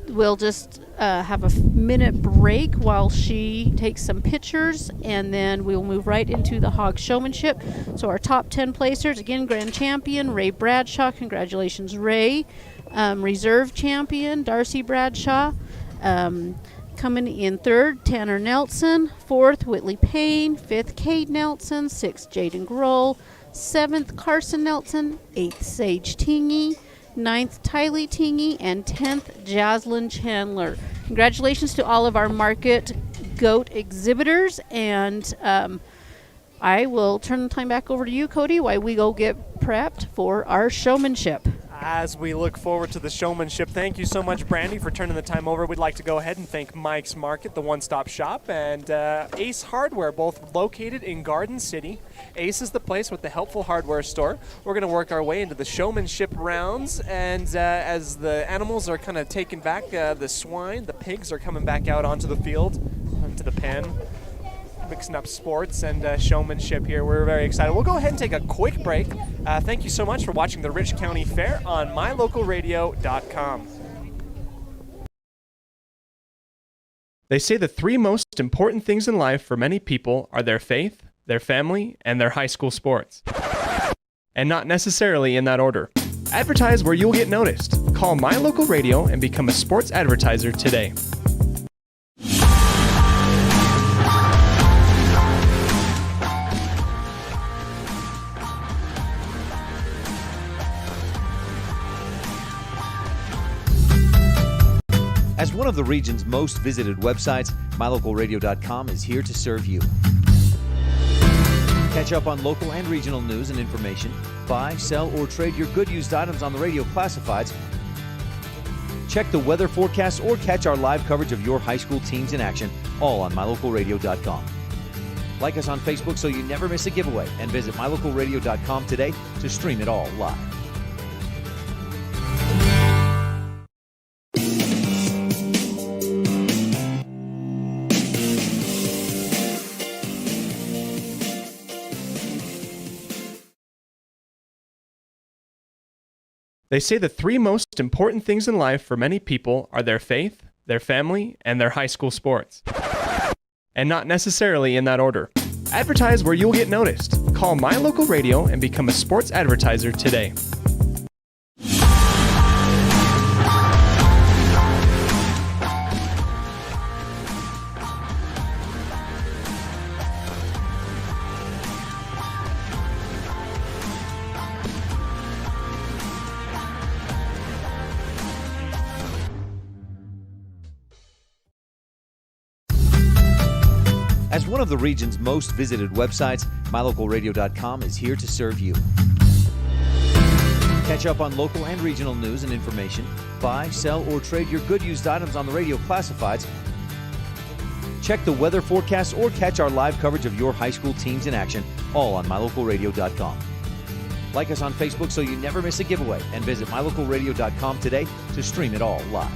We'll just have a minute break while she takes some pictures, and then we'll move right into the hog showmanship. So our top 10 placers, again, grand champion, Ray Bradshaw. Congratulations, Ray. Reserve champion, Darcy Bradshaw. Coming in third, Tanner Nelson. Fourth, Whitley Payne. Fifth, Cade Nelson. Sixth, Jaden Grohl. Seventh, Carson Nelson. Eighth, Sage Tingy. 9th, Tylee Tingy, and 10th, Jaslyn Chandler. Congratulations to all of our market goat exhibitors, and I will turn the time back over to you, Cody, while we go get prepped for our showmanship. As we look forward to the showmanship, thank you so much, Brandy, for turning the time over. We'd like to go ahead and thank Mike's Market, the one-stop shop, and Ace Hardware, both located in Garden City. Ace is the place with the helpful hardware store. We're going to work our way into the showmanship rounds, and as the animals are kind of taken back, the swine, the pigs are coming back out onto the field, onto the pen, mixing up sports and showmanship here. We're very excited. We'll go ahead and take a quick break. Thank you so much for watching the Rich County Fair on mylocalradio.com. They say the 3 most important things in life for many people are their faith, their family, and their high school sports. And not necessarily in that order. Advertise where you'll get noticed. Call My Local Radio and become a sports advertiser today. As one of the region's most visited websites, mylocalradio.com is here to serve you. Catch up on local and regional news and information. Buy, sell, or trade your good used items on the radio classifieds. Check the weather forecast or catch our live coverage of your high school teams in action, all on mylocalradio.com. Like us on Facebook so you never miss a giveaway, and visit mylocalradio.com today to stream it all live. They say the three most important things in life for many people are their faith, their family, and their high school sports. And not necessarily in that order. Advertise where you'll get noticed. Call My Local Radio and become a sports advertiser today. As one of the region's most visited websites, MyLocalRadio.com is here to serve you. Catch up on local and regional news and information. Buy, sell, or trade your good used items on the radio classifieds. Check the weather forecast or catch our live coverage of your high school teams in action, all on MyLocalRadio.com. Like us on Facebook so you never miss a giveaway, and visit MyLocalRadio.com today to stream it all live.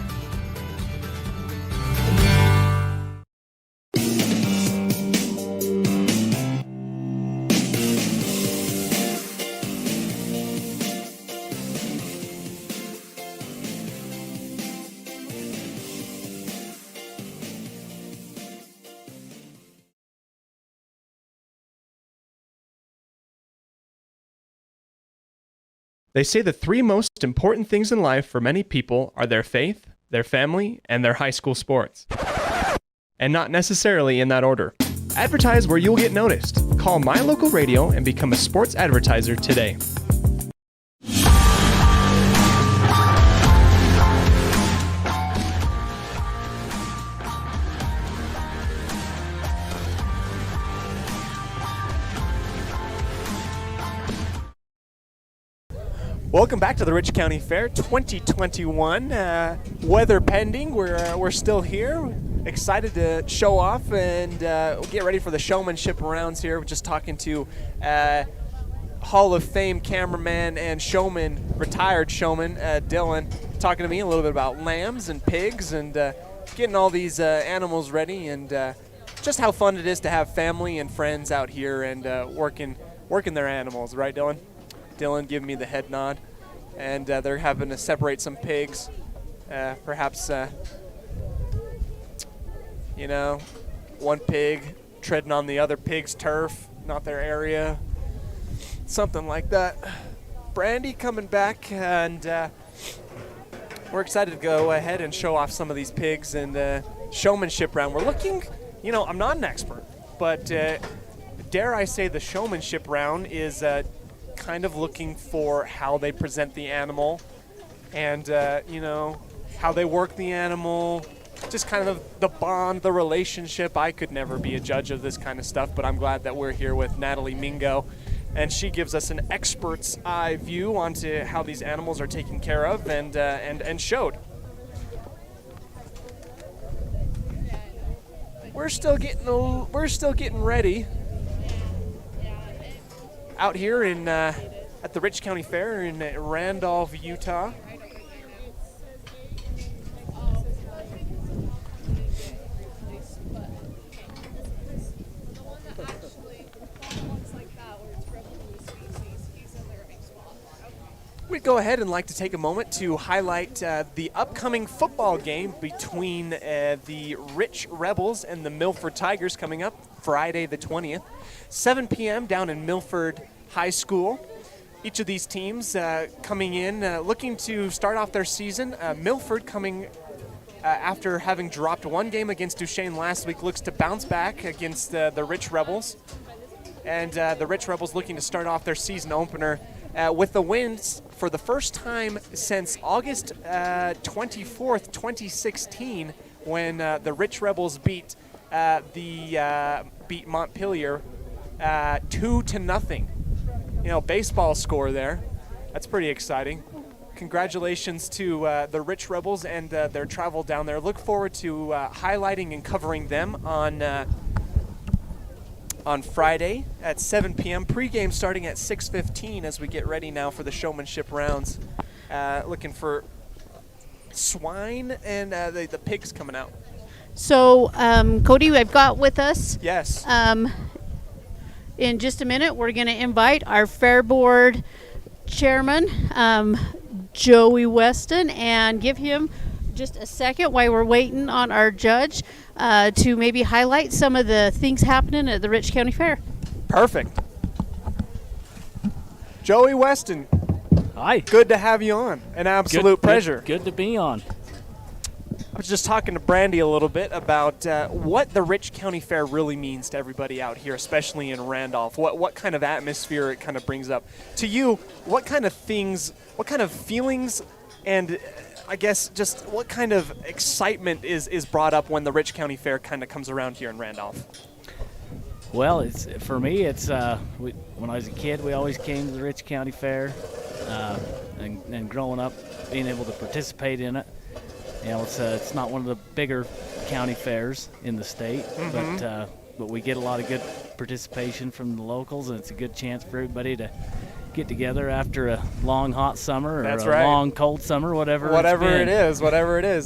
They say the three most important things in life for many people are their faith, their family, and their high school sports. And not necessarily in that order. Advertise where you'll get noticed. Call My Local Radio and become a sports advertiser today. Welcome back to the Rich County Fair 2021. Weather pending, we're still here. Excited to show off and get ready for the showmanship rounds here. We're just talking to Hall of Fame cameraman and showman, retired showman, Dylan, talking to me a little bit about lambs and pigs and getting all these animals ready and just how fun it is to have family and friends out here and working their animals, right, Dylan? Dylan giving me the head nod, and they're having to separate some pigs, perhaps one pig treading on the other pig's turf, not their area, something like that. Brandy coming back, and we're excited to go ahead and show off some of these pigs and showmanship round. We're looking, I'm not an expert, but dare I say the showmanship round is kind of looking for how they present the animal and, how they work the animal, just kind of the bond, the relationship. I could never be a judge of this kind of stuff, but I'm glad that we're here with Natalie Mingo, and she gives us an expert's eye view onto how these animals are taken care of and showed. We're still getting ready out here in at the Rich County Fair in Randolph, Utah. We'd go ahead and like to take a moment to highlight the upcoming football game between the Rich Rebels and the Milford Tigers coming up Friday the 20th, 7 p.m. down in Milford High School. Each of these teams coming in looking to start off their season. Milford coming after having dropped one game against Duchesne last week, looks to bounce back against the Rich Rebels. And the Rich Rebels looking to start off their season opener with the wins for the first time since August 24th, 2016, when the Rich Rebels beat Montpelier 2-0. Baseball score there. That's pretty exciting. Congratulations to the Rich Rebels and their travel down there. Look forward to highlighting and covering them on Friday at 7 p.m. Pre-game starting at 6:15 as we get ready now for the showmanship rounds. Looking for swine and the pigs coming out. So, Cody, I've got with us. Yes. In just a minute, we're going to invite our Fair Board Chairman, Joey Weston and give him just a second while we're waiting on our judge to maybe highlight some of the things happening at the Rich County Fair. Perfect. Joey Weston, Hi. good to have you on. An absolute pleasure. Good to be on. I was just talking to Brandy a little bit about what the Rich County Fair really means to everybody out here, especially in Randolph. What kind of atmosphere it kind of brings up. To you, what kind of things, what kind of feelings, and I guess just what kind of excitement is brought up when the Rich County Fair kind of comes around here in Randolph? Well, it's for me. It's when I was a kid, we always came to the Rich County Fair, and growing up, being able to participate in it. You know, it's not one of the bigger county fairs in the state, but we get a lot of good participation from the locals, and it's a good chance for everybody to get together after a long hot summer or long cold summer, whatever it is.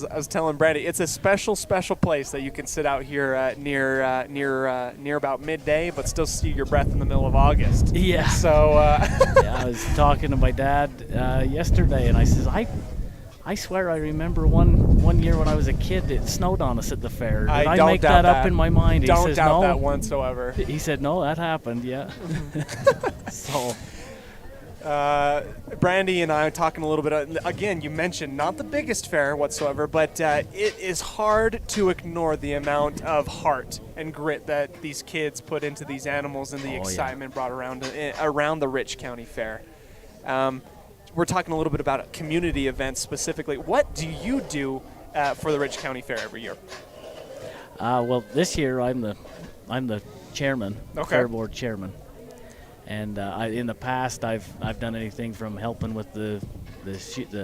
I was telling Brandy, it's a special place that you can sit out here near about midday, but still see your breath in the middle of August. Yeah. So yeah, I was talking to my dad yesterday, and I says, I swear I remember one year when I was a kid it snowed on us at the fair. Did I don't make doubt that up in my mind? He don't says, doubt no. that whatsoever. He said, no, that happened, yeah. So, Brandy and I are talking a little bit. Again, you mentioned not the biggest fair whatsoever, but it is hard to ignore the amount of heart and grit that these kids put into these animals and the excitement brought around the Rich County Fair. We're talking a little bit about community events specifically. What do you do for the Rich County Fair every year? well, this year I'm the chairman, fair board chairman, and in the past I've done anything from helping with the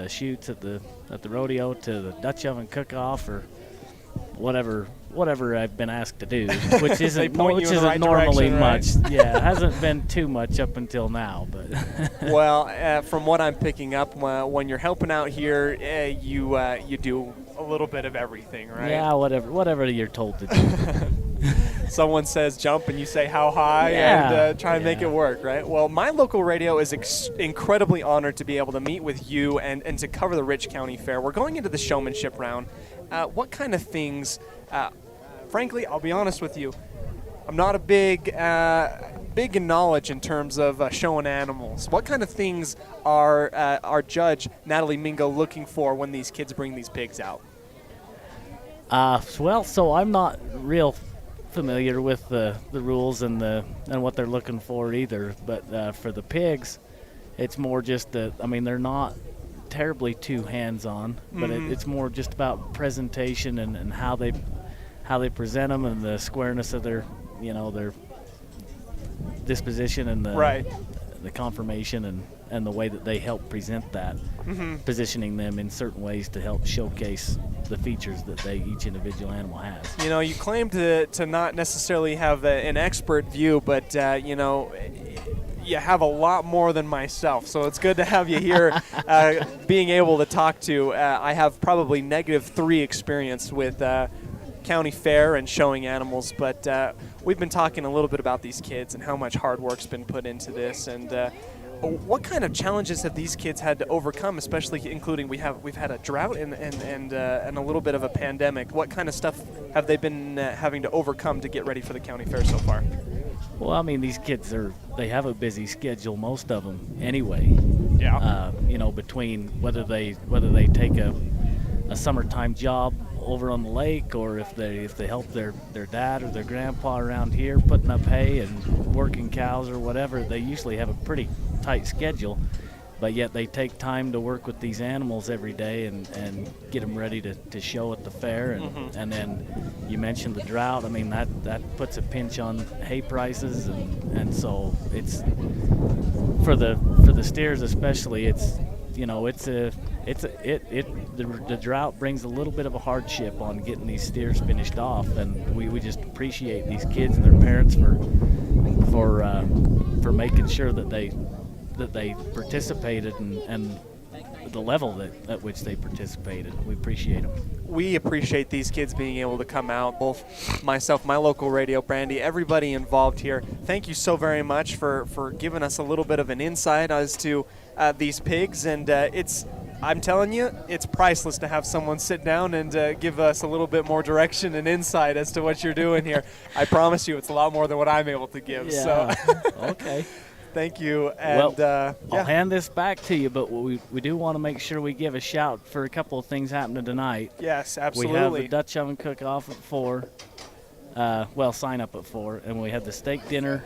shoots at the rodeo to the Dutch oven cook-off or whatever I've been asked to do, which isn't normally much. Yeah, it hasn't been too much up until now, but well, from what I'm picking up, when you're helping out here, you do a little bit of everything, right? Yeah, whatever you're told to do. Someone says jump and you say how high and try and make it work, right? Well, my local radio is incredibly honored to be able to meet with you and to cover the Rich County Fair. We're going into the showmanship round. What kind of things, frankly, I'll be honest with you, I'm not a big in knowledge in terms of showing animals. What kind of things are our judge, Natalie Mingo, looking for when these kids bring these pigs out? Well, so I'm not real familiar with the rules and what they're looking for either. But for the pigs, it's more just they're not terribly too hands-on, but it's more just about presentation and how they present them and the squareness of their disposition and the conformation and the way that they help present that, positioning them in certain ways to help showcase the features that each individual animal has. You know, you claim to not necessarily have an expert view, but you have a lot more than myself, so it's good to have you here being able to talk to. I have probably -3 experience with county fair and showing animals, but we've been talking a little bit about these kids and how much hard work's been put into this, and what kind of challenges have these kids had to overcome, especially including we've had a drought and a little bit of a pandemic. What kind of stuff have they been having to overcome to get ready for the county fair so far? Well, I mean, these kids they have a busy schedule, most of them anyway. Yeah. Between whether they take a summertime job over on the lake, or if they help their dad or their grandpa around here putting up hay and working cows or whatever, they usually have a pretty tight schedule, but yet they take time to work with these animals every day and get them ready to show at the fair. And then you mentioned the drought. I mean, that puts a pinch on hay prices, and so it's for the steers especially. The drought brings a little bit of a hardship on getting these steers finished off, and we just appreciate these kids and their parents for making sure that they participated and the level at which they participated. We appreciate them. We appreciate these kids being able to come out, both myself, my local radio, Brandy, everybody involved here. Thank you so very much for giving us a little bit of an insight as to these pigs, and it's I'm telling you, it's priceless to have someone sit down and give us a little bit more direction and insight as to what you're doing here. I promise you, it's a lot more than what I'm able to give. Yeah. So, Okay. thank you. And I'll yeah, hand this back to you, but we do want to make sure we give a shout for a couple of things happening tonight. yes, We have absolutely. the Dutch oven cook-off at 4. Sign up at 4, and we have the steak dinner,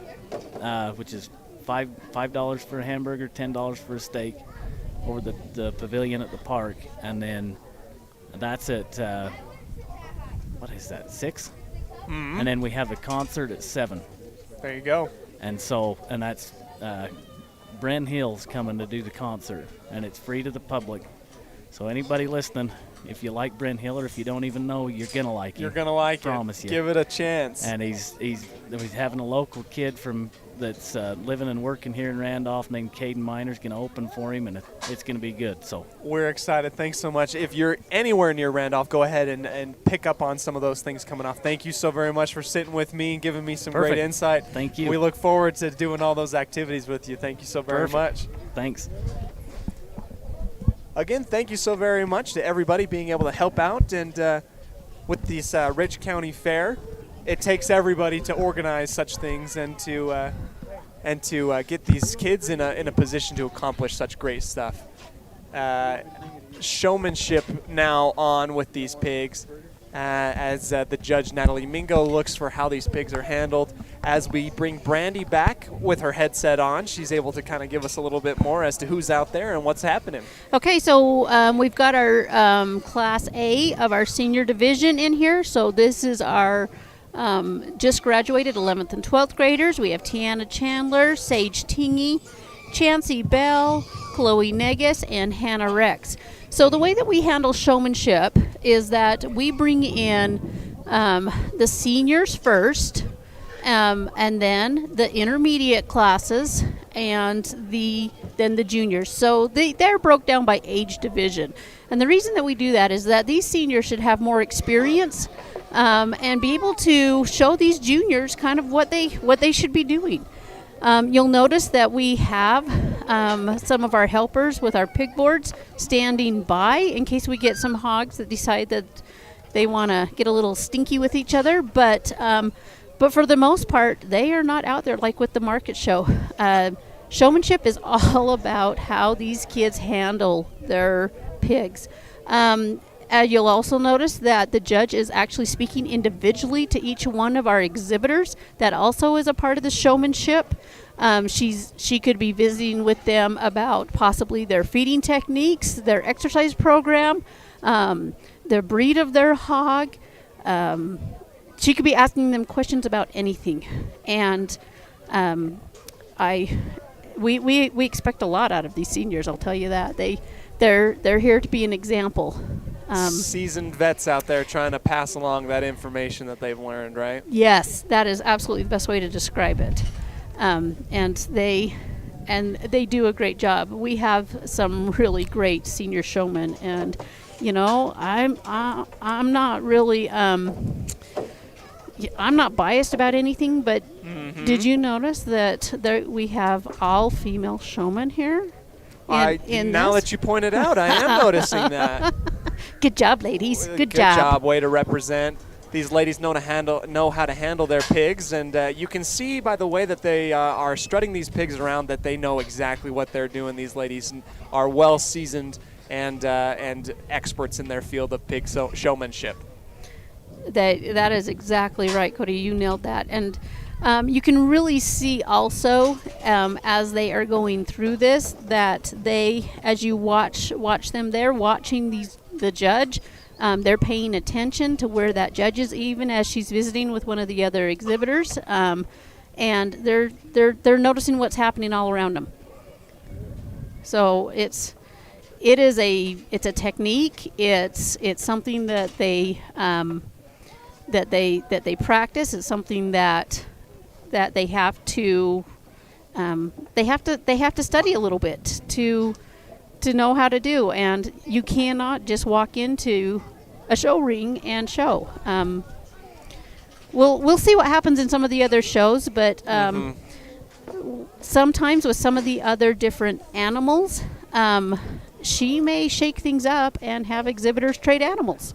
which is $5 for a hamburger, $10 for a steak, over the pavilion at the park, and then that's at what is that, 6? Mhm. And then we have a concert at 7, There you go. and that's Bren Hill's coming to do the concert, and it's free to the public. So anybody listening, if you like Bren Hill, or if you don't even know, you're gonna like him. You're gonna like Promise it. you. Give it a chance. And he's having a local kid that's living and working here in Randolph named Caden Miner's going to open for him, and it's going to be good. So We're excited. Thanks so much. If you're anywhere near Randolph, go ahead and pick up on some of those things coming off. Thank you so very much for sitting with me and giving me some great Perfect. insight. Thank you. We look forward to doing all those activities with you. Thank you so very much. Thanks. Again, thank you so very much to everybody being able to help out. And with this Rich County Fair, it takes everybody to organize such things and to get these kids in a position to accomplish such great stuff. Showmanship now on with these pigs as the judge Natalie Mingo looks for how these pigs are handled. As we bring Brandy back with her headset on, she's able to kind of give us a little bit more as to who's out there and what's happening. Okay, so we've got our Class A of our senior division in here. So this is our just graduated 11th and 12th graders. We have Tiana Chandler, Sage Tingy, Chancey Bell, Chloe Negus, and Hannah Rex. So the way that we handle showmanship is that we bring in the seniors first, and then the intermediate classes, and then the juniors. So they're broke down by age division. And the reason that we do that is that these seniors should have more experience and be able to show these juniors kind of what they should be doing. You'll notice that we have some of our helpers with our pig boards standing by in case we get some hogs that decide that they want to get a little stinky with each other. But for the most part, they are not out there like with the market show. Showmanship is all about how these kids handle their pigs. You'll also notice that the judge is actually speaking individually to each one of our exhibitors. That also is a part of the showmanship. She could be visiting with them about possibly their feeding techniques, their exercise program, the breed of their hog. She could be asking them questions about anything. And we expect a lot out of these seniors, I'll tell you that. They're here to be an example. Seasoned vets out there trying to pass along that information that they've learned, right? Yes, that is absolutely the best way to describe it. And they do a great job. We have some really great senior showmen, and I'm not really I'm not biased about anything, but did you notice that we have all female showmen here? Now that you point it out, I am noticing that. Good job, ladies. Good job. job. Way to represent. These ladies know how to handle their pigs, and you can see by the way that they are strutting these pigs around that they know exactly what they're doing. These ladies are well seasoned and experts in their field of pig showmanship. That is exactly right, Cody. You nailed that. And you can really see also as they are going through this that as you watch them, they're watching the judge. They're paying attention to where that judge is, even as she's visiting with one of the other exhibitors, and they're noticing what's happening all around them. So it's a technique. It's something that they practice. It's something that they have to study a little bit to know how to do, and you cannot just walk into a show ring and show. We'll see what happens in some of the other shows, but sometimes with some of the other different animals, she may shake things up and have exhibitors trade animals.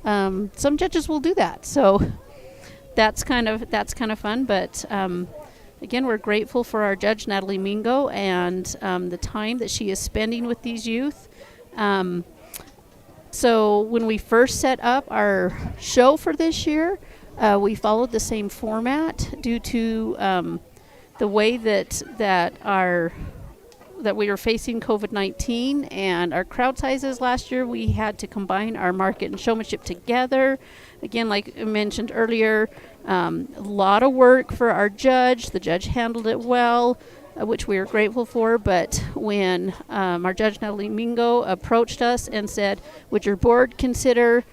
Some judges will do that, so that's kind of fun. But again, we're grateful for our judge Natalie Mingo and the time that she is spending with these youth. So when we first set up our show for this year, we followed the same format due to the way that we were facing COVID-19 and our crowd sizes last year. We had to combine our market and showmanship together. Again, like I mentioned earlier, a lot of work for our judge. The judge handled it well, which we are grateful for. But when our judge Natalie Mingo approached us and said, would your board consider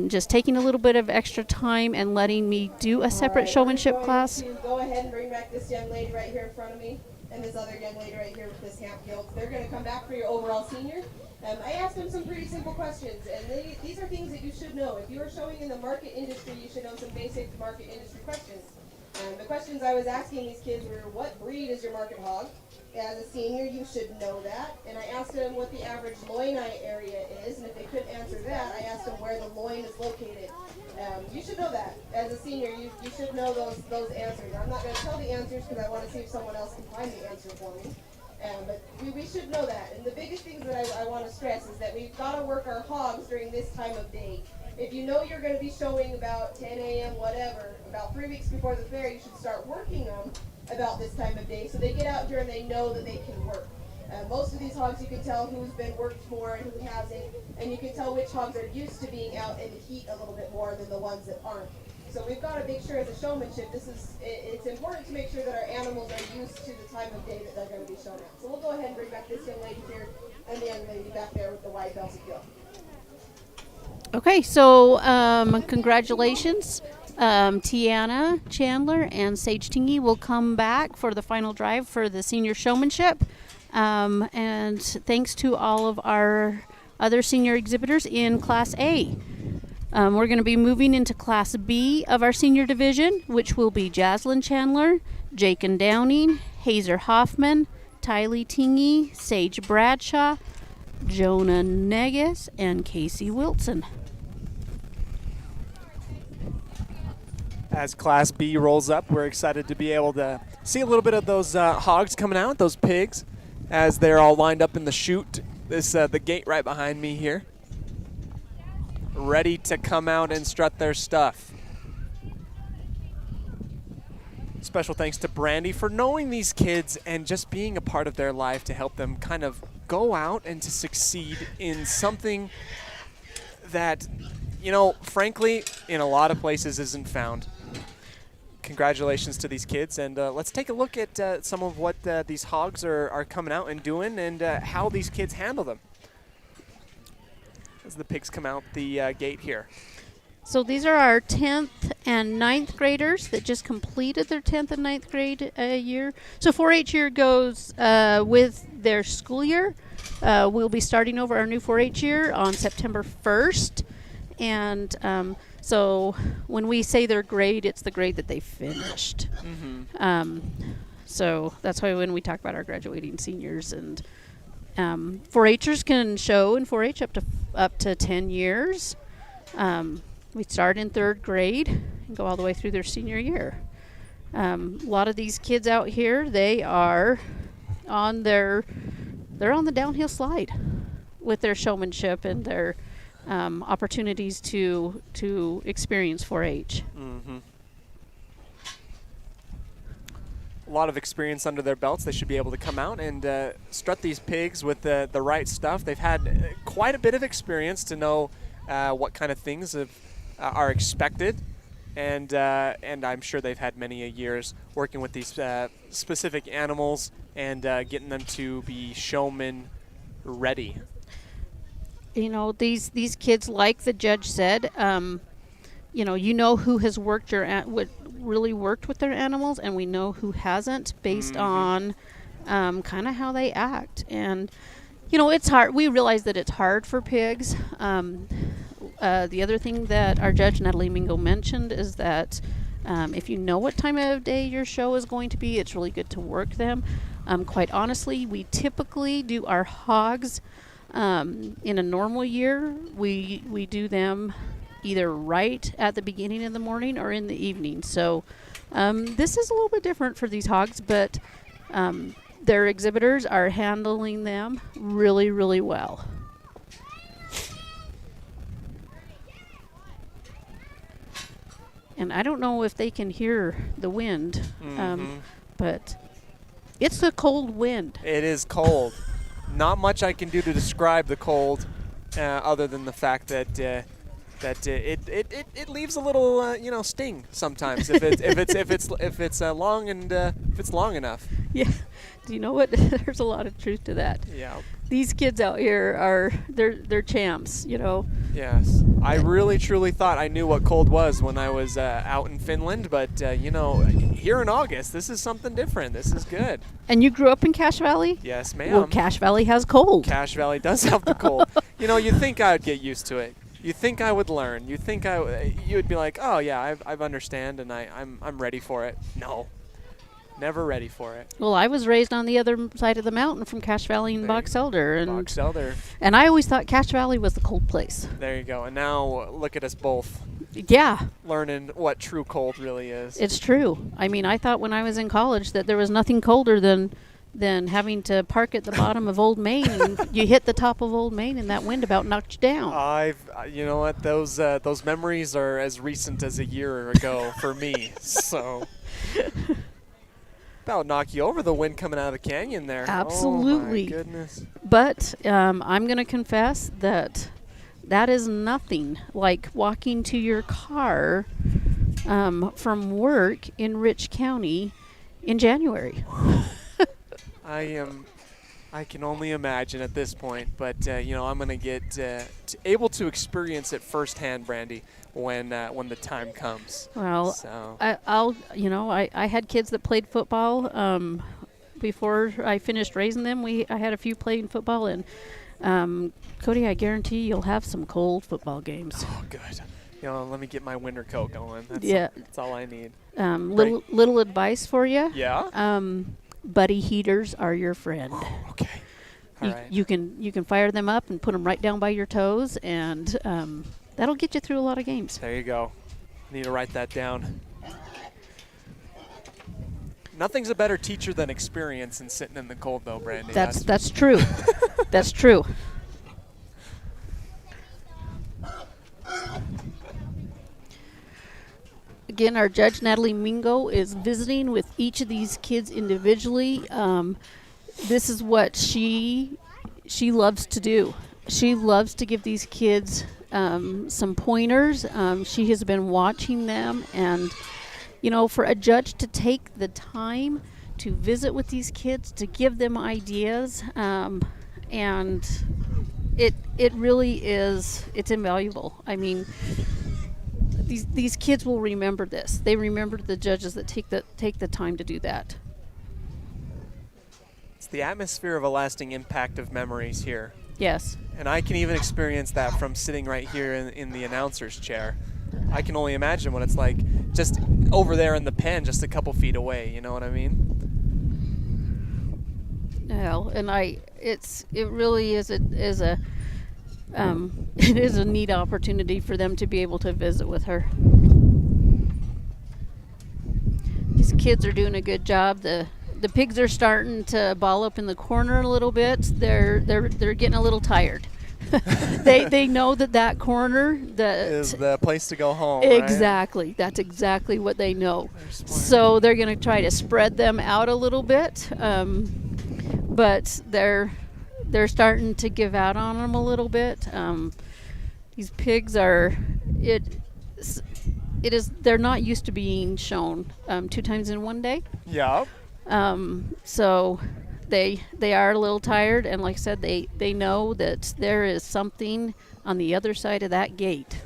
just taking a little bit of extra time and letting me do a separate showmanship class? Go ahead and bring back this young lady right here in front of me and this other young lady right here with this Hamp Guild. They're going to come back for your overall senior. I asked them some pretty simple questions, and these are things that you should know. If you are showing in the market industry, you should know some basic market industry questions. The questions I was asking these kids were, what breed is your market hog? As a senior, you should know that. And I asked them what the average loin eye area is, and if they couldn't answer that, I asked them where the loin is located. You should know that. As a senior, you should know those answers. I'm not going to tell the answers because I want to see if someone else can find the answer for me. But we should know that. And the biggest things that I want to stress is that we've got to work our hogs during this time of day. If you know you're going to be showing about 10 a.m., whatever, about 3 weeks before the fair, you should start working them about this time of day so they get out here and they know that they can work. Most of these hogs, you can tell who's been worked more and who hasn't, and you can tell which hogs are used to being out in the heat a little bit more than the ones that aren't. So we've got to make sure as a showmanship, it's important to make sure that our animals are used to the time of day that they're going to be shown at. So we'll go ahead and bring back this young lady here and the young lady back there with the white belted gill. Okay, so congratulations. Tiana Chandler and Sage Tingy will come back for the final drive for the senior showmanship. And thanks to all of our other senior exhibitors in Class A. We're going to be moving into Class B of our senior division, which will be Jaslyn Chandler, Jaken Downing, Hazer Hoffman, Tylee Tingy, Sage Bradshaw, Jonah Negus, and Casey Wilson. As Class B rolls up, we're excited to be able to see a little bit of those hogs coming out, those pigs, as they're all lined up in the chute. This the gate right behind me here, ready to come out and strut their stuff. Special thanks to Brandy for knowing these kids and just being a part of their life to help them kind of go out and to succeed in something that, you know, frankly, in a lot of places isn't found. Congratulations to these kids, and let's take a look at some of what these hogs are coming out and doing and how these kids handle them as the pigs come out the gate here. So these are our 10th and 9th graders that just completed their 10th and 9th grade year. So 4-H year goes with their school year. We'll be starting over our new 4-H year on September 1st. And so when we say their grade, it's the grade that they finished. Mm-hmm. So that's why when we talk about our graduating seniors, and 4-Hers can show in 4-H up to 10 years. We start in 3rd grade and go all the way through their senior year. A lot of these kids out here, they're on the downhill slide with their showmanship and their opportunities to experience 4-H. Mm-hmm. A lot of experience under their belts. They should be able to come out and strut these pigs with the right stuff. They've had quite a bit of experience to know what kind of things are expected, and I'm sure they've had many years working with these specific animals and getting them to be showman ready. You know, these kids, like the judge said, you know who has worked really worked with their animals, and we know who hasn't based on kind of how they act. And you know, it's hard. We realize that it's hard for pigs. The other thing that our judge Natalie Mingo mentioned is that if you know what time of day your show is going to be, it's really good to work them. Quite honestly, we typically do our hogs In a normal year, we do them either right at the beginning of the morning or in the evening. So this is a little bit different for these hogs, but their exhibitors are handling them really, really well. And I don't know if they can hear the wind, but it's a cold wind. It is cold. Not much I can do to describe the cold, other than the fact that it leaves a little sting sometimes if it's long enough. Yeah. Do you know what? There's a lot of truth to that. Yeah. These kids out here they're champs, you know. Yes. I really truly thought I knew what cold was when I was out in Finland, but here in August, this is something different. This is good. And you grew up in Cache Valley? Yes, ma'am. Well, Cache Valley has cold. Cache Valley does have the cold. You'd think I would get used to it. You think I would learn. You think you would be like, oh yeah, I understand and I'm ready for it. No. Never ready for it. Well, I was raised on the other side of the mountain from Cache Valley and Box Elder, and I always thought Cache Valley was the cold place. There you go. And now look at us both. Yeah. Learning what true cold really is. It's true. I mean, I thought when I was in college that there was nothing colder than having to park at the bottom of Old Main, and you hit the top of Old Main and that wind about knocked you down. You know what? Those memories are as recent as a year ago for me. So. That'll knock you over, the wind coming out of the canyon there. Absolutely. Oh my goodness. But I'm going to confess that is nothing like walking to your car from work in Rich County in January. I can only imagine at this point, but I'm going to get able to experience it firsthand, Brandy, when the time comes. Well, so. I had kids that played football before I finished raising them. I had a few playing football, and Cody, I guarantee you'll have some cold football games. Oh, good. Let me get my winter coat going. That's all I need. Little advice for you. Yeah. Buddy heaters are your friend. Okay. All right. You can fire them up and put them right down by your toes, and that'll get you through a lot of games. There you go. Need to write that down. Nothing's a better teacher than experience in sitting in the cold, though, Brandy. That's true. That's true. Again, our judge, Natalie Mingo, is visiting with each of these kids individually. This is what she loves to do. She loves to give these kids some pointers. She has been watching them, and for a judge to take the time to visit with these kids, to give them ideas, and it really is, it's invaluable. I mean, these kids will remember this. They remember the judges that take the time to do that. It's the atmosphere of a lasting impact of memories here. Yes. And I can even experience that from sitting right here in the announcer's chair. I can only imagine what it's like just over there in the pen, just a couple feet away. You know what I mean? Well, and it really is a it is a neat opportunity for them to be able to visit with her. These kids are doing a good job. The pigs are starting to ball up in the corner a little bit. They're getting a little tired. they know that corner is the place to go home. Exactly. Right? That's exactly what they know. So they're going to try to spread them out a little bit, but they're starting to give out on them a little bit. These pigs are they're not used to being shown 2 times in one day. Yeah. So they are a little tired, and like I said, they know that there is something on the other side of that gate.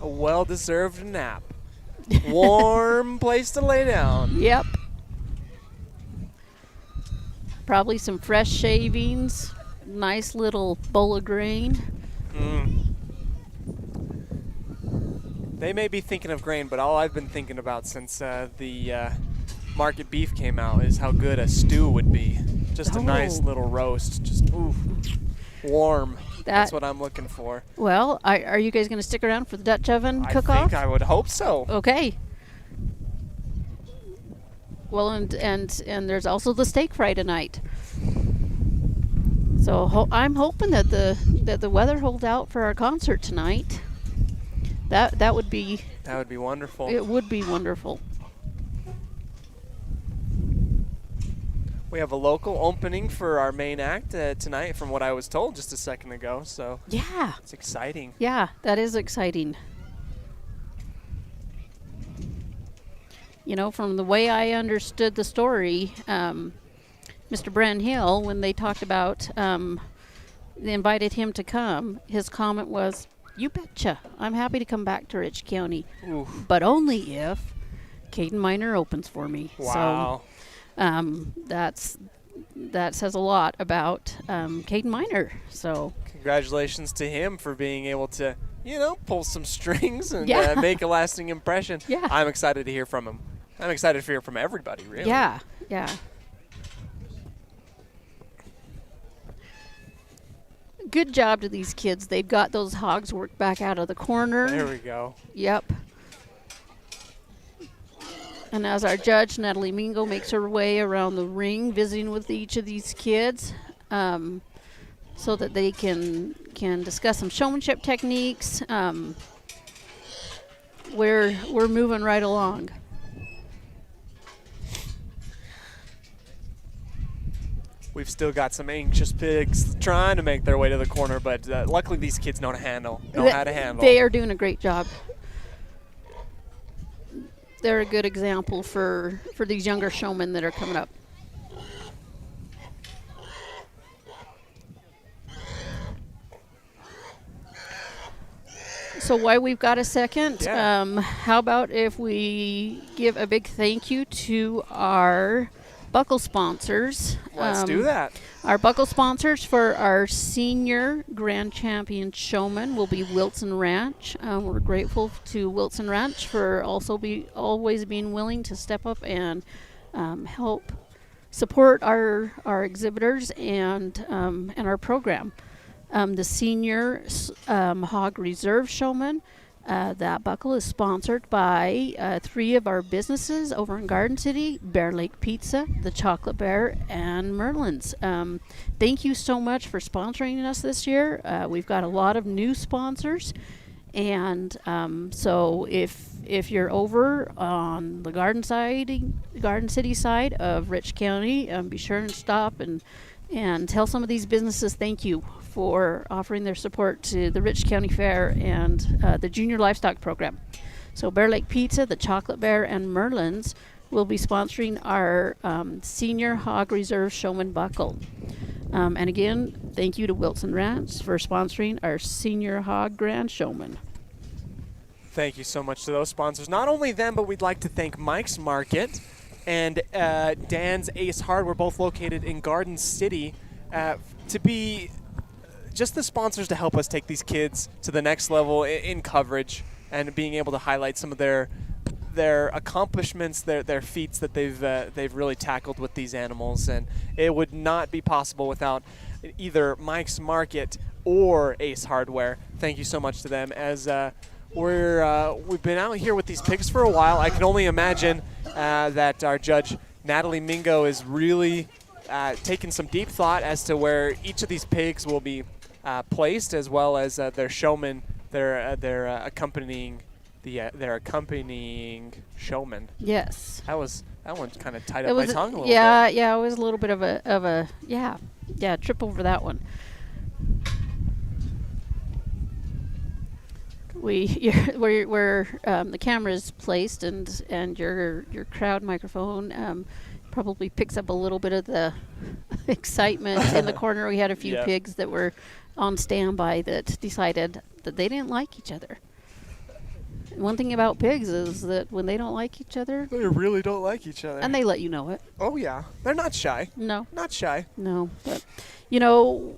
A well-deserved nap. Warm place to lay down. Yep. Probably some fresh shavings, nice little bowl of grain. They may be thinking of grain, but all I've been thinking about since the market beef came out is how good a stew would be. Just a nice Oh. little roast, just warm. That's what I'm looking for. Well, are you guys going to stick around for the Dutch oven I cook-off? think I would hope so. Okay. Well, and there's also the steak fry tonight. So I'm hoping that the weather holds out for our concert tonight. That would be wonderful. It would be wonderful. We have a local opening for our main act tonight, from what I was told just a second ago. So Yeah. it's exciting. Yeah, that is exciting. You know, from the way I understood the story, Mr. Bren Hill, when they talked about, they invited him to come, his comment was, "You betcha, I'm happy to come back to Rich County, Oof. but only if Caden Miner opens for me." Wow. So that says a lot about Caden Miner. So Congratulations to him for being able to, pull some strings and Yeah. make a lasting impression. Yeah. I'm excited to hear from him. I'm excited to hear from everybody, really. yeah. Good job to these kids. They've got those hogs worked back out of the corner. There we go. Yep. And as our judge, Natalie Mingo, makes her way around the ring, visiting with each of these kids, so that they can discuss some showmanship techniques. We're moving right along. We've still got some anxious pigs trying to make their way to the corner, but luckily these kids know how to handle. They are doing a great job. They're a good example for these younger showmen that are coming up. So while we've got a second, Yeah. how about if we give a big thank you to our buckle sponsors. Let's do that. Our buckle sponsors for our senior grand champion showman will be Wilson Ranch. We're grateful to Wilson Ranch for always being willing to step up and help support our exhibitors and our program. The senior hog reserve showman. That buckle is sponsored by 3 of our businesses over in Garden City: Bear Lake Pizza, the Chocolate Bear, and Merlin's. Thank you so much for sponsoring us this year. We've got a lot of new sponsors, and so if you're over on the Garden City side of Rich County, be sure and stop and tell some of these businesses thank you for offering their support to the Rich County Fair and the Junior Livestock Program. So Bear Lake Pizza, the Chocolate Bear, and Merlin's will be sponsoring our Senior Hog Reserve Showman Buckle. And again, thank you to Wilson Ranch for sponsoring our Senior Hog Grand Showman. Thank you so much to those sponsors. Not only them, but we'd like to thank Mike's Market and Dan's Ace Hardware, both located in Garden City, to be just the sponsors to help us take these kids to the next level in coverage and being able to highlight some of their accomplishments, their feats that they've really tackled with these animals. And it would not be possible without either Mike's Market or Ace Hardware. Thank you so much to them. As we've been out here with these pigs for a while, I can only imagine that our judge Natalie Mingo is really taking some deep thought as to where each of these pigs will be placed, as well as their showmen, their accompanying showman. Yes. That one kind of tied up my tongue a little bit. Yeah, it was a little bit of a trip over that one. Where the camera is placed and your crowd microphone probably picks up a little bit of the excitement in the corner. We had a few pigs that were on standby that decided that they didn't like each other. One thing about pigs is that when they don't like each other, They really don't like each other. and they let you know it. Oh yeah, they're not shy. No. Not shy. No, but You know,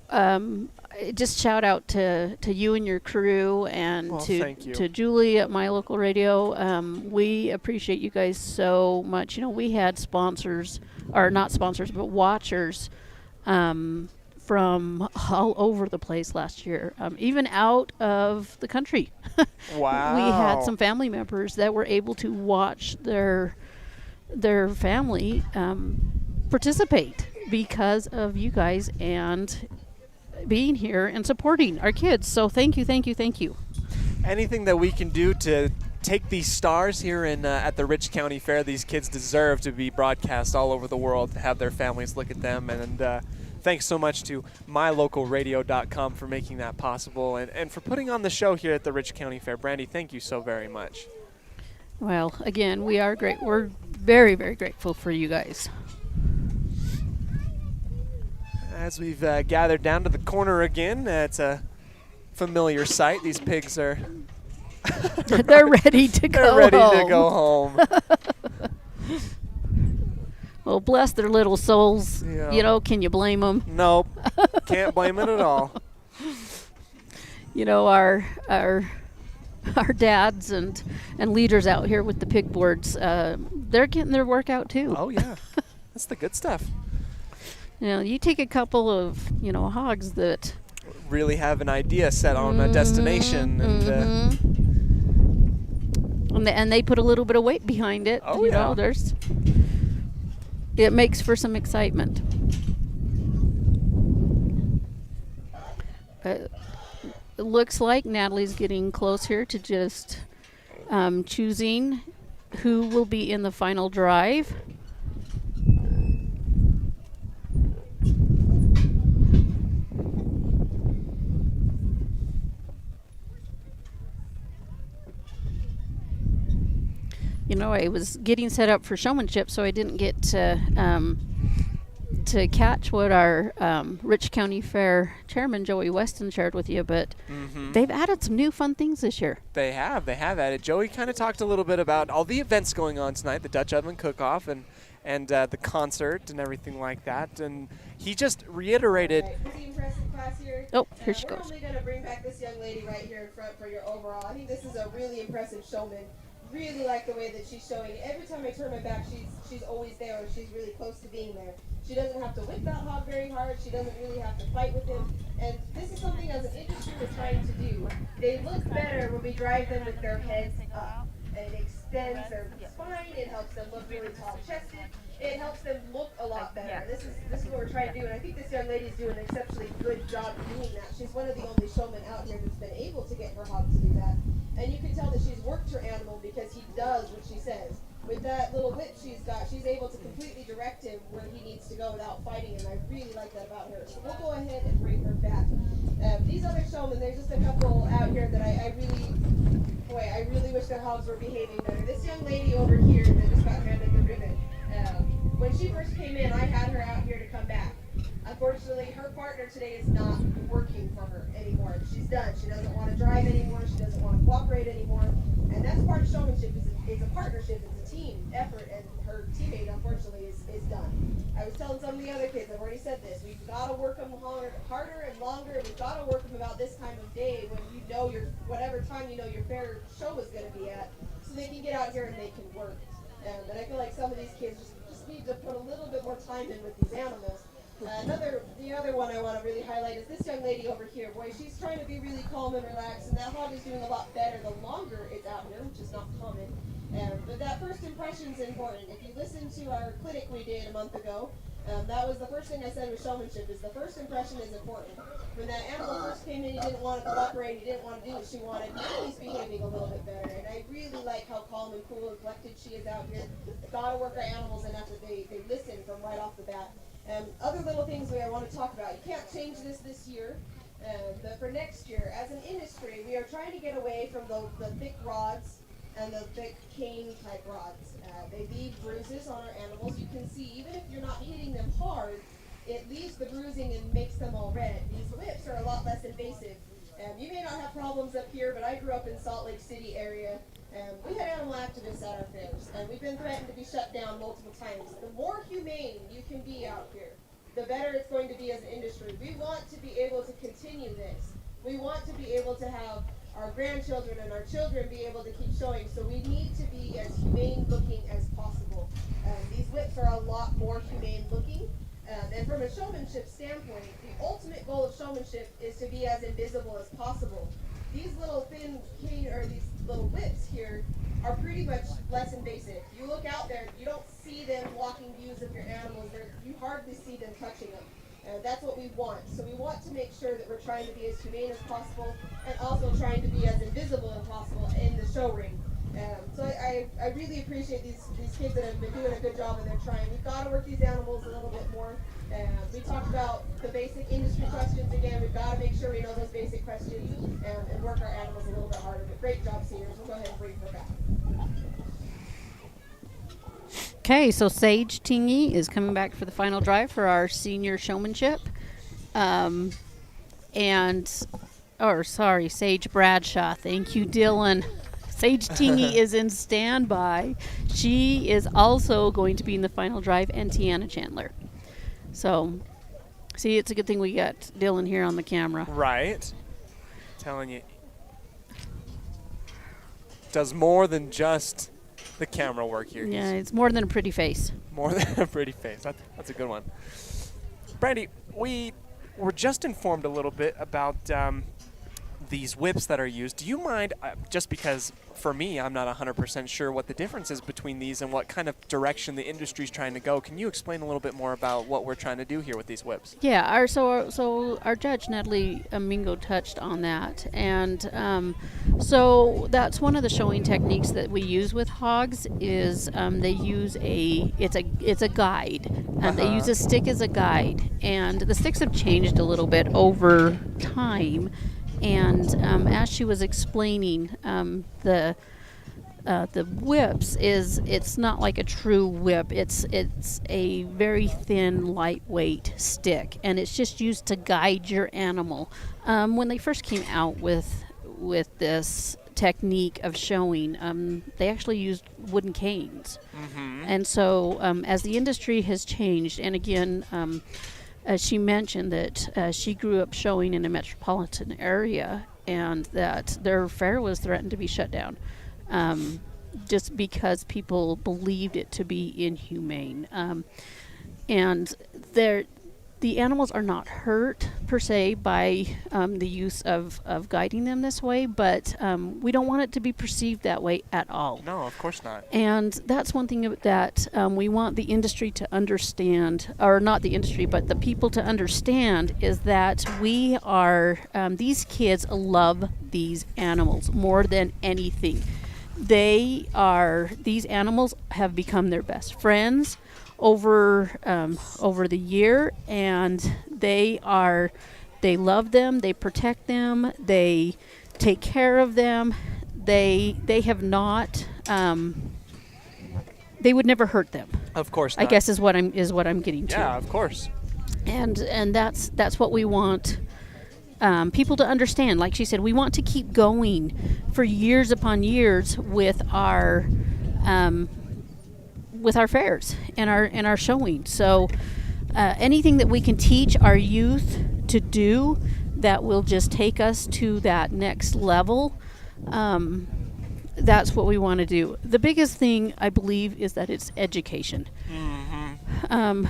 just shout out to you and your crew, and Well, to thank you. to Julie at My Local Radio. We appreciate you guys so much. You know, we had sponsors, or not sponsors, but watchers from all over the place last year, even out of the country. Wow. We had some family members that were able to watch their family participate because of you guys and being here and supporting our kids. So thank you, thank you, thank you. Anything that we can do to take these stars here in at the Rich County Fair. These kids deserve to be broadcast all over the world, to have their families look at them. And thanks so much to mylocalradio.com for making that possible, and for putting on the show here at the Rich County Fair. Brandy, thank you so very much. Well, again, we are great. We're very, very grateful for you guys. As we've gathered down to the corner again, it's a familiar sight. These pigs are They're ready to go they're ready home. to go home. Well, bless their little souls. Yeah. You know, can you blame them? Nope, can't blame it at all. You know, our dads and leaders out here with the pig boards, they're getting their work out too. Oh yeah, that's the good stuff. You know, you take a couple of, hogs that Really have an idea set on a destination, and and they put a little bit of weight behind it. Oh, you yeah. know, it makes for some excitement. It looks like Natalie's getting close here to just choosing who will be in the final drive. You know, I was getting set up for showmanship, so I didn't get to catch what our Rich County Fair Chairman Joey Weston shared with you, but they've added some new fun things this year. They have added. Joey kind of talked a little bit about all the events going on tonight, the Dutch Oven Cook-Off and the concert and everything like that. And he just reiterated. Right, pretty impressive class here. Oh, here she We're goes. only going to bring back this young lady right here in front for your overall. I think this is a really impressive showman. Really like the way that she's showing. Every time I turn my back, she's always there, or she's really close to being there. She doesn't have to whip that hog very hard. She doesn't really have to fight with him. And this is something as an industry we're trying to do. They look better when we drive them with their heads up. It extends their spine. It helps them look really tall-chested. It helps them look a lot better. This is what we're trying to do, and I think this young lady's doing an exceptionally good job doing that. She's one of the only showmen out here that's been able to get her hog to do that. And you can tell that she's worked her animal because he does what she says. With that little whip she's got, she's able to completely direct him where he needs to go without fighting him. I really like that about her. So we'll go ahead and bring her back. These other showmen, there's just a couple out here that I really wish their hogs were behaving better. This young lady over here that just got handed the ribbon, when she first came in, I had her out here to come back. Unfortunately, her partner today is not working for her anymore. She's done. She doesn't want to drive anymore. She doesn't want to cooperate anymore. And that's part of showmanship. Is a partnership. It's a team effort. And her teammate, unfortunately, is done. I was telling some of the other kids, I've already said this, we've got to work them harder and longer. We've got to work them about this time of day when you know whatever time you know your fair show is going to be at, so they can get out here and they can work. And I feel like some of these kids just need to put a little bit more time in with these animals. The other one I want to really highlight is this young lady over here. Boy, she's trying to be really calm and relaxed, and that hog is doing a lot better the longer it's out here, which is not common. But that first impression is important. If you listen to our clinic we did a month ago, that was the first thing I said with showmanship, is the first impression is important. When that animal first came in, he didn't want to cooperate, he didn't want to do what she wanted. Now he's behaving a little bit better, and I really like how calm and cool and collected she is out here. We've got to work our animals enough that they listen from right off the bat. Other little things I want to talk about. You can't change this year, but for next year, as an industry, we are trying to get away from the thick rods and the thick cane type rods. They leave bruises on our animals. You can see, even if you're not hitting them hard, it leaves the bruising and makes them all red. These whips are a lot less invasive. You may not have problems up here, but I grew up in Salt Lake City area. We had animal activists at our fairs, and we've been threatened to be shut down multiple times. The more humane you can be out here, the better it's going to be as an industry. We want to be able to continue this. We want to be able to have our grandchildren and our children be able to keep showing. So we need to be as humane looking as possible. These whips are a lot more humane looking. And from a showmanship standpoint, the ultimate goal of showmanship is to be as invisible as possible. These little thin cane or these little whips here are pretty much less invasive. You look out there, you don't see them blocking views of your animals. You hardly see them touching them. That's what we want. So we want to make sure that we're trying to be as humane as possible and also trying to be as invisible as possible in the show ring. So I really appreciate these kids that have been doing a good job and they're trying. We've got to work these animals a little bit more. We talked about the basic industry questions again. We've got to make sure we know those basic questions and work our animals a little bit harder. But great job, seniors. We'll go ahead and bring her back. Okay, so Sage Tingy is coming back for the final drive for our senior showmanship. Sage Bradshaw. Thank you, Dylan. Sage Tingy is in standby. She is also going to be in the final drive, and Tiana Chandler. So, see, it's a good thing we got Dylan here on the camera. Right. Telling you. Does more than just the camera work here. Yeah, it's more than a pretty face. More than a pretty face. That's a good one. Brandy, we were just informed a little bit about these whips that are used. Do you mind, just because for me, I'm not 100% sure what the difference is between these and what kind of direction the industry's trying to go. Can you explain a little bit more about what we're trying to do here with these whips? Yeah, our judge, Natalie Mingo, touched on that. And so that's one of the showing techniques that we use with hogs is they use it's a guide. They use a stick as a guide. And the sticks have changed a little bit over time. And as she was explaining, the whips it's not like a true whip. It's a very thin, lightweight stick, and it's just used to guide your animal. When they first came out with this technique of showing, they actually used wooden canes. Mm-hmm. And so as the industry has changed, and again. She mentioned that she grew up showing in a metropolitan area and that their fair was threatened to be shut down just because people believed it to be inhumane. And the animals are not hurt per se by the use of guiding them this way, but we don't want it to be perceived that way at all. No, of course not. And that's one thing that we want the industry to understand, or not the industry, but the people to understand, is that we are, these kids love these animals more than anything. These animals have become their best friends over the year, and they love them, they protect them, they take care of them. They have not they would never hurt them. Of course not. I guess is what I'm getting to. Yeah, of course. And that's what we want people to understand. Like she said, we want to keep going for years upon years with our fairs and our showing. So anything that we can teach our youth to do that will just take us to that next level, that's what we want to do. The biggest thing, I believe, is that it's education. Mm-hmm.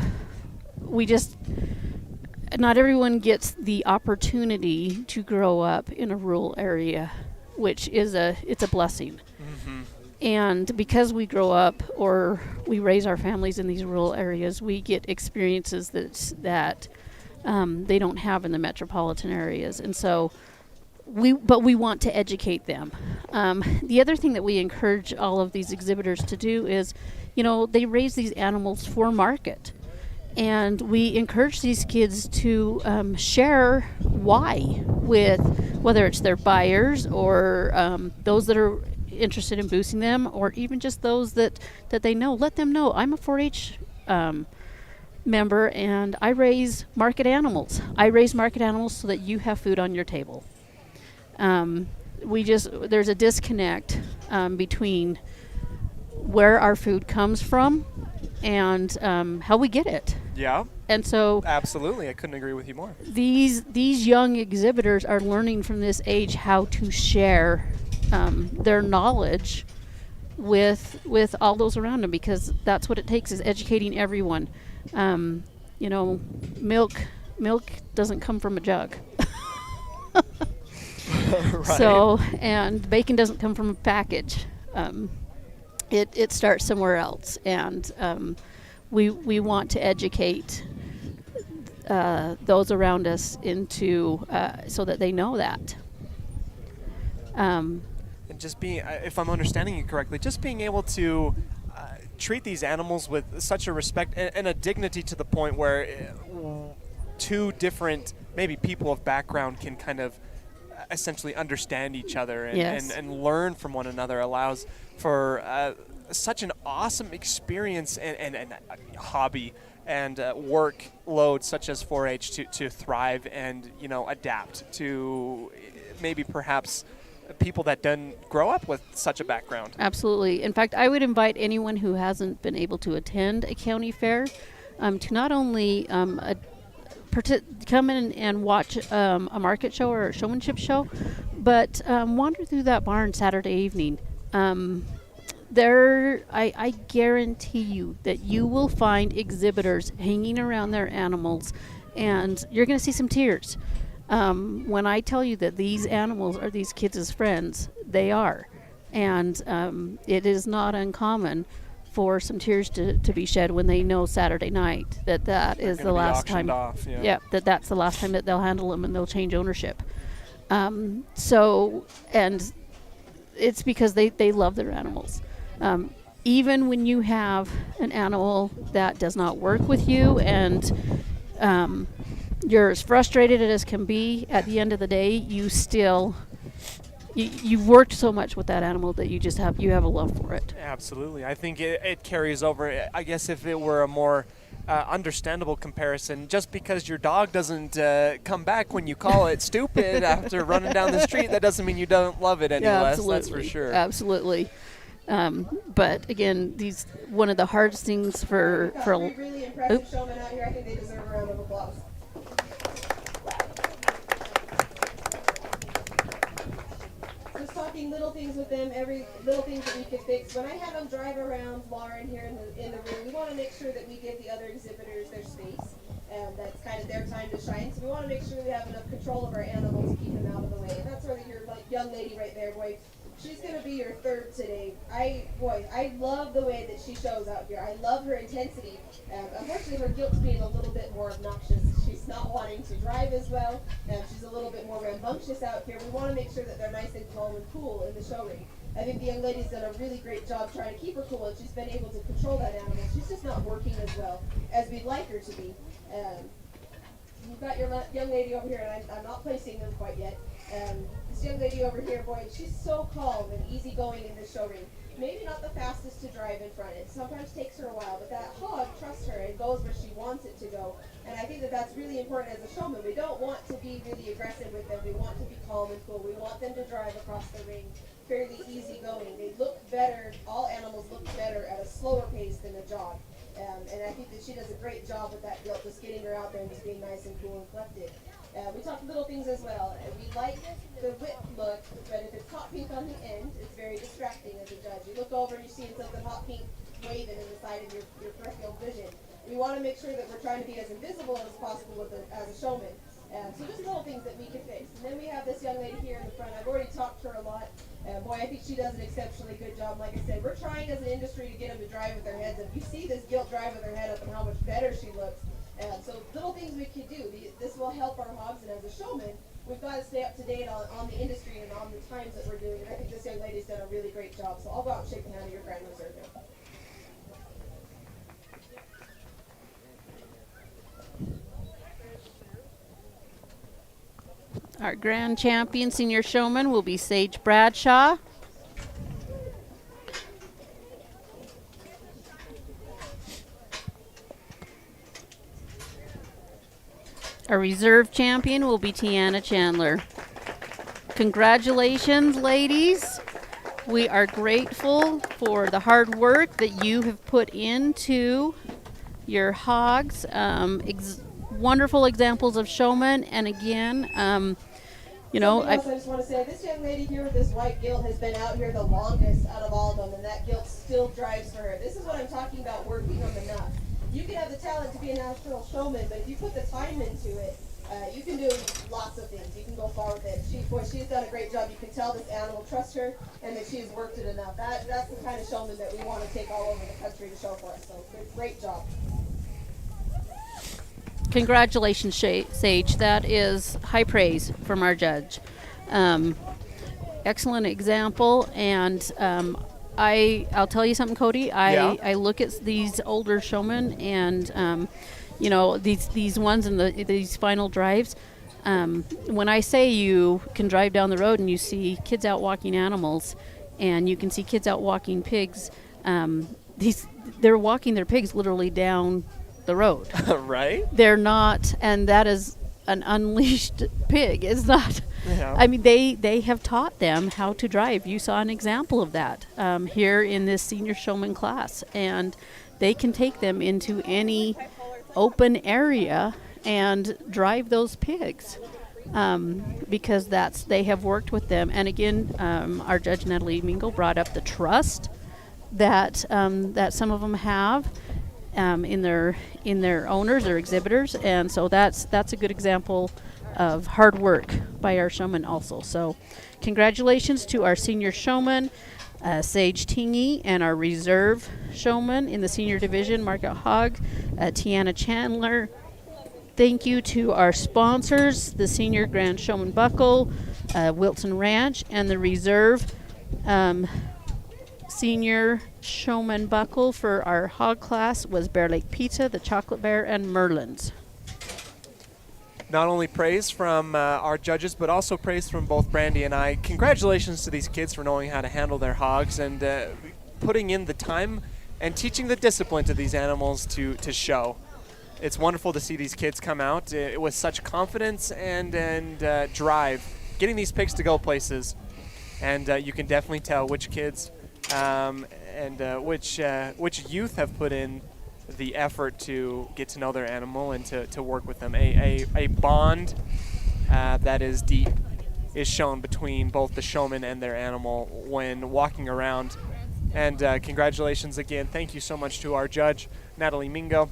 Not everyone gets the opportunity to grow up in a rural area, which is it's a blessing. Mm-hmm. And because we grow up or we raise our families in these rural areas, we get experiences that they don't have in the metropolitan areas. And so we want to educate them. The other thing that we encourage all of these exhibitors to do is, they raise these animals for market. And we encourage these kids to share why with whether it's their buyers or those that are interested in boosting them, or even just those that they know. Let them know, I'm a 4-H member and I raise market animals. I raise market animals so that you have food on your table. There's a disconnect between where our food comes from and how we get it. Yeah, And so absolutely. I couldn't agree with you more. these young exhibitors are learning from this age how to share their knowledge with all those around them, because that's what it takes, is educating everyone. You know, milk doesn't come from a jug. Right. So, and bacon doesn't come from a package. It starts somewhere else, and we want to educate those around us into so that they know that. And just being, if I'm understanding you correctly, just being able to treat these animals with such a respect and a dignity to the point where two different, maybe people of background, can kind of essentially understand each other and, Yes. and learn from one another, allows for such an awesome experience and hobby and workload such as 4-H to thrive and, you know, adapt to maybe perhaps people that didn't grow up with such a background. Absolutely. In fact, I would invite anyone who hasn't been able to attend a county fair to not only come in and watch a market show or a showmanship show, but wander through that barn Saturday evening. I guarantee you that you will find exhibitors hanging around their animals, and you're going to see some tears. When I tell you that these animals are these kids' friends, they are. And it is not uncommon for some tears to be shed when they know Saturday night that is the last time. Off, yeah. Yeah, that's the last time that they'll handle them and they'll change ownership. So, and it's because they love their animals. Even when you have an animal that does not work with you and you're as frustrated as can be, at the end of the day, you still, you've worked so much with that animal that you have a love for it. Absolutely. I think it carries over. I guess if it were a more understandable comparison, just because your dog doesn't come back when you call it stupid after running down the street, that doesn't mean you don't love it any less. Absolutely. That's for sure. Absolutely. But again, one of the hardest things for We've got three really impressive showmen out here. I think they deserve a round of applause. Just talking little things with them, every little things that we could fix. When I have them drive around Lauren here in the room, we want to make sure that we give the other exhibitors their space. That's kind of their time to shine. So we want to make sure we have enough control of our animals to keep them out of the way. And that's where your young lady right there, boy. She's going to be your third today. I love the way that she shows out here. I love her intensity. Unfortunately, her guilt's being a little bit more obnoxious. She's not wanting to drive as well. She's a little bit more rambunctious out here. We want to make sure that they're nice and calm and cool in the show ring. I think the young lady's done a really great job trying to keep her cool, and she's been able to control that animal. She's just not working as well as we'd like her to be. You've got your young lady over here, and I'm not placing them quite yet. This young lady over here, boy, she's so calm and easygoing in this show ring. Maybe not the fastest to drive in front. It sometimes takes her a while, but that hog trusts her and goes where she wants it to go. And I think that that's really important as a showman. We don't want to be really aggressive with them. We want to be calm and cool. We want them to drive across the ring fairly easygoing. They look better, all animals look better at a slower pace than a jog. And I think that she does a great job with that guilt, just getting her out there and just being nice and cool and collected. We talk little things as well. We like the whip look, but if it's hot pink on the end, it's very distracting as a judge. You look over and you're seeing something hot pink waving in the side of your peripheral vision. We want to make sure that we're trying to be as invisible as possible as a showman. So just little things that we can fix. And then we have this young lady here in the front. I've already talked to her a lot. Boy, I think she does an exceptionally good job. Like I said, we're trying as an industry to get them to drive with their heads up. You see this guilt drive with her head up and how much better she looks. So little things we can do. This will help our hogs, and as a showman, we've got to stay up to date on the industry and on the times that we're doing. And I think this young lady's done a really great job. So I'll go out and shake the hand of your Grand Reserve now. Our grand champion senior showman will be Sage Bradshaw. Our reserve champion will be Tiana Chandler. Congratulations, ladies. We are grateful for the hard work that you have put into your hogs. Wonderful examples of showmen, and again, Something else I just want to say, this young lady here with this white gilt has been out here the longest out of all of them, and that gilt still drives her. This is what I'm talking about, working on the nut. You can have the talent to be a national showman, but if you put the time into it, you can do lots of things. You can go far with it. She's done a great job. You can tell this animal trusts her and that she's worked it enough. That's the kind of showman that we want to take all over the country to show for us. So great job. Congratulations, Sage. That is high praise from our judge. Excellent example, and I'll tell you something, Cody. I look at these older showmen, and these ones in these final drives. When I say you can drive down the road and you see kids out walking animals, and you can see kids out walking pigs, they're walking their pigs literally down the road. Right? They're not, and that is an unleashed pig. It's not. Yeah. I mean, they have taught them how to drive. You saw an example of that here in this senior showman class, and they can take them into any open area and drive those pigs because they have worked with them. And again, our judge Natalie Mingo brought up the trust that that some of them have in their owners or exhibitors, and so that's a good example of hard work by our showmen also. So congratulations to our senior showman, Sage Tingy, and our reserve showman in the senior division, Margaret Hogg, Tiana Chandler. Thank you to our sponsors, the Senior Grand Showman Buckle, Wilton Ranch, and the reserve Senior Showman Buckle for our hog class was Bear Lake Pizza, the Chocolate Bear, and Merlin's. Not only praise from our judges, but also praise from both Brandy and I. Congratulations to these kids for knowing how to handle their hogs and putting in the time and teaching the discipline to these animals to show. It's wonderful to see these kids come out with such confidence and drive, getting these pigs to go places. And you can definitely tell which kids and which youth have put in the effort to get to know their animal and to work with them. A bond that is deep is shown between both the showman and their animal when walking around. And congratulations again. Thank you so much to our judge, Natalie Mingo.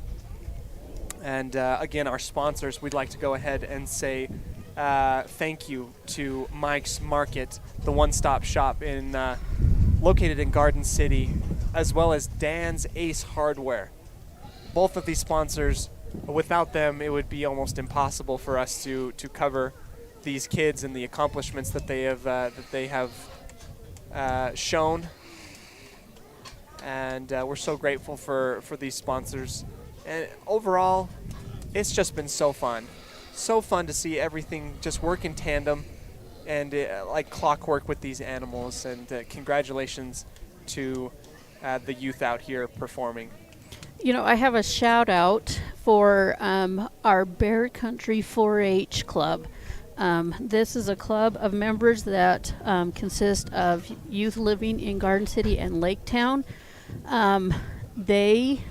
And again, our sponsors, we'd like to go ahead and say thank you to Mike's Market, the one-stop shop located in Garden City, as well as Dan's Ace Hardware. Both of these sponsors, without them, it would be almost impossible for us to cover these kids and the accomplishments that they have shown. And we're so grateful for these sponsors. And overall, it's just been so fun. So fun to see everything just work in tandem and like clockwork with these animals. And congratulations to the youth out here performing. You know, I have a shout out for our Bear Country 4-H club. This is a club of members that consist of youth living in Garden City and Lake Town. They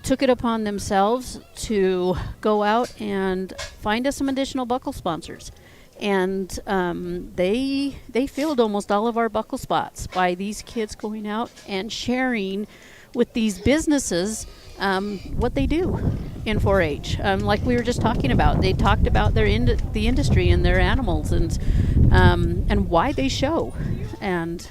took it upon themselves to go out and find us some additional buckle sponsors. And they filled almost all of our buckle spots by these kids going out and sharing with these businesses what they do in 4-H. Like we were just talking about, they talked about the industry and their animals and why they show. And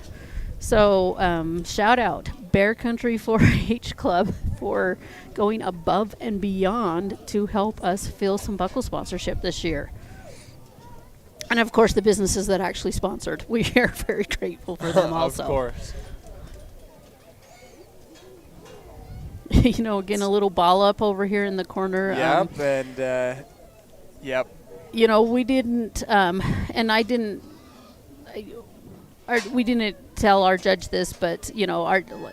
so shout out Bear Country 4-H Club for going above and beyond to help us fill some buckle sponsorship this year. And of course the businesses that actually sponsored. We are very grateful for them also. Of course. You know, again, a little ball up over here in the corner. Yep, and yep. You know, we didn't, and I didn't, we didn't tell our judge this, but you know,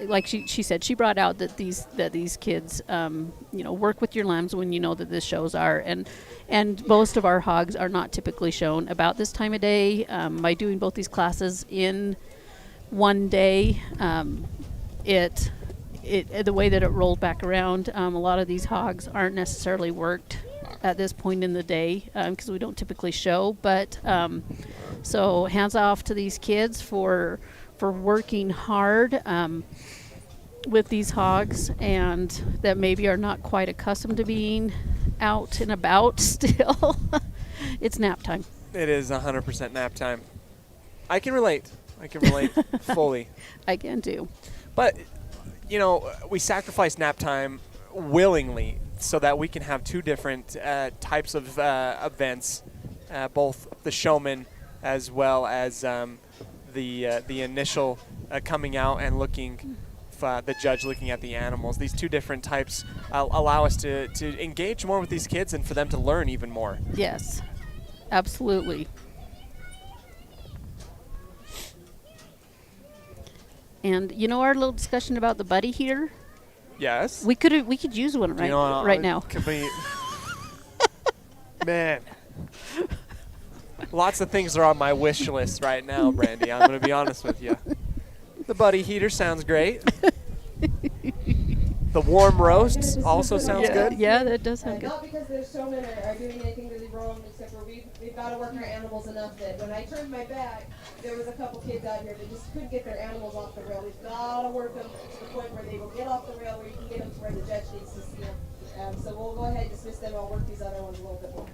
like she said, she brought out that these kids, you know, work with your lambs when you know that this shows are, and most of our hogs are not typically shown about this time of day. By doing both these classes in one day. The way that it rolled back around, a lot of these hogs aren't necessarily worked at this point in the day because we don't typically show. But so hands off to these kids for working hard with these hogs, and that maybe are not quite accustomed to being out and about still. It's nap time. It is 100% nap time. I can relate fully. I can too. But, we sacrifice nap time willingly so that we can have two different types of events, both the showman as well as the initial coming out and looking, the judge looking at the animals. These two different types allow us to engage more with these kids and for them to learn even more. Yes, absolutely. And our little discussion about the buddy heater. Yes. We could use one right now. Man. Lots of things are on my wish list right now, Brandy. I'm going to be honest with you. The buddy heater sounds great. The warm roasts also sounds good. Yeah, that does sound good. Not because the showmen are doing anything really wrong, except for we've got to work our animals enough that when I turned my back, there was a couple kids out here that just couldn't get their animals off the rail. We've got to work them to the point where they will get off the rail, where you can get them to where the judge needs to see them. So we'll go ahead and dismiss them. I'll work these other ones a little bit more.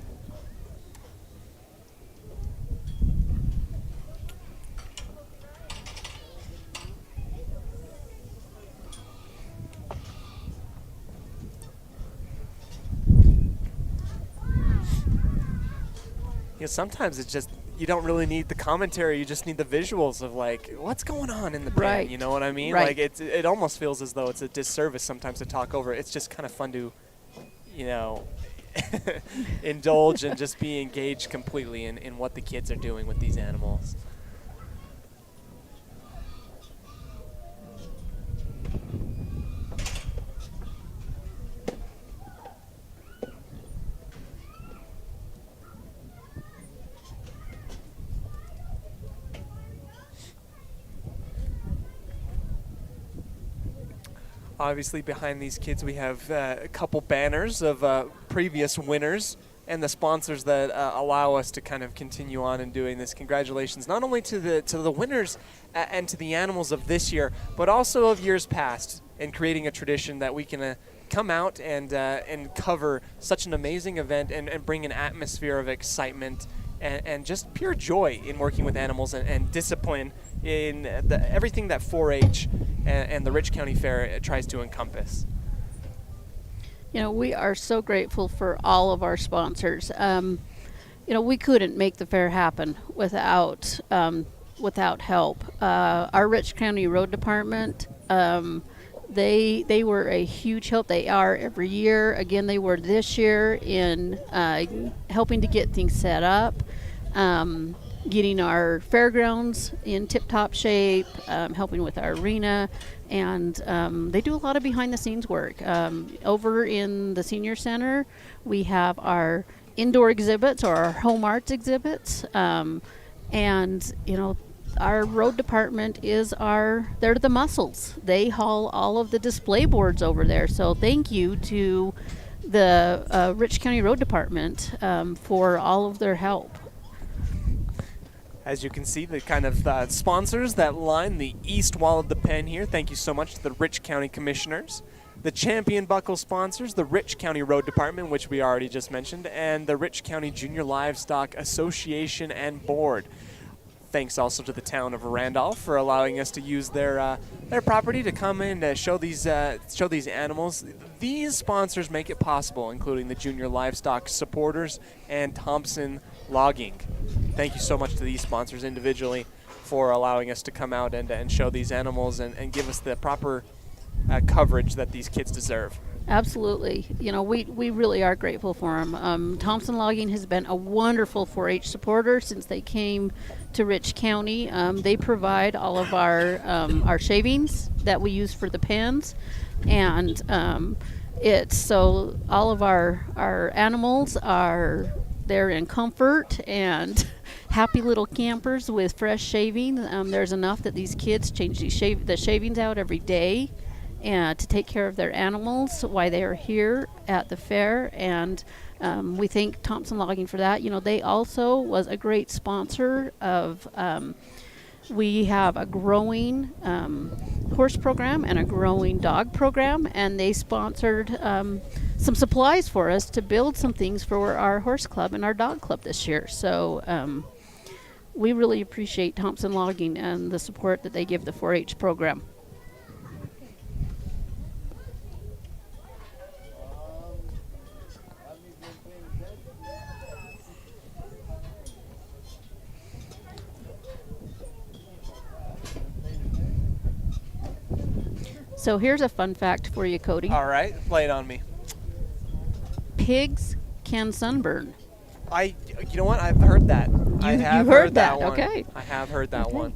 Sometimes it's just, you don't really need the commentary, you just need the visuals of what's going on in the pen, right. You know what I mean? Right. It almost feels as though it's a disservice sometimes to talk over. It's just kind of fun to, indulge and just be engaged completely in what the kids are doing with these animals. Obviously, behind these kids, we have a couple banners of previous winners and the sponsors that allow us to kind of continue on in doing this. Congratulations, not only to the winners and to the animals of this year, but also of years past, in creating a tradition that we can come out and cover such an amazing event and bring an atmosphere of excitement and just pure joy in working with animals and discipline in everything that 4-H and the Rich County Fair tries to encompass. We are so grateful for all of our sponsors. We couldn't make the fair happen without help. Our Rich County Road Department, they were a huge help. They are every year. Again, they were this year in helping to get things set up. Getting our fairgrounds in tip-top shape, helping with our arena, and they do a lot of behind-the-scenes work. Over in the Senior Center, we have our indoor exhibits or our home arts exhibits, and our road department they're the muscles. They haul all of the display boards over there. So thank you to the Rich County Road Department for all of their help. As you can see, the kind of sponsors that line the east wall of the pen here. Thank you so much to the Rich County Commissioners. The Champion Buckle sponsors, the Rich County Road Department, which we already just mentioned, and the Rich County Junior Livestock Association and Board. Thanks also to the town of Randolph for allowing us to use their property to come in and show these animals. These sponsors make it possible, including the Junior Livestock Supporters and Thompson Logging. Thank you so much to these sponsors individually for allowing us to come out and show these animals and give us the proper coverage that these kids deserve. Absolutely. We really are grateful for them. Thompson Logging has been a wonderful 4-H supporter since they came to Rich County. They provide all of our shavings that we use for the pens, and all of our animals are there in comfort and happy little campers with fresh shaving. There's enough that these kids change the shavings out every day and to take care of their animals while they are here at the fair. And we thank Thompson Logging for that. You know, they also was a great sponsor of we have a growing horse program and a growing dog program, and they sponsored some supplies for us to build some things for our horse club and our dog club this year. So we really appreciate Thompson Logging and the support that they give the 4-H program. So here's a fun fact for you, Cody. All right, play it on me. Pigs can sunburn. You know what? I've heard that. I have you heard that, one. okay. I have heard that Okay. one.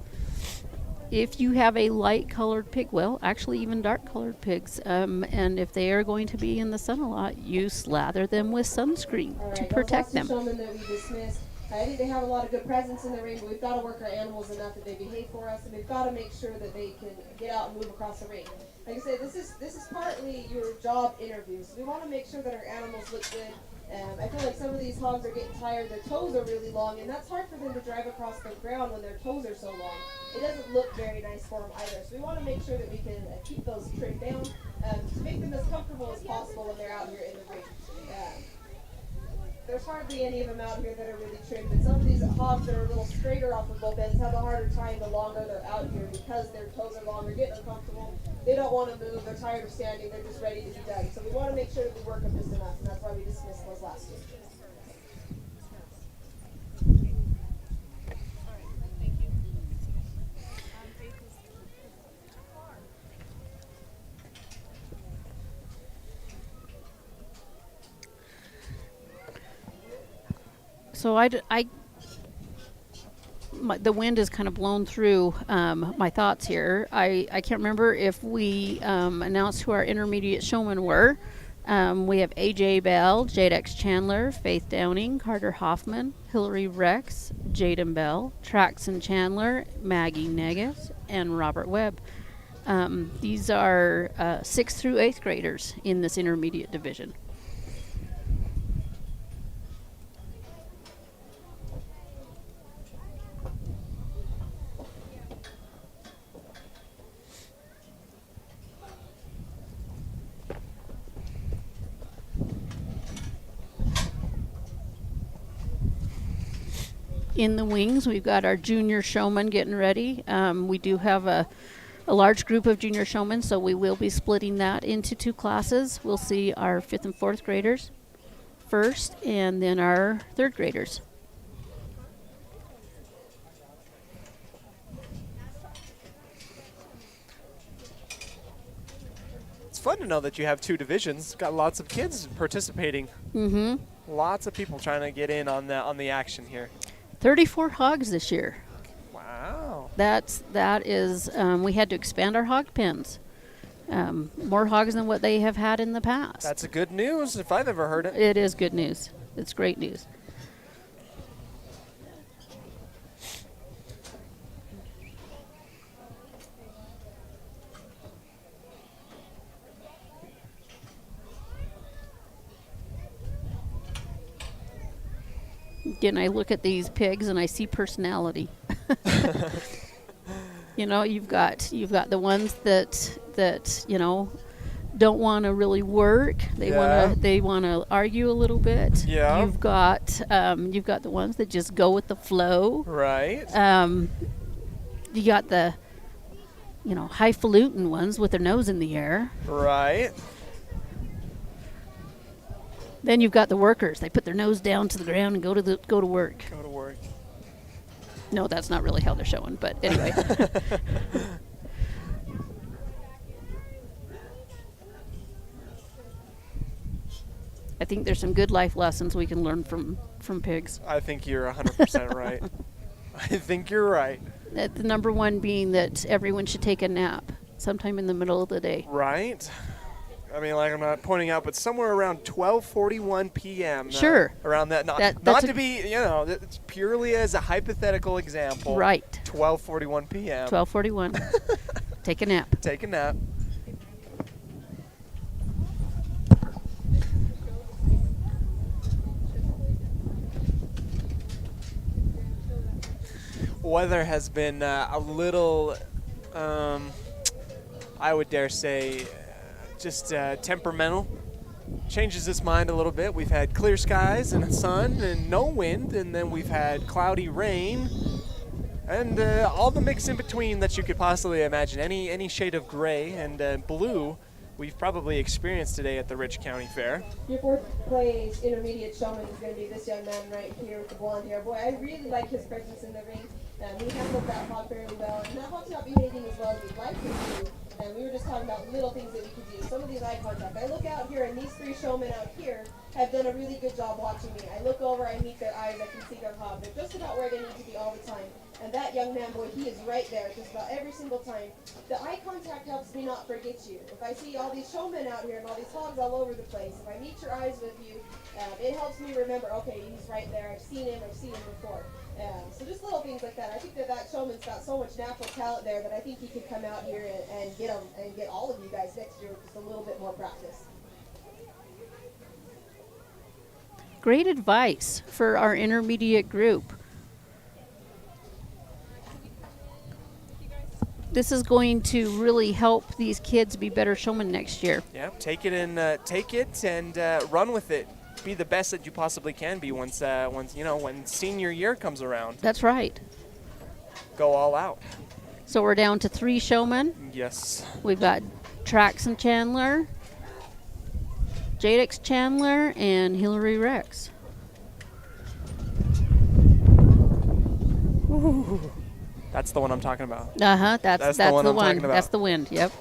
If you have a light-colored pig, well, actually even dark-colored pigs, and if they are going to be in the sun a lot, you slather them with sunscreen All to right, protect those them. showmen that we dismissed, I think they have a lot of good presence in the ring, but we've got to work our animals enough that they behave for us, and we've got to make sure that they can get out and move across the ring. Like I said, this is partly your job interviews. We want to make sure that our animals look good. I feel like some of these hogs are getting tired. Their toes are really long, and that's hard for them to drive across the ground when their toes are so long. It doesn't look very nice for them either. So we want to make sure that we can keep those trimmed down to make them as comfortable as possible when they're out here in the ring. There's hardly any of them out here that are really trimmed, but some of these hogs that are a little straighter off of both ends have a harder time the longer they're out here because their toes are long, they're getting uncomfortable, they don't want to move, they're tired of standing, they're just ready to be done. So we want to make sure that we work them just enough, and that's why we dismissed those last two. So the wind has kind of blown through my thoughts here. I can't remember if we announced who our intermediate showmen were. We have AJ Bell, Jadex Chandler, Faith Downing, Carter Hoffman, Hillary Rex, Jaden Bell, Traxon Chandler, Maggie Negus, and Robert Webb. These are 6th through 8th graders in this intermediate division. In the wings, we've got our junior showmen getting ready. We do have a large group of junior showmen, so we will be splitting that into 2 classes. We'll see our 5th and 4th graders first, and then our 3rd graders. It's fun to know that you have 2 divisions. Got lots of kids participating. Mm-hmm. Lots of people trying to get in on the action here. 34 hogs this year. Wow. That is, we had to expand our hog pens. More hogs than what they have had in the past. That's a good news if I've ever heard it. It is good news. It's great news. Again, I look at these pigs and I see personality. You know, you've got the ones that you know don't want to really work. They want to argue a little bit. Yeah. You've got the ones that just go with the flow. Right. You got the highfalutin ones with their nose in the air. Right. Then you've got the workers. They put their nose down to the ground and go to work. Go to work. No, that's not really how they're showing, but anyway. I think there's some good life lessons we can learn from pigs. I think you're 100% right. I think you're right. The number one being that everyone should take a nap sometime in the middle of the day. Right. I mean, like I'm not pointing out, but somewhere around 12:41 p.m. Sure. Around that. That's Not a- to be, it's purely as a hypothetical example. Right. 12:41 p.m. 12:41. Take a nap. Take a nap. Weather has been a little, I would dare say, just temperamental. Changes its mind a little bit. We've had clear skies and sun and no wind, and then we've had cloudy rain, and all the mix in between that you could possibly imagine. Any shade of gray and blue we've probably experienced today at the Rich County Fair. Your fourth place intermediate showman is going to be this young man right here with the blonde hair. Boy, I really like his presence in the ring. He handled that hog fairly well, and that hog's not behaving as well as we'd like him to. And we were just talking about little things that we could do. Some of these eye contact. I look out here, and these three showmen out here have done a really good job watching me. I look over, I meet their eyes, I can see their hog. They're just about where they need to be all the time. And that young man, boy, he is right there just about every single time. The eye contact helps me not forget you. If I see all these showmen out here and all these hogs all over the place, if I meet your eyes with you, it helps me remember, okay, he's right there. I've seen him before. So just little things like that. I think that showman's got so much natural talent there that I think he could come out here and get him and get all of you guys next year with just a little bit more practice. Great advice for our intermediate group. This is going to really help these kids be better showmen next year. Yeah, take it and run with it. Be the best that you possibly can be once when senior year comes around. That's right. Go all out. So we're down to 3 showmen. Yes. We've got Traxon Chandler, Jadex Chandler, and Hillary Rex. Ooh. That's the one I'm talking about. Uh-huh, that's the one the I'm one. talking about. That's the wind, yep.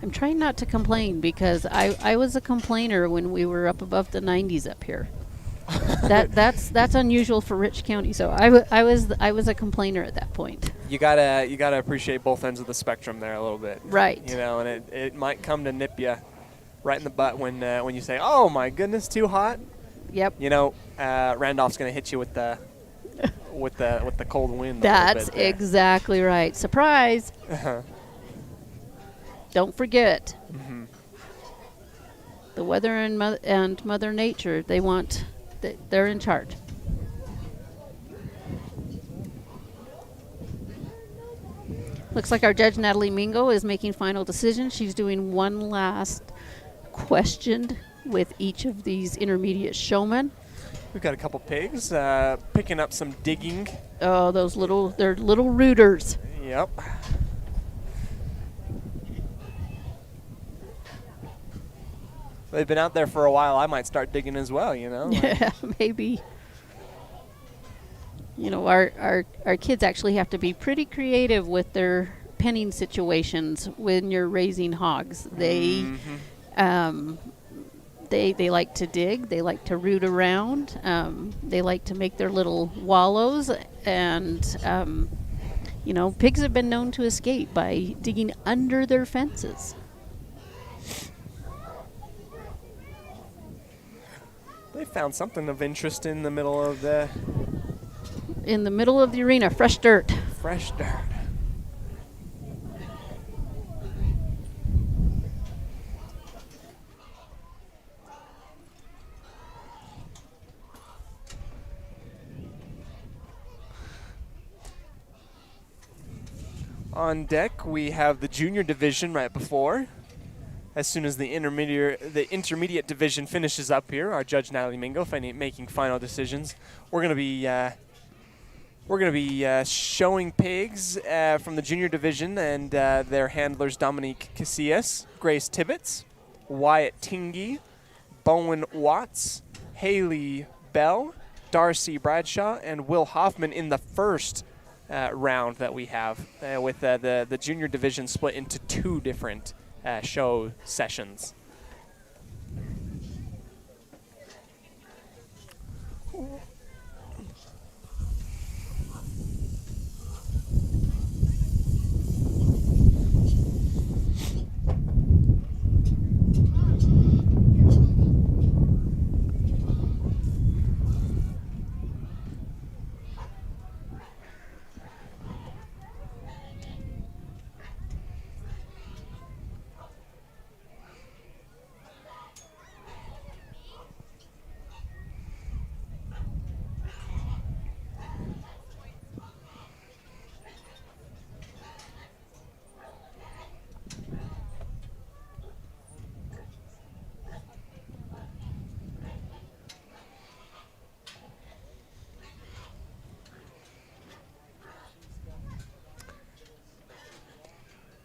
I'm trying not to complain because I was a complainer when we were up above the 90s up here. That's unusual for Rich County. So I was a complainer at that point. You gotta appreciate both ends of the spectrum there a little bit. Right. And it might come to nip you right in the butt when you say, "Oh my goodness, too hot." Yep. Randolph's gonna hit you with the cold wind. That's a little bit there. exactly right. Surprise. Don't forget. Mm-hmm. The weather and Mother Nature, they're in charge. Looks like our judge, Natalie Mingo, is making final decisions. She's doing one last question with each of these intermediate showmen. We've got a couple pigs picking up some digging. Oh, they're little rooters. Yep. They've been out there for a while. I might start digging as well, Yeah, maybe. Our kids actually have to be pretty creative with their penning situations when you're raising hogs. They like to dig. They like to root around. They like to make their little wallows. And, pigs have been known to escape by digging under their fences. They found something of interest in the middle of the arena, fresh dirt. Fresh dirt. On deck, we have the junior division right before. As soon as the intermediate division finishes up here, our judge Natalie Mingo making final decisions. We're gonna be showing pigs from the junior division and their handlers Dominique Casillas, Grace Tibbetts, Wyatt Tingy, Bowen Watts, Haley Bell, Darcy Bradshaw, and Will Hoffman in the first round that we have with the junior division split into 2 different show sessions.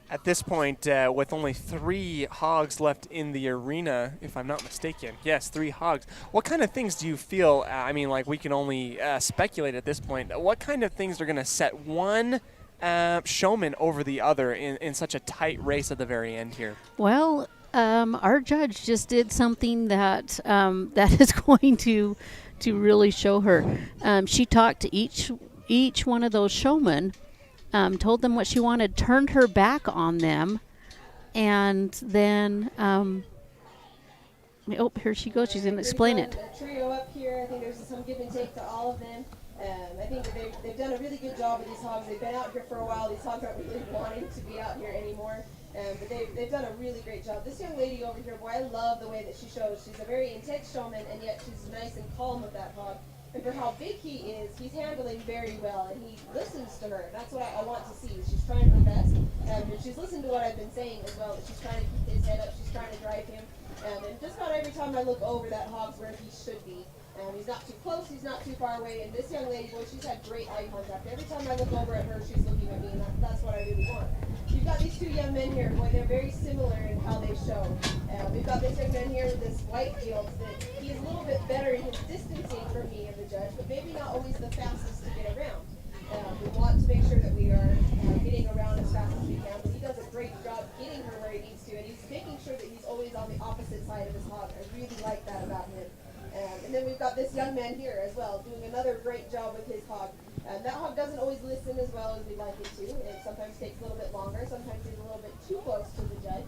At this point, with only 3 hogs left in the arena, if I'm not mistaken. Yes, 3 hogs. What kind of things do you feel, I mean, like we can only speculate at this point, what kind of things are going to set one showman over the other in such a tight race at the very end here? Well, our judge just did something that that is going to really show her. She talked to each one of those showmen, told them what she wanted, turned her back on them, and then oh, here she goes. She's going to explain it. The trio up here, I think there's some give and take to all of them. I think that they've done a really good job with these hogs. They've been out here for a while. These hogs aren't really wanting to be out here anymore. But they've done a really great job. This young lady over here, boy, I love the way that she shows. She's a very intense showman, and yet she's nice and calm with that hog. And for how big he is, he's handling very well, and he listens to her. And that's what I want to see. She's trying her best, and she's listened to what I've been saying as well. That she's trying to keep his head up. She's trying to drive him. And just about every time I look over, that hog's where he should be. He's not too close, he's not too far away, and this young lady, boy, she's had great eye contact. Every time I look over at her, she's looking at me, and that's what I really want. You've got these 2 young men here, boy, they're very similar in how they show. We've got this young man here with this Whitefield that he is a little bit better in his distancing for me and the judge, but maybe not always the fastest to get around. We want to make sure that we are getting around as fast as we can, but he does a great job getting her where he needs to, and he's making sure that he's always on the opposite side of his hog. I really like that about him. And then we've got this young man here as well, doing another great job with his hog. That hog doesn't always listen as well as we'd like it to. It sometimes takes a little bit longer. Sometimes he's a little bit too close to the judge.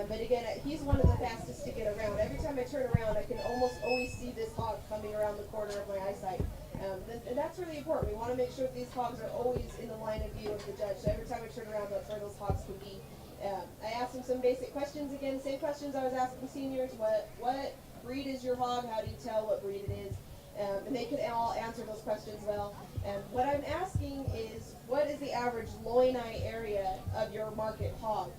But again, he's one of the fastest to get around. Every time I turn around, I can almost always see this hog coming around the corner of my eyesight. And that's really important. We want to make sure that these hogs are always in the line of view of the judge. So every time I turn around, that's where those hogs can be. I asked him some basic questions again, same questions I was asking seniors. What breed is your hog? How do you tell what breed it is? And they could all answer those questions well. And what I'm asking is, what is the average loin-eye area of your market hog?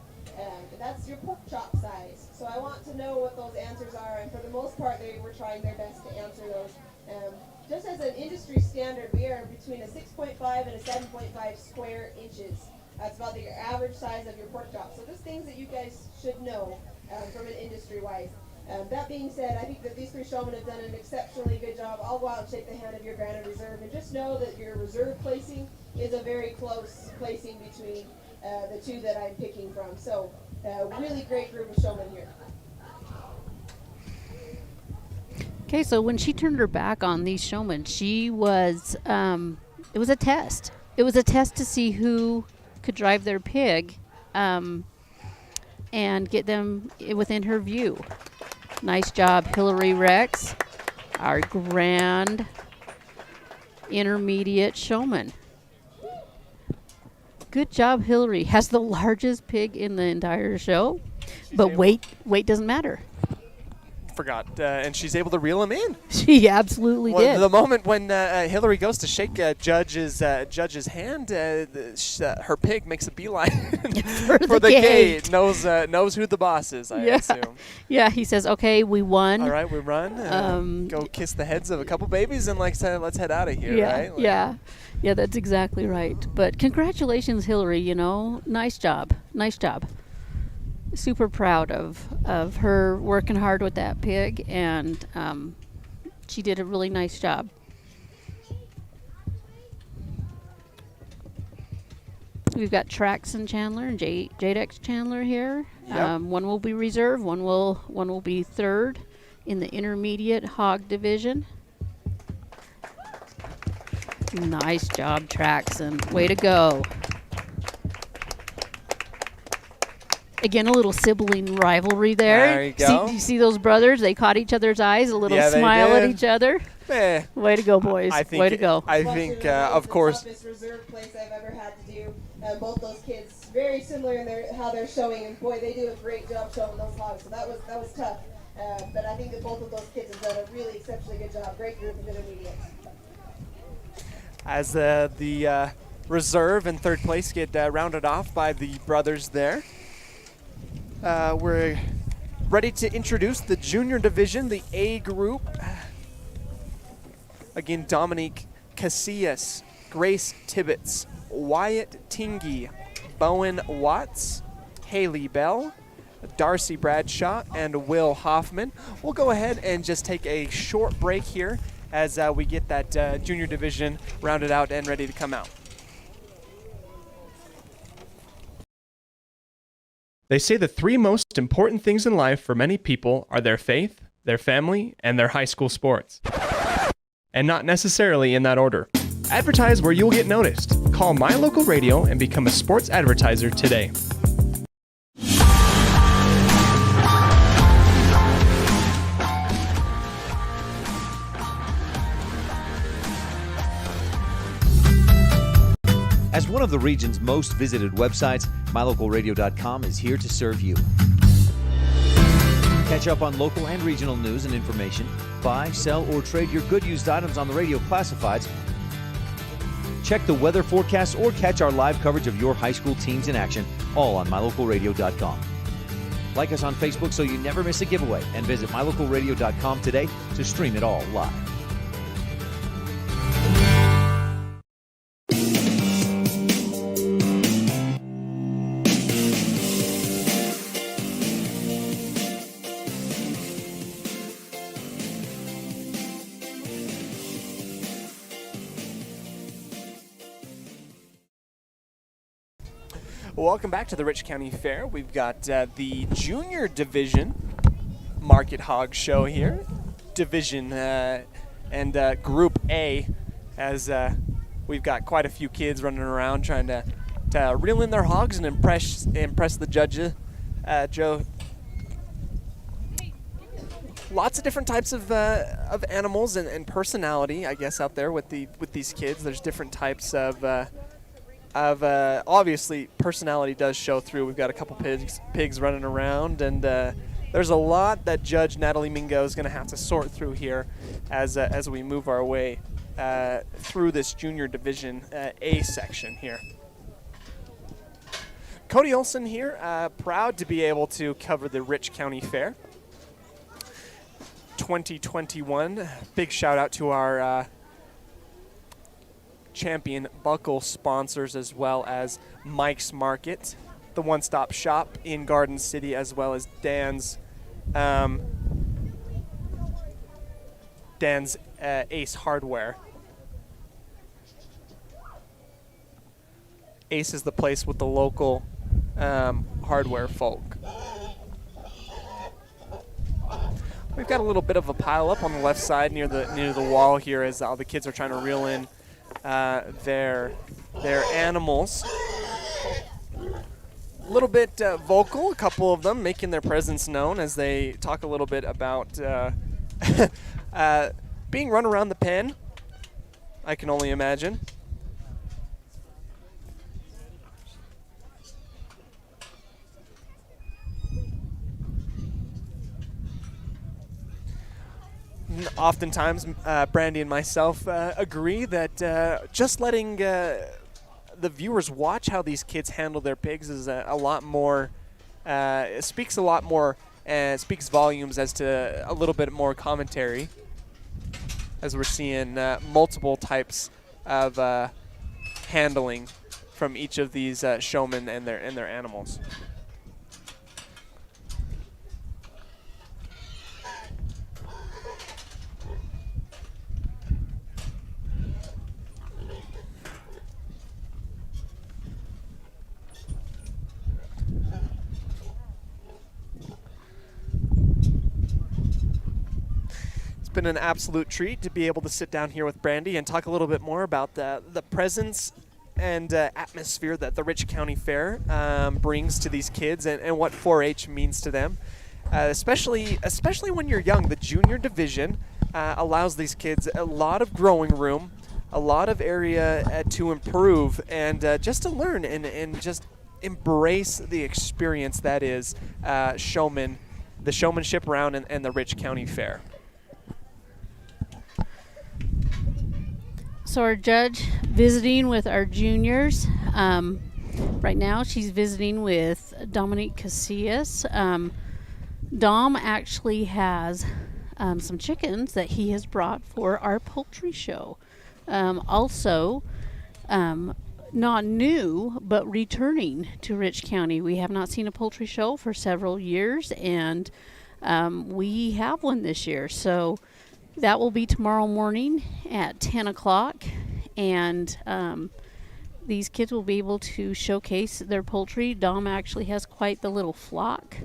That's your pork chop size. So I want to know what those answers are, and for the most part, they were trying their best to answer those. Just as an industry standard, we are between a 6.5 and a 7.5 square inches. That's about the average size of your pork chop. So just things that you guys should know from an industry-wise. That being said, I think that these 3 showmen have done an exceptionally good job. I'll go out and shake the hand of your granted reserve, and just know that your reserve placing is a very close placing between the 2 that I'm picking from. So, really great group of showmen here. Okay, so when she turned her back on these showmen, she was, it was a test. It was a test to see who could drive their pig and get them within her view. Nice job, Hillary Rex, our grand intermediate showman. Good job, Hillary. Has the largest pig in the entire show, but weight doesn't matter. Forgot, and she's able to reel him in. She absolutely did. The moment when Hillary goes to shake Judge's hand, her pig makes a beeline for the gate. Knows who the boss is, I assume. Yeah, he says, "Okay, we won. All right, we run. Go kiss the heads of a couple babies and let's head out of here." Yeah, right? Yeah, that's exactly right. But congratulations, Hillary. You know, nice job. Super proud of her working hard with that pig, and she did a really nice job. We've got Traxon Chandler and Jadex Chandler here. Yep. One will be reserve. One will be third in the intermediate hog division. Nice job, Traxon. Way to go. Again, a little sibling rivalry there. There you go. Do you see those brothers? They caught each other's eyes, a little Yeah, they smile at did. each other. Eh, Way to go, boys. I think Way to go. I Watching think, the of course, toughest reserve place I've ever had to do. Both those kids very similar in how they're showing, and boy, they do a great job showing those hogs. So that was tough. But I think that both of those kids have done a really exceptionally good job. Great group of intermediates. as the reserve and third place get rounded off by the brothers there. We're ready to introduce the junior division, the A group. Again, Dominique Casillas, Grace Tibbetts, Wyatt Tingy, Bowen Watts, Haley Bell, Darcy Bradshaw, and Will Hoffman. We'll go ahead and just take a short break here as we get that junior division rounded out and ready to come out. They say the three most important things in life for many people are their faith, their family, and their high school sports. And not necessarily in that order. Advertise where you'll get noticed. Call My Local Radio and become a sports advertiser today. As one of the region's most visited websites, MyLocalRadio.com is here to serve you. Catch up on local and regional news and information. Buy, sell, or trade your good used items on the radio classifieds. Check the weather forecast or catch our live coverage of your high school teams in action, all on MyLocalRadio.com. Like us on Facebook so you never miss a giveaway, and visit MyLocalRadio.com today to stream it all live. Welcome back to the Rich County Fair. We've got the junior division market hog show here. Division and Group A, as we've got quite a few kids running around trying to reel in their hogs and impress the judges. Joe, lots of different types of animals and personality, I guess, out there with these kids. There's different types of obviously personality does show through. We've got a couple pigs running around, and there's a lot that Judge Natalie Mingo is going to have to sort through here as we move our way through this junior division A section here. Cody Olson here, proud to be able to cover the Rich County Fair 2021. Big shout out to our champion buckle sponsors, as well as Mike's Market, the one-stop shop in Garden City, as well as Dan's Ace Hardware. Ace is the place with the local hardware folk. We've got a little bit of a pile up on the left side near the wall here as all the kids are trying to reel in their animals. A little bit vocal, a couple of them making their presence known as they talk a little bit about being run around the pen, I can only imagine. Oftentimes, Brandy and myself agree that just letting the viewers watch how these kids handle their pigs is a lot more, speaks a lot more, speaks volumes as to a little bit more commentary, as we're seeing multiple types of handling from each of these showmen and their animals. been an absolute treat to be able to sit down here with Brandy and talk a little bit more about the presence and atmosphere that the Rich County Fair brings to these kids and what 4-H means to them. Especially when you're young. The junior division allows these kids a lot of growing room, a lot of area to improve, and just to learn and just embrace the experience that is the showmanship round and the Rich County Fair. So our judge visiting with our juniors. Right now she's visiting with Dominique Casillas. Dom actually has some chickens that he has brought for our poultry show. Also, not new, but returning to Rich County. We have not seen a poultry show for several years, and we have one this year. So that will be tomorrow morning at 10 o'clock, and these kids will be able to showcase their poultry. Dom actually has quite the little flock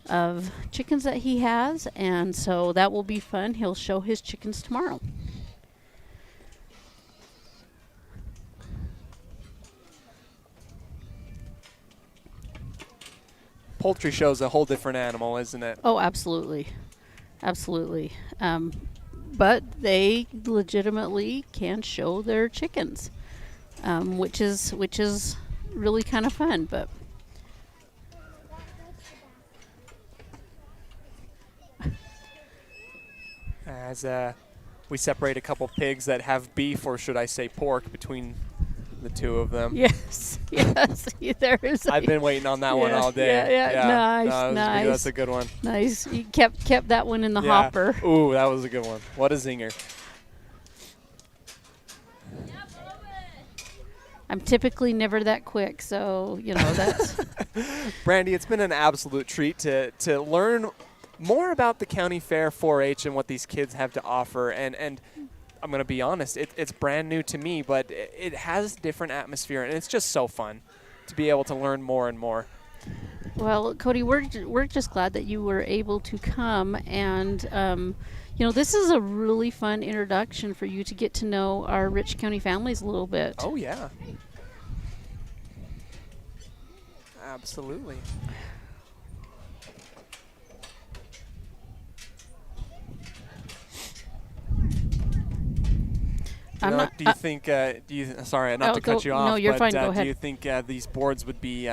of chickens that he has, and so that will be fun. He'll show his chickens tomorrow. Poultry show's a whole different animal, isn't it? Oh, absolutely. Absolutely. But they legitimately can show their chickens, which is really kind of fun. But as we separate a couple pigs that have beef, or should I say pork, between the two of them. yes, there is. I've been waiting on that one all day. Yeah. Nice, No, nice. That's a good one. Nice. You kept that one in the Yeah. hopper. Ooh, that was a good one. What a zinger. I'm typically never that quick, so that's. Brandy, it's been an absolute treat to learn more about the County Fair 4-H and what these kids have to offer. And I'm going to be honest, it's brand new to me, but it has different atmosphere, and it's just so fun to be able to learn more and more. Well, Cody, we're just glad that you were able to come, and this is a really fun introduction for you to get to know our Rich County families a little bit. Oh, yeah. Absolutely. Do you think? Sorry, not to cut you off. No, you're but, fine. Go ahead. Do you think these boards would be,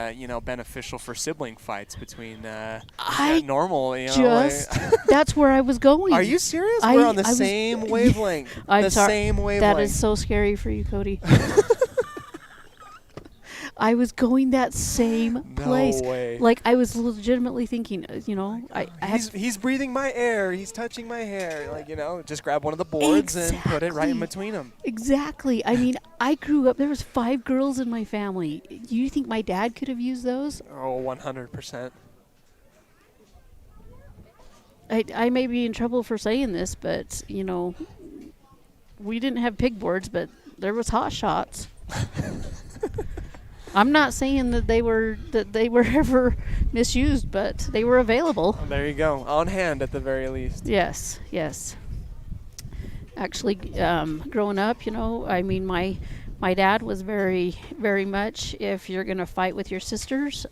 beneficial for sibling fights between normal? That's where I was going. Are you serious? We're on the same wavelength. I'm sorry. Same wavelength. That is so scary for you, Cody. I was going that same place. No way. Like, I was legitimately thinking, he's breathing my air. He's touching my hair. Just grab one of the boards and put it right in between them. Exactly. I mean, I grew up, there was 5 girls in my family. Do you think my dad could have used those? Oh, 100%. I may be in trouble for saying this, but, we didn't have pig boards, but there was hot shots. I'm not saying that they were ever misused, but they were available. Well, there you go, on hand at the very least. Yes. Actually, growing up, my dad was very, very much, if you're gonna fight with your sisters,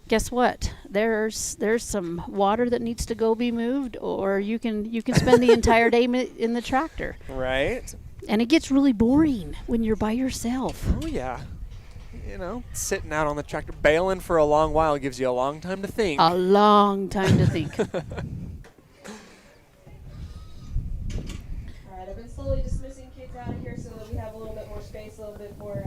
guess what? There's some water that needs to go be moved, or you can spend the entire day in the tractor. Right. And it gets really boring when you're by yourself. Oh yeah. Sitting out on the tractor, bailing for a long while gives you a long time to think. A long time to think. All right, I've been slowly dismissing kids out of here so that we have a little bit more space, a little bit more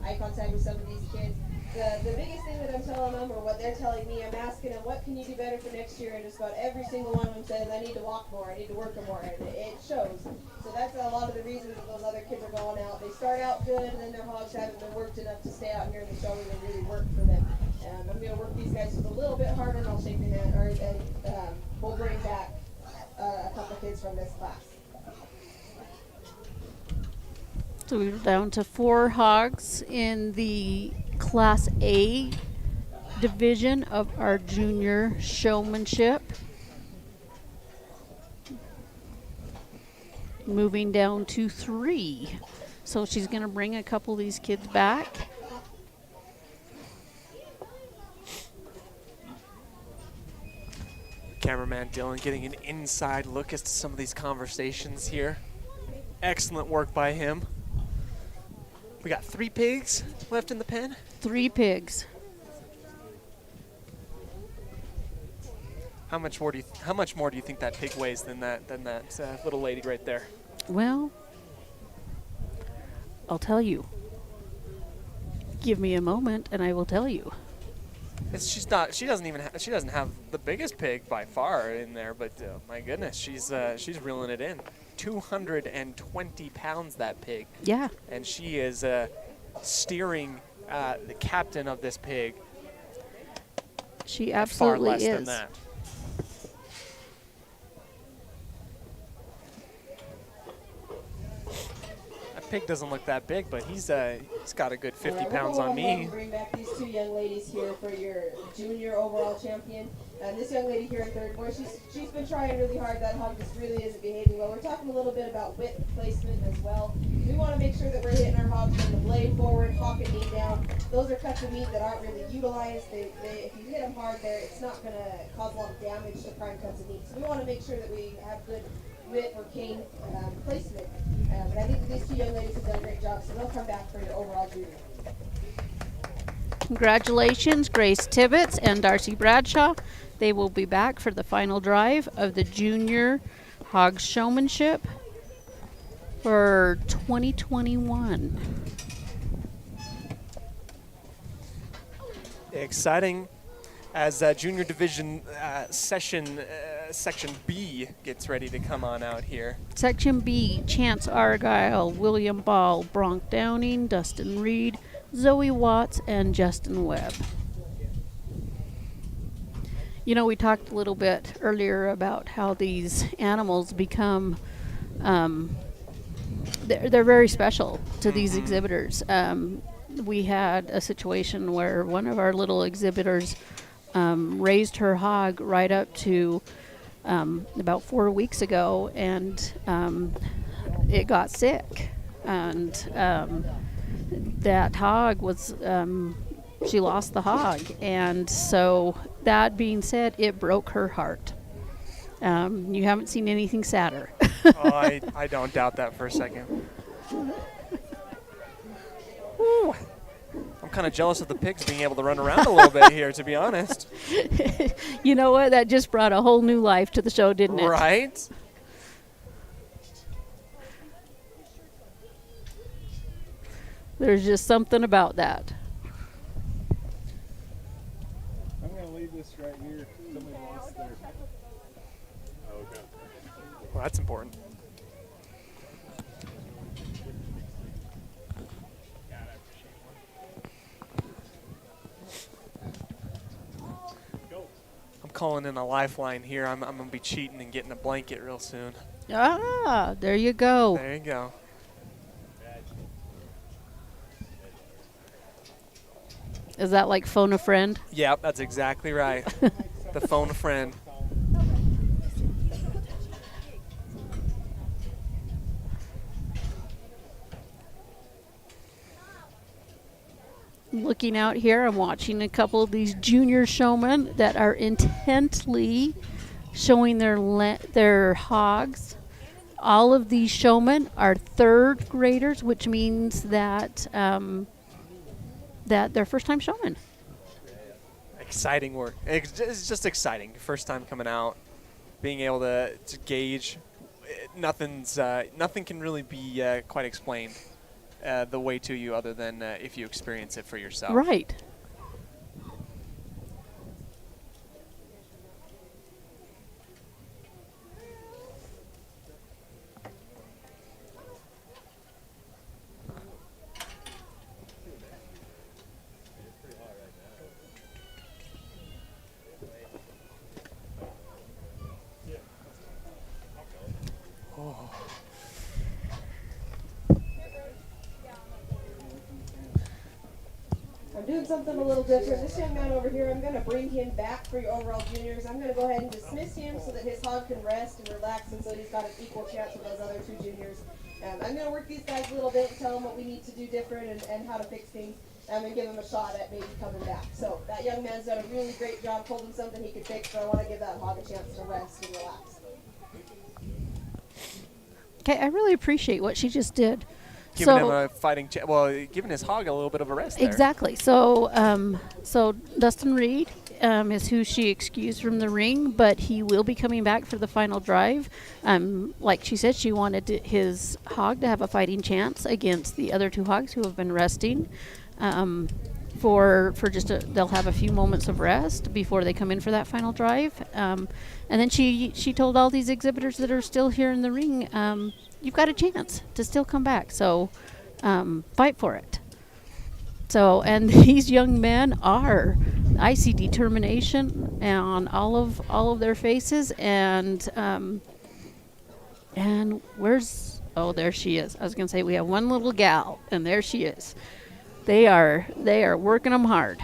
eye contact with some of these kids. The biggest thing that I'm telling them, or what they're telling me, I'm asking them, what can you do better for next year? And just about every single one of them says, I need to walk more, I need to work more, and it shows. So that's a lot of the reasons that those other kids are going out. They start out good, and then their hogs haven't been worked enough to stay out here in the show and really work for them. And I'm going to work these guys just a little bit harder, and I'll shake their hand, and we'll bring back a couple kids from this class. So we're down to 4 hogs in the Class A division of our junior showmanship. moving down to 3. So she's going to bring a couple of these kids back. Cameraman Dylan getting an inside look as to some of these conversations here. Excellent work by him. We got 3 pigs left in the pen. 3 pigs. How much more do you think that pig weighs than that little lady right there? Well, I'll tell you. Give me a moment and I will tell you. She doesn't have the biggest pig by far in there, but my goodness, she's reeling it in. 220 pounds, that pig. Yeah. And she is steering the captain of this pig. She at far absolutely less is. than that. That pig doesn't look that big, but he's got a good 50 pounds on me. Bring back these 2 young ladies here for your junior overall champion. And this young lady here in third boy, she's been trying really hard. That hog just really isn't behaving well. We're talking a little bit about whip placement as well. We want to make sure that we're hitting our hogs from the blade forward, hock and knee down. Those are cuts of meat that aren't really utilized. If you hit them hard there, it's not going to cause a lot of damage to prime cuts of meat. So we want to make sure that we have good whip or cane placement. And I think that these 2 young ladies have done a great job, so they'll come back for your overall junior. Congratulations, Grace Tibbetts and Darcy Bradshaw. They will be back for the final drive of the Junior Hog Showmanship for 2021. Exciting as Junior Division Section B gets ready to come on out here. Section B, Chance Argyle, William Ball, Bronk Downing, Dustin Reed, Zoe Watts, and Justin Webb. You know, we talked a little bit earlier about how these animals become, they're very special to these exhibitors. We had a situation where one of our little exhibitors raised her hog right up to about 4 weeks ago, and it got sick. And that hog was, she lost the hog. And so, that being said, it broke her heart. You haven't seen anything sadder. Oh, I don't doubt that for a second. Woo. I'm kind of jealous of the pigs being able to run around a little bit here, to be honest. You know what? That just brought a whole new life to the show, didn't it? Right? There's just something about that. I'm going to leave this right here. Somebody lost their... Okay. Well, that's important. I'm calling in a lifeline here. I'm going to be cheating and getting a blanket real soon. Ah, there you go. There you go. Is that like phone a friend? Yep, that's exactly right. The phone a friend. Looking out here, I'm watching a couple of these junior showmen that are intently showing their hogs. All of these showmen are 3rd graders, which means that that they're first-time showmen. Exciting work. It's just exciting. First time coming out, being able to gauge. Nothing can really be quite explained the way to you other than if you experience it for yourself. Right. I'm doing doing something a little different. This young man over here, I'm going to bring him back for your overall juniors. I'm going to go ahead and dismiss him so that his hog can rest and relax, and so he's got an equal chance with those other 2 juniors. I'm going to work these guys a little bit and tell them what we need to do different and how to fix things, and give him a shot at maybe coming back. So that young man's done a really great job, told him something he could fix, so I want to give that hog a chance to rest and relax. Okay, I really appreciate what she just did. Giving him a fighting giving his hog a little bit of a rest there. Exactly. So, so Dustin Reed is who she excused from the ring, but he will be coming back for the final drive. Like she said, she wanted his hog to have a fighting chance against the other 2 hogs who have been resting. For just they'll have a few moments of rest before they come in for that final drive. And then she told all these exhibitors that are still here in the ring, you've got a chance to still come back. So fight for it. So, and these young men I see determination on all of their faces. And where's, oh, there she is. I was going to say we have one little gal, and there she is. They are working them hard.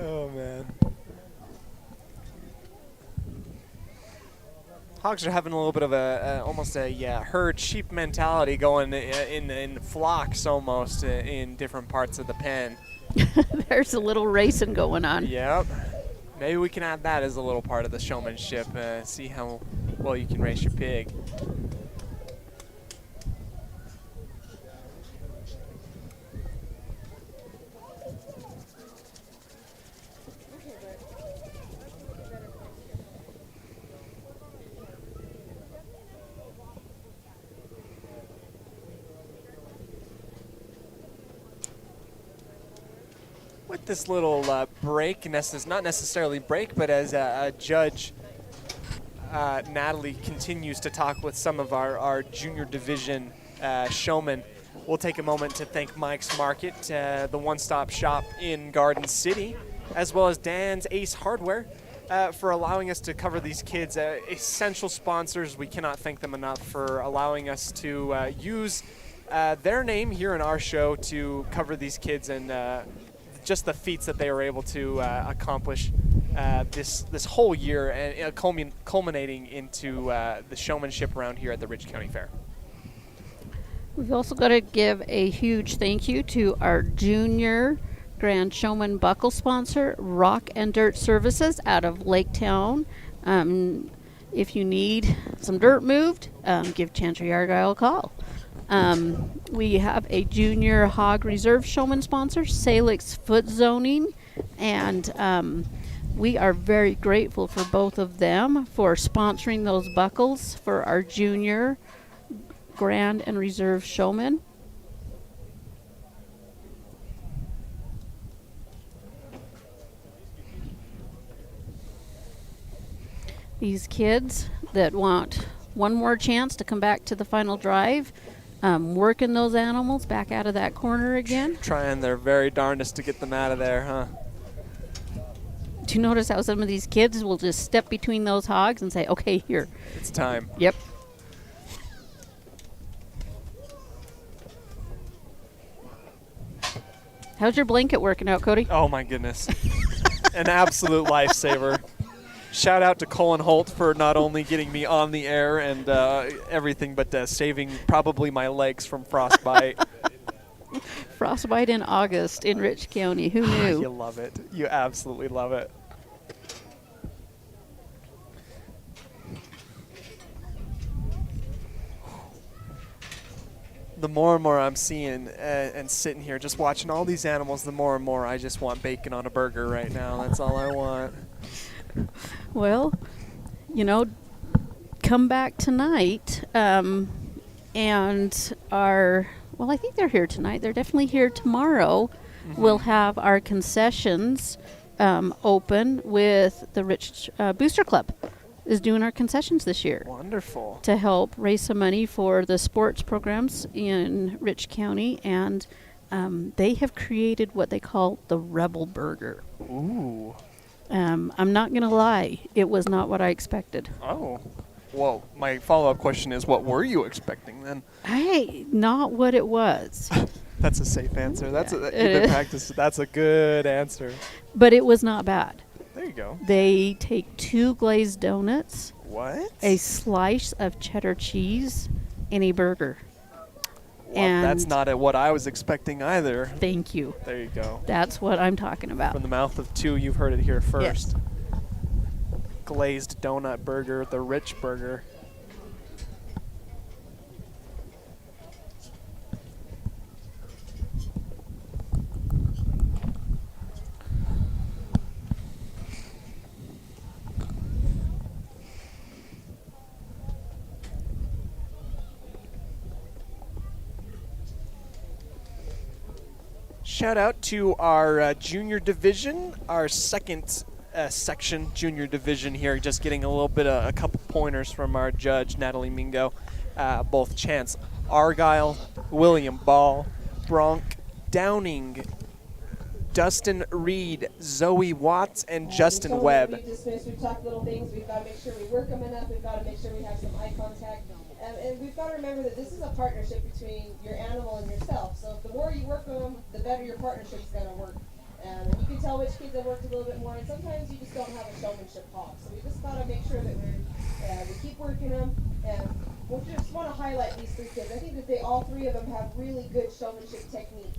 Oh, man. Hogs are having a little bit of almost a herd sheep mentality going in flocks almost in different parts of the pen. There's a little racing going on. Yep. Maybe we can add that as a little part of the showmanship. See how well you can race your pig. With this little break, not necessarily break, but as Judge Natalie continues to talk with some of our junior division showmen, we'll take a moment to thank Mike's Market, the one-stop shop in Garden City, as well as Dan's Ace Hardware for allowing us to cover these kids. Essential sponsors, we cannot thank them enough for allowing us to use their name here in our show to cover these kids and just the feats that they were able to accomplish this whole year, and culminating into the showmanship around here at the Rich County Fair. We've also got to give a huge thank you to our junior Grand Showman buckle sponsor, Rock and Dirt Services out of Laketown. If you need some dirt moved, give Chantry Argyle a call. We have a junior hog reserve showman sponsor, Salix Foot Zoning, and we are very grateful for both of them for sponsoring those buckles for our junior grand and reserve showmen. These kids that want one more chance to come back to the final drive, working those animals back out of that corner again. Trying their very darndest to get them out of there, huh? Do you notice how some of these kids will just step between those hogs and say, okay, here. It's time. Yep. How's your blanket working out, Cody? Oh, my goodness. An absolute lifesaver. Shout out to Colin Holt for not only getting me on the air and everything, but saving probably my legs from frostbite. Frostbite in August in Rich County. Who knew? You love it. You absolutely love it. The more and more I'm seeing and sitting here just watching all these animals, the more and more I just want bacon on a burger right now. That's all I want. Well, you know, come back tonight, and I think they're here tonight. They're definitely here tomorrow. Mm-hmm. We'll have our concessions open with the Rich Booster Club is doing our concessions this year. Wonderful. To help raise some money for the sports programs in Rich County, and they have created what they call the Rebel Burger. Ooh. I'm not going to lie. It was not what I expected. Oh. Well, my follow-up question is, what were you expecting then? Not what it was. That's a safe answer. That's you've been practiced. That's a good answer. But it was not bad. There you go. They take 2 glazed donuts, What? a slice of cheddar cheese, and a burger. Well, that's and- not what I was expecting either. Thank you. There you go. That's what I'm talking about. From the mouth of 2, you've heard it here first. Glazed donut burger, the Rich Burger. Shout out to our junior division, our second section junior division here, just getting a little bit of a couple pointers from our judge, Natalie Mingo. Both Chance Argyle, William Ball, Bronk Downing, Dustin Reed, Zoe Watts, and Justin Webb. We've dismissed, we've talked little things, we've got to make sure we work them enough, we've got to make sure we have some eye contact. And we've got to remember that this is a partnership between your animal and yourself. So the more you work with them, the better your partnership's going to work. And you can tell which kids have worked a little bit more, and sometimes you just don't have a showmanship hog. So we just got to make sure that we keep working them. And we just want to highlight these 3 kids. I think that all 3 of them have really good showmanship technique.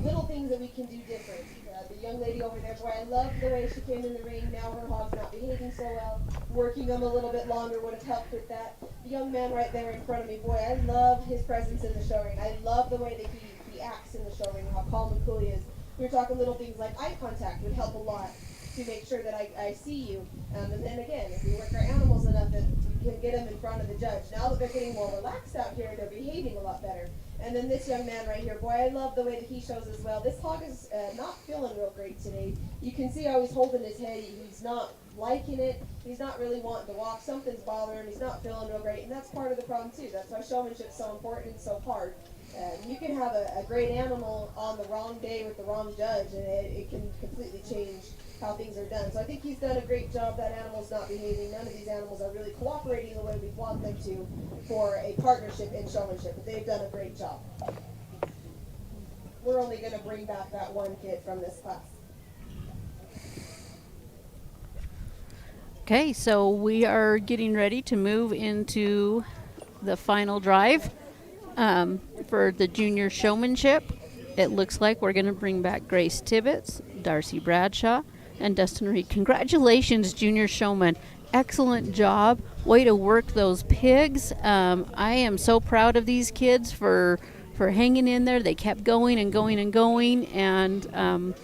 Little things that we can do different. The young lady over there, boy, I love the way she came in the ring. Now her hog's not behaving so well. Working them a little bit longer would have helped with that. The young man right there in front of me, boy, I love his presence in the show ring. I love the way that he acts in the show ring, how calm and cool he is. We were talking little things like eye contact would help a lot to make sure that I see you. And then again, if we work our animals enough, that we can get them in front of the judge. Now that they're getting more relaxed out here, they're behaving a lot better. And then this young man right here, boy, I love the way that he shows as well. This hog is not feeling real great today. You can see how he's holding his head. He's not liking it. He's not really wanting to walk. Something's bothering him. He's not feeling real great. And that's part of the problem, too. That's why showmanship's so important and so hard. You can have a great animal on the wrong day with the wrong judge, and it can completely change how things are done. So I think he's done a great job. That animal's not behaving. None of these animals are really cooperating the way we want them to for a partnership in showmanship. But they've done a great job. We're only going to bring back that 1 kid from this class. Okay, so we are getting ready to move into the final drive for the junior showmanship. It looks like we're going to bring back Grace Tibbetts, Darcy Bradshaw, and Dustin Reed. Congratulations, junior showman. Excellent job. Way to work those pigs. I am so proud of these kids for hanging in there. They kept going and going and going, and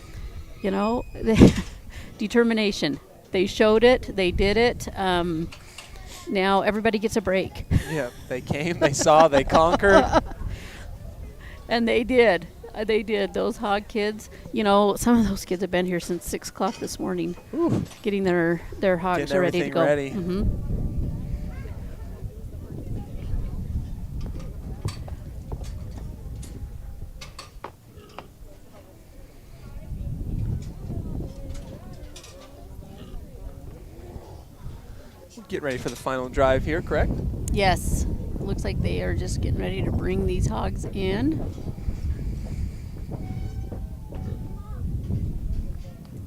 determination. They showed it. They did it. Now everybody gets a break. Yeah, they came, they saw, they conquered. And they did. They did. Those hog kids, some of those kids have been here since 6 o'clock this morning, getting their hogs Getting ready to go. everything ready. Mm-hmm. Get ready for the final drive here, correct? Yes. Looks like they are just getting ready to bring these hogs in.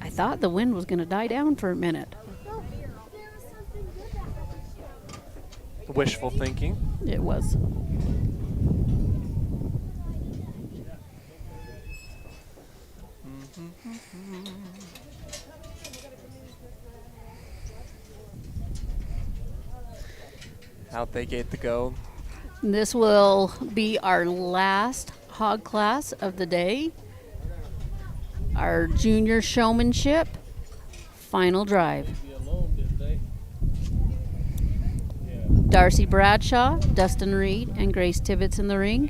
I thought the wind was going to die down for a minute. Wishful thinking. It was. Out they get to go. This will be our last hog class of the day. Our junior showmanship final drive. Darcy Bradshaw, Dustin Reed, and Grace Tibbetts in the ring.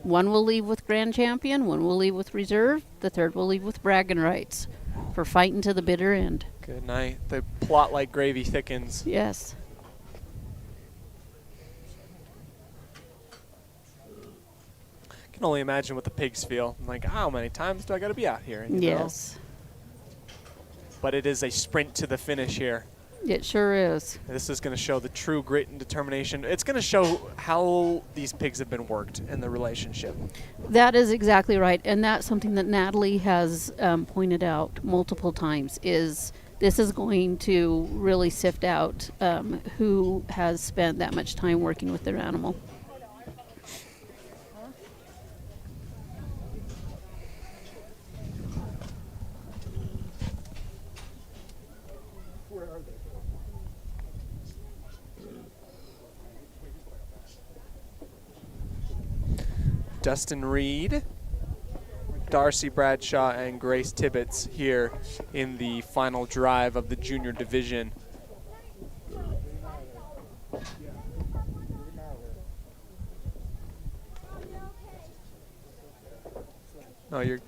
One will leave with grand champion, one will leave with reserve, the third will leave with bragging rights for fighting to the bitter end. Good night. The plot like gravy thickens. Yes. Can only imagine what the pigs feel. Like, how many times do I got to be out here? you know? Yes. But it is a sprint to the finish here. It sure is. This is going to show the true grit and determination. It's going to show how these pigs have been worked in the relationship. That is exactly right, and that's something that Natalie has pointed out multiple times. Is this is going to really sift out who has spent that much time working with their animal. Dustin Reed, Darcy Bradshaw, and Grace Tibbetts here in the final drive of the junior division. Oh, you're...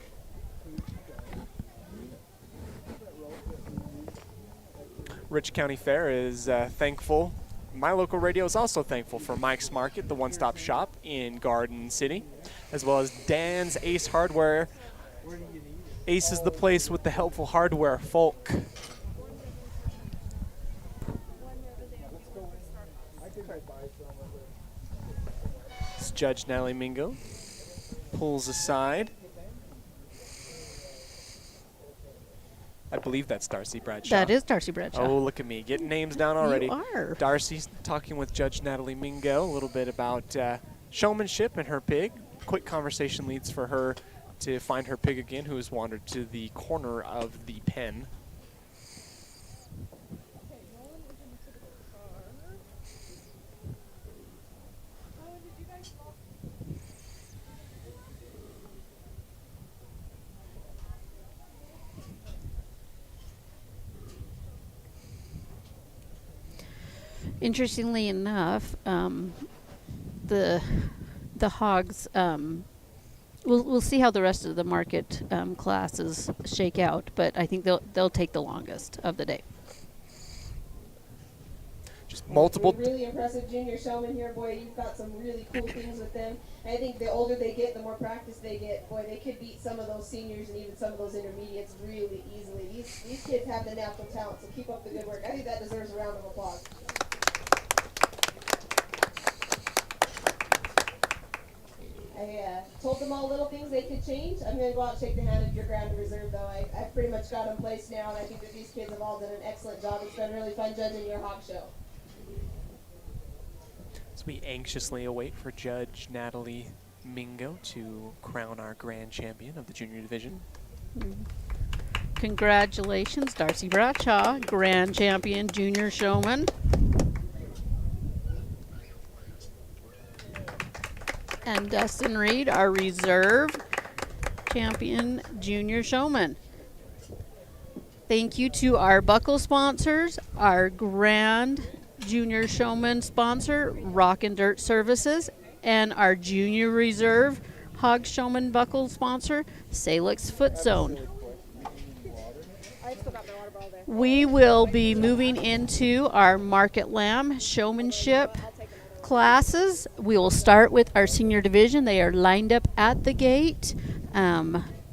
Rich County Fair is thankful. My Local Radio is also thankful for Mike's Market, the one-stop shop in Garden City, as well as Dan's Ace Hardware. Ace is the place with the helpful hardware, folk. It's Judge Natalie Mingo pulls aside. I believe that's Darcy Bradshaw. That is Darcy Bradshaw. Oh, look at me, getting names down already. You are. Darcy's talking with Judge Natalie Mingo a little bit about showmanship and her pig. Quick conversation leads for her to find her pig again, who has wandered to the corner of the pen. Interestingly enough, the hogs. We'll see how the rest of the market classes shake out, but I think they'll take the longest of the day. Just multiple. Really impressive junior showman here, boy. You've got some really cool things with them. I think the older they get, the more practice they get. Boy, they could beat some of those seniors and even some of those intermediates really easily. These kids have the natural talent, so keep up the good work. I think that deserves a round of applause. I told them all little things they could change. I'm going to go out and shake the hand of your Grand Reserve, though. I've pretty much got them placed now, and I think that these kids have all done an excellent job. It's been really fun judging your hog show. So we anxiously await for Judge Natalie Mingo to crown our grand champion of the junior division. Congratulations, Darcy Bradshaw, grand champion junior showman. And Dustin Reed, our reserve champion junior showman. Thank you to our buckle sponsors, our grand junior showman sponsor, Rock and Dirt Services, and our junior reserve hog showman buckle sponsor, Salix Foot Zone. We will be moving into our Market Lamb showmanship classes. We will start with our senior division. They are lined up at the gate.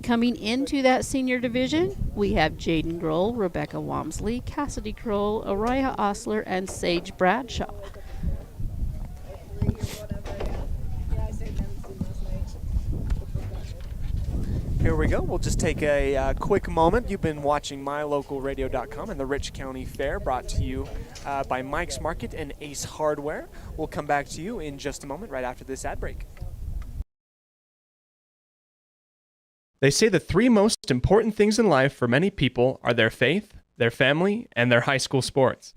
Coming into that senior division, we have Jaden Grohl, Rebecca Wamsley, Cassidy Kroll, Araya Osler, and Sage Bradshaw. Here we go. We'll just take a quick moment. You've been watching MyLocalRadio.com and the Rich County Fair, brought to you by Mike's Market and Ace Hardware. We'll come back to you in just a moment, right after this ad break. They say the three most important things in life for many people are their faith, their family, and their high school sports.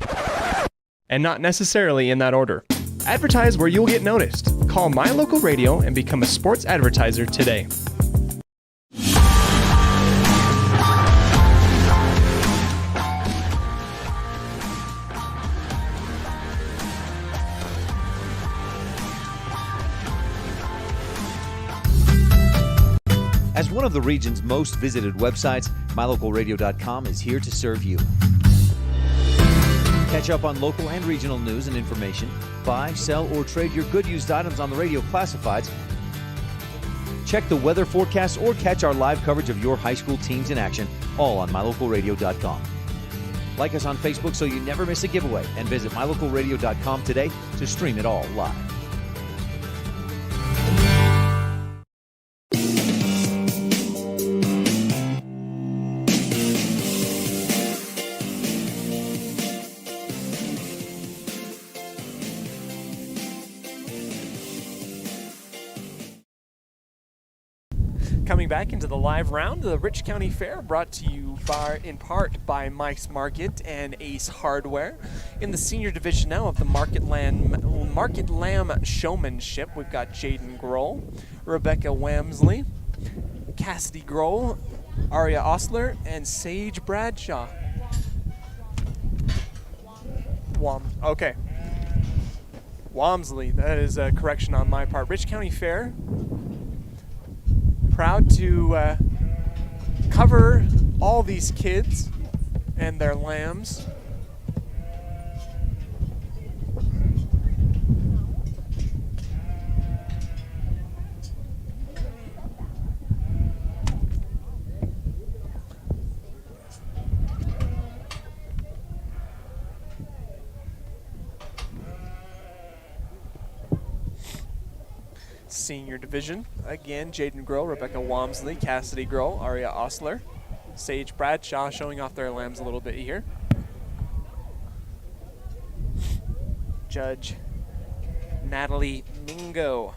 And not necessarily in that order. Advertise where you'll get noticed. Call My Local Radio and become a sports advertiser today. As one of the region's most visited websites, MyLocalRadio.com is here to serve you. Catch up on local and regional news and information. Buy, sell, or trade your good used items on the radio classifieds. Check the weather forecast or catch our live coverage of your high school teams in action, all on MyLocalRadio.com. Like us on Facebook so you never miss a giveaway, and visit mylocalradio.com today to stream it all live. Coming back into the live round, the Rich County Fair brought to you in part by Mike's Market and Ace Hardware. In the senior division now of the Market Lamb Showmanship, we've got Jaden Grohl, Rebecca Wamsley, Cassidy Grohl, Aria Osler, and Sage Bradshaw. Okay. Wamsley, that is a correction on my part. Rich County Fair, proud to cover all these kids and their lambs. Senior division, again, Jaden Grohl, Rebecca Wamsley, Cassidy Grohl, Aria Osler, Sage Bradshaw showing off their lambs a little bit here. Judge Natalie Mingo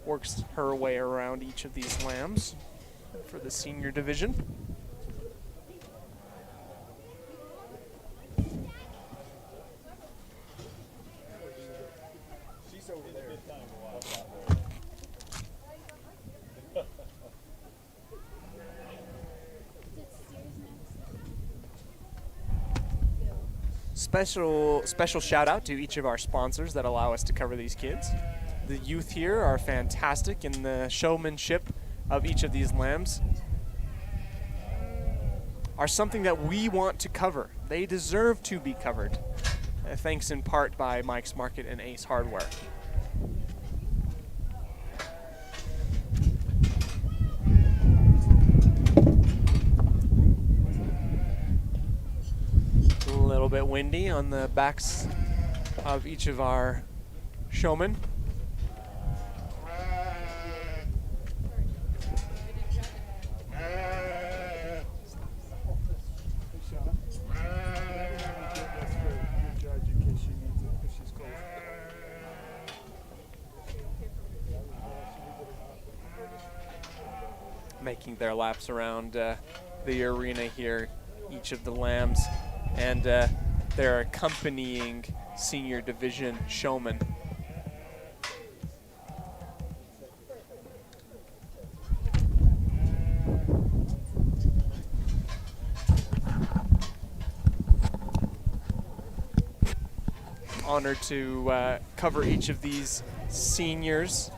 works her way around each of these lambs for the senior division. Special shout out to each of our sponsors that allow us to cover these kids. The youth here are fantastic in the showmanship of each of these lambs. Are something that we want to cover. They deserve to be covered. Thanks in part by Mike's Market and Ace Hardware. A little bit windy on the backs of each of our showmen. Making their laps around the arena here, each of the lambs and their accompanying senior division showman. Honored to cover each of these seniors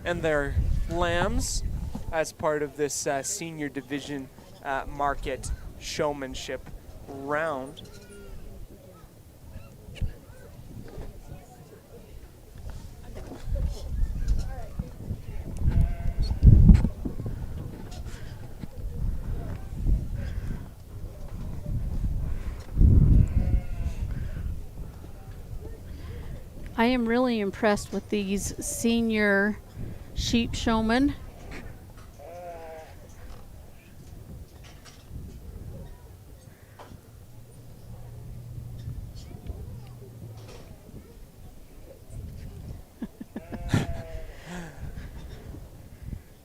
and their lambs as part of this senior division market showmanship round. I am really impressed with these senior sheep showmen.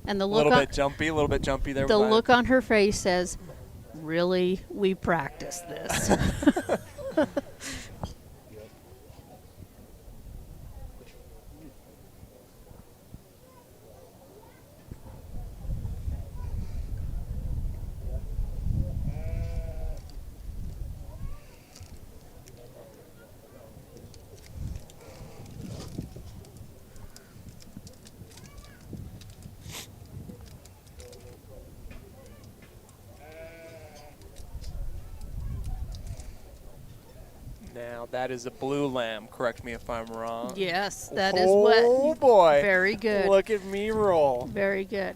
And the look a little bit jumpy there. The look on her face says, really, we practiced this. Now that is a blue lamb, correct me if I'm wrong. Yes, that is what. Oh boy. Very good. Look at me roll. Very good.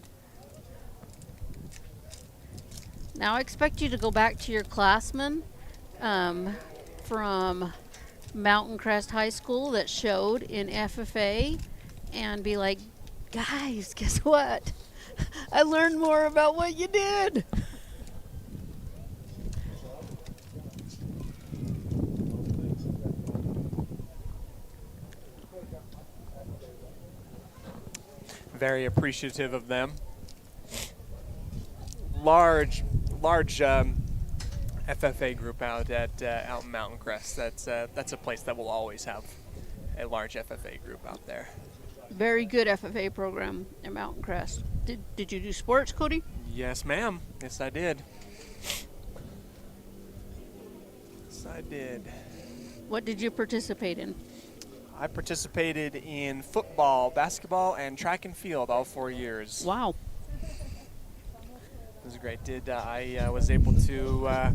Now I expect you to go back to your classmen from Mountain Crest High School that showed in FFA and be like, guys, guess what? I learned more about what you did. Very appreciative of them. Large FFA group out in Mountain Crest. That's a place that will always have a large FFA group out there. Very good FFA program in Mountain Crest. Did you do sports, Cody? Yes, ma'am. Yes, I did. Yes, I did. What did you participate in? I participated in football, basketball, and track and field all 4 years. Wow. It was great. I was able to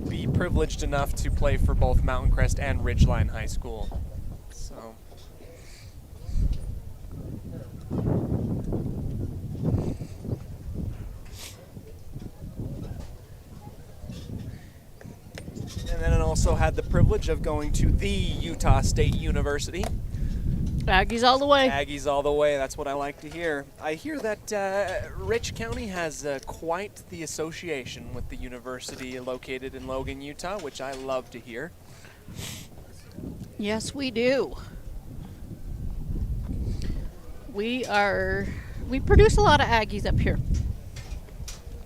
be privileged enough to play for both Mountain Crest and Ridgeline High School. So. And then I also had the privilege of going to the Utah State University. Aggies all the way. Aggies all the way. That's what I like to hear. I hear that Rich County has quite the association with the university located in Logan, Utah, which I love to hear. Yes, we do. We produce a lot of Aggies up here.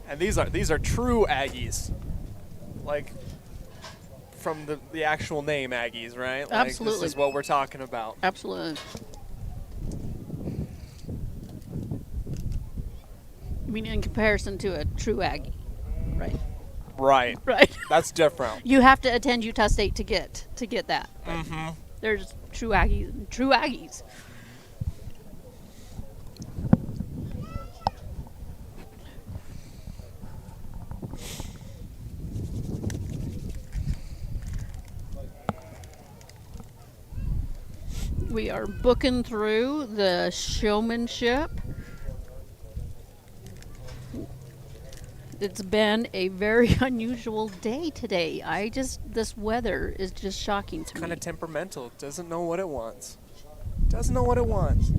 And these are true Aggies, like from the actual name Aggies, right? Like, Absolutely. this is what we're talking about. Absolutely. I mean, in comparison to a true Aggie, right? Right. Right. That's different. You have to attend Utah State to get that. Mm-hmm. There's true Aggies. We are booking through the showmanship. It's been a very unusual day today. This weather is just shocking to me. Kind of temperamental. Doesn't know what it wants. Doesn't know what it wants.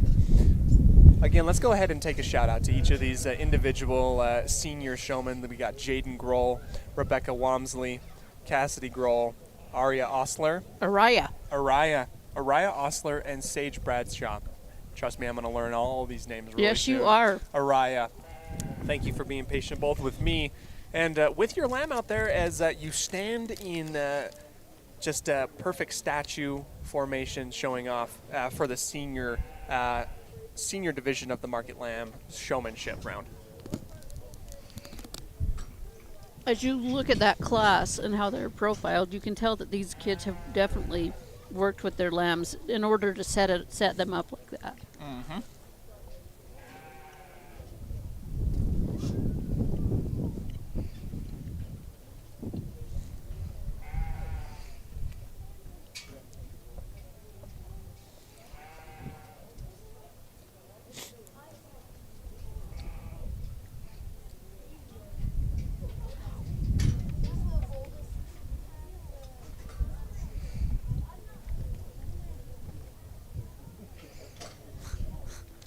Again, let's go ahead and take a shout out to each of these individual senior showmen. We got Jaden Grohl, Rebecca Wamsley, Cassidy Grohl, Aria Osler. Araya Osler and Sage Bradshaw. Trust me, I'm going to learn all these names really Yes, soon. you are. Araya, thank you for being patient both with me and with your lamb out there as you stand in just a perfect statue formation showing off for the senior division of the Market Lamb showmanship round. As you look at that class and how they're profiled, you can tell that these kids have definitely worked with their lambs in order to set them up like that. Mm-hmm.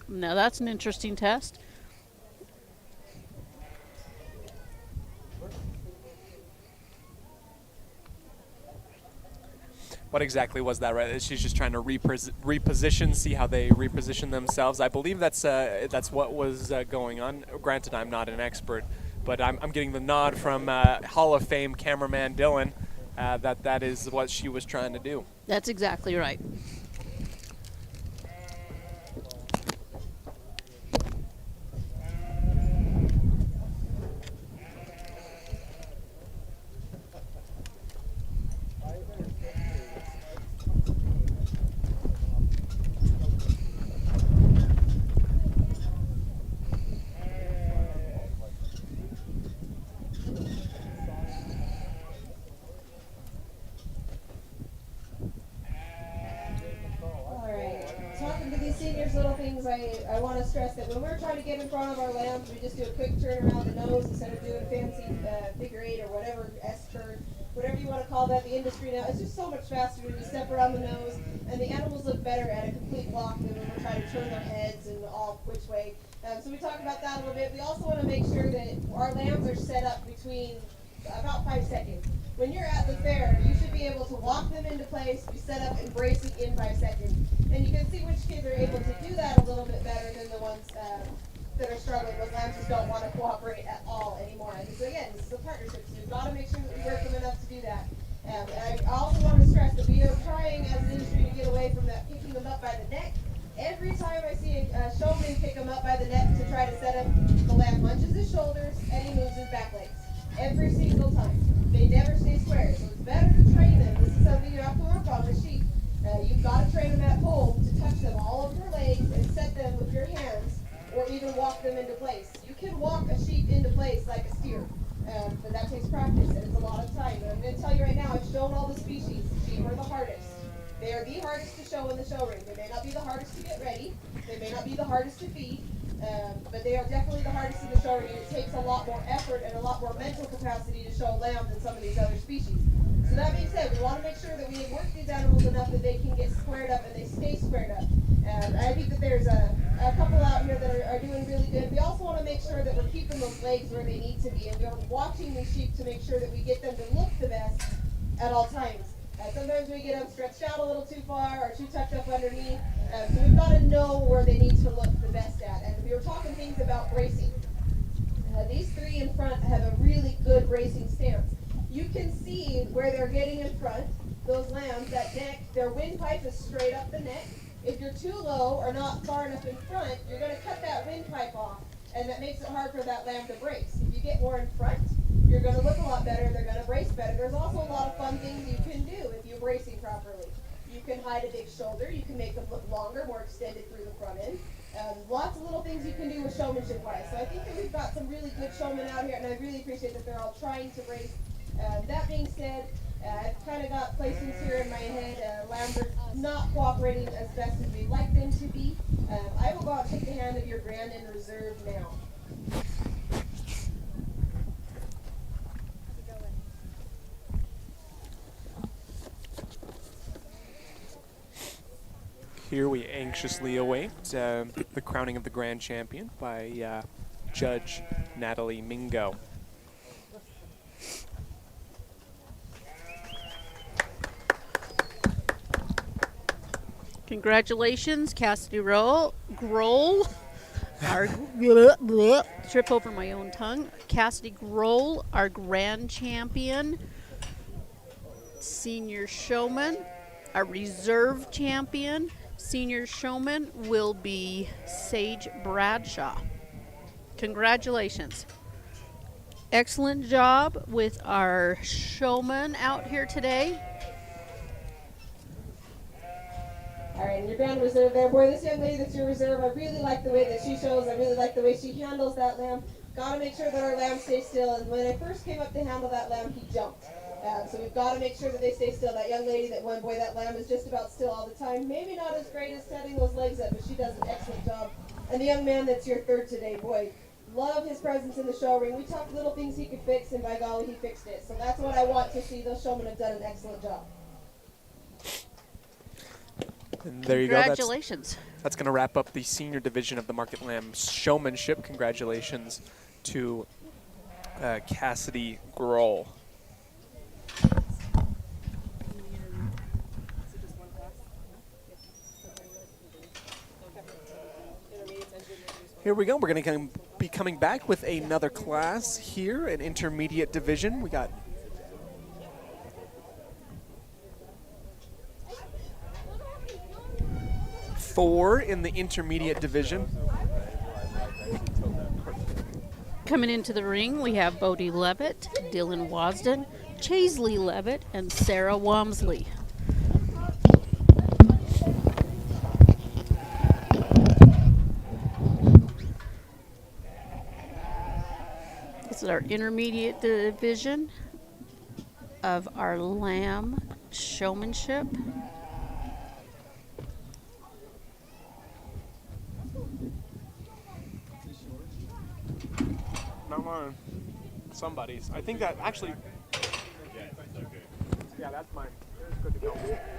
Now that's an interesting test. What exactly was that, right? She's just trying to reposition, see how they reposition themselves. I believe that's what was going on. Granted, I'm not an expert, but I'm getting the nod from Hall of Fame cameraman Dylan that is what she was trying to do. That's exactly right. I want to stress that when we're trying to get in front of our lambs, we just do a quick turn around the nose instead of doing a fancy figure eight or whatever, S-turn, whatever you want to call that. The industry now, it's just so much faster when you step around the nose, and the animals look better at a complete walk than when we're trying to turn their heads and all which way. So we talked about that a little bit. We also want to make sure that our lambs are set up between about 5 seconds. When you're at the fair, you should be able to walk them into place, be set up and bracing in 5 seconds. And you can see which kids are able to do that a little bit better than the ones that are struggling. Those lambs just don't want to cooperate at all anymore. And so again, this is a partnership, so we've got to make sure that we work them enough to do that. And I also want to stress that we are trying as an industry to get away from that picking them up by the neck. Every time I see a showman pick him up by the neck to try to set him, the lamb lunges his shoulders and he moves his back legs. Every single time. They never stay square. So it's better to train them. This is something you have to work on with sheep. You've got to train them at home to touch them all over their legs and set them with your hands or even walk them into place. You can walk a sheep into place like a steer, but that takes practice and it's a lot of time. And I'm going to tell you right now, I've shown all the species. Sheep are the hardest. They are the hardest to show in the show ring. They may not be the hardest to get ready. They may not be the hardest to feed. But they are definitely the hardest in the show ring, and it takes a lot more effort and a lot more mental capacity to show lamb than some of these other species. So that being said, we want to make sure that we work these animals enough that they can get squared up and they stay squared up. And I think that there's a couple out here that are doing really good. We also want to make sure that we're keeping those legs where they need to be, and we're watching these sheep to make sure that we get them to look the best at all times. Sometimes we get them stretched out a little too far or too tucked up underneath. So we've got to know where they need to look the best at. And we were talking things about bracing. These three in front have a really good bracing stance. You can see where they're getting in front. Those lambs, that neck, their windpipe is straight up the neck. If you're too low or not far enough in front, you're going to cut that windpipe off. And that makes it hard for that lamb to brace. If you get more in front, you're going to look a lot better. They're going to brace better. There's also a lot of fun things you can do if you're bracing properly. You can hide a big shoulder. You can make them look longer, more extended through the front end. Lots of little things you can do with showmanship-wise. So I think that we've got some really good showmen out here, and I really appreciate that they're all trying to brace. That being said, I've kind of got placings here in my head. Lambs are not cooperating as best as we'd like them to be. I will go out and take the hand of your grand in reserve now. Here we anxiously await the crowning of the grand champion by Judge Natalie Mingo. Congratulations, Cassidy Grohl. Our trip over my own tongue. Cassidy Grohl, our grand champion. Senior showman, our reserve champion. Senior showman will be Sage Bradshaw. Congratulations. Excellent job with our showman out here today. All right, and your grand reserve there. Boy, this young lady that's your reserve, I really like the way that she shows. I really like the way she handles that lamb. Got to make sure that our lamb stays still. And when I first came up to handle that lamb, he jumped. So we've got to make sure that they stay still. That young lady that won, boy, that lamb is just about still all the time. Maybe not as great as setting those legs up, but she does an excellent job. And the young man that's your third today, boy, love his presence in the show ring. We talked little things he could fix, and by golly, he fixed it. So that's what I want to see. Those showmen have done an excellent job. And there you go. Congratulations. That's going to wrap up the senior division of the Market Lamb showmanship. Congratulations to Cassidy Grohl. Here we go. We're going to be coming back with another class here, an intermediate division. We got four in the intermediate division. Coming into the ring, we have Bodie Levitt, Dylan Wasden, Chaisley Levitt, and Sarah Wamsley. This is our intermediate division of our lamb showmanship. Come on. Somebody's. I think that actually. Yeah, that's mine. It's good to go.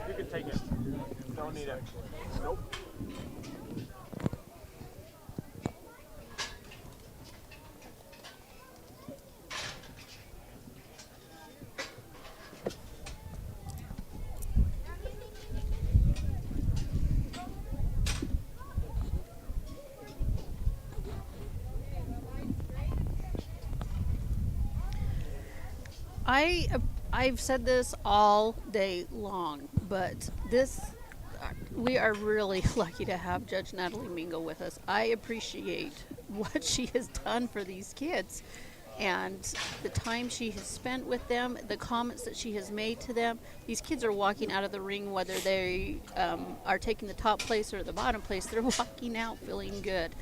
You can take it. Don't need it. Nope. I've said this all day long, but we are really lucky to have Judge Natalie Mingo with us. I appreciate what she has done for these kids and the time she has spent with them, the comments that she has made to them. These kids are walking out of the ring, whether they are taking the top place or the bottom place, they're walking out feeling good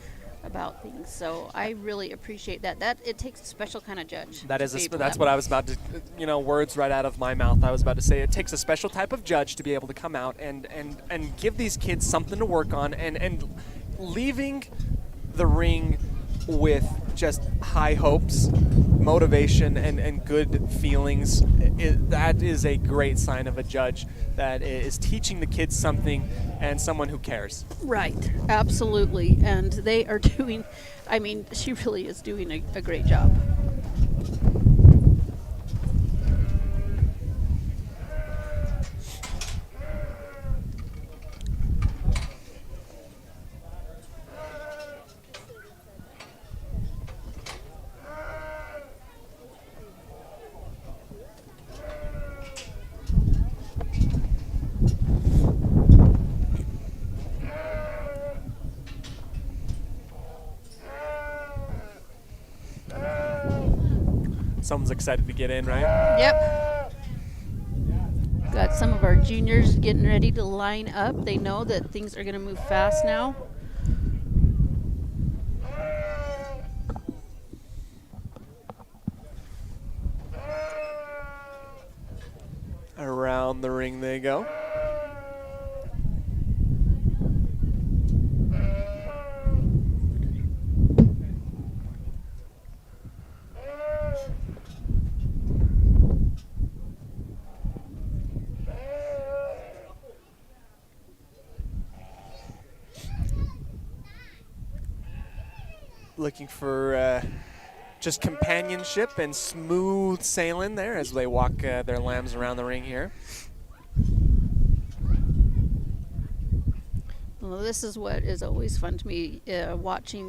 about things. So I really appreciate that. It takes a special kind of judge. That's what I was about to, words right out of my mouth. I was about to say it takes a special type of judge to be able to come out and give these kids something to work on and leaving the ring with just high hopes, motivation, and good feelings. That is a great sign of a judge that is teaching the kids something and someone who cares. Right, absolutely. And they are doing, she really is doing a great job. Someone's excited to get in, right? Yep. Got some of our juniors getting ready to line up. They know that things are going to move fast now. Around the ring they go. Looking for just companionship and smooth sailing there as they walk their lambs around the ring here. Well, this is what is always fun to me, watching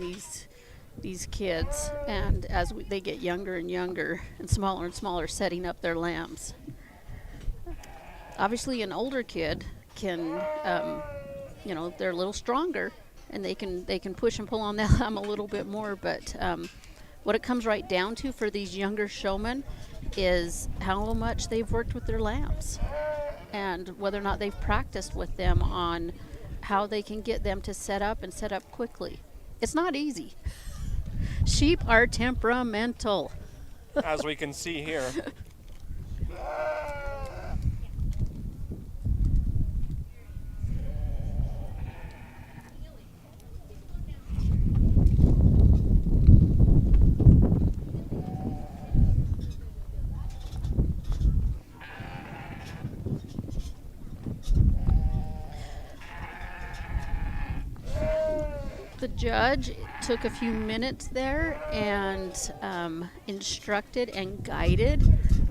these kids, and as they get younger and younger and smaller, setting up their lambs. Obviously, an older kid can, they're a little stronger, and they can push and pull on that lamb a little bit more. But what it comes right down to for these younger showmen is how much they've worked with their lambs, and whether or not they've practiced with them on how they can get them to set up quickly. It's not easy. Sheep are temperamental. As we can see here. The judge took a few minutes there and instructed and guided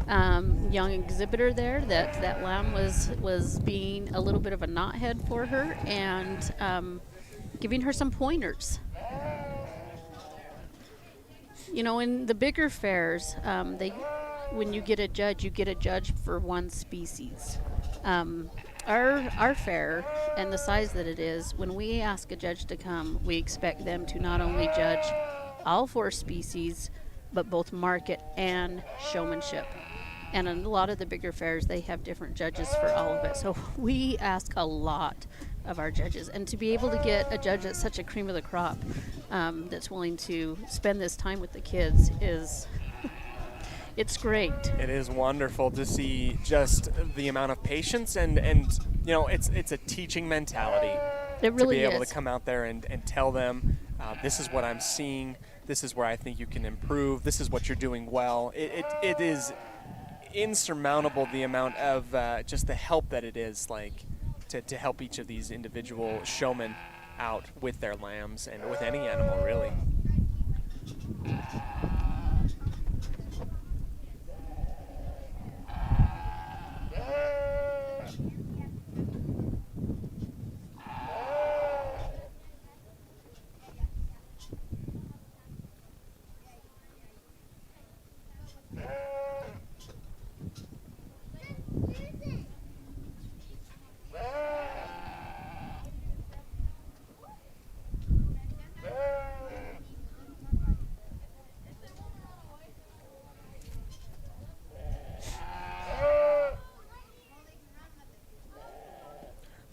young exhibitor there that lamb was being a little bit of a knothead for her, and giving her some pointers. In the bigger fairs, when you get a judge for one species. Our fair and the size that it is, when we ask a judge to come, we expect them to not only judge all 4 species, but both market and showmanship. And in a lot of the bigger fairs, they have different judges for all of it. So we ask a lot of our judges. And to be able to get a judge that's such a cream of the crop, that's willing to spend this time with the kids is... It's great. It is wonderful to see just the amount of patience and it's a teaching mentality. It really is. To be able to come out there and tell them, this is what I'm seeing, this is where I think you can improve. This is what you're doing well. It is insurmountable the amount of just the help that it is like to help each of these individual showmen out with their lambs and with any animal really.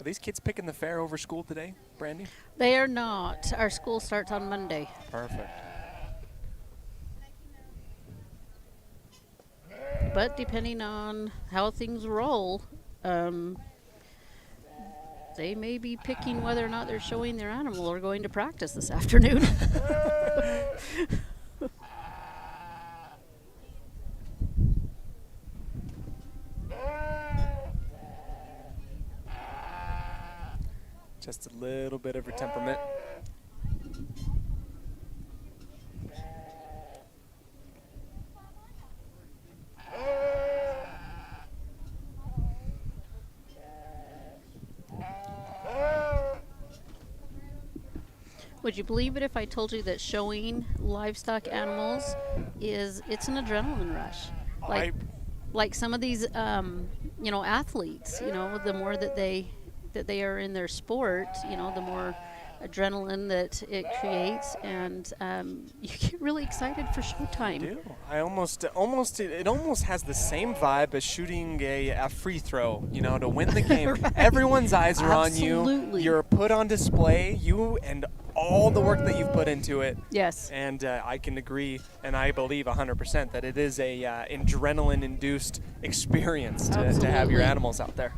Are these kids picking the fair over school today, Brandy? They are not. Our school starts on Monday. Perfect. But depending on how things roll, they may be picking whether or not they're showing their animal or going to practice this afternoon. Just a little bit of her temperament. Would you believe it if I told you that showing livestock animals it's an adrenaline rush? Like some of these, athletes, the more that they are in their sport, the more adrenaline that it creates, and you get really excited for showtime. I do. It almost has the same vibe as shooting a free throw, to win the game. Right. Everyone's eyes are on you. Absolutely. You're put on display, you and all the work that you've put into it. Yes. And I can agree, and I believe 100% that it is a adrenaline-induced experience to have your Absolutely. animals out there.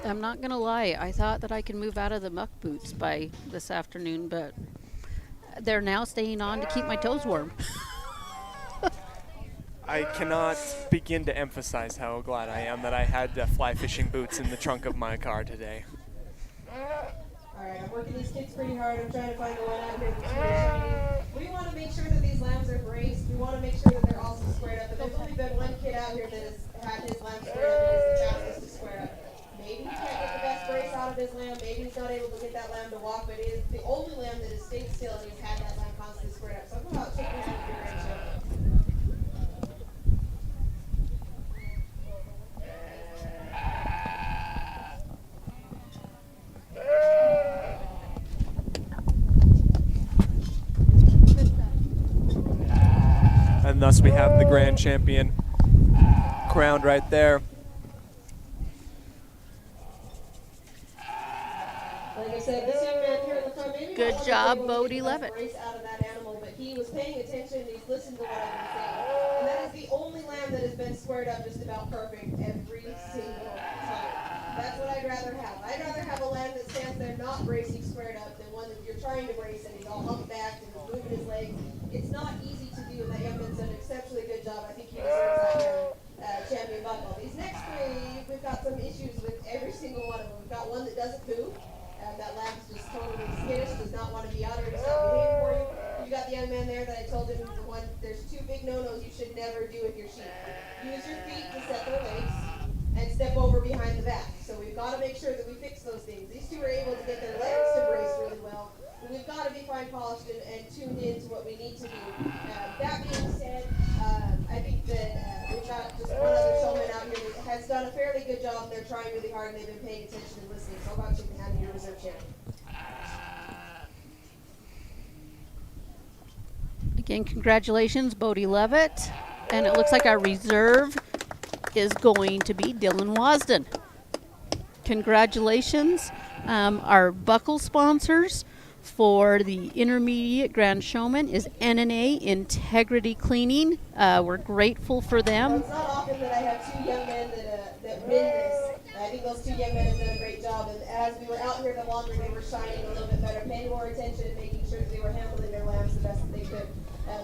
I'm not going to lie. I thought that I could move out of the muck boots by this afternoon, but they're now staying on to keep my toes warm. I cannot begin to emphasize how glad I am that I had fly fishing boots in the trunk of my car today. Alright, I'm working these kids pretty hard. I'm trying to find the one out here that's really shiny. We want to make sure that these lambs are braced. We want to make sure that they're also squared up. But there's only been one kid out here that has had his lamb squared up and is the fastest to square up. Maybe he can't get the best brace out of his lamb. Maybe he's not able to get that lamb to walk, but it is the only lamb that has stayed still and he's had that lamb constantly squared up. So I'm about to take this with your grandchild. And thus we have the grand champion crowned right there. Like I said, this young man here in the front, maybe Good not job, able to Bodie get the best Levitt. brace out of that animal, but he was paying attention and he's listened to what I've been saying. And that is the only lamb that has been squared up just about perfect every single time. That's what I'd rather have. I'd rather have a lamb that stands there not bracing squared up than one that you're trying to brace and he's all humpbacked and he's moving his legs. It's not easy to do, and that young man's done an exceptionally good job. I think he deserves that champion buckle. These next three, we've got some issues with every single one of them. We've got one that doesn't poo. That lamb's just totally skittish, does not want to be out or does not behave for you. You got the young man there that I told him there's two big no-nos you should never do with your sheep. Use your feet to set their legs and step over behind the back. So we've got to make sure that we fix those things. These two are able to get their legs to brace really well. But we've got to be fine polished and tuned in to what we need to do. That being said, I think that we've got just one other showman out here that has done a fairly good job. They're trying really hard and they've been paying attention and listening. So how about you can have your reserve champion? Again, congratulations, Bodie Levitt. And it looks like our reserve is going to be Dylan Wasden. Congratulations. Our buckle sponsors for the intermediate Grand Showman is NNA Integrity Cleaning. We're grateful for them. It's not often that I have two young men that win this. I think those two young men have done a great job. And as we were out here no longer, they were shining a little bit better, paying more attention, and making sure that they were handling their lambs the best that they could.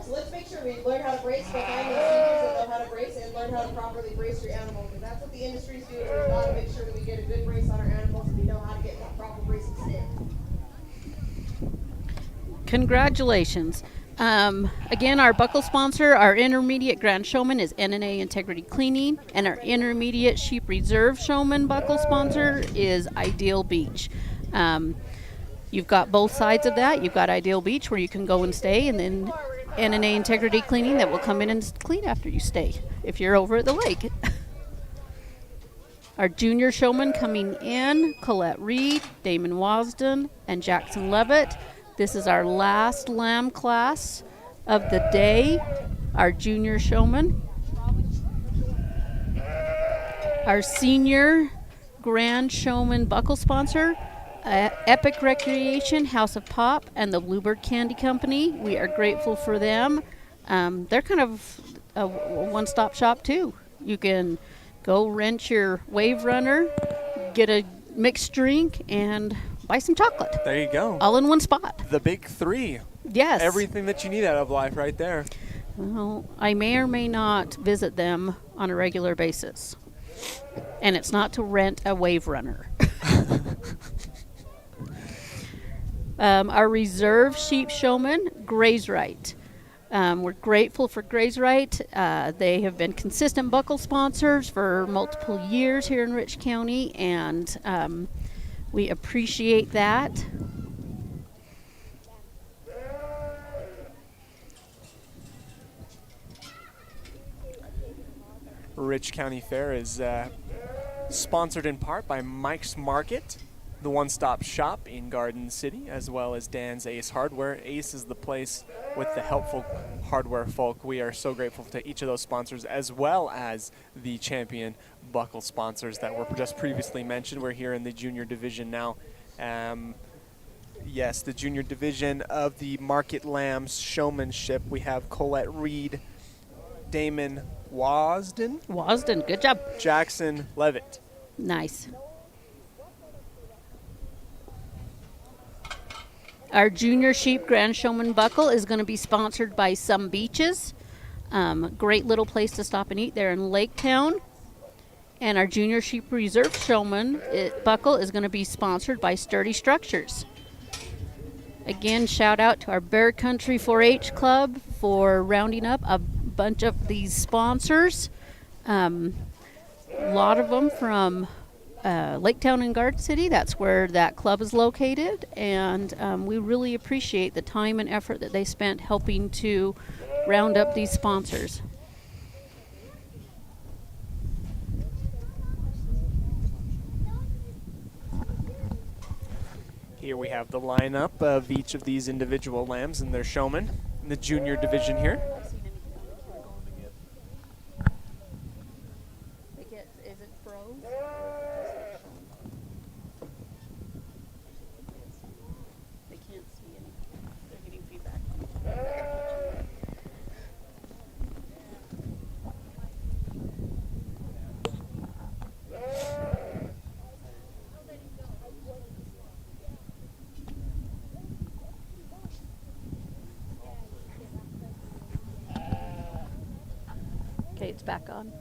So let's make sure we learn how to brace. Go find those seniors that know how to brace and learn how to properly brace your animal. Because that's what the industry's doing. We've got to make sure that we get a good brace on our animals and we know how to get that proper bracing stick. Congratulations. Again, our buckle sponsor, our intermediate Grand Showman is NNA Integrity Cleaning, and our intermediate Sheep Reserve Showman buckle sponsor is Ideal Beach. You've got both sides of that. You've got Ideal Beach where you can go and stay, and then NNA Integrity Cleaning that will come in and clean after you stay if you're over at the lake. Our junior showman coming in, Colette Reed, Damon Wasden, and Jackson Levitt. This is our last lamb class of the day, our junior showman. Our senior Grand Showman buckle sponsor, Epic Recreation, House of Pop, and the Bluebird Candy Company. We are grateful for them. They're kind of a one-stop shop too. You can go rent your Wave Runner, get a mixed drink, and buy some chocolate. There you go. All in one spot. The big three. Yes. Everything that you need out of life right there. Well, I may or may not visit them on a regular basis. And it's not to rent a Wave Runner. Our reserve sheep showman, Graze Right. We're grateful for Graze Right. They have been consistent buckle sponsors for multiple years here in Rich County, and we appreciate that. Rich County Fair is sponsored in part by Mike's Market, the one-stop shop in Garden City, as well as Dan's Ace Hardware. Ace is the place with the helpful hardware folk. We are so grateful to each of those sponsors, as well as the champion buckle sponsors that were just previously mentioned. We're here in the junior division now. Yes, the junior division of the Market Lambs showmanship. We have Colette Reed, Damon Wasden, good job. Jackson Levitt. Nice. Our junior sheep Grand Showman buckle is going to be sponsored by Some Beaches. Great little place to stop and eat there in Laketown. And our junior sheep reserve showman buckle is going to be sponsored by Sturdy Structures. Again, shout out to our Bear Country 4-H Club for rounding up a bunch of these sponsors. A lot of them from Laketown and Garden City. That's where that club is located, and we really appreciate the time and effort that they spent helping to round up these sponsors. Here we have the lineup of each of these individual lambs and their showmen in the junior division here. Is it froze? They can't see any. They're getting feedback. Okay, it's back on.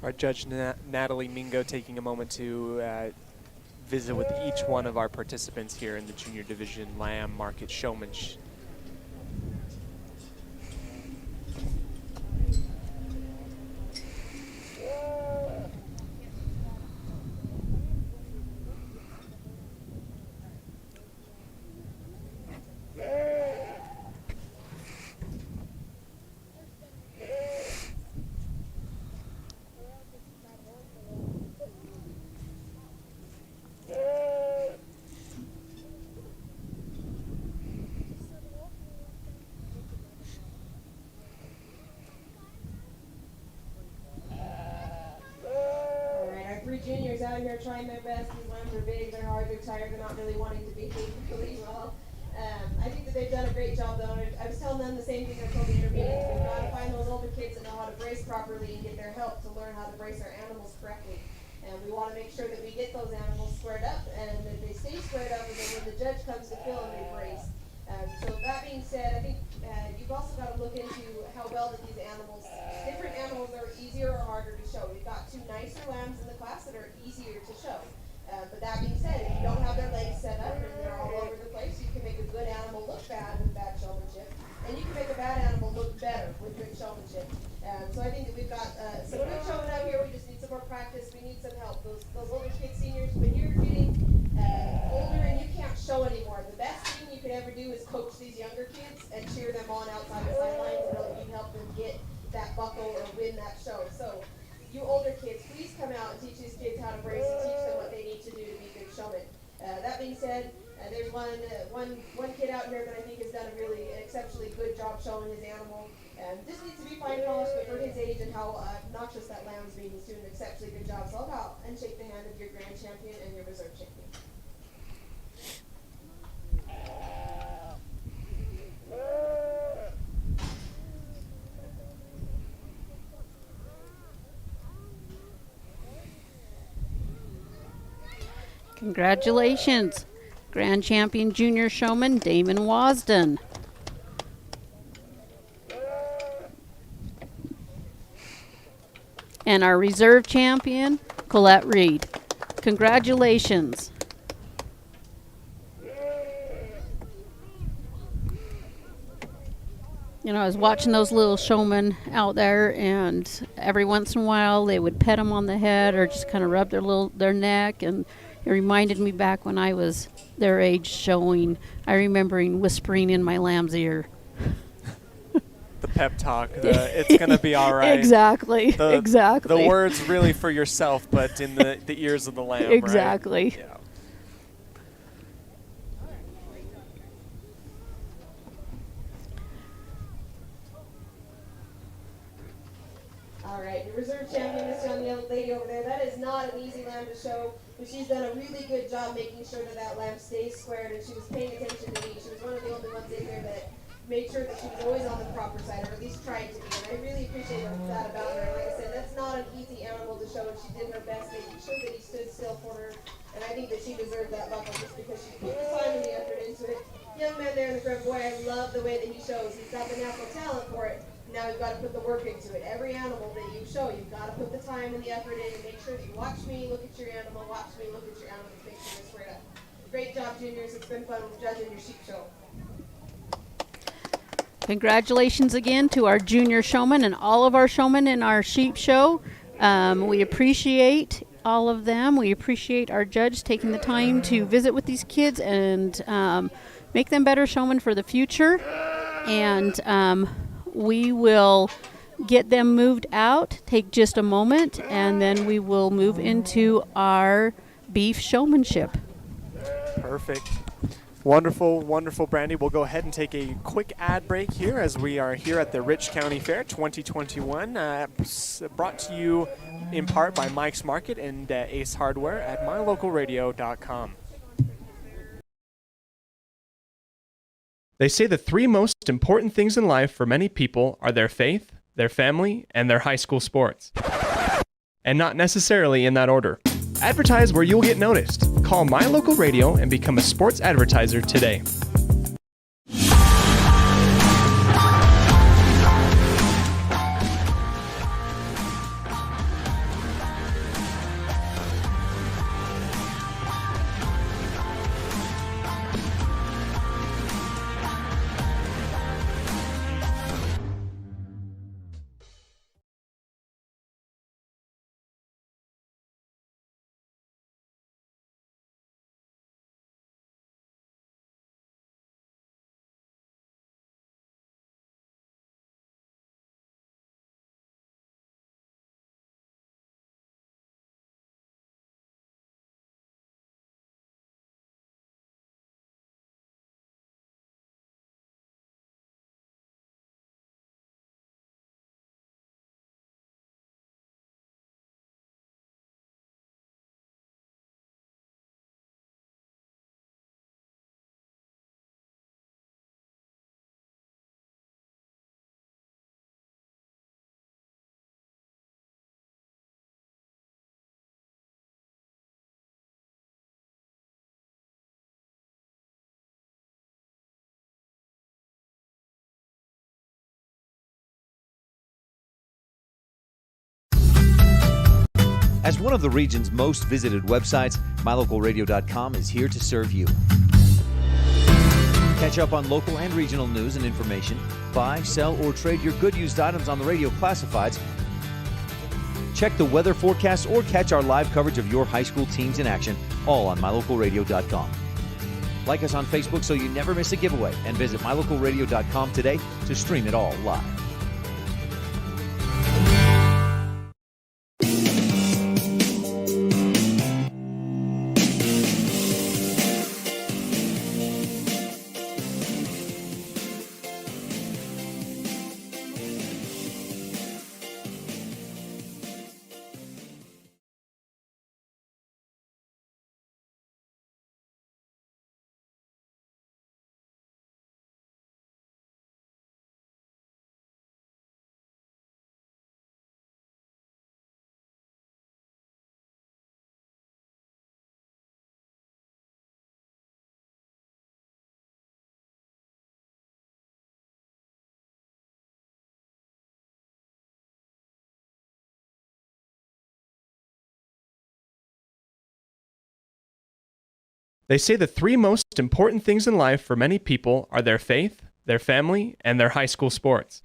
Our judge, Natalie Mingo, taking a moment to visit with each one of our participants here in the junior division lamb market showmanship. juniors out here trying their best. These lambs are big, they're hard, they're tired, they're not really wanting to behave really well. I think that they've done a great job though. I was telling them the same thing I told the intermediates. We've got to find those older kids that know how to brace properly and get their help to learn how to brace our animals correctly. And we want to make sure that we get those animals squared up and that they stay squared up, and then when the judge comes to fill them, they brace. So that being said, I think you've also got to look into how well that these animals, different animals are easier or harder to show. We've got 2 nicer lambs in the class that are easier to show. But that being said, if you don't have their legs set up and they're all over the place, you can make a good animal look bad with bad showmanship, and you can make a bad animal look better with good showmanship. So I think that we've got some good showing out here. We just need some more practice. We need some help. Those older kids, seniors, when you're getting older and you can't show anymore, the best thing you could ever do is coach these younger kids and cheer them on outside the sidelines and know that you help them get that buckle or win that show. So you older kids, please come out and teach these kids how to brace and teach them what they need to do to be good showmen. That being said, there's one kid out here that I think has done a really exceptionally good job showing his animal. Just needs to be fine polished, but for his age and how obnoxious that lamb's being, he's doing an exceptionally good job. So I'll go out and shake the hand of your grand champion and your reserve champion. Congratulations, Grand Champion Junior Showman Damon Wasden. And our reserve champion, Colette Reed. Congratulations. You know, I was watching those little showmen out there, and every once in a while they would pet them on the head or just kind of rub their neck, and it reminded me back when I was their age showing. I remembering whispering in my lamb's ear. The pep talk, it's going to be all right. Exactly, exactly. The words really for yourself, but in the ears of the lamb, exactly. Right? Yeah. All right, your reserve champion, this young lady over there, that is not an easy lamb to show, but she's done a really good job making sure that lamb stays squared, and she was paying attention to me. She was one of the only ones in there that made sure that she was always on the proper side, or at least tried to be, and I really appreciate that about her. Like I said, that's not an easy animal to show, and she did her best making sure that he stood still for her, and I think that she deserved that buckle just because she put the time and the effort into it. Young man there in the front, boy, I love the way that he shows. He's got the natural talent for it. Now we've got to put the work into it. Every animal that you show, you've got to put the time and the effort in and make sure that you watch me, look at your animal, watch me, look at your animal, to make sure it's squared up. Great job, juniors. It's been fun judging your sheep show. Congratulations again to our junior showmen and all of our showmen in our sheep show. We appreciate all of them. We appreciate our judge taking the time to visit with these kids and make them better showmen for the future. And we will get them moved out, take just a moment, and then we will move into our beef showmanship. Perfect. Wonderful, wonderful, Brandy. We'll go ahead and take a quick ad break here as we are here at the Rich County Fair 2021, brought to you in part by Mike's Market and Ace Hardware at mylocalradio.com. They say the 3 most important things in life for many people are their faith, their family, and their high school sports. And not necessarily in that order. Advertise where you'll get noticed. Call My Local Radio and become a sports advertiser today. As one of the region's most visited websites, MyLocalRadio.com is here to serve you. Catch up on local and regional news and information. Buy, sell, or trade your good used items on the radio classifieds. Check the weather forecast or catch our live coverage of your high school teams in action, all on MyLocalRadio.com. Like us on Facebook so you never miss a giveaway, and visit MyLocalRadio.com today to stream it all live. They say the three most important things in life for many people are their faith, their family, and their high school sports.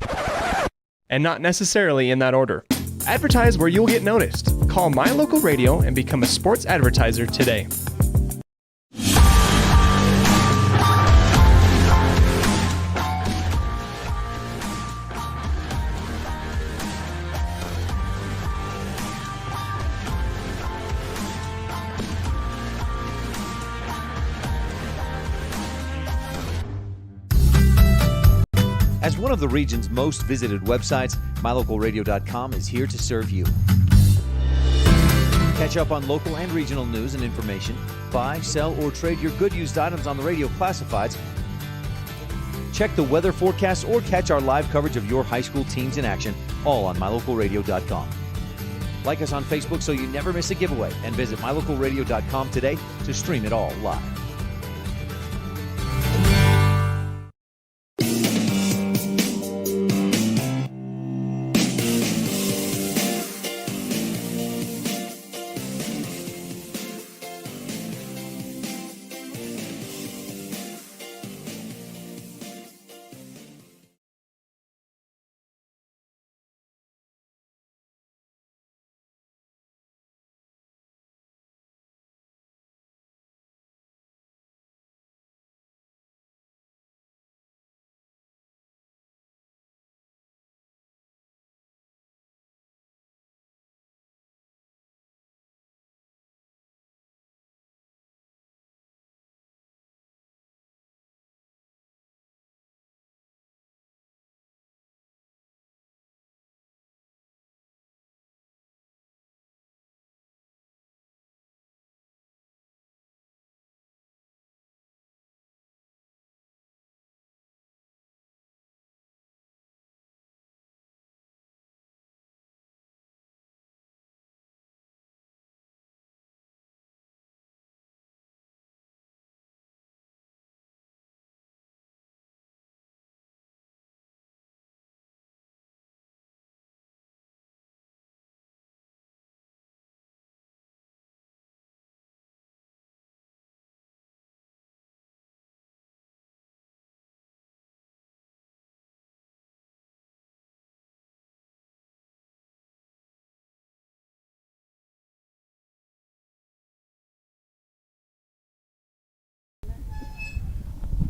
And not necessarily in that order. Advertise where you'll get noticed. Call My Local Radio and become a sports advertiser today. As one of the region's most visited websites, MyLocalRadio.com is here to serve you. Catch up on local and regional news and information. Buy, sell, or trade your good used items on the radio classifieds. Check the weather forecast or catch our live coverage of your high school teams in action, all on MyLocalRadio.com. Like us on Facebook so you never miss a giveaway, and visit MyLocalRadio.com today to stream it all live.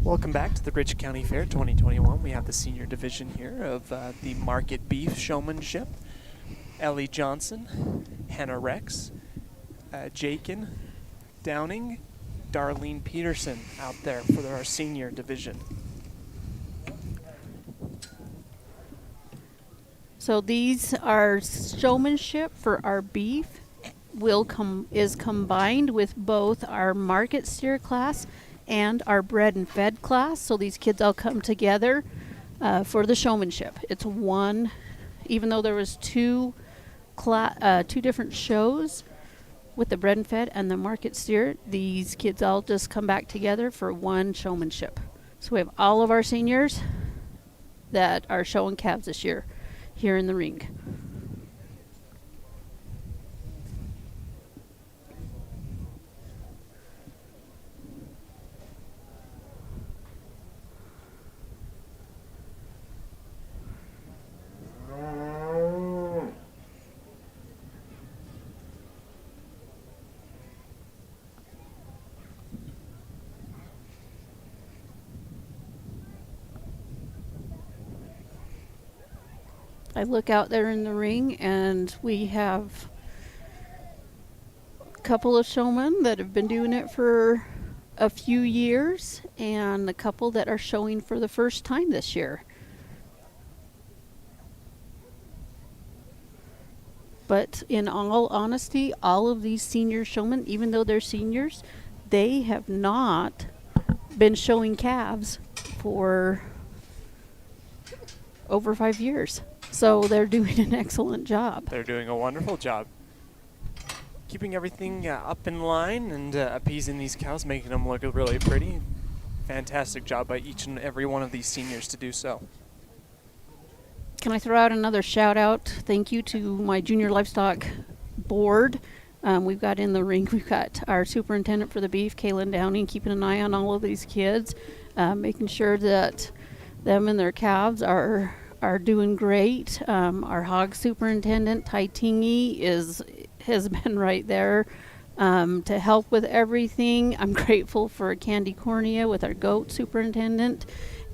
Welcome back to the Rich County Fair 2021. We have the senior division here of the Market Beef Showmanship. Ellie Johnson, Hannah Rex, Jakin Downing, Darlene Peterson out there for our senior division. So these are showmanship for our beef. Is combined with both our market steer class and our bred and fed class. So these kids all come together for the showmanship. It's one, even though there was two different shows with the bred and fed and the market steer, these kids all just come back together for one showmanship. So we have all of our seniors that are showing calves this year here in the ring. I look out there in the ring, and we have a couple of showmen that have been doing it for a few years, and a couple that are showing for the first time this year. But in all honesty, all of these senior showmen, even though they're seniors, they have not been showing calves for over 5 years. So they're doing an excellent job. They're doing a wonderful job. Keeping everything up in line and appeasing these cows, making them look really pretty. Fantastic job by each and every one of these seniors to do so. Can I throw out another shout out? Thank you to my junior livestock board. We've got in the ring, we've got our superintendent for the beef, Kaylin Downing, keeping an eye on all of these kids, making sure that them and their calves are doing great. Our hog superintendent, Ty Tingy, has been right there to help with everything. I'm grateful for Candy Cornea with our goat superintendent,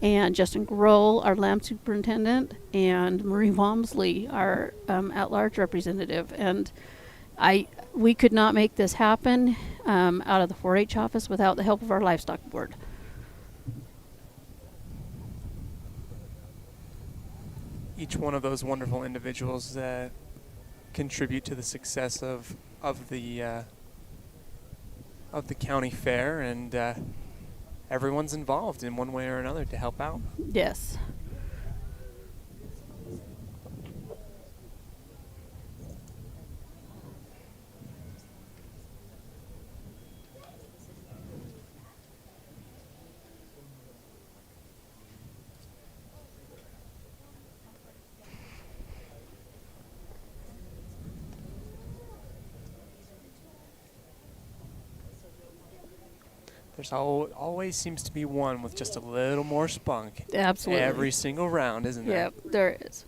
and Justin Grohl, our lamb superintendent, and Marie Walmsley, our at-large representative. And we could not make this happen out of the 4-H office without the help of our livestock board. Each one of those wonderful individuals contribute to the success of the county fair, and everyone's involved in one way or another to help out. Yes. There's always seems to be one with just a little more spunk. Absolutely. Every single round, isn't there? Yep, there is.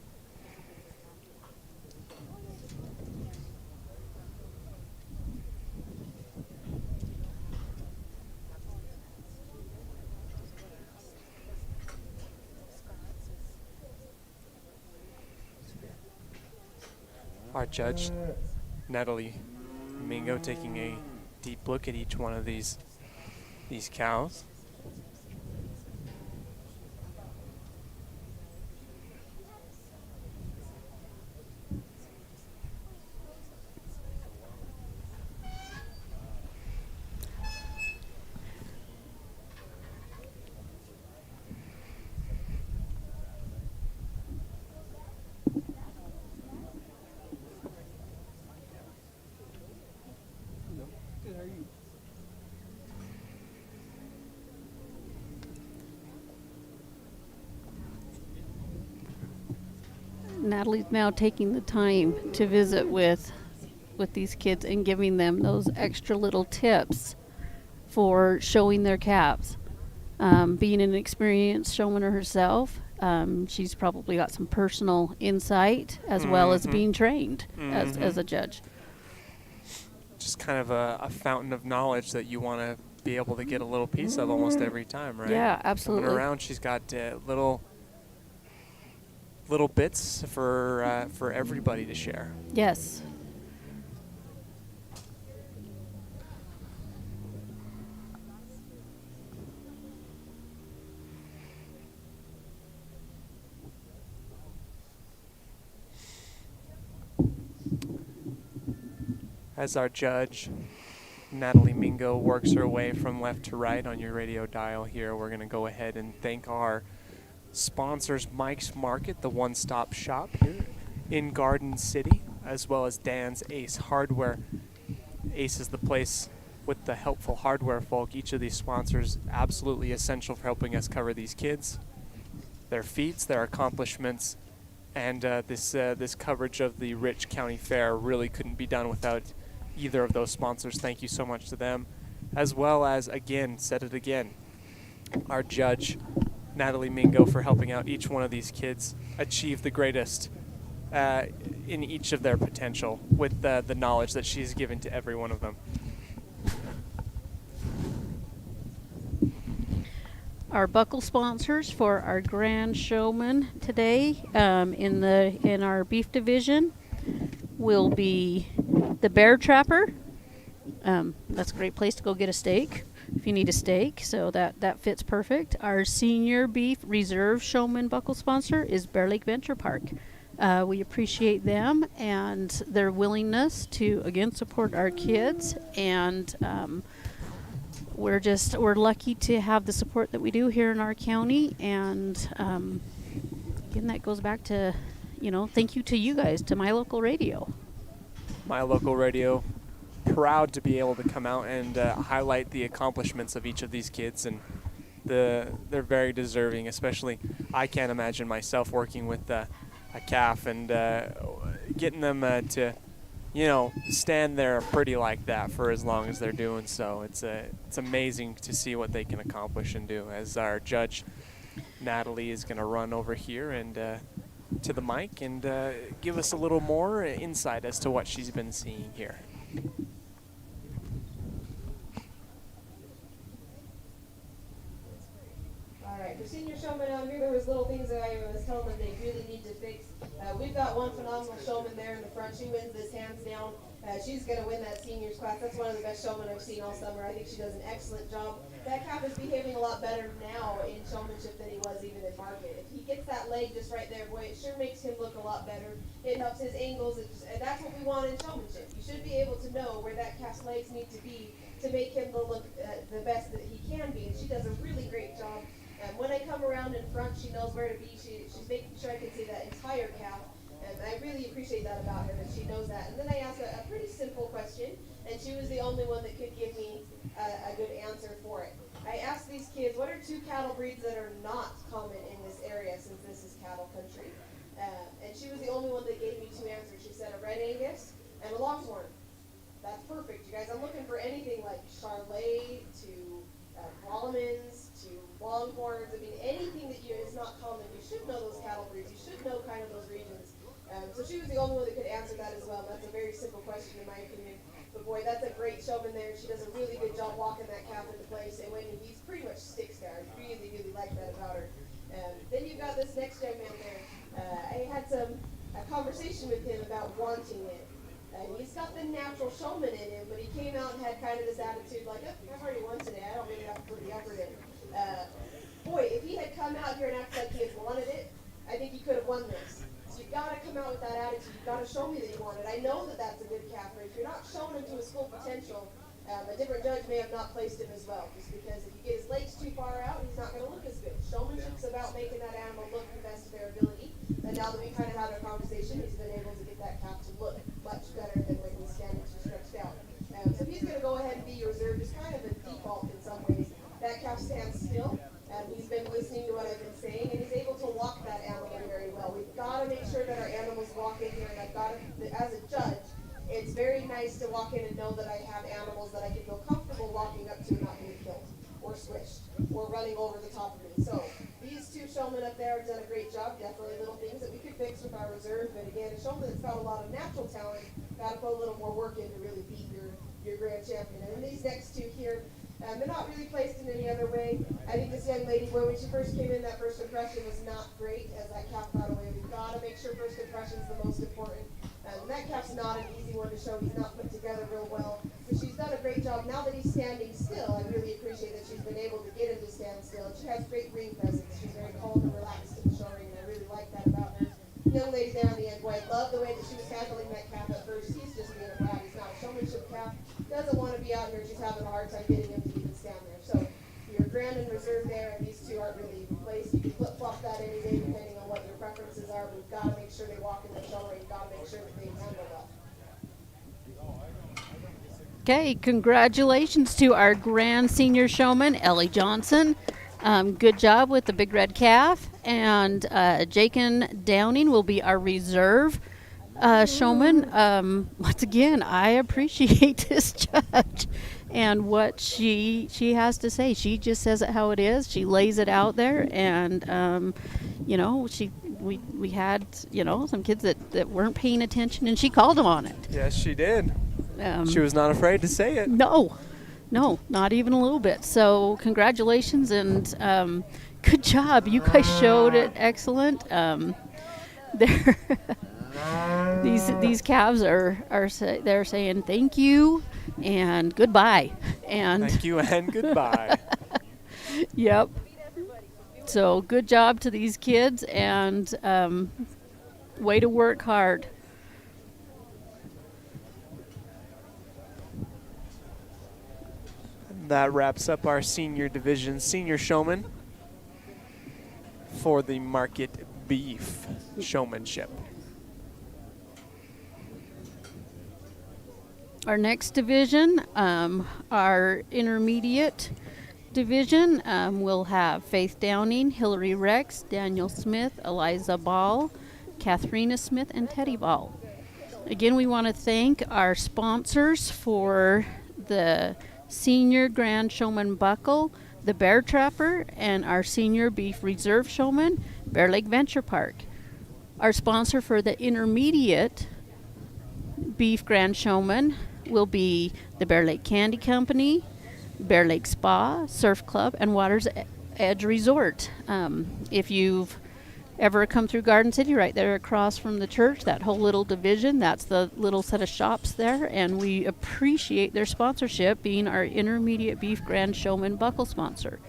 Our judge, Natalie Mingo, taking a deep look at each one of these cows. Natalie's now taking the time to visit with these kids and giving them those extra little tips for showing their calves. Being an experienced showman herself, she's probably got some personal insight as well as being trained as a judge. Just kind of a fountain of knowledge that you want to be able to get a little piece of almost every time, right? Yeah, absolutely. Coming around, she's got little bits for everybody to share. Yes. As our judge, Natalie Mingo, works her way from left to right on your radio dial here, we're going to go ahead and thank our sponsors, Mike's Market, the one-stop shop here in Garden City, as well as Dan's Ace Hardware. Ace is the place with the helpful hardware folk. Each of these sponsors absolutely essential for helping us cover these kids, their feats, their accomplishments, and this coverage of the Rich County Fair really couldn't be done without either of those sponsors. Thank you so much to them, as well as, again, said it again, our judge, Natalie Mingo, for helping out each one of these kids achieve the greatest in each of their potential with the knowledge that she's given to every one of them. Our buckle sponsors for our Grand Showman today in our beef division will be the Bear Trapper. That's a great place to go get a steak if you need a steak, so that fits perfect. Our senior beef reserve showman buckle sponsor is Bear Lake Venture Park. We appreciate them and their willingness to again support our kids, and we're lucky to have the support that we do here in our county, and again, that goes back to, thank you to you guys, to My Local Radio. My Local Radio, proud to be able to come out and highlight the accomplishments of each of these kids, and they're very deserving. Especially, I can't imagine myself working with a calf and getting them to stand there pretty like that for as long as they're doing so. It's amazing to see what they can accomplish and do. As our judge, Natalie, is going to run over here and to the mic and give us a little more insight as to what she's been seeing here. All right, for senior showmen out here, there was little things that I was telling them they really need to fix. We've got one phenomenal showman there in the front. She wins this hands down. She's going to win that seniors class. That's one of the best showmen I've seen all summer. I think she does an excellent job. That calf is behaving a lot better now in showmanship than he was even in market. If he gets that leg just right there, boy, it sure makes him look a lot better. It helps his angles, and that's what we want in showmanship. You should be able to know where that calf's legs need to be to make him look the best that he can be, and she does a really great job. When I come around in front, she knows where to be. She's making sure I can see that entire calf. And I really appreciate that about her, that she knows that. And then I asked a pretty simple question, and she was the only one that could give me a good answer for it. I asked these kids, what are two cattle breeds that are not common in this area, since this is cattle country? And she was the only one that gave me two answers. She said a Red Angus and a Longhorn. That's perfect, you guys. I'm looking for anything like Charolais to Brawlemans to Longhorns. I mean, anything that is not common. You should know those cattle breeds. You should know kind of those regions. So she was the only one that could answer that as well. And that's a very simple question in my opinion. But boy, that's a great showman there. She does a really good job walking that calf into place. And when he's pretty much sticks there, I really, really like that about her. Then you've got this next young man there. I had a conversation with him about wanting it. He's got the natural showman in him, but he came out and had kind of this attitude like, oh, I've already won today. I don't really have to put the effort in. Boy, if he had come out here and acted like he had wanted it, I think he could have won this. So you've got to come out with that attitude. You've got to show me that you want it. I know that that's a good calf, but if you're not showing him to his full potential, a different judge may have not placed him as well, just because if you get his legs too far out, he's not going to look as good. Showmanship's about making that animal look the best of their ability, and now that we kind of had a conversation, he's been able to get that calf to look much better than when he's standing too stretched out. So he's going to go ahead and be your reserve, just kind of a default in some ways. That calf stands still, and he's been listening to what I've been saying, and he's able to walk that animal very well. We've got to make sure that our animals walk in here, and I've got to, as a judge, it's very nice to walk in and know that I have animals that I can feel comfortable walking up to and not being killed or squished or running over the top of me. So these two showmen up there have done a great job. Definitely little things that we could fix with our reserve. But again, a showman that's got a lot of natural talent, got to put a little more work in to really beat your grand champion. And these next two here, they're not really placed in any other way. I think this young lady, boy, when she first came in, that first impression was not great as that calf got away. We've got to make sure first impression is the most important. That calf's not an easy one to show. He's not put together real well. But she's done a great job. Now that he's standing still, I really appreciate that she's been able to get him to stand still. She has great ring presence. She's very calm and relaxed in the show ring, and I really like that about her. Young lady there on the end, boy, I love the way that she was handling that calf at first. He's just being a brat. He's not a showmanship calf. Doesn't want to be out here. She's having a hard time getting him to even stand there. So you're grand and reserve there, and these two aren't really placed. You can flip-flop that any day depending on what your preferences are. We've got to make sure they walk in the show ring. We've got to make sure that they handle well. Okay, congratulations to our grand senior showman, Ellie Johnson. Good job with the big red calf. And Jakin Downing will be our reserve showman. Once again, I appreciate this judge and what she has to say. She just says it how it is. She lays it out there, and we had some kids that weren't paying attention, and she called them on it. Yes, she did. She was not afraid to say it. No. No, not even a little bit. So congratulations and good job. You guys showed it excellent. They're these calves they're saying thank you and goodbye and Thank you and goodbye. yep. So good job to these kids and way to work hard. That wraps up our senior division senior showman for the market beef showmanship. Our next division, our intermediate division, will have Faith Downing, Hillary Rex, Daniel Smith, Eliza Ball, Katharina Smith, and Teddy Ball. Again, we want to thank our sponsors for the Senior Grand Showman Buckle, the Bear Trapper, and our Senior Beef Reserve Showman, Bear Lake Venture Park. Our sponsor for the Intermediate Beef Grand Showman will be the Bear Lake Candy Company, Bear Lake Spa, Surf Club, and Water's Edge Resort. If you've ever come through Garden City, right there across from the church, that whole little division, that's the little set of shops there, and we appreciate their sponsorship being our Intermediate Beef Grand Showman Buckle sponsor.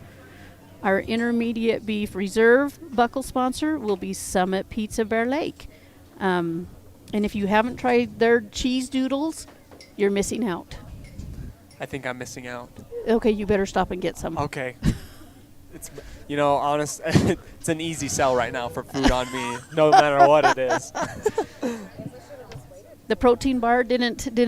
Our Intermediate Beef Reserve Buckle sponsor will be Summit Pizza Bear Lake. And if you haven't tried their cheese doodles, you're missing out. I think I'm missing out. Okay, you better stop and get some. Okay. It's, honest, it's an easy sell right now for food on me, no matter what it is. The protein bar didn't do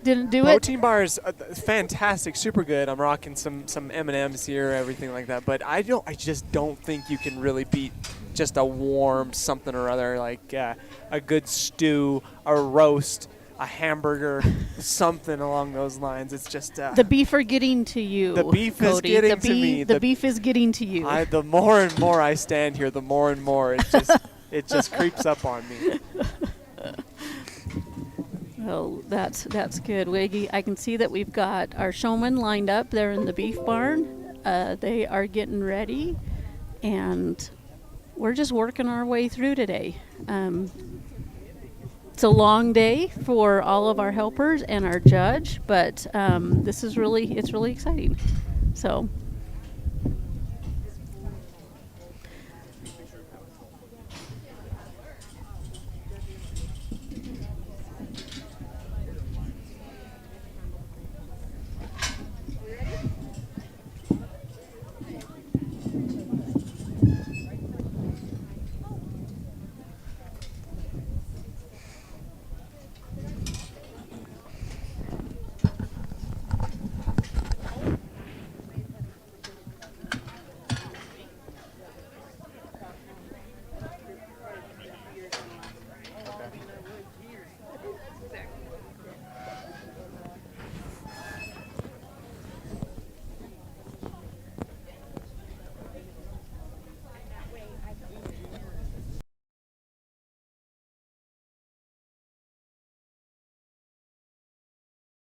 it. Protein bars, fantastic, super good. I'm rocking some M&Ms here, everything like that. But I just don't think you can really beat just a warm something or other, like a good stew, a roast, a hamburger, something along those lines. It's just the beef are getting to you. The beef Cody. is getting to me. The beef is getting to you. The more and more I stand here, the more and more it just creeps up on me. Well, that's good, Wiggy. I can see that we've got our showmen lined up there in the beef barn. They are getting ready, and we're just working our way through today. It's a long day for all of our helpers and our judge, but it's really exciting. So.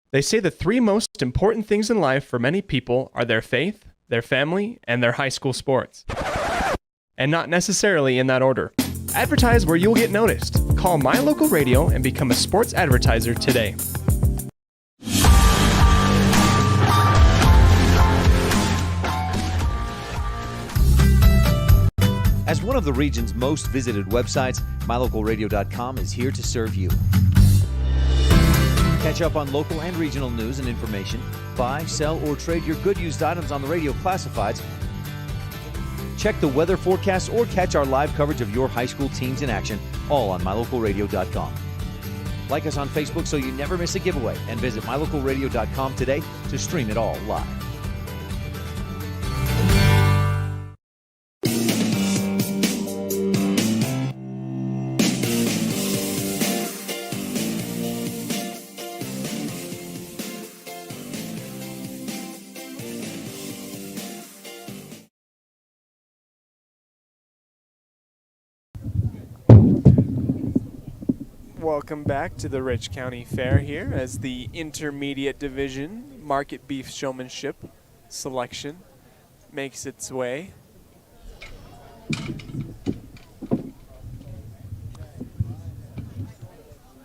They say the three most important things in life for many people are their faith, their family, and their high school sports. And not necessarily in that order. Advertise where you'll get noticed. Call My Local Radio and become a sports advertiser today. As one of the region's most visited websites, MyLocalRadio.com is here to serve you. Catch up on local and regional news and information. Buy, sell, or trade your good used items on the radio classifieds. Check the weather forecast or catch our live coverage of your high school teams in action, all on MyLocalRadio.com. Like us on Facebook so you never miss a giveaway, and visit MyLocalRadio.com today to stream it all live. Welcome back to the Rich County Fair here as the intermediate division market beef showmanship selection makes its way.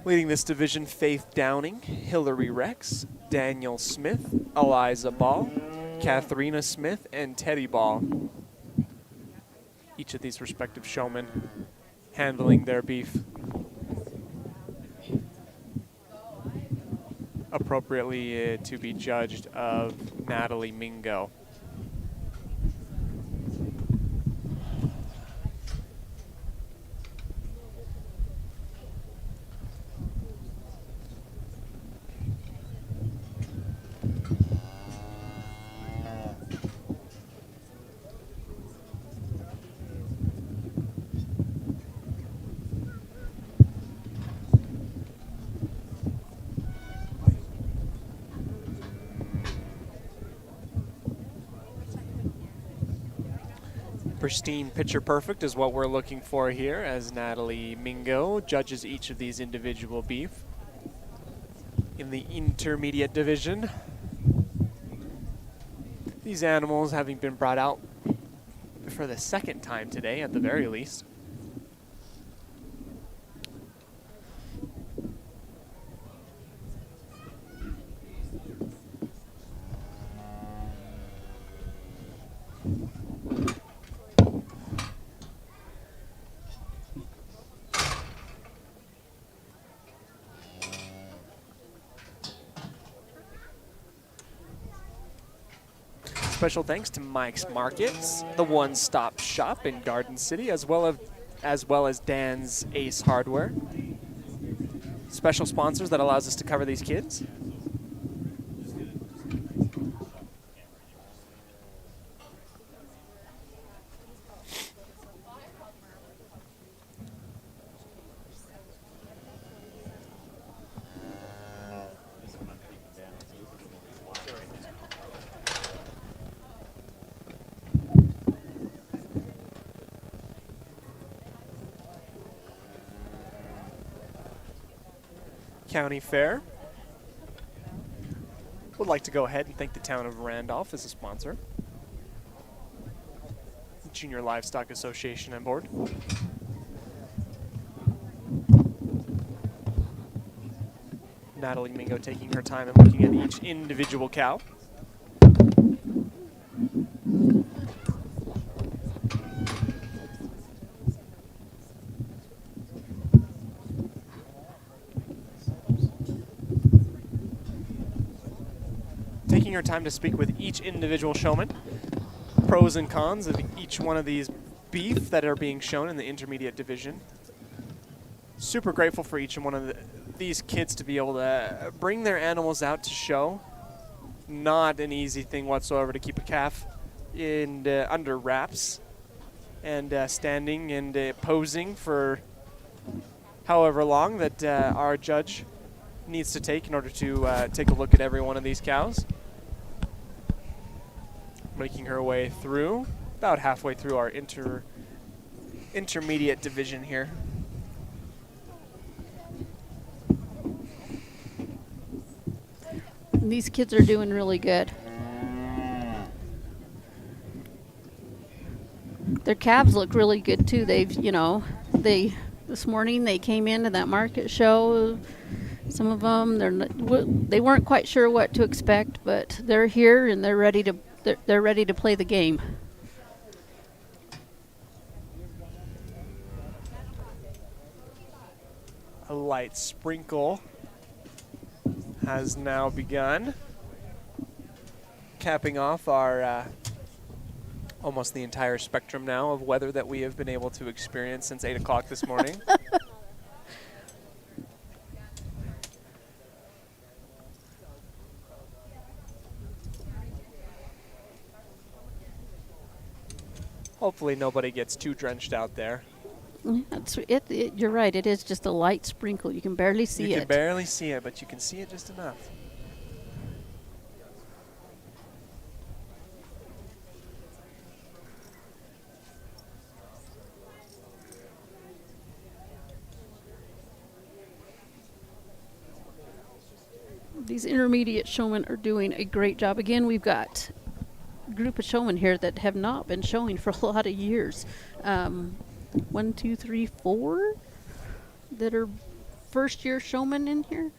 Leading this division, Faith Downing, Hillary Rex, Daniel Smith, Eliza Ball, Katharina Smith, and Teddy Ball. Each of these respective showmen handling their beef appropriately to be judged of Natalie Mingo. Pristine picture perfect is what we're looking for here as Natalie Mingo judges each of these individual beef in the intermediate division. These animals having been brought out for the second time today at the very least. Special thanks to Mike's Markets, the one-stop shop in Garden City, as well as Dan's Ace Hardware. Special sponsors that allows us to cover these kids. County Fair. Would like to go ahead and thank the town of Randolph as a sponsor. Junior Livestock Association on board. Natalie Mingo taking her time and looking at each individual cow. Taking her time to speak with each individual showman. Pros and cons of each one of these beef that are being shown in the intermediate division. Super grateful for each and one of these kids to be able to bring their animals out to show. Not an easy thing whatsoever to keep a calf in under wraps and standing and posing for however long that our judge needs to take in order to take a look at every one of these cows. Making her way through, about halfway through our intermediate division here. These kids are doing really good. Their calves look really good too. This morning they came into that market show. Some of them, they weren't quite sure what to expect, but they're here and they're ready to play the game. A light sprinkle has now begun, capping off our almost the entire spectrum now of weather that we have been able to experience since 8 o'clock this morning. Hopefully nobody gets too drenched out there. You're right. It is just a light sprinkle. You can barely see it. You can barely see it, but you can see it just enough. these intermediate showmen are doing a great job. Again, we've got a group of showmen here that have not been showing for a lot of years. 1, 2, 3, 4 that are first year showmen in here.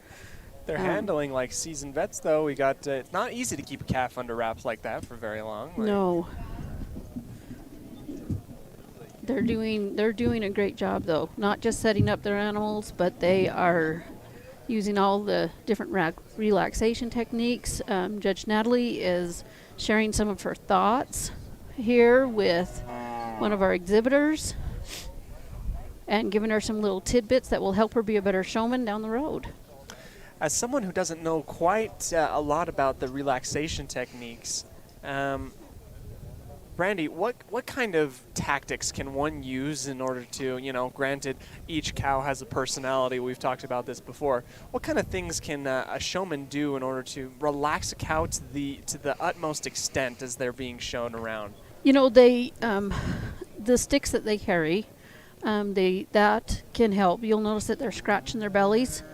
They're handling like seasoned vets, though. We got it's not easy to keep a calf under wraps like that for very long. Like, No. They're doing a great job, though. Not just setting up their animals, but they are using all the different relaxation techniques. Judge Natalie is sharing some of her thoughts here with one of our exhibitors and giving her some little tidbits that will help her be a better showman down the road. As someone who doesn't know quite a lot about the relaxation techniques, Brandy, what kind of tactics can one use in order to, granted each cow has a personality, we've talked about this before, what kind of things can a showman do in order to relax a cow to the utmost extent as they're being shown around? They, the sticks that they carry, that can help. You'll notice that they're scratching their bellies.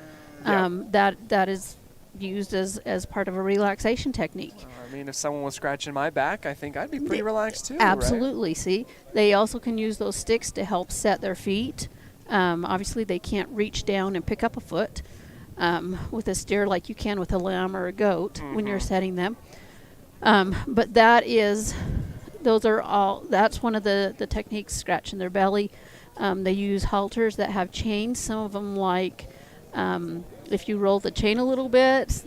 That is used as part of a relaxation technique. I mean, if someone was scratching my back, I think I'd be pretty relaxed too. Absolutely. Right? See, they also can use those sticks to help set their feet. Obviously, they can't reach down and pick up a foot with a steer like you can with a lamb or a goat when you're setting them. But that's one of the techniques, scratching their belly. They use halters that have chains. Some of them if you roll the chain a little bit,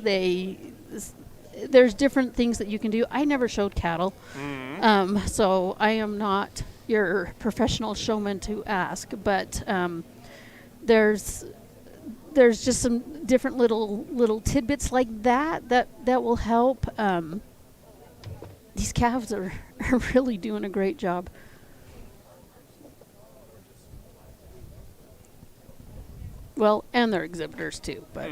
there's different things that you can do. I never showed cattle, so I am not your professional showman to ask, but there's just some different little tidbits like that will help. These calves are really doing a great job. Well, and they're exhibitors too, but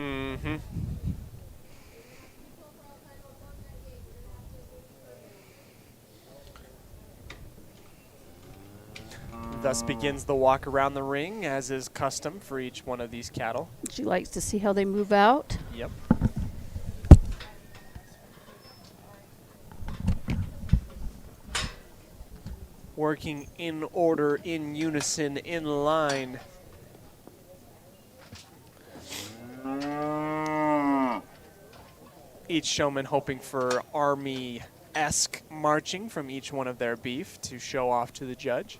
Thus begins the walk around the ring, as is custom for each one of these cattle. she likes to see how they move out. Yep. Working in order, in unison, in line. Each showman hoping for army-esque marching from each one of their beef to show off to the judge.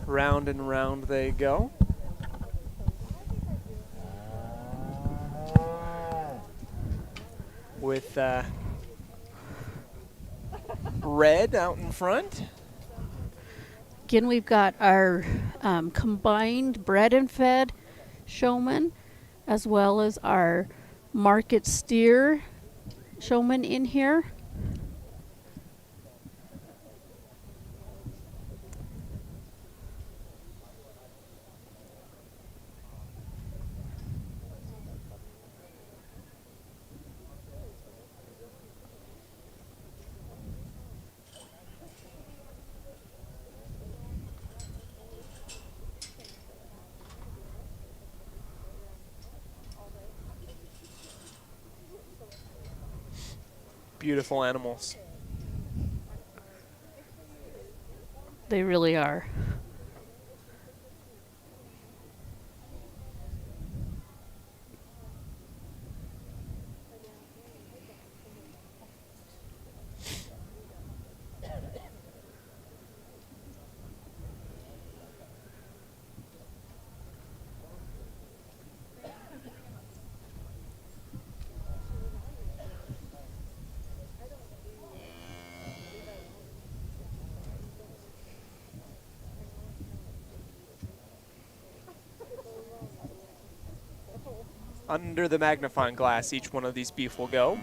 Round and round they go. With red out in front. Again, we've got our combined bred and fed showman, as well as our market steer showman in here. Beautiful animals. They really are. Under the magnifying glass, each one of these beef will go.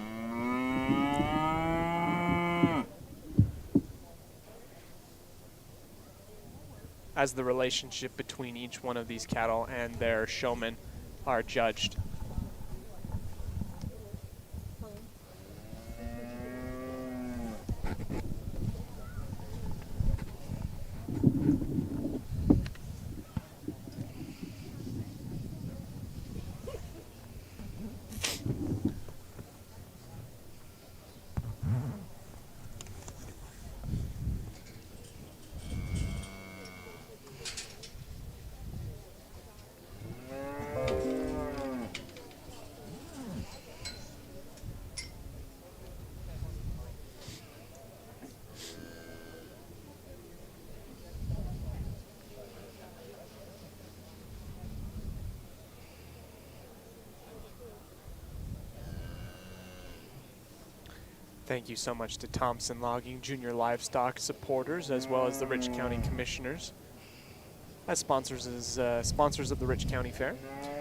As the relationship between each one of these cattle and their showmen are judged. Thank you so much to Thompson Logging Junior Livestock supporters, as well as the Rich County Commissioners, as sponsors of the Rich County Fair,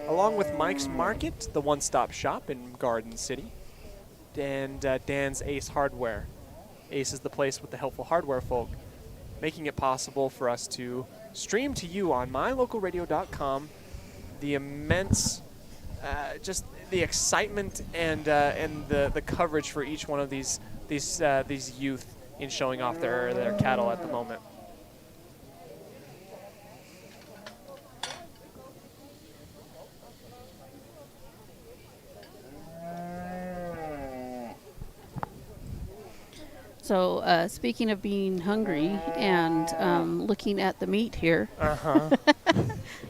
along with Mike's Market, the one-stop shop in Garden City, and Dan's Ace Hardware. Ace is the place with the helpful hardware folk, making it possible for us to stream to you on mylocalradio.com the immense, just the excitement and the coverage for each one of these youth in showing off their cattle at the moment. So speaking of being hungry and looking at the meat here,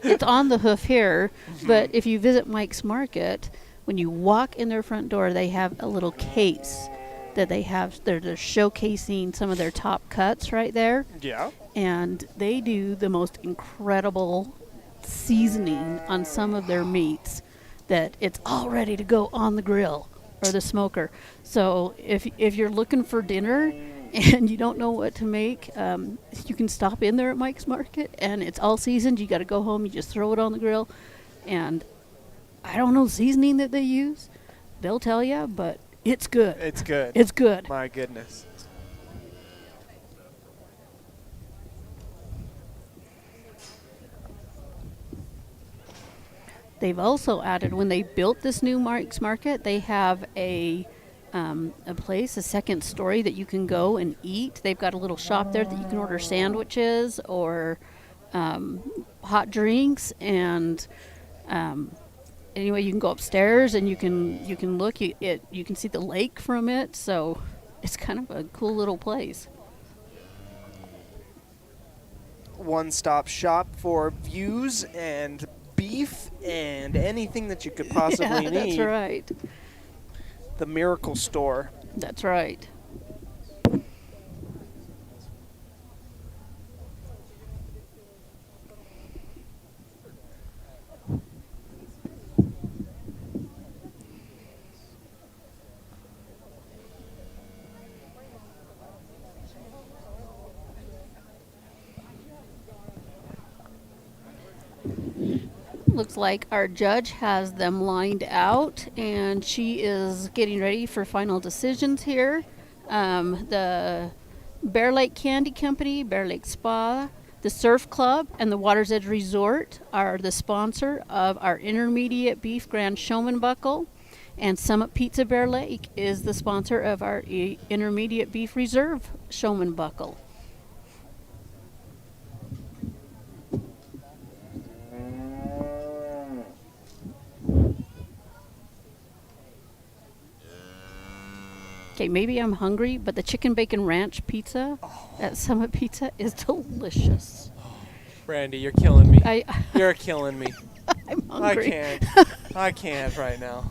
it's on the hoof here. But if you visit Mike's Market, when you walk in their front door, they have a little case that they have. They're showcasing some of their top cuts right there. Yeah. And they do the most incredible seasoning on some of their meats that it's all ready to go on the grill or the smoker. So if you're looking for dinner and you don't know what to make, you can stop in there at Mike's Market, and it's all seasoned. You got to go home, you just throw it on the grill, and I don't know the seasoning that they use. They'll tell you, but it's good. It's good. It's good. My goodness. They've also added, when they built this new Mike's Market, they have a place, a second story that you can go and eat. They've got a little shop there that you can order sandwiches or hot drinks, and anyway, you can go upstairs and you can look. You can see the lake from it, so it's kind of a cool little place. One-stop shop for views and beef and anything that you could possibly need. That's right. The Miracle Store. That's right. Looks like our judge has them lined out, and she is getting ready for final decisions here. The Bear Lake Candy Company, Bear Lake Spa, the Surf Club, and the Water's Edge Resort are the sponsor of our Intermediate Beef Grand Showman Buckle, and Summit Pizza Bear Lake is the sponsor of our Intermediate Beef Reserve Showman Buckle. Okay, maybe I'm hungry, but the chicken bacon ranch pizza at Summit Pizza is delicious. Brandy, you're killing me. I You're killing me. I'm hungry. I can't right now.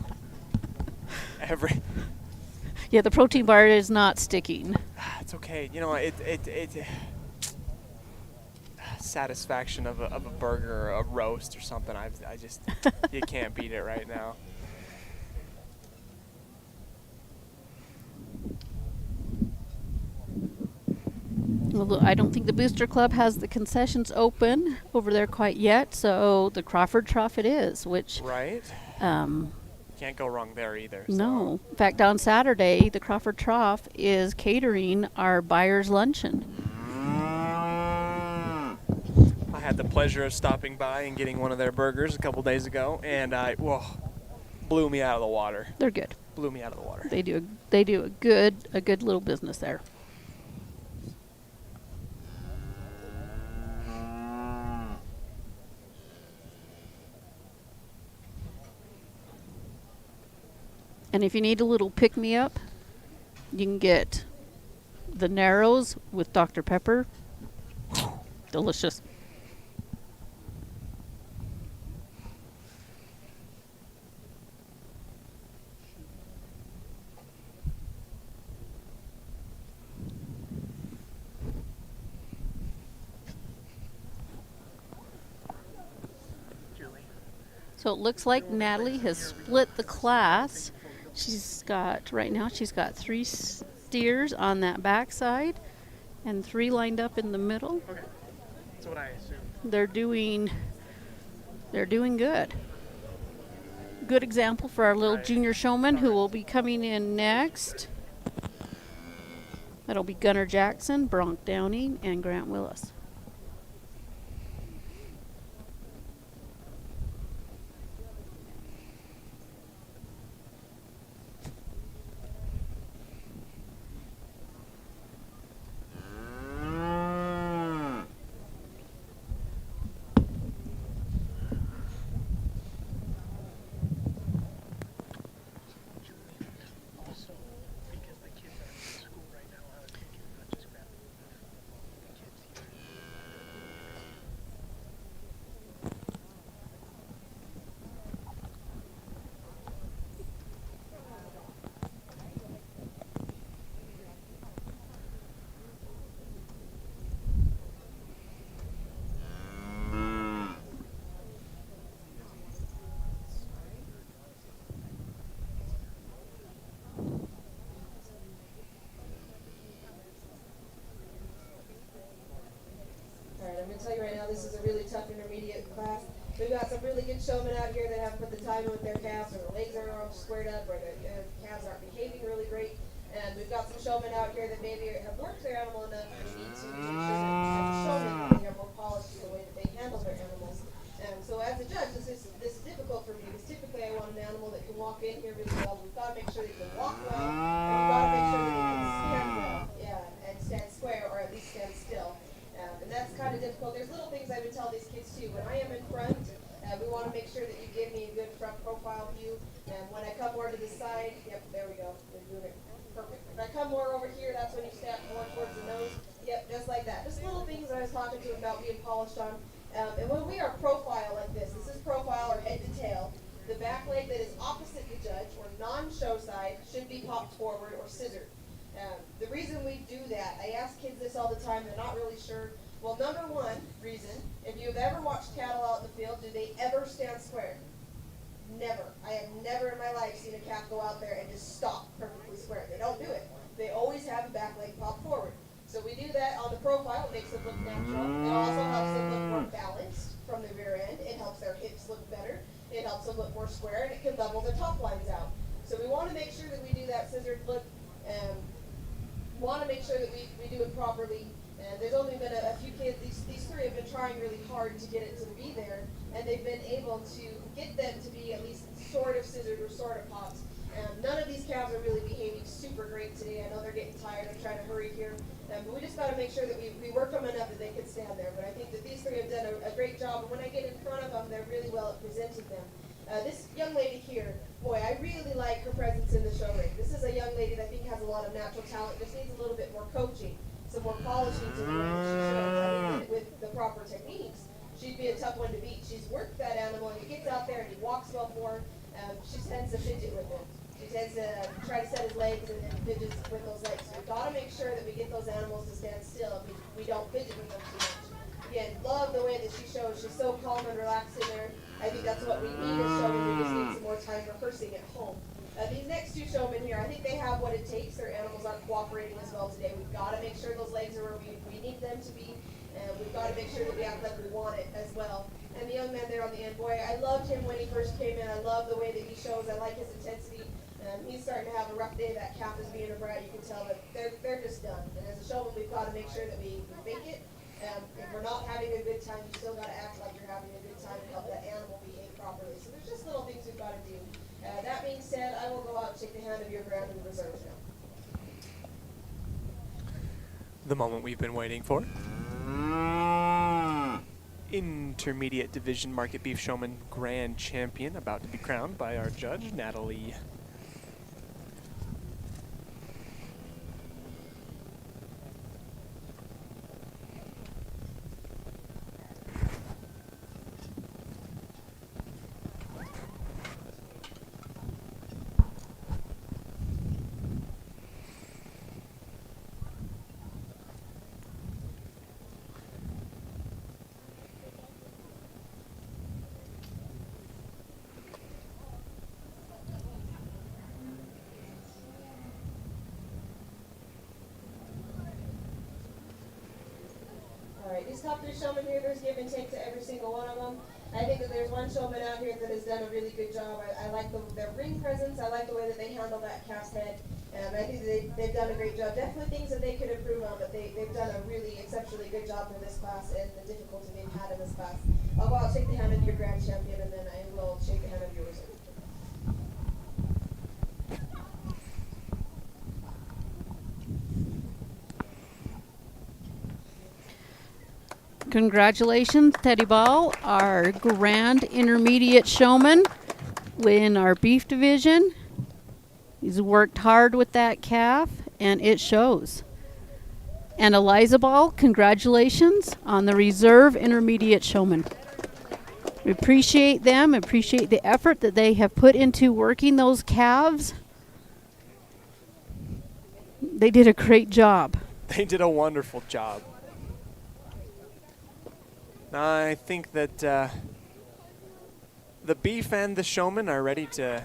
Yeah, the protein bar is not sticking. It's okay. You know, it satisfaction of a burger or a roast or something. I just you can't beat it right now. Well, I don't think the Booster Club has the concessions open over there quite yet, so the Crawford Trough it is, which Right? Can't go wrong there either. So. no. In fact, on Saturday, the Crawford Trough is catering our buyer's luncheon. I had the pleasure of stopping by and getting one of their burgers a couple days ago, and blew me out of the water. They're good. Blew me out of the water. They do a good little business there. And if you need a little pick-me-up, you can get the Narrows with Dr. Pepper. Delicious. So it looks like Natalie has split the class. She's got, right now, she's got steers on that back side and 3 lined up in the middle. Okay. That's what I assumed. They're doing good. Good example for our little junior showman who will be coming in next. That'll be Gunnar Jackson, Bronk Downing, and Grant Willis. Alright, I'm going to tell you right now, this is a really tough intermediate class. We've got some really good showmen out here that have put the time in with their calves, or the legs are all squared up, or the calves aren't behaving really great. And we've got some showmen out here that maybe have worked their animal enough and need to make sure that as a showman they are more polished in the way that they handle their animals. And so as a judge, this is difficult for me because typically I want an animal that can walk in here really well. We've got to make sure they can walk well, and we've got to make sure that they can stand well, and stand square or at least stand still. And that's kind of difficult. There's little things I would tell these kids too. When I am in front, we want to make sure that you give me a good front profile view. And when I come more to the side, yep, there we go. We're doing it perfect. If I come more over here, that's when you step more towards the nose. Yep, just like that. Just little things that I was talking to about being polished on. And when we are profile like this is profile or head to tail. The back leg that is opposite the judge or non-show side should be popped forward or scissored. The reason we do that, I ask kids this all the time, they're not really sure. Well, number one reason, if you've ever watched cattle out in the field, do they ever stand square? Never. I have never in my life seen a calf go out there and just stop perfectly square. They don't do it. They always have a back leg pop forward. So we do that on the profile. It makes them look natural. It also helps them look more balanced from the rear end. It helps their hips look better. It helps them look more square, and it can level their top lines out. So we want to make sure that we do that scissored look. Want to make sure that we do it properly. And there's only been a few kids, these three have been trying really hard to get it to be there, and they've been able to get them to be at least sort of scissored or sort of popped. None of these calves are really behaving super great today. I know they're getting tired. I'm trying to hurry here. But we just got to make sure that we work them enough that they can stand there. But I think that these three have done a great job. And when I get in front of them, they're really well at presenting them. This young lady here, boy, I really like her presence in the show ring. This is a young lady that I think has a lot of natural talent, just needs a little bit more coaching, some more polishing to the way that she shows. I think with the proper techniques, she'd be a tough one to beat. She's worked that animal, and he gets out there and he walks well for her. She tends to fidget with him. She tends to try to set his legs and then fidgets with those legs. So we've got to make sure that we get those animals to stand still. We don't fidget with them too much. Again, love the way that she shows. She's so calm and relaxed in there. I think that's what we need as showmen. We just need some more time rehearsing at home. These next two showmen here, I think they have what it takes. Their animals aren't cooperating as well today. We've got to make sure those legs are where we need them to be. And we've got to make sure that we act like we want it as well. And the young man there on the end, boy, I loved him when he first came in. I love the way that he shows. I like his intensity. He's starting to have a rough day. That calf is being a brat. You can tell that they're just done. And as a showman, we've got to make sure that we fake it. If we're not having a good time, you still got to act like you're having a good time and help that animal behave properly. So there's just little things we've got to do. That being said, I will go out and shake the hand of your ground in the reserves now. The moment we've been waiting for. Intermediate Division Market Beef Showman Grand Champion about to be crowned by our judge, Natalie. Alright, these top 3 showmen here, there's give and take to every single one of them. I think that there's one showman out here that has done a really good job. I like their ring presence. I like the way that they handle that calf's head. I think they've done a great job. Definitely things that they could improve on, but they've done a really exceptionally good job for this class and the difficulty they've had in this class. I'll go out, shake the hand of your grand champion, and then I will shake the hand of your reserve. Congratulations, Teddy Ball, our grand intermediate showman in our beef division. He's worked hard with that calf, and it shows. And Eliza Ball, congratulations on the reserve intermediate showman. We appreciate them, appreciate the effort that they have put into working those calves. They did a great job. They did a wonderful job. I think that the beef and the showman are ready to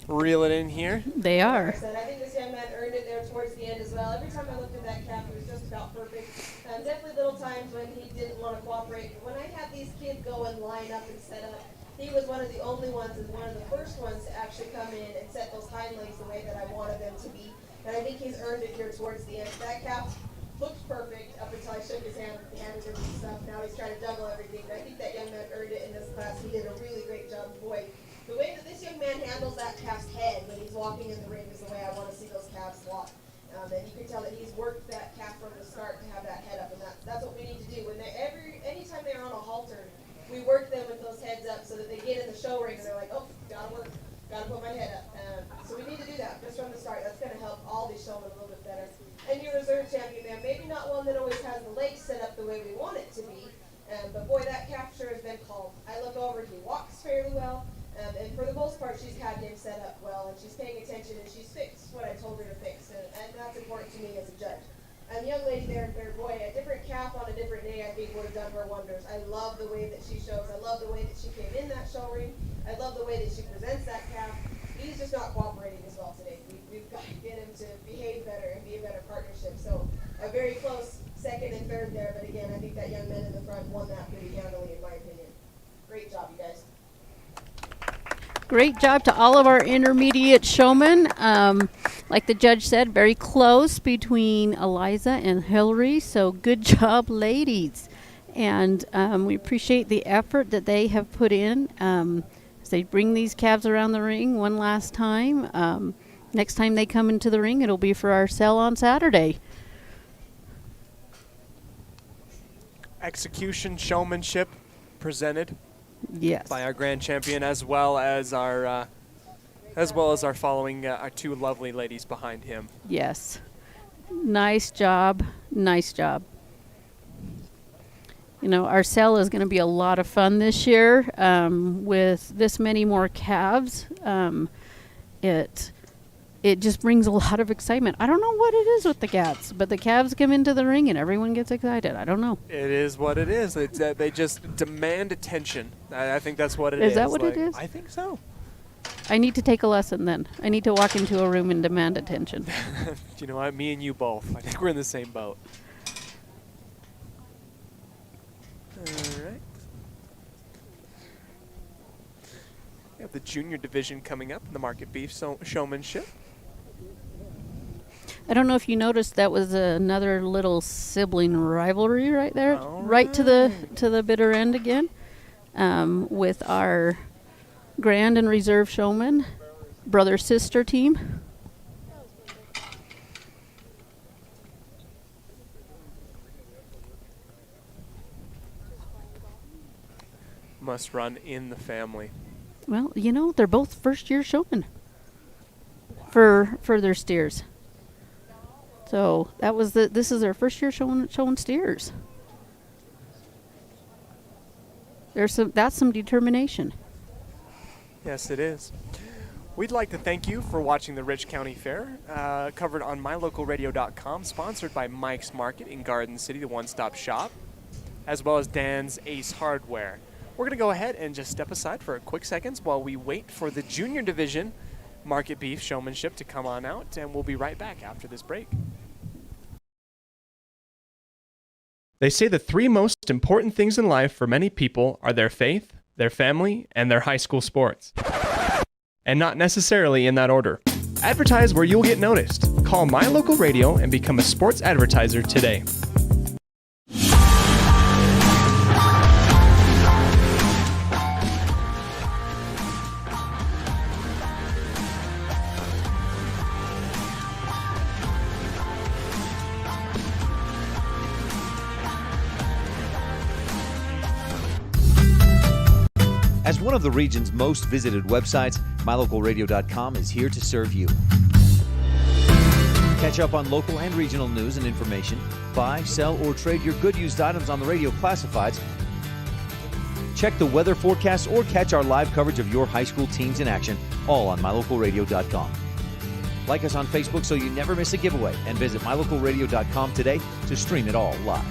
reel it in here. They are. I think this young man earned it there towards the end as well. Every time I looked at that calf, it was just about perfect. Definitely little times when he didn't want to cooperate. When I had these kids go and line up and set up, he was one of the only ones and one of the first ones to actually come in and set those hind legs the way that I wanted them to be. And I think he's earned it here towards the end. That calf looked perfect up until I shook his hand, handed him some stuff. Now he's trying to juggle everything. But I think that young man earned it in this class. He did a really great job. Boy, the way that this young man handles that calf's head when he's walking in the ring is the way I want to see those calves walk. And you can tell that he's worked that calf from the start to have that head up, and that's what we need to do. When anytime they're on a halter, we work them with those heads up so that they get in the show ring and they're like, oh, gotta work, gotta put my head up. So we need to do that just from the start. That's going to help all these showmen a little bit better. And your reserve champion, man, maybe not one that always has the legs set up the way we want it to be, but boy, that calf sure has been calm. I look over, he walks fairly well. And for the most part, she's had him set up well, and she's paying attention, and she's fixed what I told her to fix, and that's important to me as a judge. And the young lady there, boy, a different calf on a different day, I think would have done her wonders. I love the way that she shows. I love the way that she came in that show ring. I love the way that she presents that calf. He's just not cooperating as well today. We've got to get him to behave better and be a better partnership. So a very close second and third there, but again, I think that young man in the front won that pretty handily, in my opinion. Great job, you guys. Great job to all of our intermediate showmen. Like the judge said, very close between Eliza and Hillary, so good job, ladies. And we appreciate the effort that they have put in as they bring these calves around the ring one last time. Next time they come into the ring, it'll be for our sale on Saturday. Execution, showmanship presented. Yes. By our grand champion, as well as our following our 2 lovely ladies behind him. Yes. Nice job. Nice job. You know, our sale is going to be a lot of fun this year with this many more calves. It just brings a lot of excitement. I don't know what it is with the calves, but the calves come into the ring and everyone gets excited. I don't know. It is what it is. It's, they just demand attention. I think that's what it is. Is that what it is? I think so. I need to take a lesson then. I need to walk into a room and demand attention. You know what? Me and you both. I think we're in the same boat. All right. We have the junior division coming up in the market beef showmanship. I don't know if you noticed that was another little sibling rivalry right there, All right to the bitter end again, with our grand and reserve showman, brother sister team. Must run in the family. Well, you know, they're both first-year showmen for their steers. So that was this is their first year showing steers. That's some determination. Yes, it is. We'd like to thank you for watching the Rich County Fair, covered on mylocalradio.com, sponsored by Mike's Market in Garden City, the one-stop shop, as well as Dan's Ace Hardware. We're going to go ahead and just step aside for a quick seconds while we wait for the junior division market beef showmanship to come on out, and we'll be right back after this break. They say the three most important things in life for many people are their faith, their family, and their high school sports. And not necessarily in that order. Advertise where you'll get noticed. Call My Local Radio and become a sports advertiser today. As one of the region's most visited websites, MyLocalRadio.com is here to serve you. Catch up on local and regional news and information. Buy, sell, or trade your good used items on the radio classifieds. Check the weather forecast or catch our live coverage of your high school teams in action, all on MyLocalRadio.com. Like us on Facebook so you never miss a giveaway, and visit MyLocalRadio.com today to stream it all live.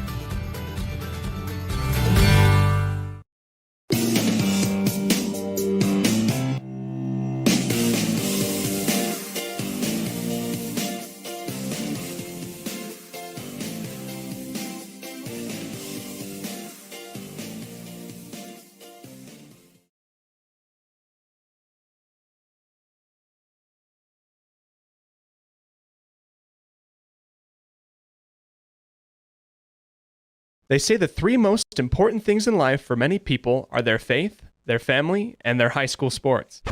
They say the three most important things in life for many people are their faith, their family, and their high school sports.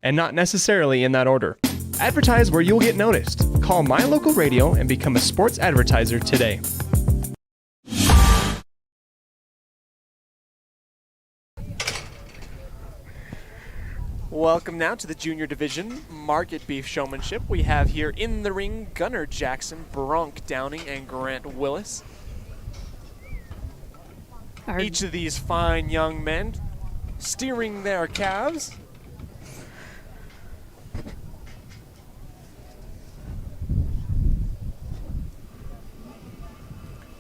And not necessarily in that order. Advertise where you'll get noticed. Call My Local Radio and become a sports advertiser today. Welcome now to the Junior Division Market Beef Showmanship. We have here in the ring Gunnar Jackson, Bronk Downing, and Grant Willis. Each of these fine young men steering their calves.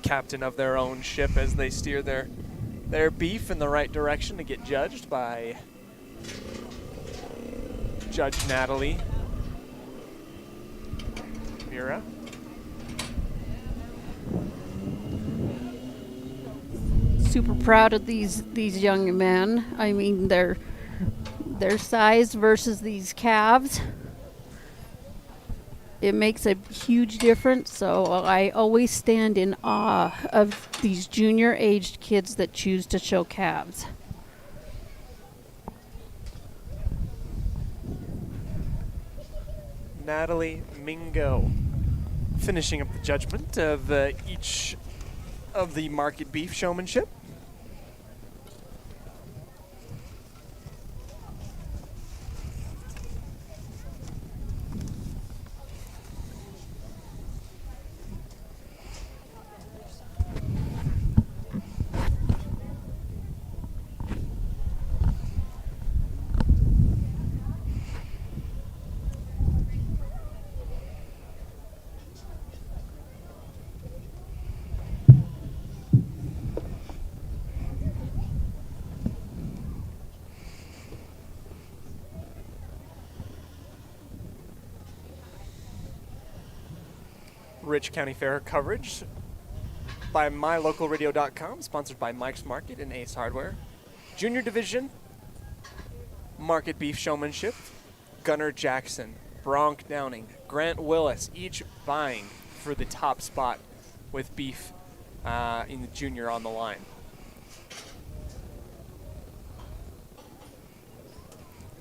Captain of their own ship as they steer their beef in the right direction to get judged by Judge Natalie Mira. Super proud of these young men. I mean, their size versus these calves, it makes a huge difference. So I always stand in awe of these junior aged kids that choose to show calves. Natalie Mingo finishing up the judgment of each of the market beef showmanship. Rich County Fair coverage by MyLocalRadio.com, sponsored by Mike's Market and Ace Hardware. Junior Division Market Beef Showmanship, Gunnar Jackson, Bronk Downing, Grant Willis, each vying for the top spot with beef in the junior on the line.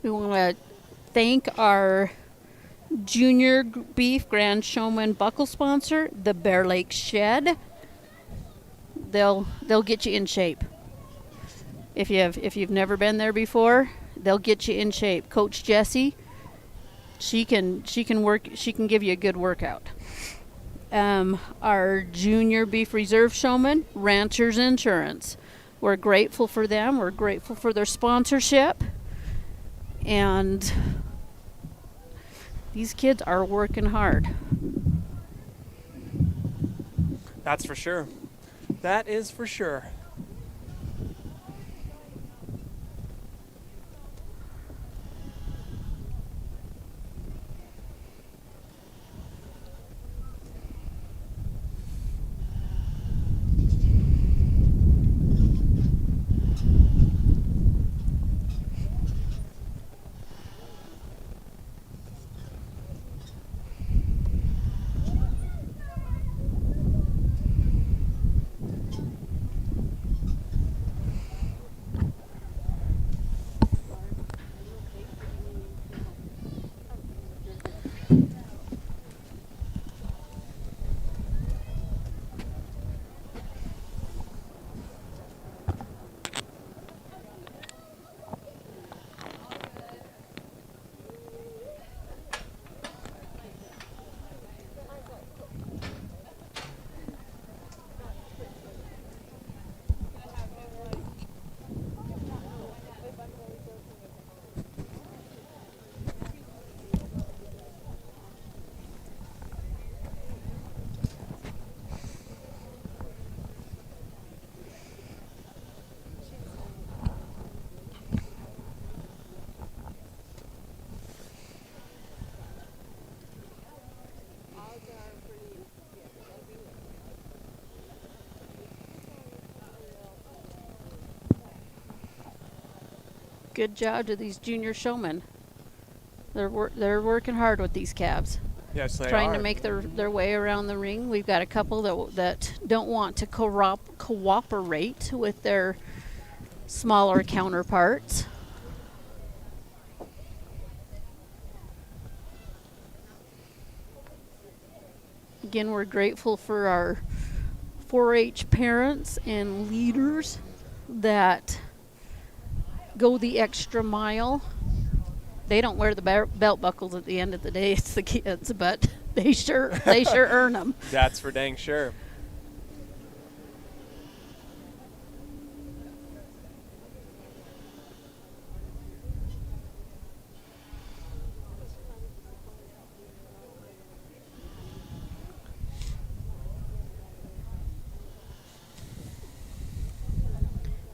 We want to thank our junior beef grand showman buckle sponsor, the Bear Lake Shed. They'll get you in shape. If you've never been there before, they'll get you in shape. Coach Jessie, she can give you a good workout. Our junior beef reserve showman, Ranchers Insurance. We're grateful for them. We're grateful for their sponsorship. And these kids are working hard. That's for sure. That is for sure. good job to these junior showmen. They're working hard with these calves. Yes, they Trying are. to make their way around the ring. We've got a couple that don't want to cooperate with their smaller counterparts. Again, we're grateful for our 4-H parents and leaders that go the extra mile. They don't wear the belt buckles at the end of the day. It's the kids, but they sure earn them. That's for dang sure.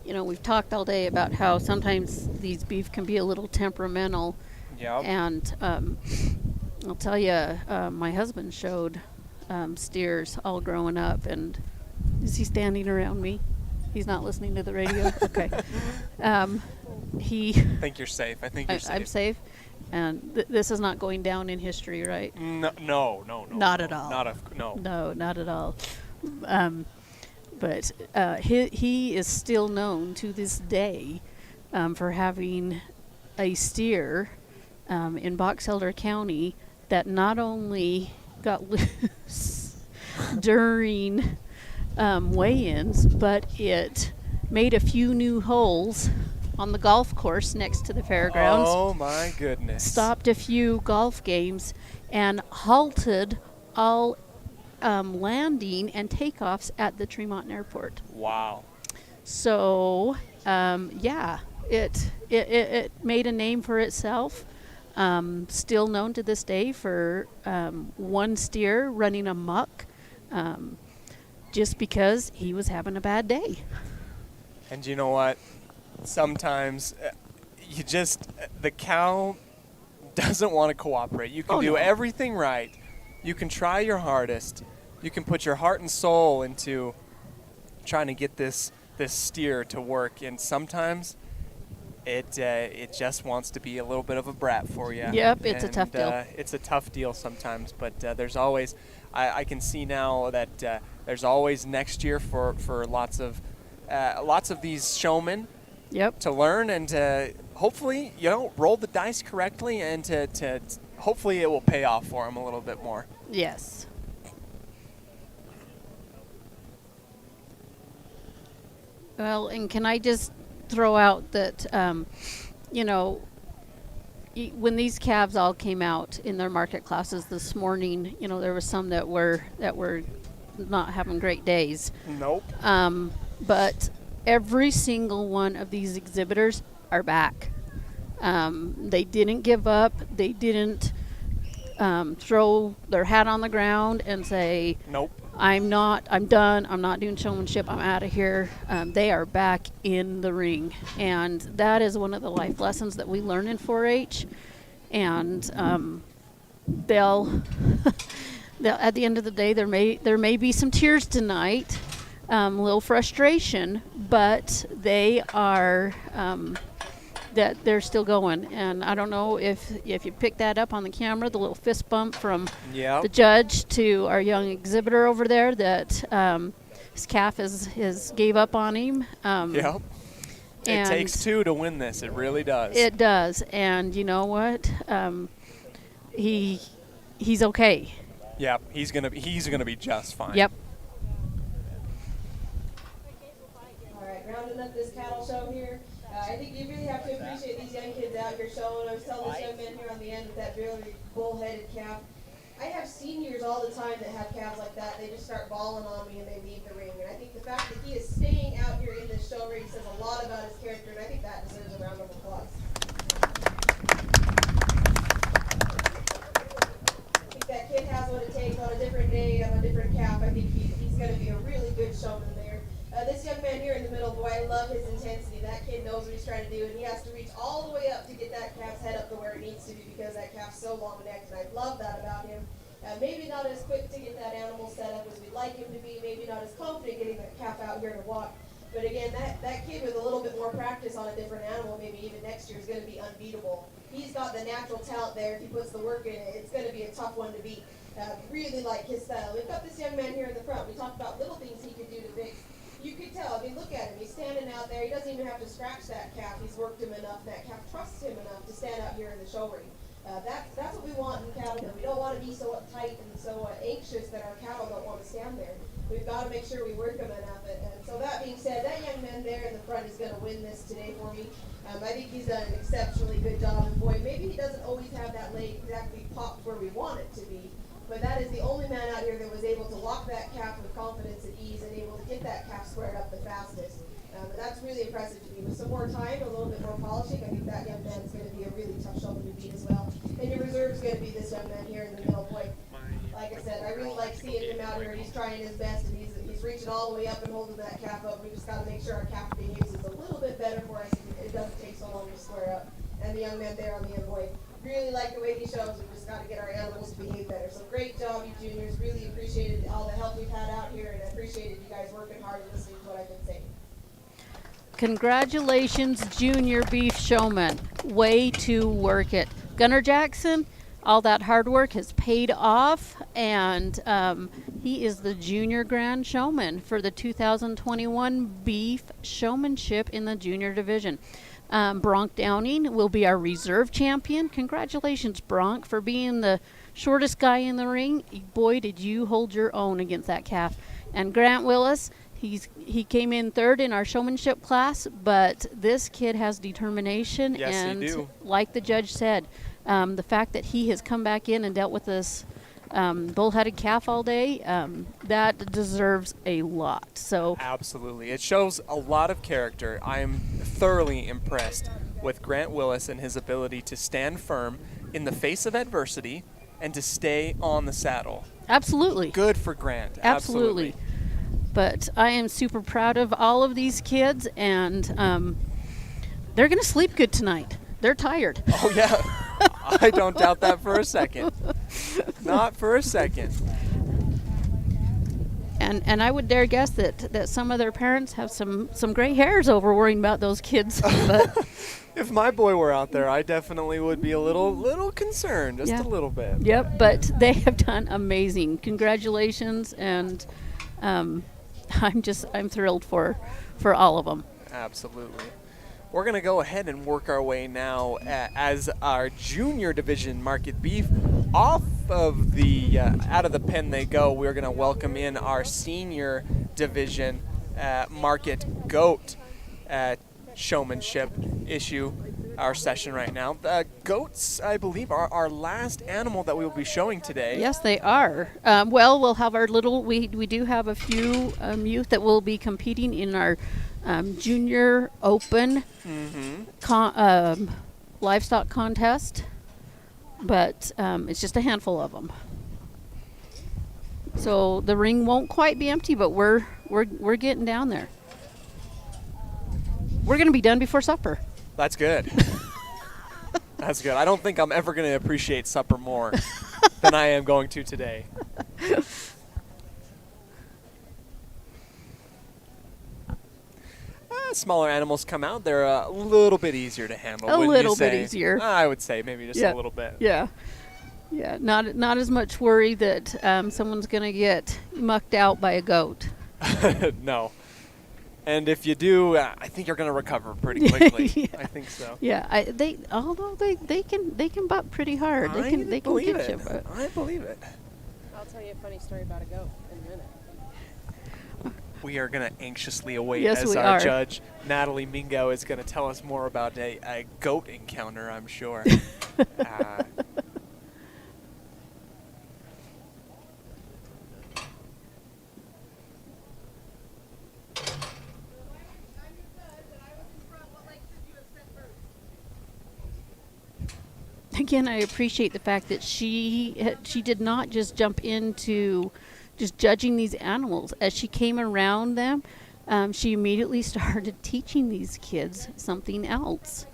You know, we've talked all day about how sometimes these beef can be a little temperamental. Yep. And I'll tell you, my husband showed steers all growing up. And is he standing around me? He's not listening to the radio? Okay. I think you're safe. I think you're safe. I'm safe. And this is not going down in history, right? No. Not at all. No. No, not at all. But he is still known to this day for having a steer in Box Elder County that not only got loose during weigh-ins, but it made a few new holes on the golf course next to the fairgrounds. Oh my goodness. Stopped a few golf games and halted all landing and takeoffs at the Tremont Airport. Wow. So, yeah, it made a name for itself. Still known to this day for one steer running amok just because he was having a bad day. And you know what? Sometimes the cow doesn't want to cooperate. You can do everything right. You can try your hardest. You can put your heart and soul into trying to get this steer to work, and sometimes it just wants to be a little bit of a brat for you. Yep, it's a tough deal. It's a tough deal sometimes, but there's always I can see now that there's always next year for lots of these showmen. Yep. To learn and to hopefully roll the dice correctly, and to hopefully it will pay off for them a little bit more. Yes. Well, and can I just throw out that, when these calves all came out in their market classes this morning, there was some that were not having great days. Nope. But every single one of these exhibitors are back. They didn't give up. They didn't throw their hat on the ground and say, nope, I'm done. I'm not doing showmanship. I'm out of here. They are back in the ring. And that is one of the life lessons that we learn in 4-H. And they'll at the end of the day, there may be some tears tonight, a little frustration, but they are that they're still going. And I don't know if you picked that up on the camera, the little fist bump from the judge to our young exhibitor over there, that his calf is gave up on him. Yep. It takes two to win this. It really does. It does. And you know what? He's okay. Yep. He's gonna be just fine. Yep. All right, rounding up this cattle show here. I think you really have to appreciate these young kids out here showing. I was telling this young man here on the end with that really bull-headed calf. I have seniors all the time that have calves like that. They just start bawling on me and they leave the ring. And I think the fact that he is staying out here in this show ring says a lot about his character, and I think that deserves a round of applause. I think that kid has what it takes on a different day, on a different calf. I think he's going to be a really good showman there. This young man here in the middle, boy, I love his intensity. That kid knows what he's trying to do, and he has to reach all the way up to get that calf's head up to where it needs to be, because that calf's so long-necked, and I love that about him. Maybe not as quick to get that animal set up as we'd like him to be, maybe not as confident getting that calf out here to walk, But again, that kid with a little bit more practice on a different animal, maybe even next year, is going to be unbeatable. He's got the natural talent there. If he puts the work in it, it's going to be a tough one to beat. Really like his style. We've got this young man here in the front. We talked about little things he could do to fix. You could tell. I mean, look at him. He's standing out there. He doesn't even have to scratch that calf. He's worked him enough. That calf trusts him enough to stand out here in the show ring. That's what we want in cattle. We don't want to be so uptight and so anxious that our cattle don't want to stand there. We've got to make sure we work them enough. And so that being said, that young man there in the front is going to win this today for me. I think he's done an exceptionally good job. And boy, maybe he doesn't always have that leg exactly popped where we want it to be. But that is the only man out here that was able to walk that calf with confidence and ease and able to get that calf squared up the fastest. And that's really impressive to me. With some more time, a little bit more polishing, I think that young man is going to be a really tough shoulder to beat as well. And your reserve is going to be this young man here in the middle. Boy, like I said, I really like seeing him out here. He's trying his best, and he's reaching all the way up and holding that calf up. We just got to make sure our calf behaves a little bit better for us. It doesn't take so long to square up. And the young man there on the end, boy, really like the way he shows. We just got to get our animals to behave better. So great job, you juniors. Really appreciated all the help we've had out here, and I appreciated you guys working hard and listening to what I've been saying. Congratulations, junior beef showman. Way to work it. Gunnar Jackson, all that hard work has paid off, and he is the junior grand showman for the 2021 beef showmanship in the junior division. Bronk Downing will be our reserve champion. Congratulations, Bronk, for being the shortest guy in the ring. Boy, did you hold your own against that calf. And Grant Willis, he came in third in our showmanship class, but this kid has determination. Yes, and he do. like the judge said, the fact that he has come back in and dealt with this bull-headed calf all day, that deserves a lot. So Absolutely. It shows a lot of character. I am thoroughly impressed with Grant Willis and his ability to stand firm in the face of adversity and to stay on the saddle. absolutely. Good for Grant. Absolutely. But I am super proud of all of these kids, and they're going to sleep good tonight. They're tired. Oh, yeah. I don't doubt that for a second. Not for a second. And I would dare guess that some of their parents have some gray hairs over worrying about those kids. But If my boy were out there, I definitely would be a little concerned, just Yeah. a little bit. yep, but they have done amazing. Congratulations, and I'm thrilled for all of them. Absolutely. We're going to go ahead and work our way now as our junior division market beef off of the out of the pen they go. We're going to welcome in our senior division market goat showmanship issue, our session right now. Goats, I believe, are our last animal that we will be showing today. Yes, they are. Well, we'll have our little. We do have a few youth that will be competing in our junior open livestock contest, but it's just a handful of them. So the ring won't quite be empty, but we're getting down there. We're going to be done before supper. That's good. That's good. I don't think I'm ever going to appreciate supper more than I am going to today. Smaller animals come out. They're a little bit easier to handle. A wouldn't little you bit say? easier. I would say maybe just Yeah. a little bit. Yeah. Yeah, not as much worry that someone's going to get mucked out by a goat. No. And if you do, I think you're going to recover pretty quickly. Yeah. I think so. Yeah, although they can butt pretty hard. They can believe get it. you. But I believe it. I'll tell you a funny story about a goat in a minute. We are going to anxiously await Yes, as we our are. judge, Natalie Mingo, is going to tell us more about a goat encounter, I'm sure. again, I appreciate the fact that she did not just jump into just judging these animals. As she came around them, she immediately started teaching these kids something else.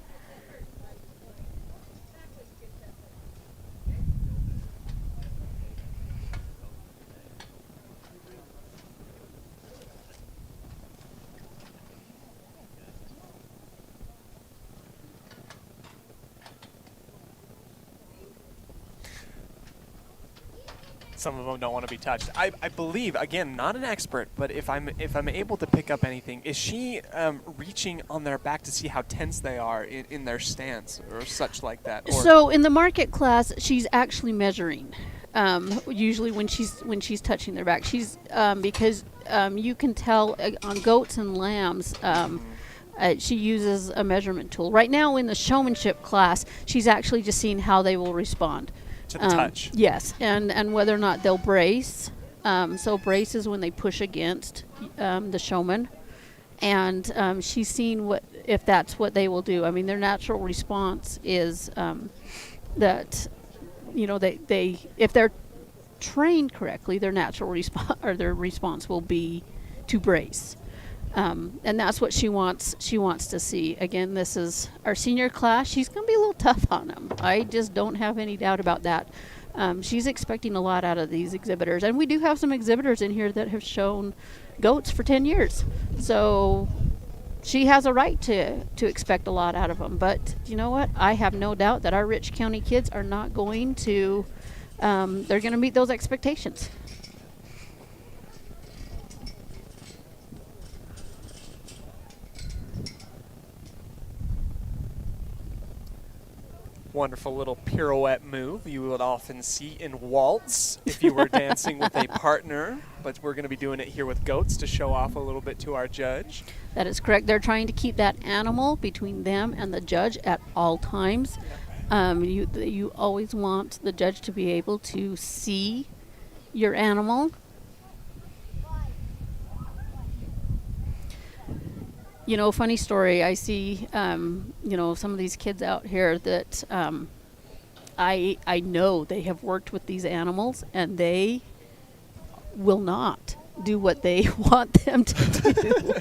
some of them don't want to be touched. I believe, again, not an expert, but if I'm able to pick up anything, is she reaching on their back to see how tense they are in their stance or such like that? Or So in the market class, she's actually measuring. Usually when she's touching their back, she's because you can tell on goats and lambs. She uses a measurement tool. Right now in the showmanship class, she's actually just seeing how they will respond. to the touch. Yes, and whether or not they'll brace. So brace is when they push against the showman, and she's seen if that's what they will do. I mean, their natural response is that, they if they're trained correctly, their natural response or their response will be to brace. And that's what she wants to see. Again, this is our senior class. She's going to be a little tough on them. I just don't have any doubt about that. She's expecting a lot out of these exhibitors. And we do have some exhibitors in here that have shown goats for 10 years. So she has a right to expect a lot out of them. But you know what? I have no doubt that our Rich County kids are not going to, they're going to meet those expectations. Wonderful little pirouette move you would often see in waltz if you were dancing with a partner, but we're going to be doing it here with goats to show off a little bit to our judge. That is correct. They're trying to keep that animal between them and the judge at all times. You always want the judge to be able to see your animal. Funny story, I see, some of these kids out here that I know they have worked with these animals, and they will not do what they want them to do.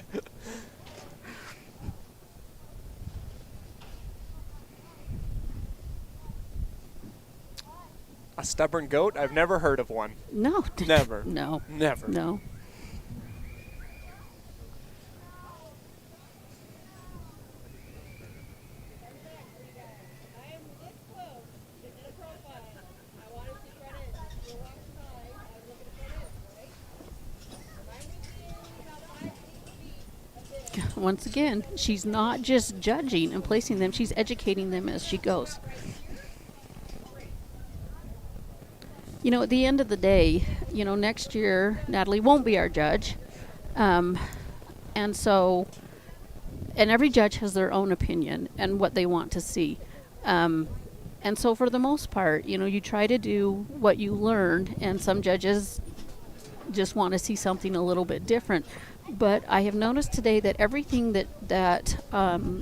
A stubborn goat? I've never heard of one. No. Never. No. Never. No. Once again, she's not just judging and placing them, she's educating them as she goes. At the end of the day, next year, Natalie won't be our judge. And every judge has their own opinion and what they want to see. And so for the most part, you try to do what you learned, and some judges just want to see something a little bit different. But I have noticed today that everything that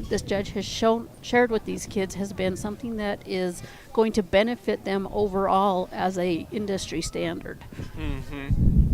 this judge has shared with these kids has been something that is going to benefit them overall as a industry standard. Mm-hmm.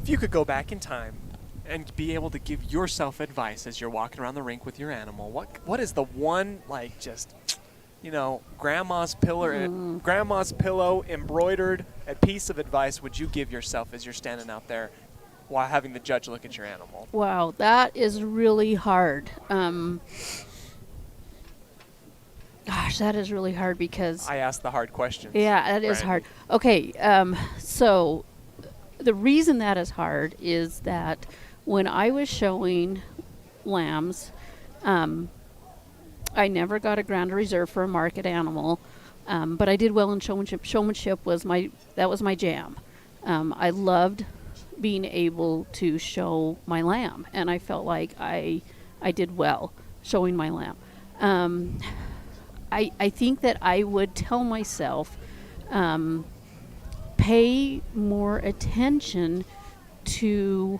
If you could go back in time and be able to give yourself advice as you're walking around the rink with your animal, what is the one, grandma's pillow embroidered a piece of advice would you give yourself as you're standing out there while having the judge look at your animal? Wow, that is really hard. Gosh, that is really hard because... I asked the hard questions. Yeah, that is hard. Okay, so the reason that is hard is that when I was showing lambs, I never got a Grand Reserve for a market animal, but I did well in showmanship. Showmanship was my jam. I loved being able to show my lamb, and I felt like I did well showing my lamb. I think that I would tell myself, pay more attention to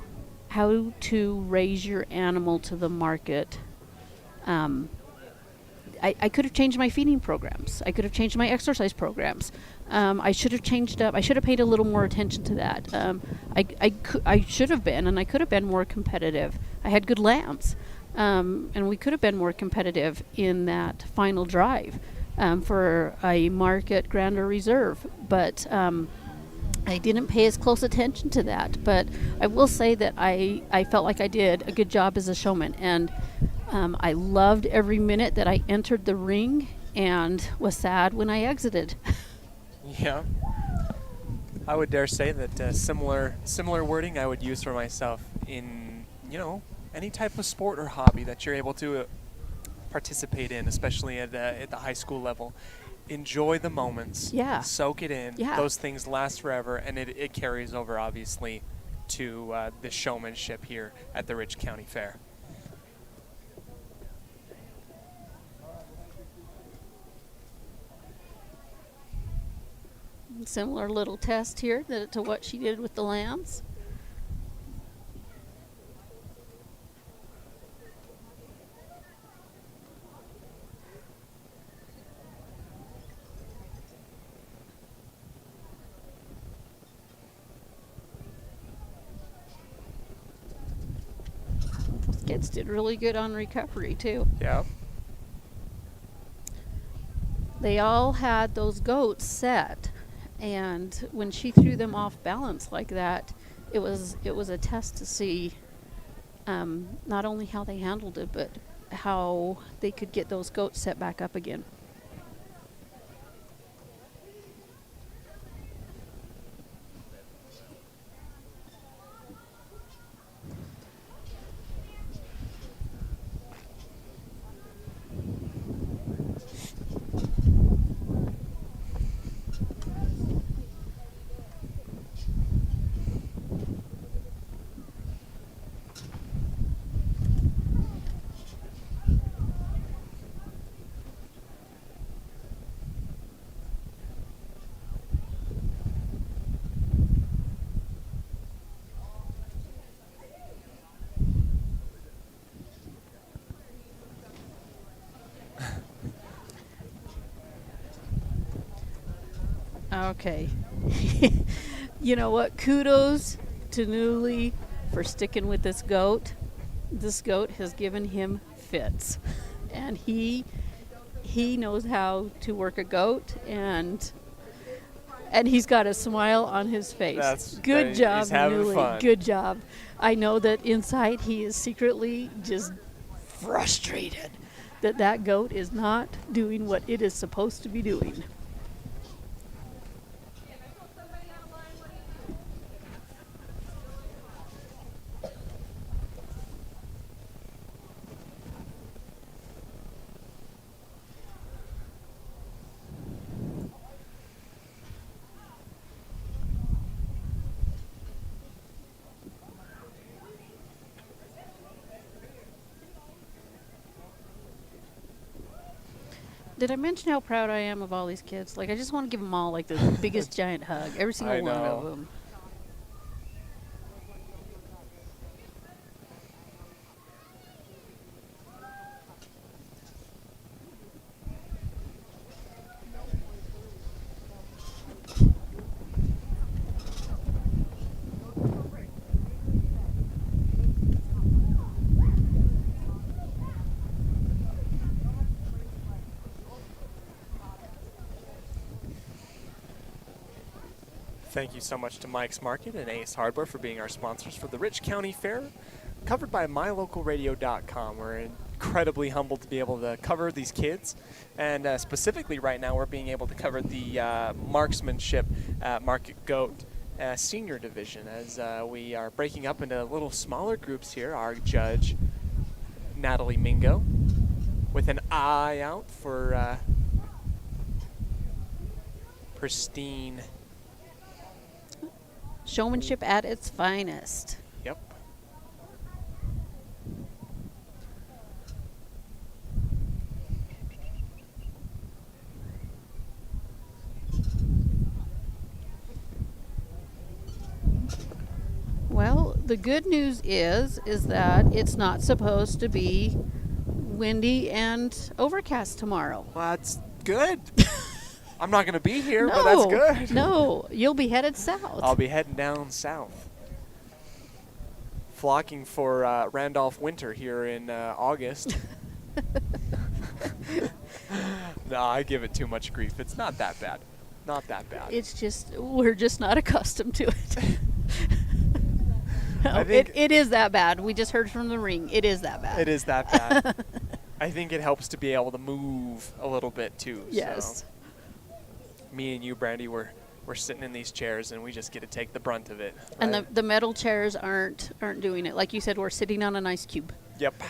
how to raise your animal to the market. I could have changed my feeding programs. I could have changed my exercise programs. I should have changed up. I should have paid a little more attention to that. I should have been, and I could have been more competitive. I had good lambs, and we could have been more competitive in that final drive for a market Grander Reserve. But I didn't pay as close attention to that. But I will say that I felt like I did a good job as a showman, and I loved every minute that I entered the ring and was sad when I exited. Yeah. I would dare say that similar wording I would use for myself in, any type of sport or hobby that you're able to participate in, especially at the high school level. Enjoy the moments. Yeah. Soak it in. Yeah. Those things last forever, and it carries over, obviously, to the showmanship here at the Rich County Fair. Similar little test here to what she did with the lambs. Those kids did really good on recovery too. Yeah. They all had those goats set, and when she threw them off balance like that, it was a test to see not only how they handled it, but how they could get those goats set back up again. Okay. You know what? Kudos to Newly for sticking with this goat. This goat has given him fits. And he knows how to work a goat, and he's got a smile on his face. Good job, he's having Newly. fun. Good job. I know that inside he is secretly just frustrated that goat is not doing what it is supposed to be doing. Did I mention how proud I am of all these kids? Like, I just want to give them all, like, the biggest giant hug. Every single I one know. of them. Thank you so much to Mike's Market and Ace Hardware for being our sponsors for the Rich County Fair, covered by MyLocalRadio.com. We're incredibly humbled to be able to cover these kids, and specifically right now we're being able to cover the marksmanship Market Goat senior division, as we are breaking up into little smaller groups here. Our judge, Natalie Mingo, with an eye out for pristine. Showmanship at its finest. Yep. Well, the good news is that it's not supposed to be windy and overcast tomorrow. Well, that's good. I'm not going to be here, No, but that's good. No, you'll be headed south. I'll be heading down south. Flocking for Randolph winter here in August. No, I give it too much grief. It's not that bad. Not that bad. It's just, we're just not accustomed to it. I think it is that bad. We just heard from the ring. It is that bad. it is that bad. I think it helps to be able to move a little bit too. Yes. So. Me and you, Brandy, we're sitting in these chairs and we just get to take the brunt of it. And right? the metal chairs aren't doing it. Like you said, we're sitting on an ice cube. Yep.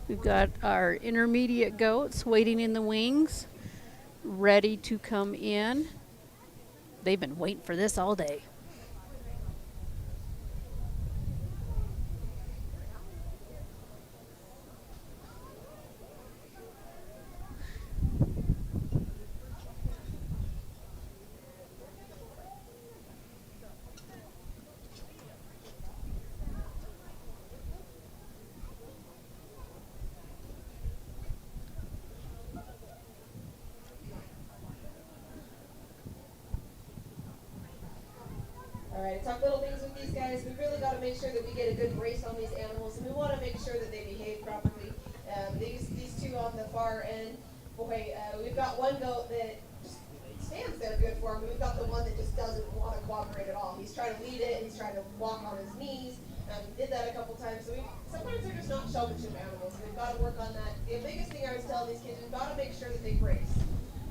We've got our intermediate goats waiting in the wings, ready to come in. They've been waiting for this all day. Alright, talk little things with these guys. We really got to make sure that we get a good brace on these animals, and we want to make sure that they behave properly. These two on the far end, boy, we've got one goat that just stands there good for him, but we've got the one that just doesn't want to cooperate at all. He's trying to lead it, he's trying to walk on his knees. We did that a couple times, so sometimes they're just not showmanship animals. We've got to work on that. The biggest thing I was telling these kids, we've got to make sure that they brace.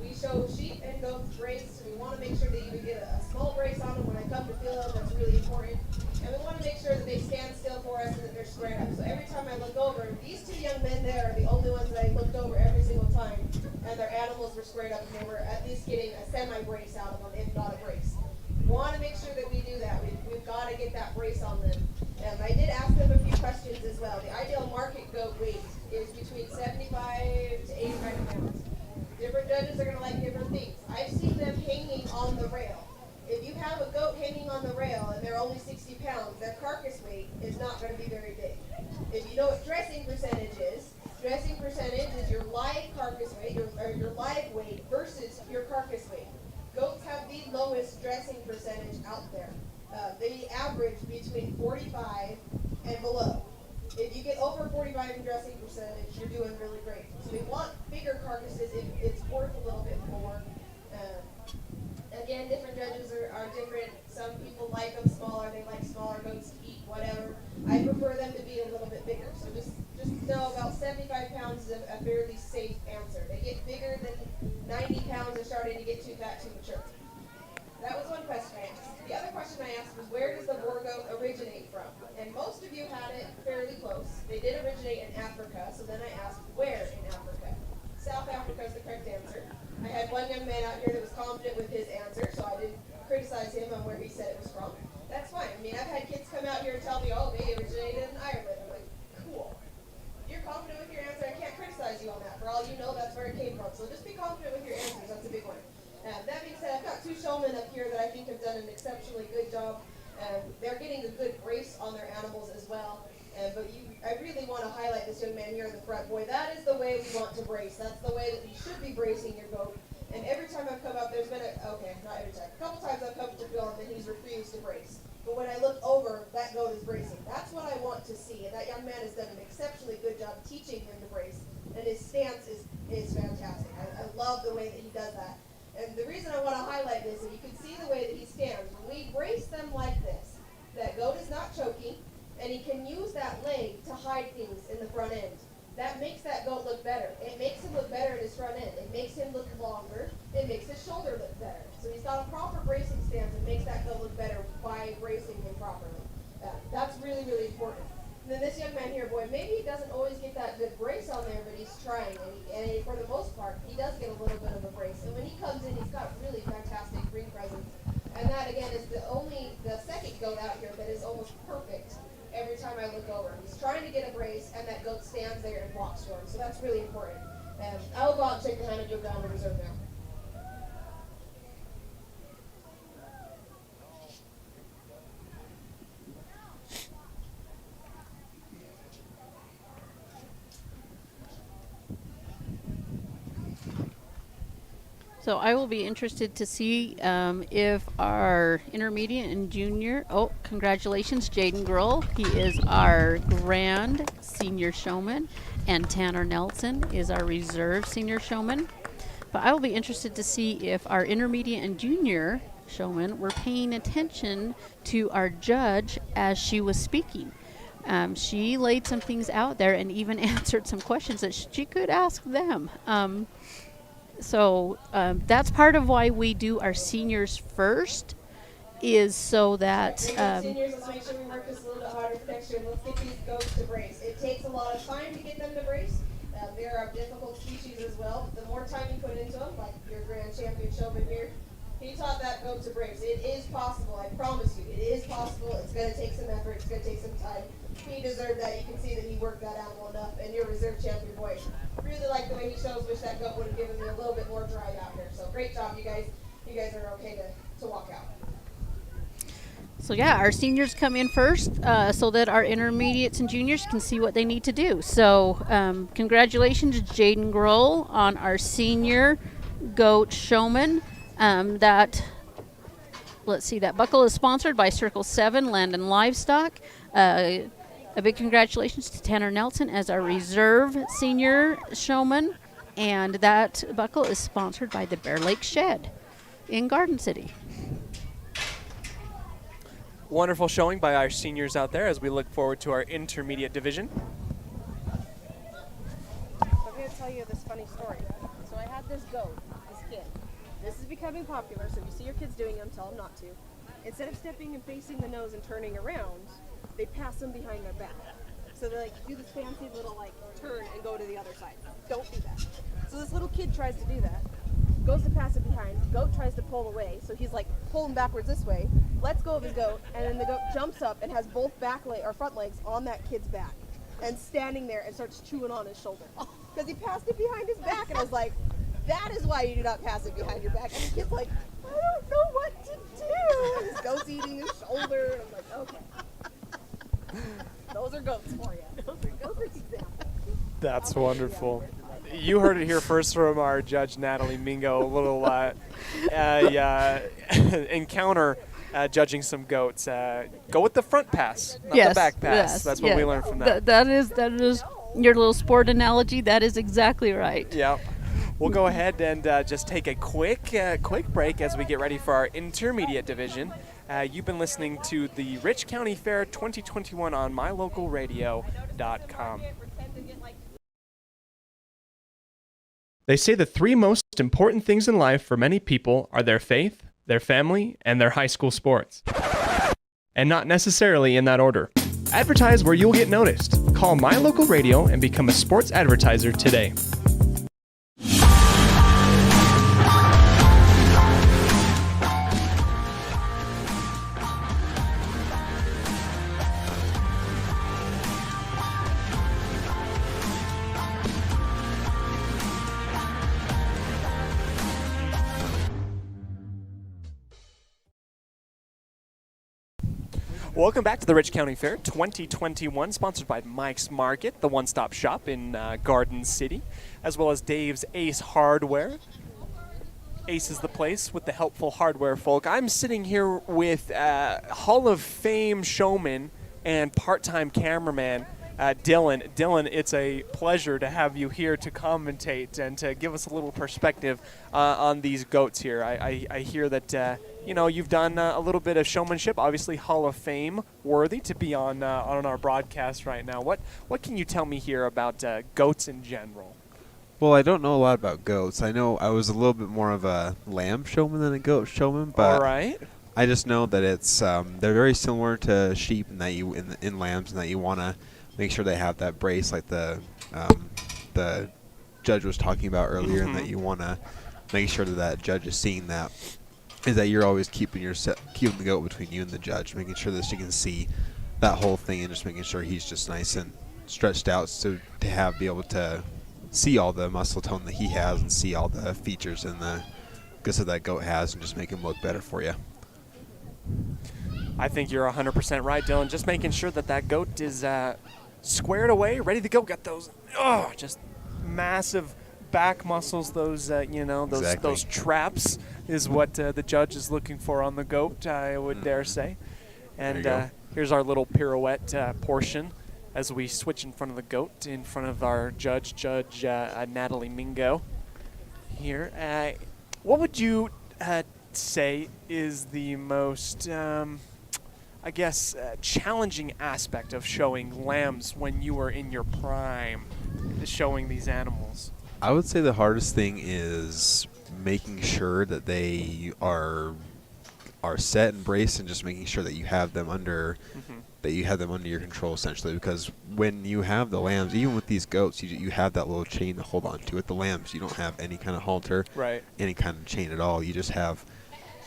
We show sheep and goats brace. We want to make sure that you can get a small brace on them when I come to feel them. That's really important. And we want to make sure that they stand still for us and that they're squared up. So every time I look over, these two young men there are the only ones that I looked over every single time. And their animals were squared up and they were at least getting a semi-brace out of them, if not a brace. We want to make sure that we do that. We've got to get that brace on them. And I did ask them a few questions as well. The ideal market goat weight is between 75 to 85 pounds. Different judges are going to like different things. I've seen them hanging on the rail. If you have a goat hanging on the rail and they're only 60 pounds, their carcass weight is not going to be very big. If you know what dressing percentage is your live carcass weight, your live weight versus your carcass weight. Goats have the lowest dressing percentage out there. They average between 45 and below. If you get over 45 in dressing percentage, you're doing really great. So we want bigger carcasses if it's worth a little bit more. Again, different judges are different. Some people like them smaller. They like smaller goats to eat, whatever. I prefer them to be a little bit bigger. So just know about 75 pounds is a fairly safe answer. They get bigger than 90 pounds. They're starting to get too fat, too mature. That was one question I asked. The other question I asked was, where does the boar goat originate from? And most of you had it fairly close. They did originate in Africa, so then I asked, where in Africa? South Africa is the correct answer. I had one young man out here that was confident with his answer, so I didn't criticize him on where he said it was from. That's fine. I mean, I've had kids come out here and tell me, oh, they originated in Ireland. I'm like, cool. You're confident with your answer. I can't criticize you on that. For all you know, that's where it came from. So just be confident with your answers. That's a big one. That being said, I've got two showmen up here that I think have done an exceptionally good job. They're getting a good brace on their animals as well. But I really want to highlight this young man here in the front. Boy, that is the way we want to brace. That's the way that you should be bracing your goat. And every time I've come up, there's been not every time. A couple times I've come to film and he's refused to brace. But when I look over, that goat is bracing. That's what I want to see. And that young man has done an exceptionally good job teaching him to brace. And his stance is fantastic. I love the way that he does that. And the reason I want to highlight this, and you can see the way that he stands, when we brace them like this, that goat is not choking, and he can use that leg to hide things in the front end. That makes that goat look better. It makes him look better in his front end. It makes him look longer. It makes his shoulder look better. So he's got a proper bracing stance and makes that goat look better by bracing him properly. That's really, really important. And then this young man here, boy, maybe he doesn't always get that good brace on there, but he's trying. And for the most part, he does get a little bit of a brace. And when he comes in, he's got really fantastic ring presence. And that, again, is the second goat out here that is almost perfect every time I look over. He's trying to get a brace, and that goat stands there and blocks for him. So that's really important. I will go out and shake the hand of your ground reserve now. So I will be interested to see if our intermediate and junior, congratulations, Jaden Grohl. He is our grand senior showman, and Tanner Nelson is our reserve senior showman. But I will be interested to see if our intermediate and junior showmen were paying attention to our judge as she was speaking. She laid some things out there and even answered some questions that she could ask them. So that's part of why we do our seniors first, is so that Seniors, let's make sure we work this a little bit harder for next year. Let's get these goats to brace. It takes a lot of time to get them to brace. They are a difficult species as well. The more time you put into them, like your grand champion showman here, he taught that goat to brace. It is possible. I promise you, it is possible. It's going to take some effort. It's going to take some time. He deserved that. You can see that he worked that animal enough. And your reserve champion boy, really like the way he shows. Wish that goat would have given me a little bit more drive out here. So great job, you guys. You guys are okay to walk out. So yeah, our seniors come in first so that our intermediates and juniors can see what they need to do. So congratulations, Jaden Grohl, on our senior goat showman. That buckle is sponsored by Circle 7 Land and Livestock. A big congratulations to Tanner Nelson as our reserve senior showman. And that buckle is sponsored by the Bear Lake Shed in Garden City. Wonderful showing by our seniors out there as we look forward to our intermediate division. I'm going to tell you this funny story. So I had this goat, this kid. This is becoming popular, so if you see your kids doing them, tell them not to. Instead of stepping and facing the nose and turning around, they pass them behind their back. So they do this fancy little turn and go to the other side. Don't do that. So this little kid tries to do that, goes to pass it behind, goat tries to pull away, so he's pulling backwards this way, lets go of his goat, and then the goat jumps up and has both front legs on that kid's back, and standing there and starts chewing on his shoulder. Because he passed it behind his back, and I was like, that is why you do not pass it behind your back. And the kid's like, I don't know what to do. His goat's eating his shoulder, and I'm like, okay. Those are goats for you. Those are goats examples. That's wonderful. You heard it here first from our judge, Natalie Mingo. A little encounter judging some goats. Go with the front pass, not the back pass. Yes, That's what we learned from that. That is your little sport analogy. That is exactly right. Yeah. We'll go ahead and just take a quick break as we get ready for our intermediate division. You've been listening to the Rich County Fair 2021 on mylocalradio.com. They say the three most important things in life for many people are their faith, their family, and their high school sports. And not necessarily in that order. Advertise where you'll get noticed. Call My Local Radio and become a sports advertiser today. Welcome back to the Rich County Fair 2021, sponsored by Mike's Market, the one-stop shop in Garden City, as well as Dave's Ace Hardware. Ace is the place with the helpful hardware folk. I'm sitting here with Hall of Fame showman and part-time cameraman Dylan. Dylan, it's a pleasure to have you here to commentate and to give us a little perspective on these goats here. I hear that you've done a little bit of showmanship, obviously Hall of Fame worthy to be on our broadcast right now. What can you tell me here about goats in general? Well, I don't know a lot about goats. I know I was a little bit more of a lamb showman than a goat showman, but all right. I just know that it's they're very similar to sheep in that in lambs, and that you want to make sure they have that brace like the judge was talking about earlier, and that you want to make sure that judge is seeing that, is that you're always keeping the goat between you and the judge, making sure that she can see that whole thing, and just making sure he's just nice and stretched out, so to be able to see all the muscle tone that he has and see all the features and the goods that goat has, and just make him look better for you. I think you're 100% right, Dylan. Just making sure that goat is squared away, ready to go. Got those, just massive back muscles. Those, those traps is what the judge is looking for on the goat, I would dare say. And here's our little pirouette portion as we switch in front of the goat, in front of our Judge Natalie Mingo here. What would you say is the most, challenging aspect of showing lambs when you were in your prime, showing these animals? I would say the hardest thing is making sure that they are set and braced, and just making sure that you have them under your control, essentially. Because when you have the lambs, even with these goats, you have that little chain to hold on to. With the lambs, you don't have any kind of halter, right? Any kind of chain at all. You just have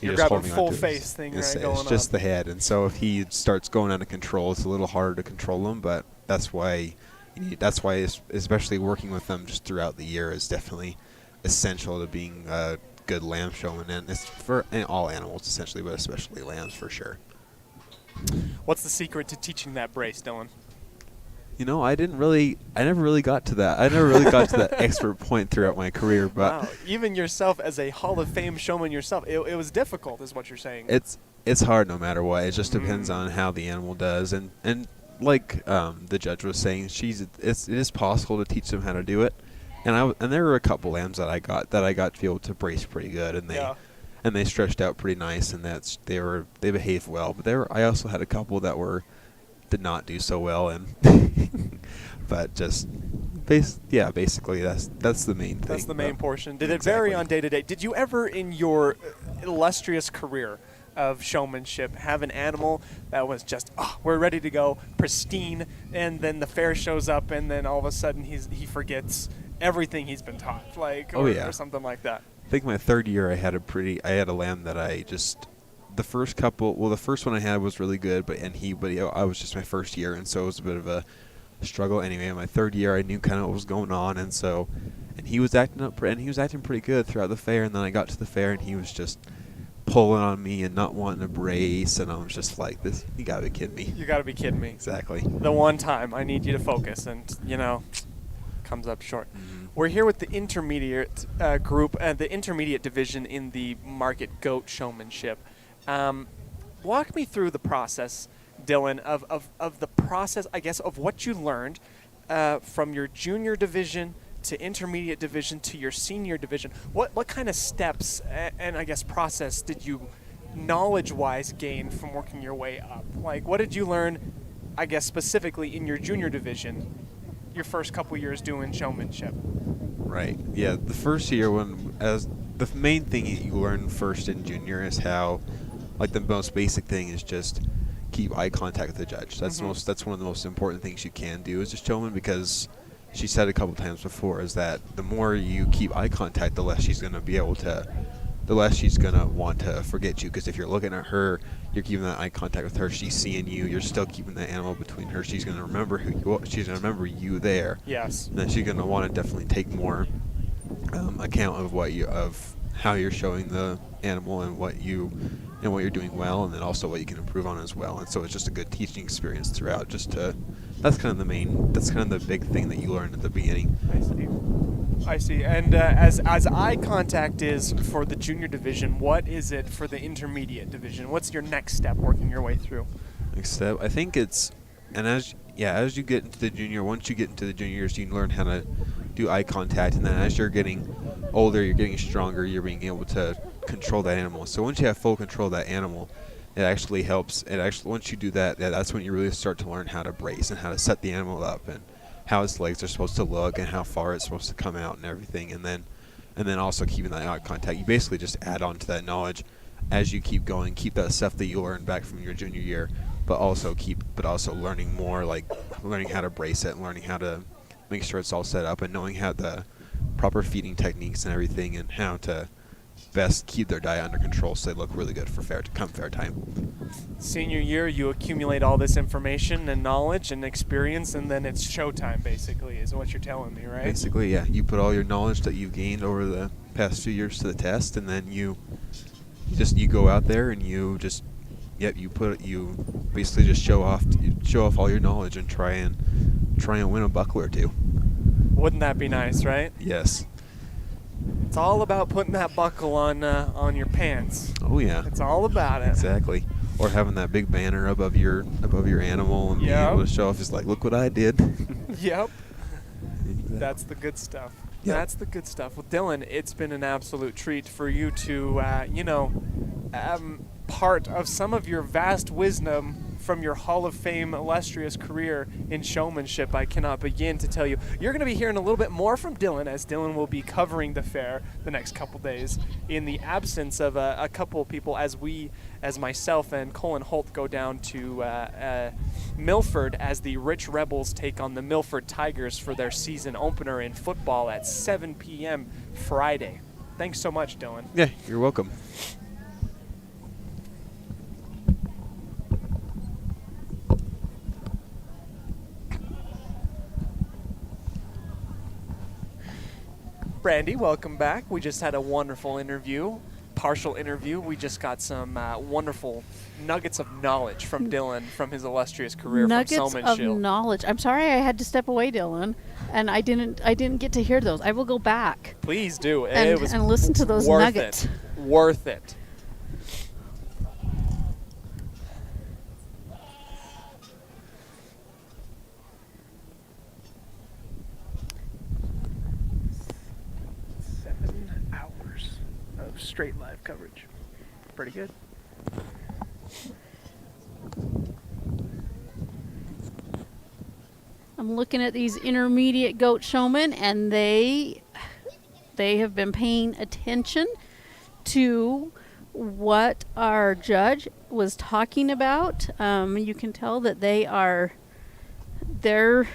you're grabbing full face thing, right? It's just the head, and so if he starts going out of control, it's a little harder to control him. But that's why especially working with them just throughout the year is definitely essential to being a good lamb showman, and it's for all animals essentially, but especially lambs for sure. What's the secret to teaching that brace, Dylan? I never really got to that. I never really got to that expert point throughout my career. But wow. Even yourself as a Hall of Fame showman yourself, it was difficult, is what you're saying. It's hard no matter what. It just depends on how the animal does, and like the judge was saying, it is possible to teach them how to do it. And there were a couple lambs that I got to be able to brace pretty good, and they stretched out pretty nice, and they behaved well. But I also had a couple that did not do so well, and but basically that's the main thing. That's the main portion. Did it vary on day to day? Did you ever in your illustrious career of showmanship have an animal that was just we're ready to go, pristine, and then the fair shows up, and then all of a sudden he forgets everything he's been taught, or something like that? I think my third year I had a lamb that the first one I had was really good, but I was just my first year, and so it was a bit of a struggle. Anyway, in my third year I knew kind of what was going on, and he was acting pretty good throughout the fair, and then I got to the fair and he was just pulling on me and not wanting to brace, and I was just like, "This, you gotta be kidding me." You gotta be kidding me. Exactly. The one time I need you to focus, and comes up short. Mm-hmm. We're here with the intermediate group, the intermediate division in the market goat showmanship. Walk me through the process, Dylan, of the process, I guess, of what you learned from your junior division to intermediate division to your senior division. What kind of steps and I guess process did you knowledge-wise gain from working your way up? What did you learn, I guess, specifically in your junior division, your first couple years doing showmanship? Right. Yeah, the first year the main thing you learn first in junior is how, the most basic thing is just keep eye contact with the judge. That's that's one of the most important things you can do as a showman, because she said a couple times before is that the more you keep eye contact, the less she's going to want to forget you. Because if you're looking at her, you're keeping that eye contact with her, she's seeing you, you're still keeping that animal between her, she's going to remember you there. Yes. And then she's going to want to definitely take more account of how you're showing the animal and what you're doing well, and then also what you can improve on as well. And so it's just a good teaching experience throughout. That's kind of the big thing that you learn at the beginning. I see. And as eye contact is for the junior division, what is it for the intermediate division? What's your next step working your way through? Next step, I think as you get into the junior, once you get into the juniors, you can learn how to do eye contact, and then as you're getting older, you're getting stronger, you're being able to control that animal. So once you have full control of that animal, it actually helps. Once you do that, that's when you really start to learn how to brace and how to set the animal up and how its legs are supposed to look and how far it's supposed to come out and everything. And then also keeping that eye contact. You basically just add on to that knowledge as you keep going. Keep that stuff that you learned back from your junior year, but also learning more learning how to brace it, learning how to make sure it's all set up, and knowing how the proper feeding techniques and everything, and how to best keep their diet under control so they look really good for fair time. Senior year, you accumulate all this information and knowledge and experience, and then it's showtime, basically, is what you're telling me, right? Basically, yeah. You put all your knowledge that you've gained over the past few years to the test, and then you go out there and you basically just show off all your knowledge and try and win a buckle or two. Wouldn't that be nice, right? Yes. It's all about putting that buckle on your pants. Oh yeah. It's all about it. Exactly. Or having that big banner above your animal and being able to show off, just like, look what I did. Yep. Exactly. That's the good stuff. Yep. That's the good stuff. Well, Dylan, it's been an absolute treat for you to, part of some of your vast wisdom from your Hall of Fame illustrious career in showmanship. I cannot begin to tell you. You're going to be hearing a little bit more from Dylan, as Dylan will be covering the fair the next couple days in the absence of a couple of people, as myself and Colin Holt go down to Milford as the Rich Rebels take on the Milford Tigers for their season opener in football at 7 p.m. Friday. Thanks so much, Dylan. Yeah, you're welcome. Brandy, welcome back. We just had a wonderful partial interview. We just got some wonderful nuggets of knowledge from Dylan from his illustrious career Nuggets from of showmanship. knowledge. I'm sorry I had to step away, Dylan, and I didn't get to hear those. I will go back Please do. and, It was and listen to those worth nuggets. it. Worth it. Straight live coverage. Pretty good. I'm looking at these intermediate goat showmen, and they have been paying attention to what our judge was talking about. You can tell that they're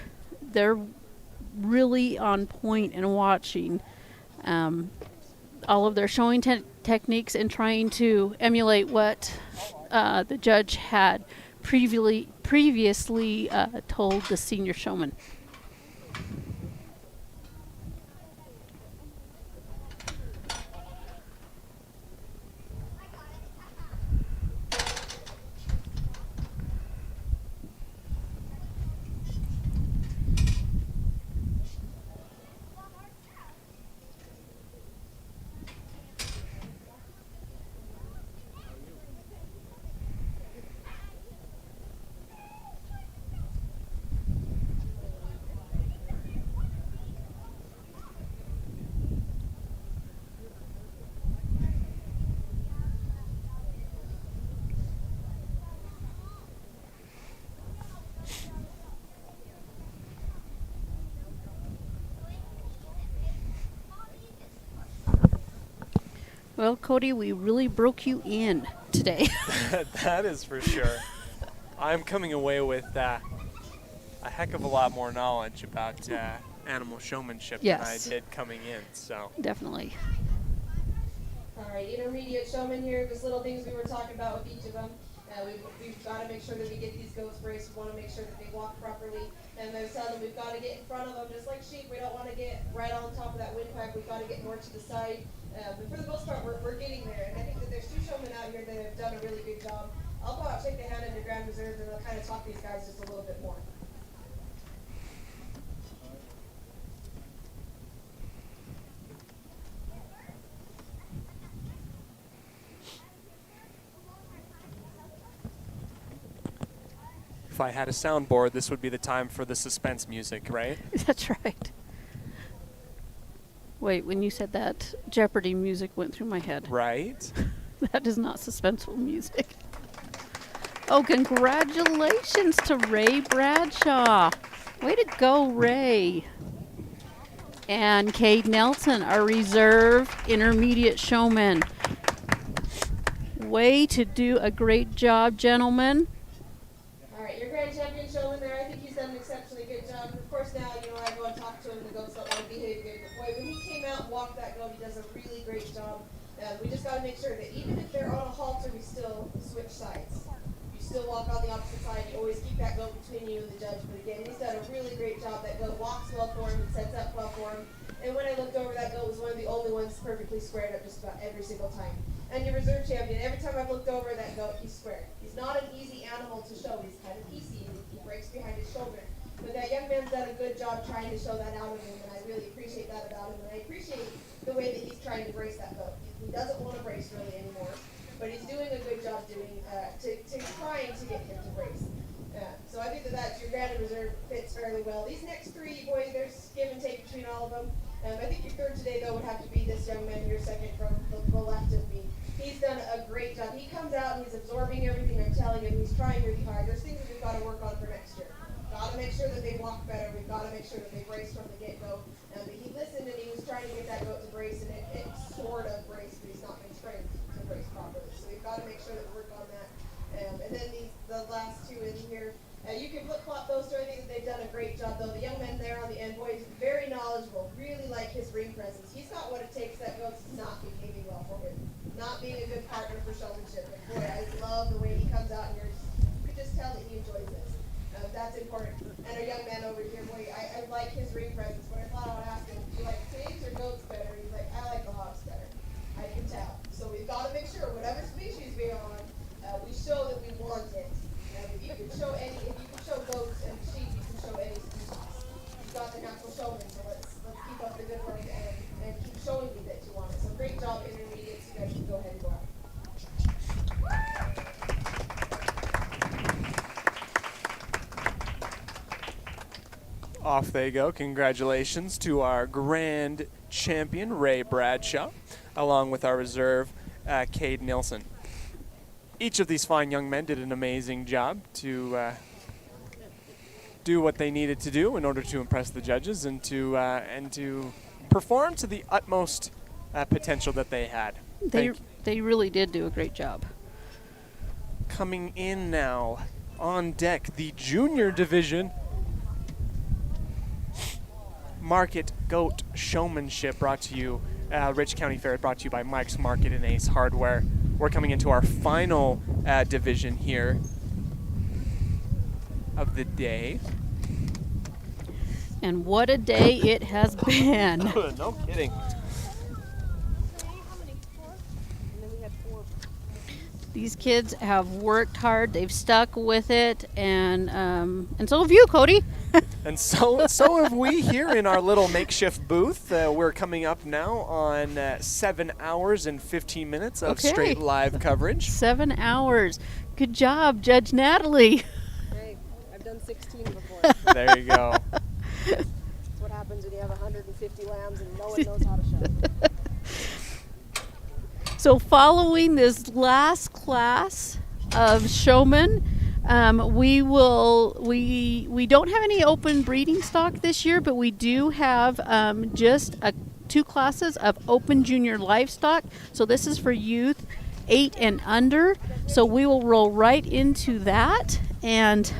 really on point and watching all of their showing techniques and trying to emulate what the judge had previously told the senior showman. Well, Cody, we really broke you in today. That is for sure. I'm coming away with a heck of a lot more knowledge about animal showmanship than I Yes. did coming in. So Definitely. All right, intermediate showmen here, just little things we were talking about with each of them. We've got to make sure that we get these goats braced. We want to make sure that they walk properly. And I was telling them we've got to get in front of them, just like sheep. We don't want to get right on top of that windpipe. We've got to get more to the side. But for the most part, we're getting there. And I think that there's two showmen out here that have done a really good job. I'll go out, take the hand into Grand Reserve, and I'll kind of talk these guys just a little bit more. if I had a soundboard, this would be the time for the suspense music, right? That's right. Wait, when you said that, Jeopardy music went through my head. Right? That is not suspenseful music. Oh, congratulations to Ray Bradshaw. Way to go, Ray. And Cade Nelson, our reserve intermediate showman. Way to do a great job, gentlemen. All right, your grand champion showman there, I think he's done an exceptional really great job. We just got to make sure that even if they're on a halter, we still switch sides. You still walk on the opposite side. You always keep that goat between you and the judge. But again, he's done a really great job. That goat walks well for him and sets up well for him. And when I looked over, that goat was one of the only ones perfectly squared up just about every single time. And your reserve champion, every time I've looked over that goat, he's squared. He's not an easy animal to show. He's kind of easy. He breaks behind his shoulder. But that young man's done a good job trying to show that out of him, and I really appreciate that about him. And I appreciate the way that he's trying to brace that goat. He doesn't want to brace really anymore, but he's doing a good job trying to get him to brace. So I think that your Grand Reserve fits fairly well. These next three boys, there's give and take between all of them. I think your third today, though, would have to be this young man, your second from the left of me. He's done a great job. He comes out and he's absorbing everything I'm telling him. He's trying really hard. There's things that we've got to work on for next year. Got to make sure that they walk better. We've got to make sure that they brace from the get-go. But he listened and he was trying to get that goat to brace, and it sort of braced, but he's not been trained to brace properly. So we've got to make sure that we work on that. And then the last two in here, you can flip-flop those two. I think that they've done a great job, though. The young man there on the end, boy, he's very knowledgeable. Really like his ring presence. He's got what it takes. That goat's not behaving well for him. Not being a good partner for showmanship. But boy, I love the way he comes out, and you can just tell that he enjoys this. That's important. And our young man over here, boy, I like his ring presence. When I thought I would ask him, do you like pigs or goats better? He's like, I like the hogs better. I can tell. So we've got to make sure, whatever species we are on, we show that we want it. If you can show goats and sheep, you can show any species. You've got the natural showman, so let's keep up the good work and keep showing me that you want it. So great job, intermediates. You guys can go ahead and go out. Off they go. Congratulations to our grand champion, Ray Bradshaw, along with our reserve, Cade Nilsson. Each of these fine young men did an amazing job to do what they needed to do in order to impress the judges and to perform to the utmost potential that they had. They really did do a great job. Coming in now on deck, the junior division Market Goat Showmanship brought to you, Rich County Fair brought to you by Mike's Market and Ace Hardware. We're coming into our final division here of the day. And what a day it has been. No kidding. These kids have worked hard. They've stuck with it, and so have you, Cody. And so have we here in our little makeshift booth. We're coming up now on 7 hours and 15 minutes of straight live coverage. 7 hours. Good job, Judge Natalie. Hey, I've done 16 before. There you go. That's what happens when you have 150 lambs and no one knows how to show. So following this last class of showmen, we don't have any open breeding stock this year, but we do have just 2 classes of open junior livestock. So this is for youth 8 and under. So we will roll right into that, and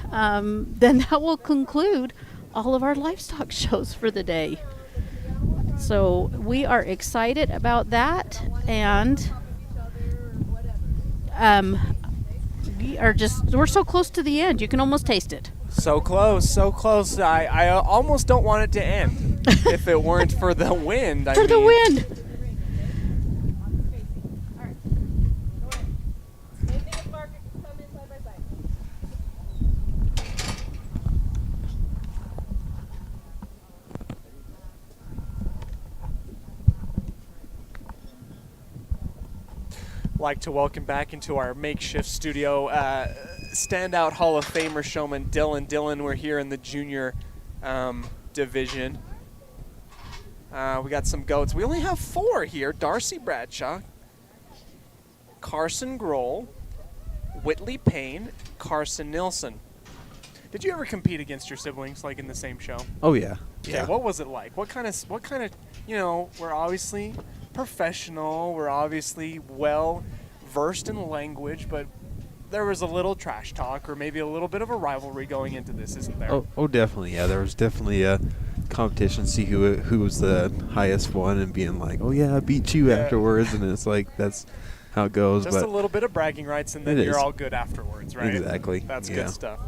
then that will conclude all of our livestock shows for the day. So we are excited about that, and we're so close to the end. You can almost taste it. So close, so close. I almost don't want it to end if it weren't for the wind. The wind. Like to welcome back into our makeshift studio standout Hall of Famer showman Dylan. Dylan, we're here in the junior division. We got some goats. We only have 4 here. Darcy Bradshaw, Carson Grohl, Whitley Payne, Carson Nilsson. Did you ever compete against your siblings, like in the same show? Oh yeah. Okay, what was it like? What kind of, we're obviously professional, we're obviously well versed in language, but there was a little trash talk or maybe a little bit of a rivalry going into this, isn't there? Oh, definitely. Yeah, there was definitely a competition, see who was the highest one, and being like, oh yeah, I beat you afterwards, and it's like that's how it goes. Just but a little bit of bragging rights, and then It you're is. all good afterwards, right? Exactly, That's yeah. good stuff.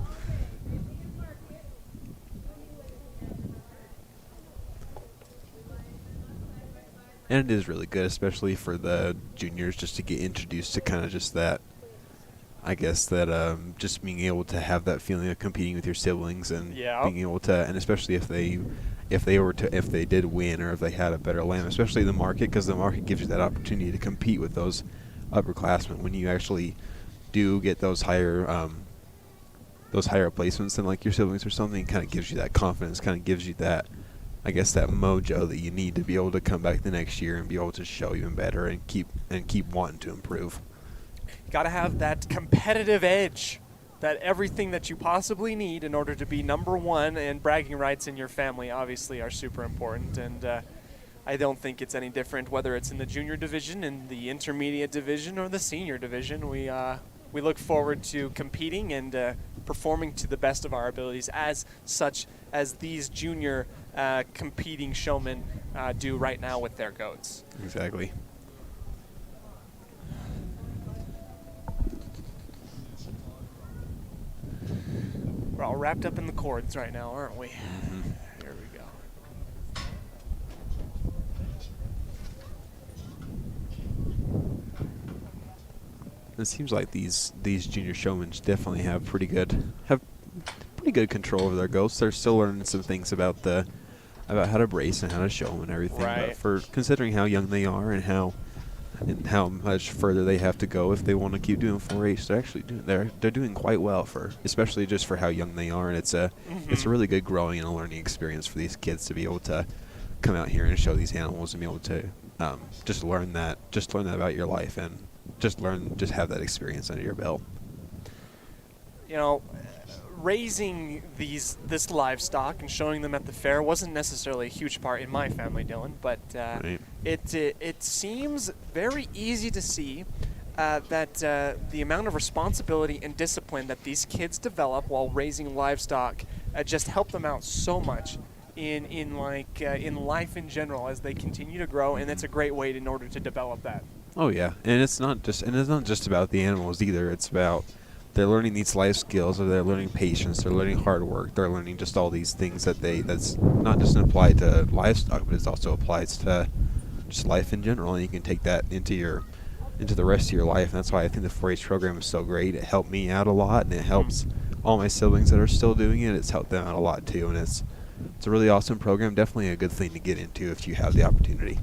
And it is really good, especially for the juniors, just to get introduced to kind of just that, I guess, that just being able to have that feeling of competing with your siblings and Yeah. being able to, and especially if they did win or if they had a better lamb, especially the market, because the market gives you that opportunity to compete with those upperclassmen when you actually do get those higher placements than like your siblings or something. It kind of gives you that confidence, kind of gives you that, I guess, that mojo that you need to be able to come back the next year and be able to show even better and keep wanting to improve. Got to have that competitive edge, that everything that you possibly need in order to be number one, and bragging rights in your family obviously are super important. And I don't think it's any different whether it's in the junior division, in the intermediate division, or the senior division. We look forward to competing and performing to the best of our abilities, as such as these junior competing showmen do right now with their goats. Exactly. We're all wrapped up in the cords right now, aren't we? Mm-hmm. Here we go. It seems like these junior showmen definitely have pretty good control over their goats. They're still learning some things about how to brace and how to show them and everything. Right. But for considering how young they are and how much further they have to go if they want to keep doing 4-H, they're doing quite well, especially just for how young they are. And it's a really good growing and a learning experience for these kids to be able to come out here and show these animals and be able to just learn that about your life and just have that experience under your belt. You know, raising this livestock and showing them at the fair wasn't necessarily a huge part in my family, Dylan, but Right. it seems very easy to see that the amount of responsibility and discipline that these kids develop while raising livestock just help them out so much in life in general as they continue to grow, and it's a great way in order to develop that. Oh yeah, and it's not just about the animals either. It's about they're learning these life skills, or they're learning patience, they're learning hard work, they're learning just all these things that's not just applied to livestock, but it also applies to just life in general. And you can take that into the rest of your life. And that's why I think the 4-H program is so great. It helped me out a lot, and it helps all my siblings that are still doing it. It's helped them out a lot too, and it's a really awesome program. Definitely a good thing to get into if you have the opportunity.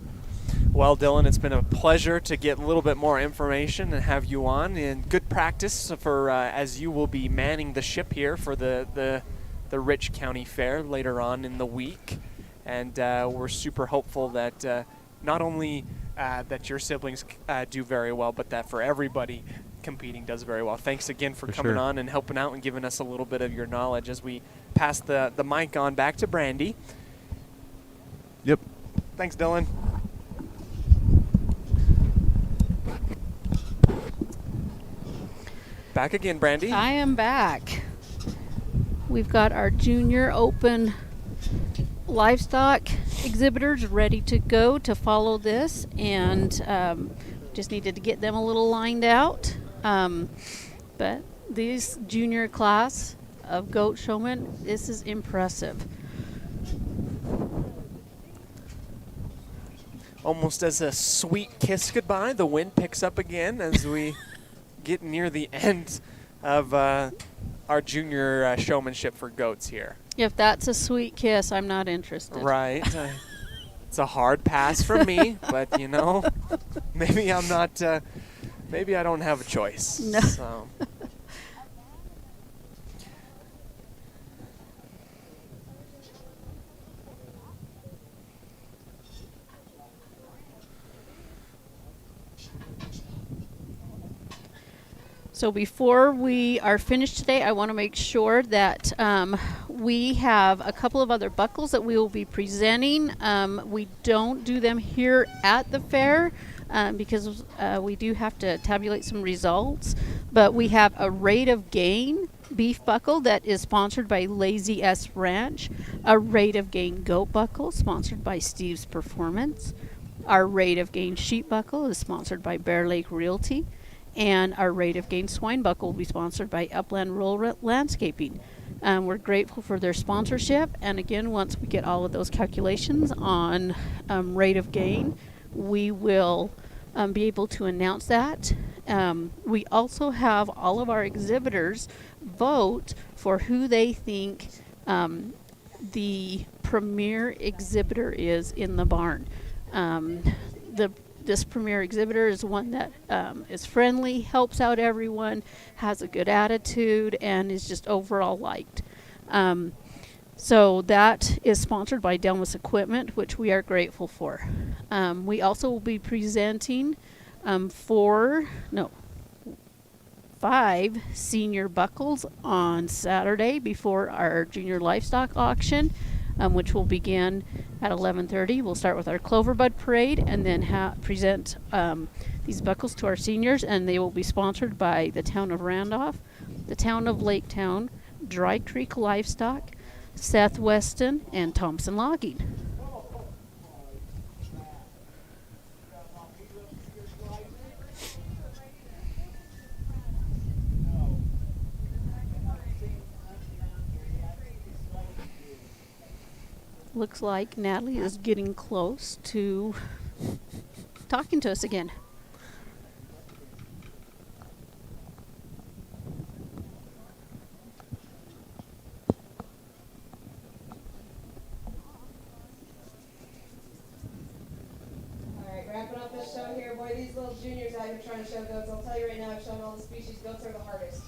Well, Dylan, it's been a pleasure to get a little bit more information and have you on, and good practice for as you will be manning the ship here for the Rich County Fair later on in the week. And we're super hopeful that not only that your siblings do very well, but that for everybody competing does very well. Thanks again for coming sure. on and helping out and giving us a little bit of your knowledge as we pass the mic on back to Brandy. Yep. Thanks, Dylan. Back again, Brandy. I am back. We've got our junior open livestock exhibitors ready to go to follow this, and just needed to get them a little lined out. But this junior class of goat showmen, this is impressive. Almost as a sweet kiss goodbye, the wind picks up again as we get near the end of our junior showmanship for goats here. If that's a sweet kiss, I'm not interested. Right. It's a hard pass from me, but maybe I'm not. Maybe I don't have a choice. No. So. So before we are finished today, I want to make sure that we have a couple of other buckles that we will be presenting. We don't do them here at the fair because we do have to tabulate some results, but we have a rate of gain beef buckle that is sponsored by Lazy S Ranch. A Rate of Gain goat buckle sponsored by Steve's Performance. Our Rate of Gain sheep buckle is sponsored by Bear Lake Realty. And our Rate of Gain swine buckle will be sponsored by Upland Rural Landscaping. We're grateful for their sponsorship. And again, once we get all of those calculations on rate of gain, we will be able to announce that. We also have all of our exhibitors vote for who they think the premier exhibitor is in the barn. This premier exhibitor is one that is friendly, helps out everyone, has a good attitude, and is just overall liked. So that is sponsored by Delmas Equipment, which we are grateful for. We also will be presenting 5 senior buckles on Saturday before our junior livestock auction, which will begin at 11:30. We'll start with our Cloverbud Parade and then present these buckles to our seniors, and they will be sponsored by the town of Randolph, the town of Laketown, Dry Creek Livestock, Seth Weston, and Thompson Logging. Looks like Natalie is getting close to talking to us again. Alright, wrapping up this show here. Boy, these little juniors out here trying to show goats, I'll tell you right now, I've shown all the species, goats are the hardest.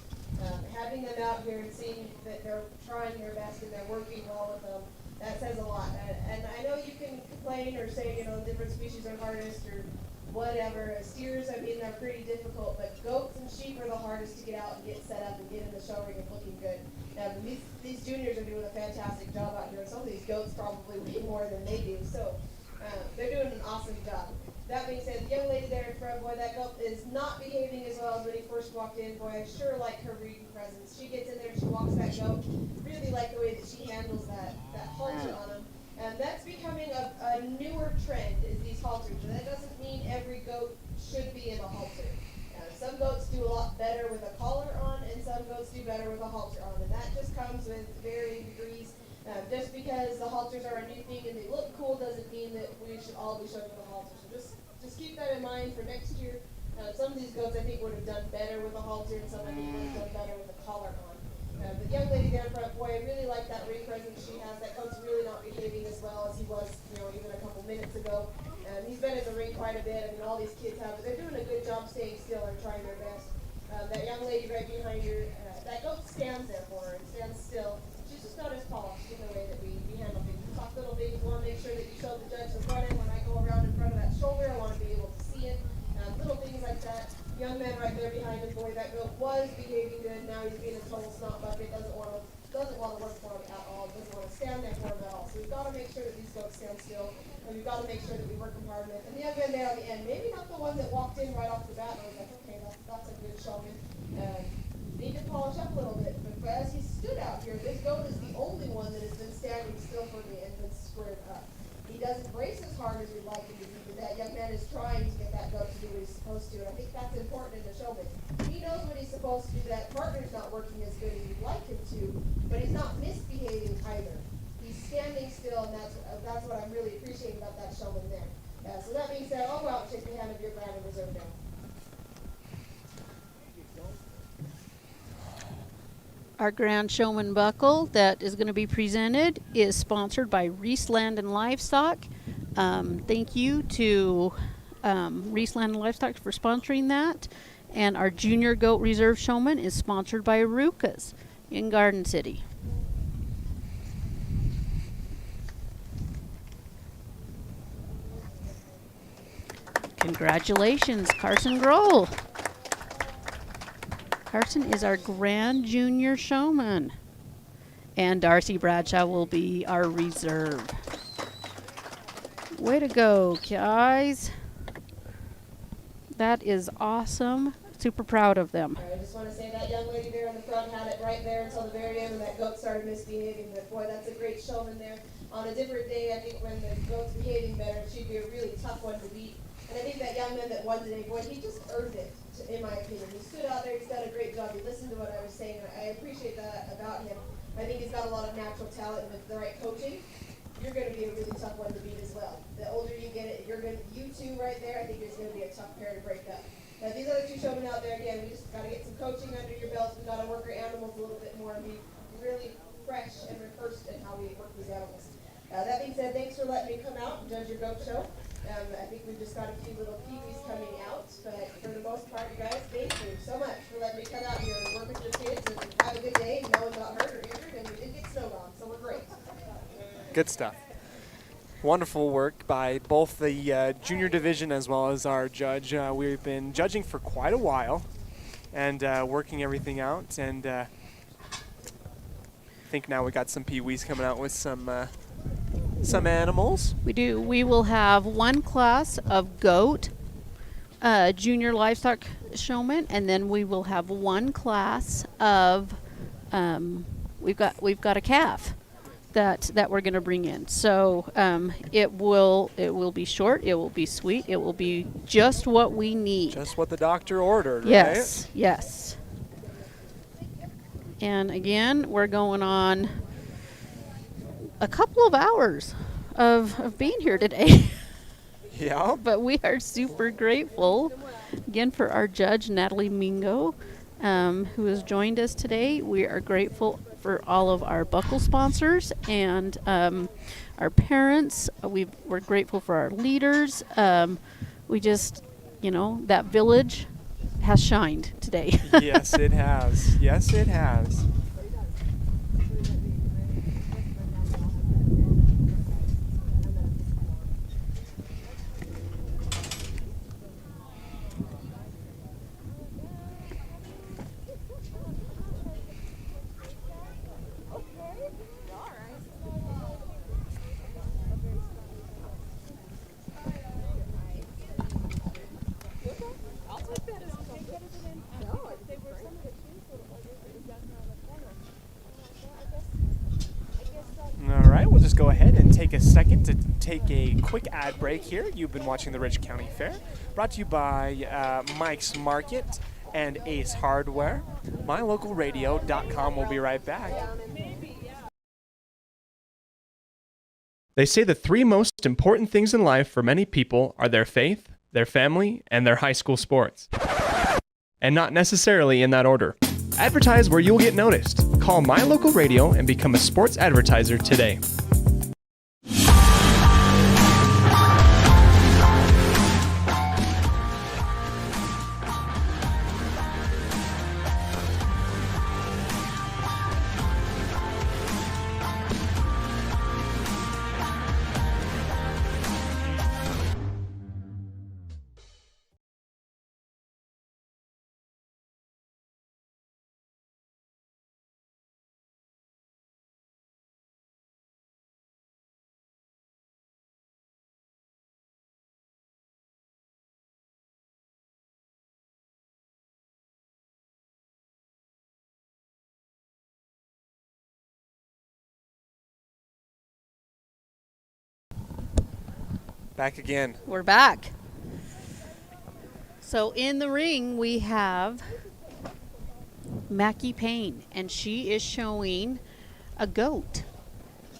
Having them out here and seeing that they're trying their best and they're working well with them, that says a lot. And I know you can complain or say, you know, different species are hardest or whatever. Steers, I mean, they're pretty difficult, but goats and sheep are the hardest to get out and get set up and get in the show ring and looking good. Now, these juniors are doing a fantastic job out here, and some of these goats probably weigh more than they do, so they're doing an awesome job. That being said, the young lady there in front, boy, that goat is not behaving as well as when he first walked in. Boy, I sure like her reading presence. She gets in there and she walks that goat. Really like the way that she handles that halter on him. And that's becoming a newer trend, is these halters. And that doesn't mean every goat should be in a halter. Some goats do a lot better with a collar on, and some goats do better with a halter on. And that just comes with varying degrees. Just because the halters are a new thing and they look cool doesn't mean that we should all be showing the halters. So just keep that in mind for next year. Some of these goats I think would have done better with a halter, and some I think would have done better with a collar on. The young lady there in front, boy, I really like that ring presence she has. That goat's really not behaving as well as he was, you know, even a couple minutes ago. He's been in the ring quite a bit. I mean, all these kids have, but they're doing a good job staying still and trying their best. That young lady right behind her, that goat stands there for her and stands still. She's just not as polished in the way that we handle things. We talk little things. We want to make sure that you show the judge the front end. When I go around in front of that shoulder, I want to be able to see it. Little things like that. Young man right there behind him, boy, that goat was behaving good. Now he's being a total snot bucket. Doesn't want to work for him at all. Doesn't want to stand there for him at all. So we've got to make sure that these goats stand still, and we've got to make sure that we work them hard with. And the young man there on the end, maybe not the one that walked in right off the bat. I was like, okay, that's a good showman. Need to polish up a little bit, but as he stood out here, this goat is the only one that has been standing still for me and been squared up. He doesn't brace as hard as we'd like him to do, but that young man is trying to get that goat to do what he's supposed to, and I think that's important in the showman. He knows what he's supposed to do. That partner's not working as good as we'd like him to, but he's not misbehaving either. He's standing still, and that's what I'm really appreciating about that showman there. So that being said, I'll go out and shake the hand of your Grand and Reserve now. Our Grand Showman buckle that is going to be presented is sponsored by Reese Land and Livestock. Thank you to Reese Land and Livestock for sponsoring that. And our Junior Goat Reserve Showman is sponsored by Arucas in Garden City. Congratulations, Carson Grohl. Carson is our Grand Junior Showman. And Darcy Bradshaw will be our reserve. Way to go, guys. That is awesome. super proud of them. I just want to say that young lady there in the front had it right there until the very end when that goat started misbehaving. But boy, that's a great showman there. On a different day, I think when the goat's behaving better, she'd be a really tough one to beat. And I think that young man that won today, boy, he just earned it, in my opinion. He stood out there, he's done a great job. He listened to what I was saying, and I appreciate that about him. I think he's got a lot of natural talent, and with the right coaching, you're going to be a really tough one to beat as well. The older you get it, you two right there, I think it's going to be a tough pair to break up. Now, these other two showmen out there, again, we just got to get some coaching under your belts. We've got to work our animals a little bit more and be really fresh and rehearsed in how we work these animals. That being said, thanks for letting me come out and judge your goat show. I think we've just got a few little peewees coming out, but for the most part, you guys, thank you so much for letting me come out here and work with your kids and have a good day. No one got hurt or injured, and we did get snowed on, so we're great. Good stuff. Wonderful work by both the junior division as well as our judge. We've been judging for quite a while and working everything out, and I think now we got some peewees coming out with some animals. We do. We will have one class of goat, junior livestock showman, and then we will have one class of we've got a calf that we're going to bring in. So it will be short. It will be sweet. It will be just what we need. Just what the doctor ordered. Yes. Right? Yes. And again, we're going on a couple of hours of being here today. Yeah. But we are super grateful again for our judge, Natalie Mingo, who has joined us today. We are grateful for all of our buckle sponsors and our parents. We're grateful for our leaders. We just, that village has shined today. Yes, it has. Yes, it has. All right, we'll just go ahead and take a second to take a quick ad break here. You've been watching the Rich County Fair, brought to you by Mike's Market and Ace Hardware. MyLocalRadio.com. We'll be right back. They say the three most important things in life for many people are their faith, their family, and their high school sports. And not necessarily in that order. Advertise where you'll get noticed. Call My Local Radio and become a sports advertiser today. Back again. We're back. So in the ring we have Mackie Payne, and she is showing a goat.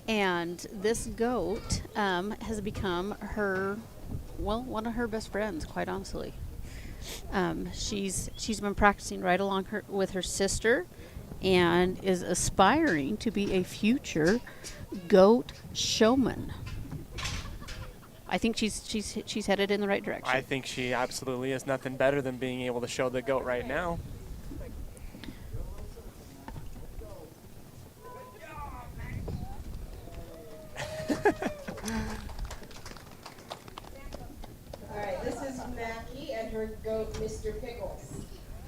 And this goat has become one of her best friends, quite honestly. She's been practicing right along with her sister, and is aspiring to be a future goat showman. I think she's headed in the right direction. I think she absolutely is. Nothing better than being able to show the goat right now. All right, this is Mackie and her goat, Mr. Pickles.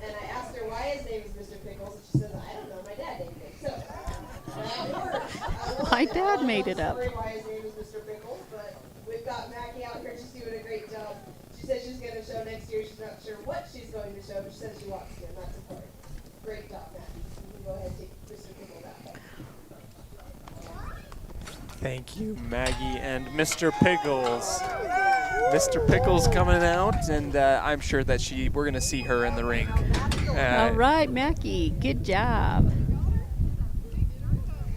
And I asked her why his name is Mr. Pickles, and she says, I don't know, my dad named it. So, that works. My dad made it up. Why his name is Mr. Pickles, but we've got Mackie out here. She's doing a great job. She said she's going to to show next year. She's not sure what she's going to show, but she says she wants to, and that's important. Great job, Matt. You can go ahead and take Mr. Pickle back. Thank you, Maggie and Mr. Pickles. Mr. Pickles coming out, and I'm sure that we're going to see her in the ring. All right, Mackie, good job.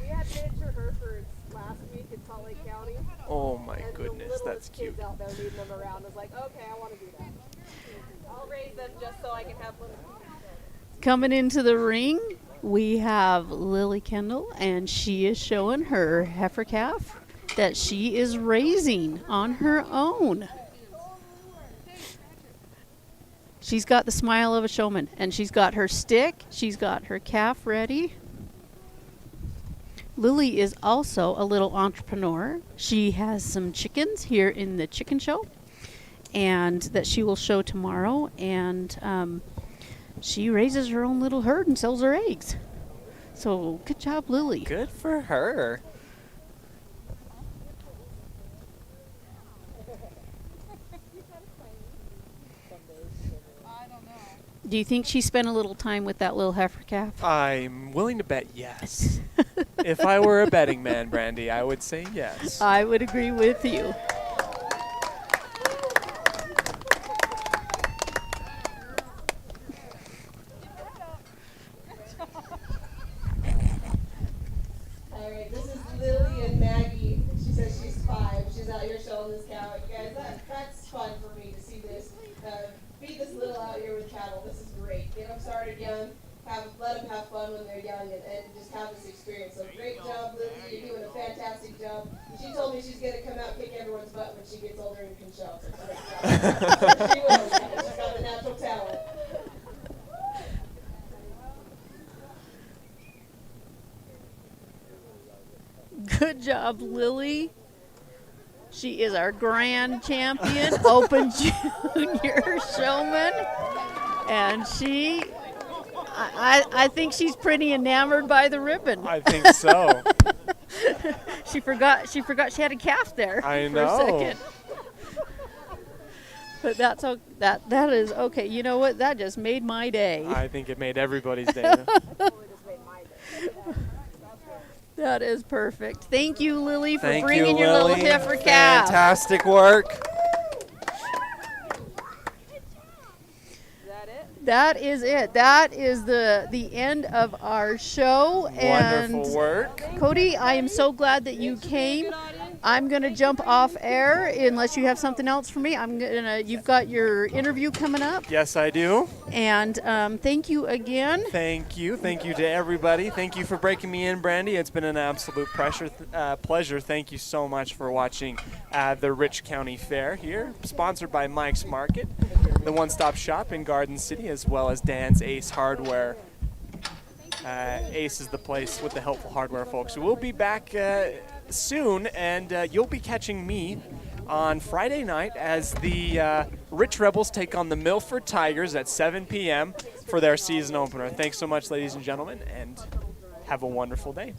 We had miniature Herefords last week in Salt Lake County. Oh my And goodness, the that's littlest cute. kids out there leading them around. I was like, okay, I want to do that. I'll raise them just so I can have little. Coming into the ring, we have Lily Kendall, and she is showing her heifer calf that she is raising on her own. She's got the smile of a showman, and she's got her stick, she's got her calf ready. Lily is also a little entrepreneur. She has some chickens here in the chicken show, and that she will show tomorrow, and she raises her own little herd and sells her eggs. So good job, Lily. Good for her. Do you think she spent a little time with that little heifer calf? I'm willing to bet yes. If I were a betting man, Brandy, I would say yes. I would agree with you. All right, this is Lily and Maggie. She says she's 5. She's out here showing this cow. Guys, that's fun for me to see this. Feed this little out here with cattle. This is great. Get them started young. Let them have fun when they're young and just have this experience. So great job, Lily. You're doing a fantastic job. She told me she's going to come out and kick everyone's butt when she gets older and can show. So great job. She will. She's got the natural talent. Good job, Lily. She is our grand champion, Open Junior Showman. And I think she's pretty enamored by the ribbon. I think so. She forgot she had a calf there I for know. a second. But that is okay. You know what? That just made my day. I think it made everybody's day. That is perfect. Thank you, Lily, for Thank bringing you, your little Lily. heifer calf. Fantastic work. That is it. That is the end of our show. Wonderful And work. Cody, I am so glad that you came. I'm gonna jump off air unless you have something else for me. You've got your interview coming up, Yes, I do. and thank you again. Thank you. Thank you to everybody. Thank you for breaking me in, Brandy. It's been an absolute pleasure. Thank you so much for watching the Rich County Fair here, sponsored by Mike's Market, the one-stop shop in Garden City, as well as Dan's Ace Hardware. Ace is the place with the helpful hardware, folks. We'll be back soon, and you'll be catching me on Friday night as the Rich Rebels take on the Milford Tigers at 7 p.m. for their season opener. Thanks so much, ladies and gentlemen, and have a wonderful day.